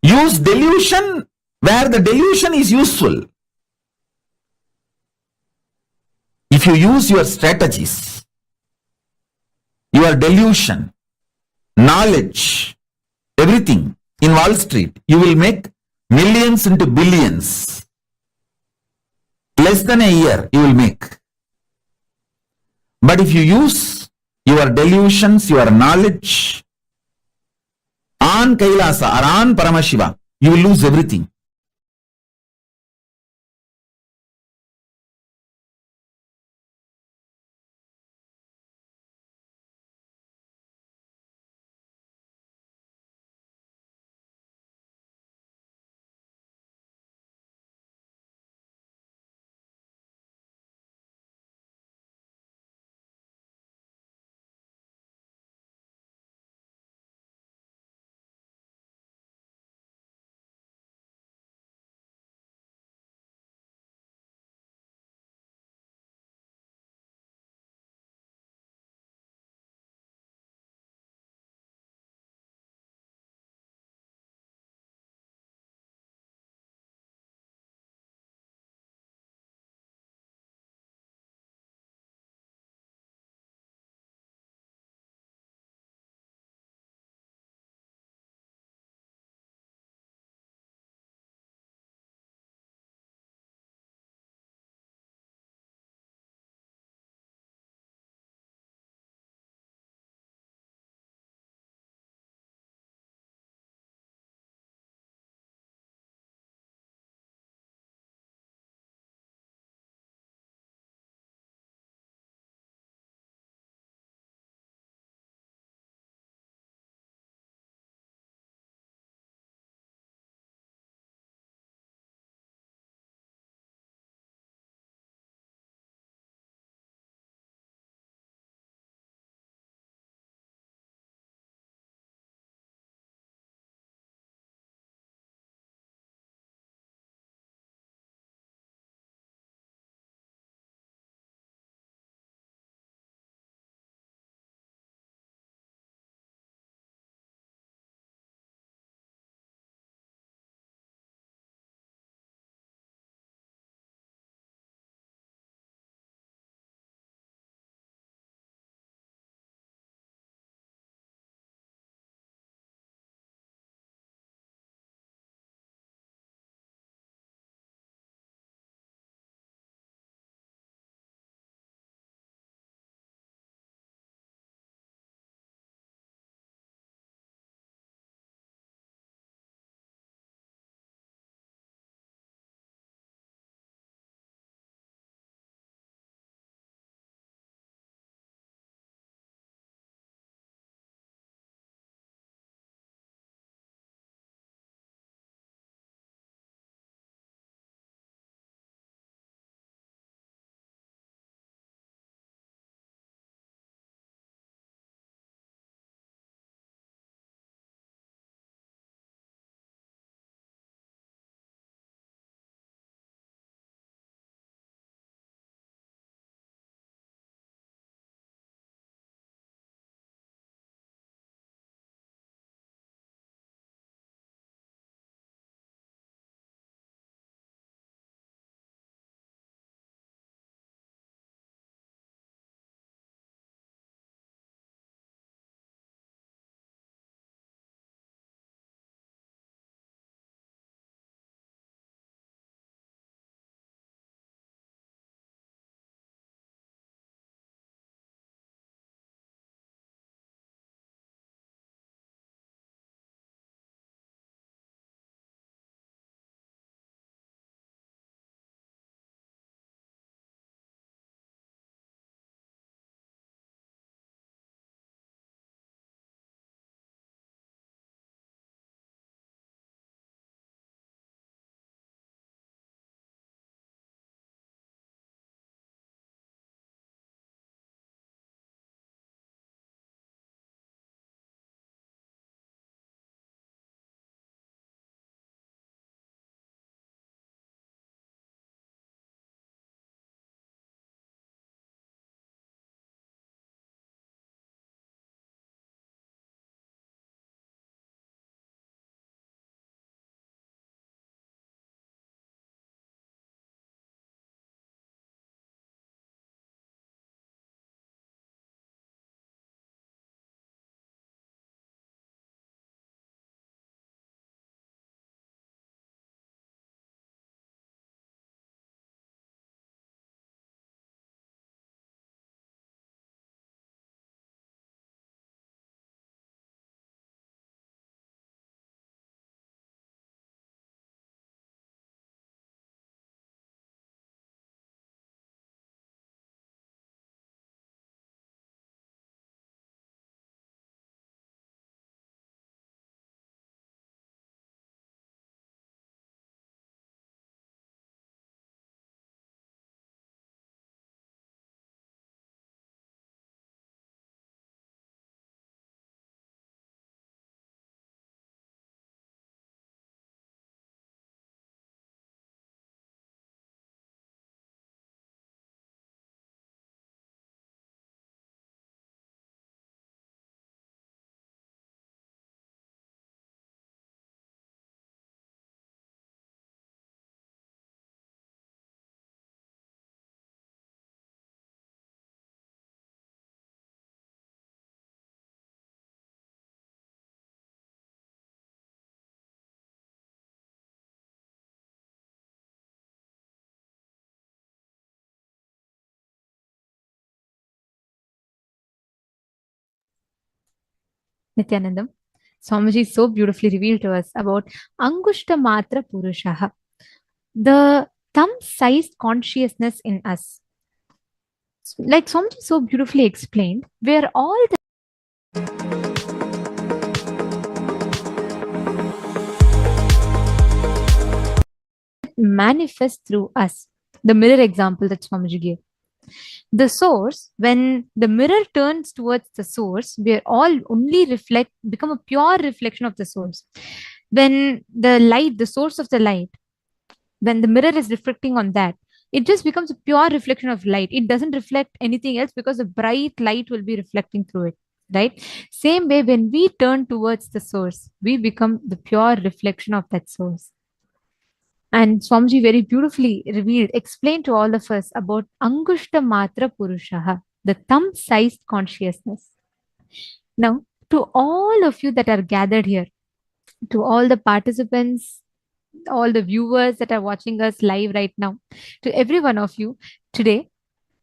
Use delusion where the delusion is useful. If you use your strategies, your delusion, knowledge, everything in Wall Street, you will make millions into billions. Less than a year, you will make. But if you use your delusions, your knowledge on Kailasa or on Paramashiva, you will lose everything. Nithyanandam, Swamiji so beautifully revealed to us about Angushta Matra Purushaha, the thumb-sized consciousness in us. Like Swamiji so beautifully explained, where all the manifest through us. The mirror example that Swamiji gave. The source, when the mirror turns towards the source, we are all only become a pure reflection of the source. When the light, the source of the light, when the mirror is reflecting on that, it just becomes a pure reflection of light. It doesn't reflect anything else because the bright light will be reflecting through it. Right? Same way, when we turn towards the source, we become the pure reflection of that source. And Swamiji very beautifully explained to all of us about Angushta Matra Purushaha, the thumb-sized consciousness. Now, to all of you that are gathered here, to all the participants, all the viewers that are watching us live right now, to every one of you, today,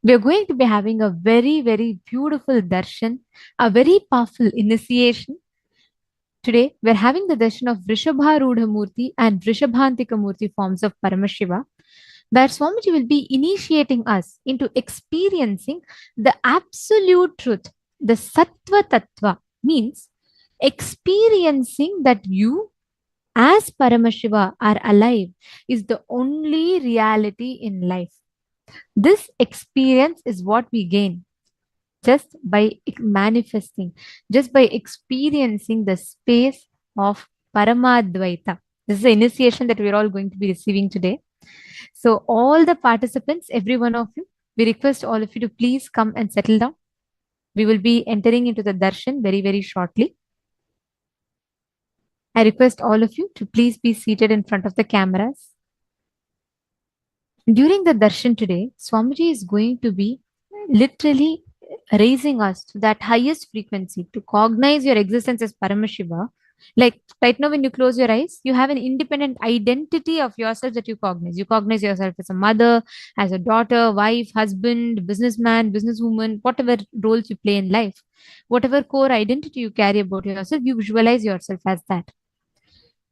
we are going to be having a very, very beautiful darshan, a very powerful initiation. Today, we're having the darshan of Vrishabharudha Murti and Vrishabhantika Murti forms of Paramashiva, where Swamiji will be initiating us into experiencing the absolute truth, the Sattva Tattva, means experiencing that you as Paramashiva are alive is the only reality in life. This experience is what we gain just by manifesting, just by experiencing the space of Paramadvaita. This is the initiation that we're all going to be receiving today. So all the participants, every one of you, we request all of you to please come and settle down. We will be entering into the darshan very, very shortly. I request all of you to please be seated in front of the cameras. During the darshan today, Swamiji is going to be literally raising us to that highest frequency to cognize your existence as Paramashiva. Like right now, when you close your eyes, you have an independent identity of yourself that you cognize. You cognize yourself as a mother, as a daughter, wife, husband, businessman, businesswoman, whatever roles you play in life, whatever core identity you carry about yourself, you visualize yourself as that.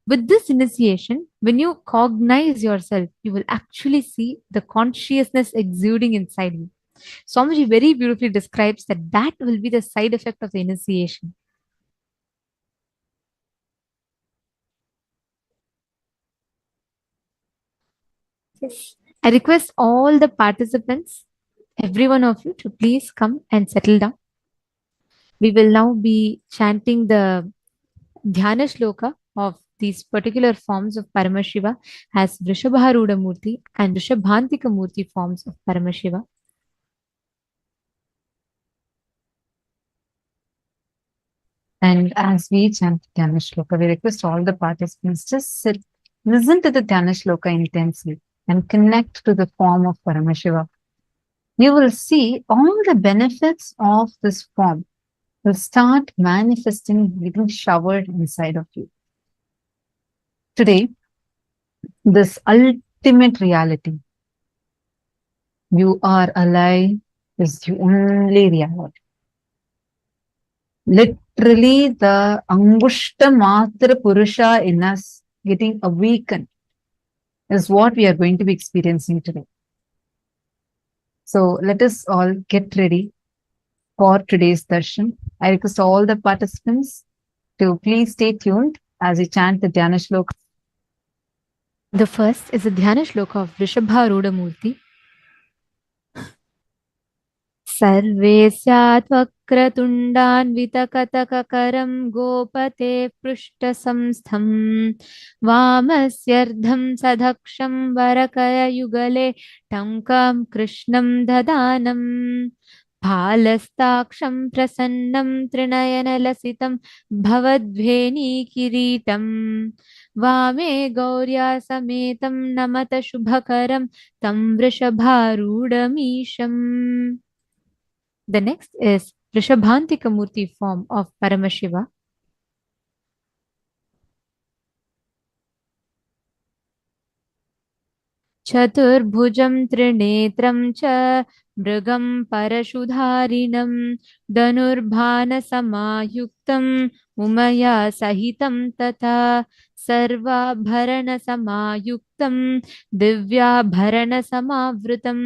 With this initiation, when you cognize yourself, you will actually see the consciousness exuding inside you. Swamiji very beautifully describes that will be the side effect of the initiation. Yes. I request all the participants, every one of you, to please come and settle down. We will now be chanting the Dhyana Shloka of these particular forms of Paramashiva as Vrishabharudha Murti and Vrishabhantika Murti forms of Paramashiva. And as we chant Dhyana Shloka, we request all the participants just sit, listen to the Dhyana Shloka intensely and connect to the form of Paramashiva. You will see all the benefits of this form will start manifesting, getting showered inside of you. Today, this ultimate reality, you are alive, is the only reality. Literally, the Angushta Matra Purusha in us getting awakened is what we are going to be experiencing today. So let us all get ready for today's darshan. I request all the participants to please stay tuned as we chant the Dhyana Shloka. The first is the Dhyana Shloka of Vrishabharudha Murti. Sarve syat vakratundanvitakatakaram gopate prushta samstham vamasyardham sadaksham varakaya yugale tankam krishnam dadanam Bhalastaksham prasannam trinayana lasitam bhavadveni kiritam Vame gaurya sametam namata shubhakaram tam vrishabharudamisham. The next is Vrishabhantika Murti form of Paramashiva. चतुर्भुजं त्रिनेत्रं च मृगं परशुधारिणं धनुर्बाणसमायुक्तम् उमया सहितं तथा सर्वाभरणसमायुक्तं दिव्याभरणसमावृतं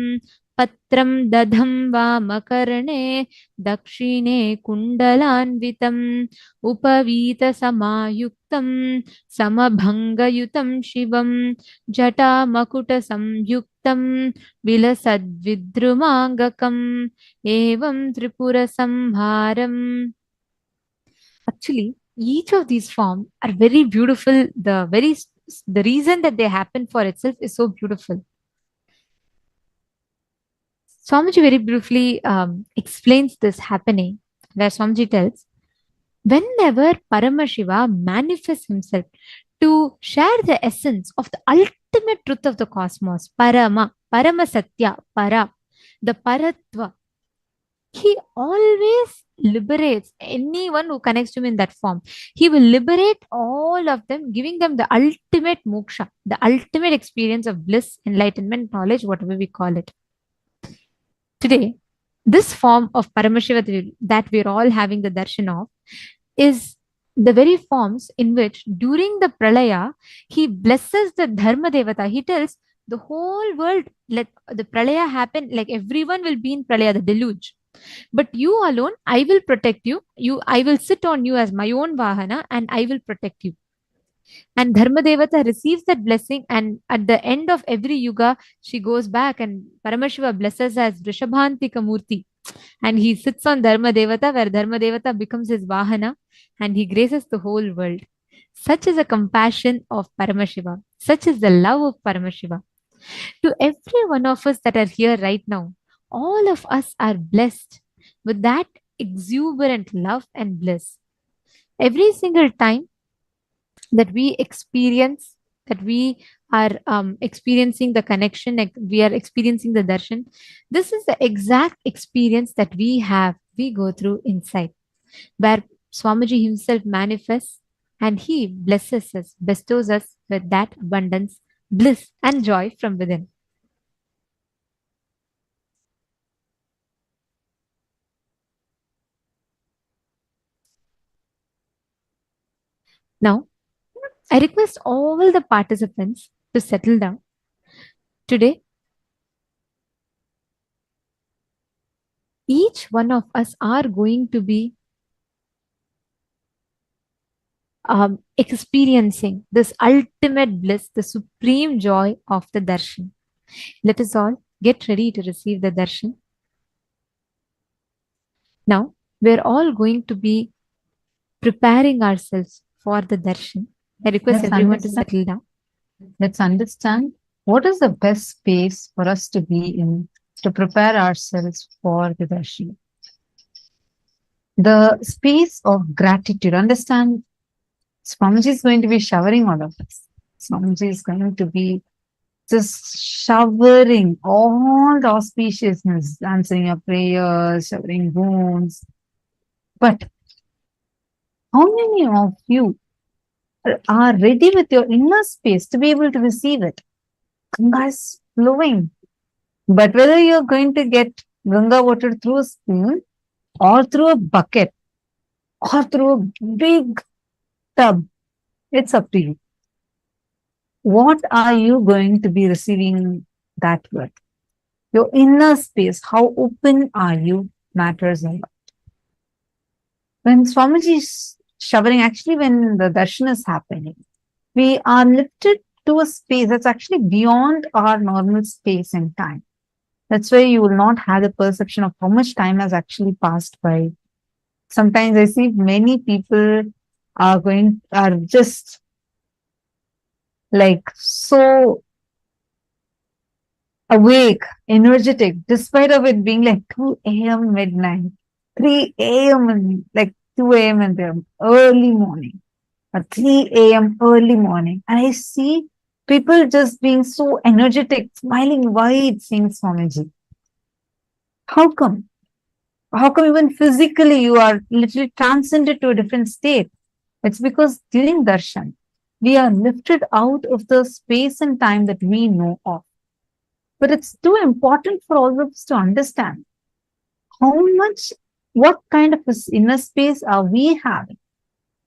पत्रं दधं वामकर्णे दक्षिणे कुण्डलान्वितम् उपवीतसमायुक्तं समभङ्गयुतं शिवं जटामकुटसंयुक्तं विलसद्विद्रुमाङ्गकम् एवं त्रिपुरसंहारम्. Actually, each of these forms are very beautiful. The reason that they happen for itself is so beautiful. Swamiji very briefly explains this happening, where Swamiji tells, whenever Paramashiva manifests himself to share the essence of the ultimate truth of the cosmos, Paramasatya, Para, the Paratva, he always liberates anyone who connects to him in that form. He will liberate all of them, giving them the ultimate moksha, the ultimate experience of bliss, enlightenment, knowledge, whatever we call it. Today, this form of Paramashiva that we're all having the darshan of is the very forms in which during the pralaya, he blesses the dharma devata. He tells the whole world, let the pralaya happen, like everyone will be in pralaya, the deluge. But you alone, I will protect you. I will sit on you as my own vahana and I will protect you. And Dharma Devata receives that blessing, and at the end of every yuga, she goes back and Paramashiva blesses as Rishabhantika Murti. And he sits on Dharma Devata, where Dharma Devata becomes his vahana, and he graces the whole world. Such is the compassion of Paramashiva. Such is the love of Paramashiva. To every one of us that are here right now, all of us are blessed with that exuberant love and bliss. Every single time that we experience, that we are experiencing the connection, like we are experiencing the darshan, this is the exact experience that we have, we go through inside, where Swamiji himself manifests and he blesses us, bestows us with that abundance, bliss and joy from within. Now, I request all the participants to settle down. Today, each one of us are going to be experiencing this ultimate bliss, the supreme joy of the darshan. Let us all get ready to receive the darshan. Now, we're all going to be preparing ourselves for the darshan. I request everyone to settle down. Let's understand what is the best space for us to be in to prepare ourselves for the darshan. The space of gratitude. Understand, Swamiji is going to be showering all of us. Swamiji is going to be just showering all the auspiciousness, answering your prayers, showering boons. But how many of you are ready with your inner space to be able to receive it? Ganga is flowing. But whether you're going to get Ganga water through a spoon or through a bucket or through a big tub, it's up to you. What are you going to be receiving that with? Your inner space, how open are you, matters a lot. When Swamiji is showering, actually when the darshan is happening, we are lifted to a space that's actually beyond our normal space and time. That's why you will not have the perception of how much time has actually passed by. Sometimes I see many people are just like so awake, energetic, despite of it being like 2 a.m. midnight, 3 a.m. and like 2 a.m. in the early morning, or 3 a.m. early morning. And I see people just being so energetic, smiling wide, saying Swamiji. How come? How come even physically you are literally transcended to a different state? It's because during darshan, we are lifted out of the space and time that we know of. But it's too important for all of us to understand what kind of inner space are we having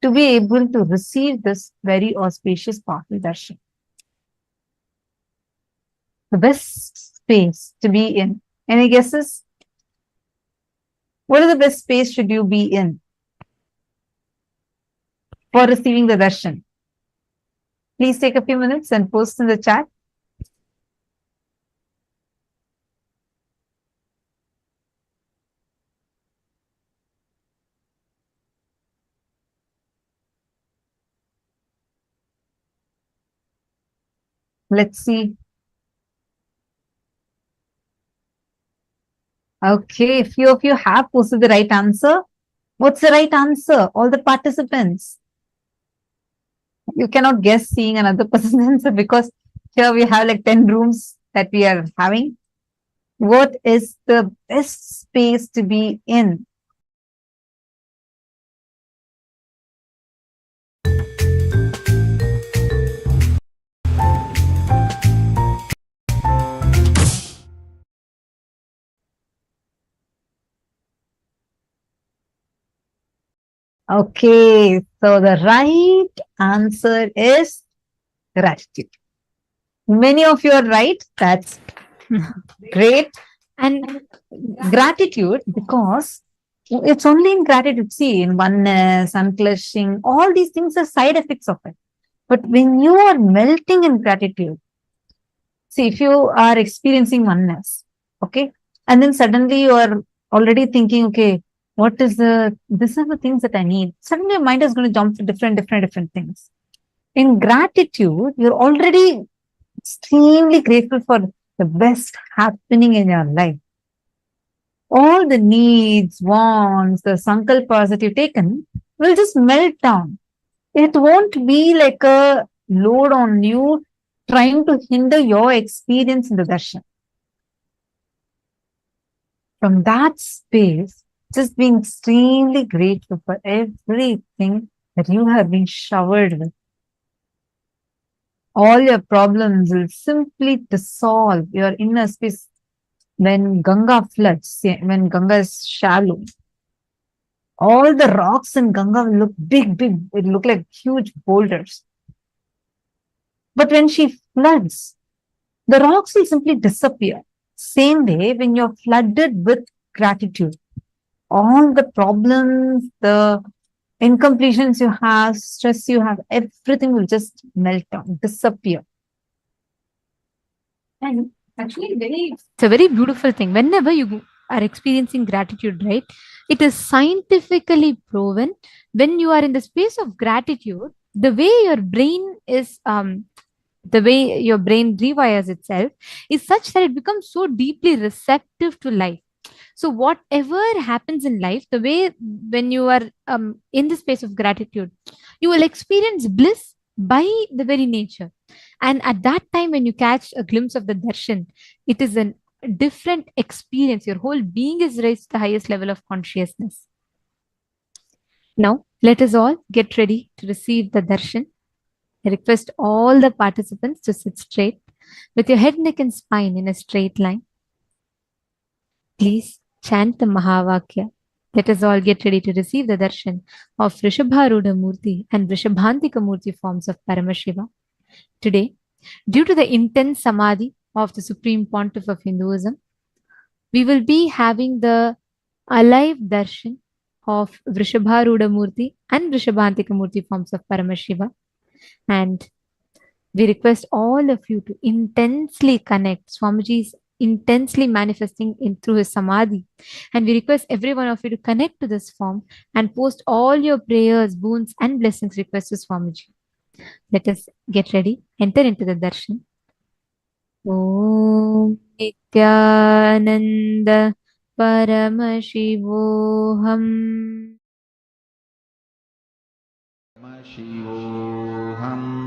to be able to receive this very auspicious powerful darshan. The best space to be in. Any guesses? What is the best space should you be in for receiving the darshan? Please take a few minutes and post in the chat. Let's see. Okay, a few of you have posted the right answer. What's the right answer? All the participants. You cannot guess seeing another person's answer because here we have like 10 rooms that we are having. What is the best space to be in? Okay, so the right answer is gratitude. Many of you are right. That's great. And gratitude, because it's only in gratitude. See, in oneness, unclushing, all these things are side effects of it. But when you are melting in gratitude, see, if you are experiencing oneness, okay, and then suddenly you are already thinking, okay, these are the things that I need. Suddenly your mind is going to jump to different things. In gratitude, you're already extremely grateful for the best happening in your life. All the needs, wants, the sankalpas that you've taken will just melt down. It won't be like a load on you trying to hinder your experience in the darshan. From that space, just being extremely grateful for everything that you have been showered with. All your problems will simply dissolve your inner space. When Ganga floods, when Ganga is shallow, all the rocks in Ganga will look big. It look like huge boulders. But when she floods, the rocks will simply disappear. Same way, when you're flooded with gratitude, all the problems, the incompletions you have, stress you have, everything will just melt down, disappear. And actually, it's a very beautiful thing. Whenever you are experiencing gratitude, right? It is scientifically proven when you are in the space of gratitude, the way your brain is the way your brain rewires itself is such that it becomes so deeply receptive to life. So whatever happens in life, the way when you are in the space of gratitude, you will experience bliss by the very nature. And at that time, when you catch a glimpse of the darshan, it is a different experience. Your whole being is raised to the highest level of consciousness. Now, let us all get ready to receive the darshan. I request all the participants to sit straight with your head, neck, and spine in a straight line. Please chant the Mahavakya. Let us all get ready to receive the darshan of Rishabharudha Murti and Rishabhantika Murti forms of Paramashiva. Today, due to the intense samadhi of the Supreme Pontiff of Hinduism, we will be having the alive darshan of Rishabharudha Murti and Rishabhantika Murti forms of Paramashiva. And we request all of you to intensely connect. Swamiji is intensely manifesting through his samadhi. And we request every one of you to connect to this form and post all your prayers, boons, and blessings requests to Swamiji. Let us get ready, enter into the darshan. Om Nithyananda Paramashivoham. Paramashivoham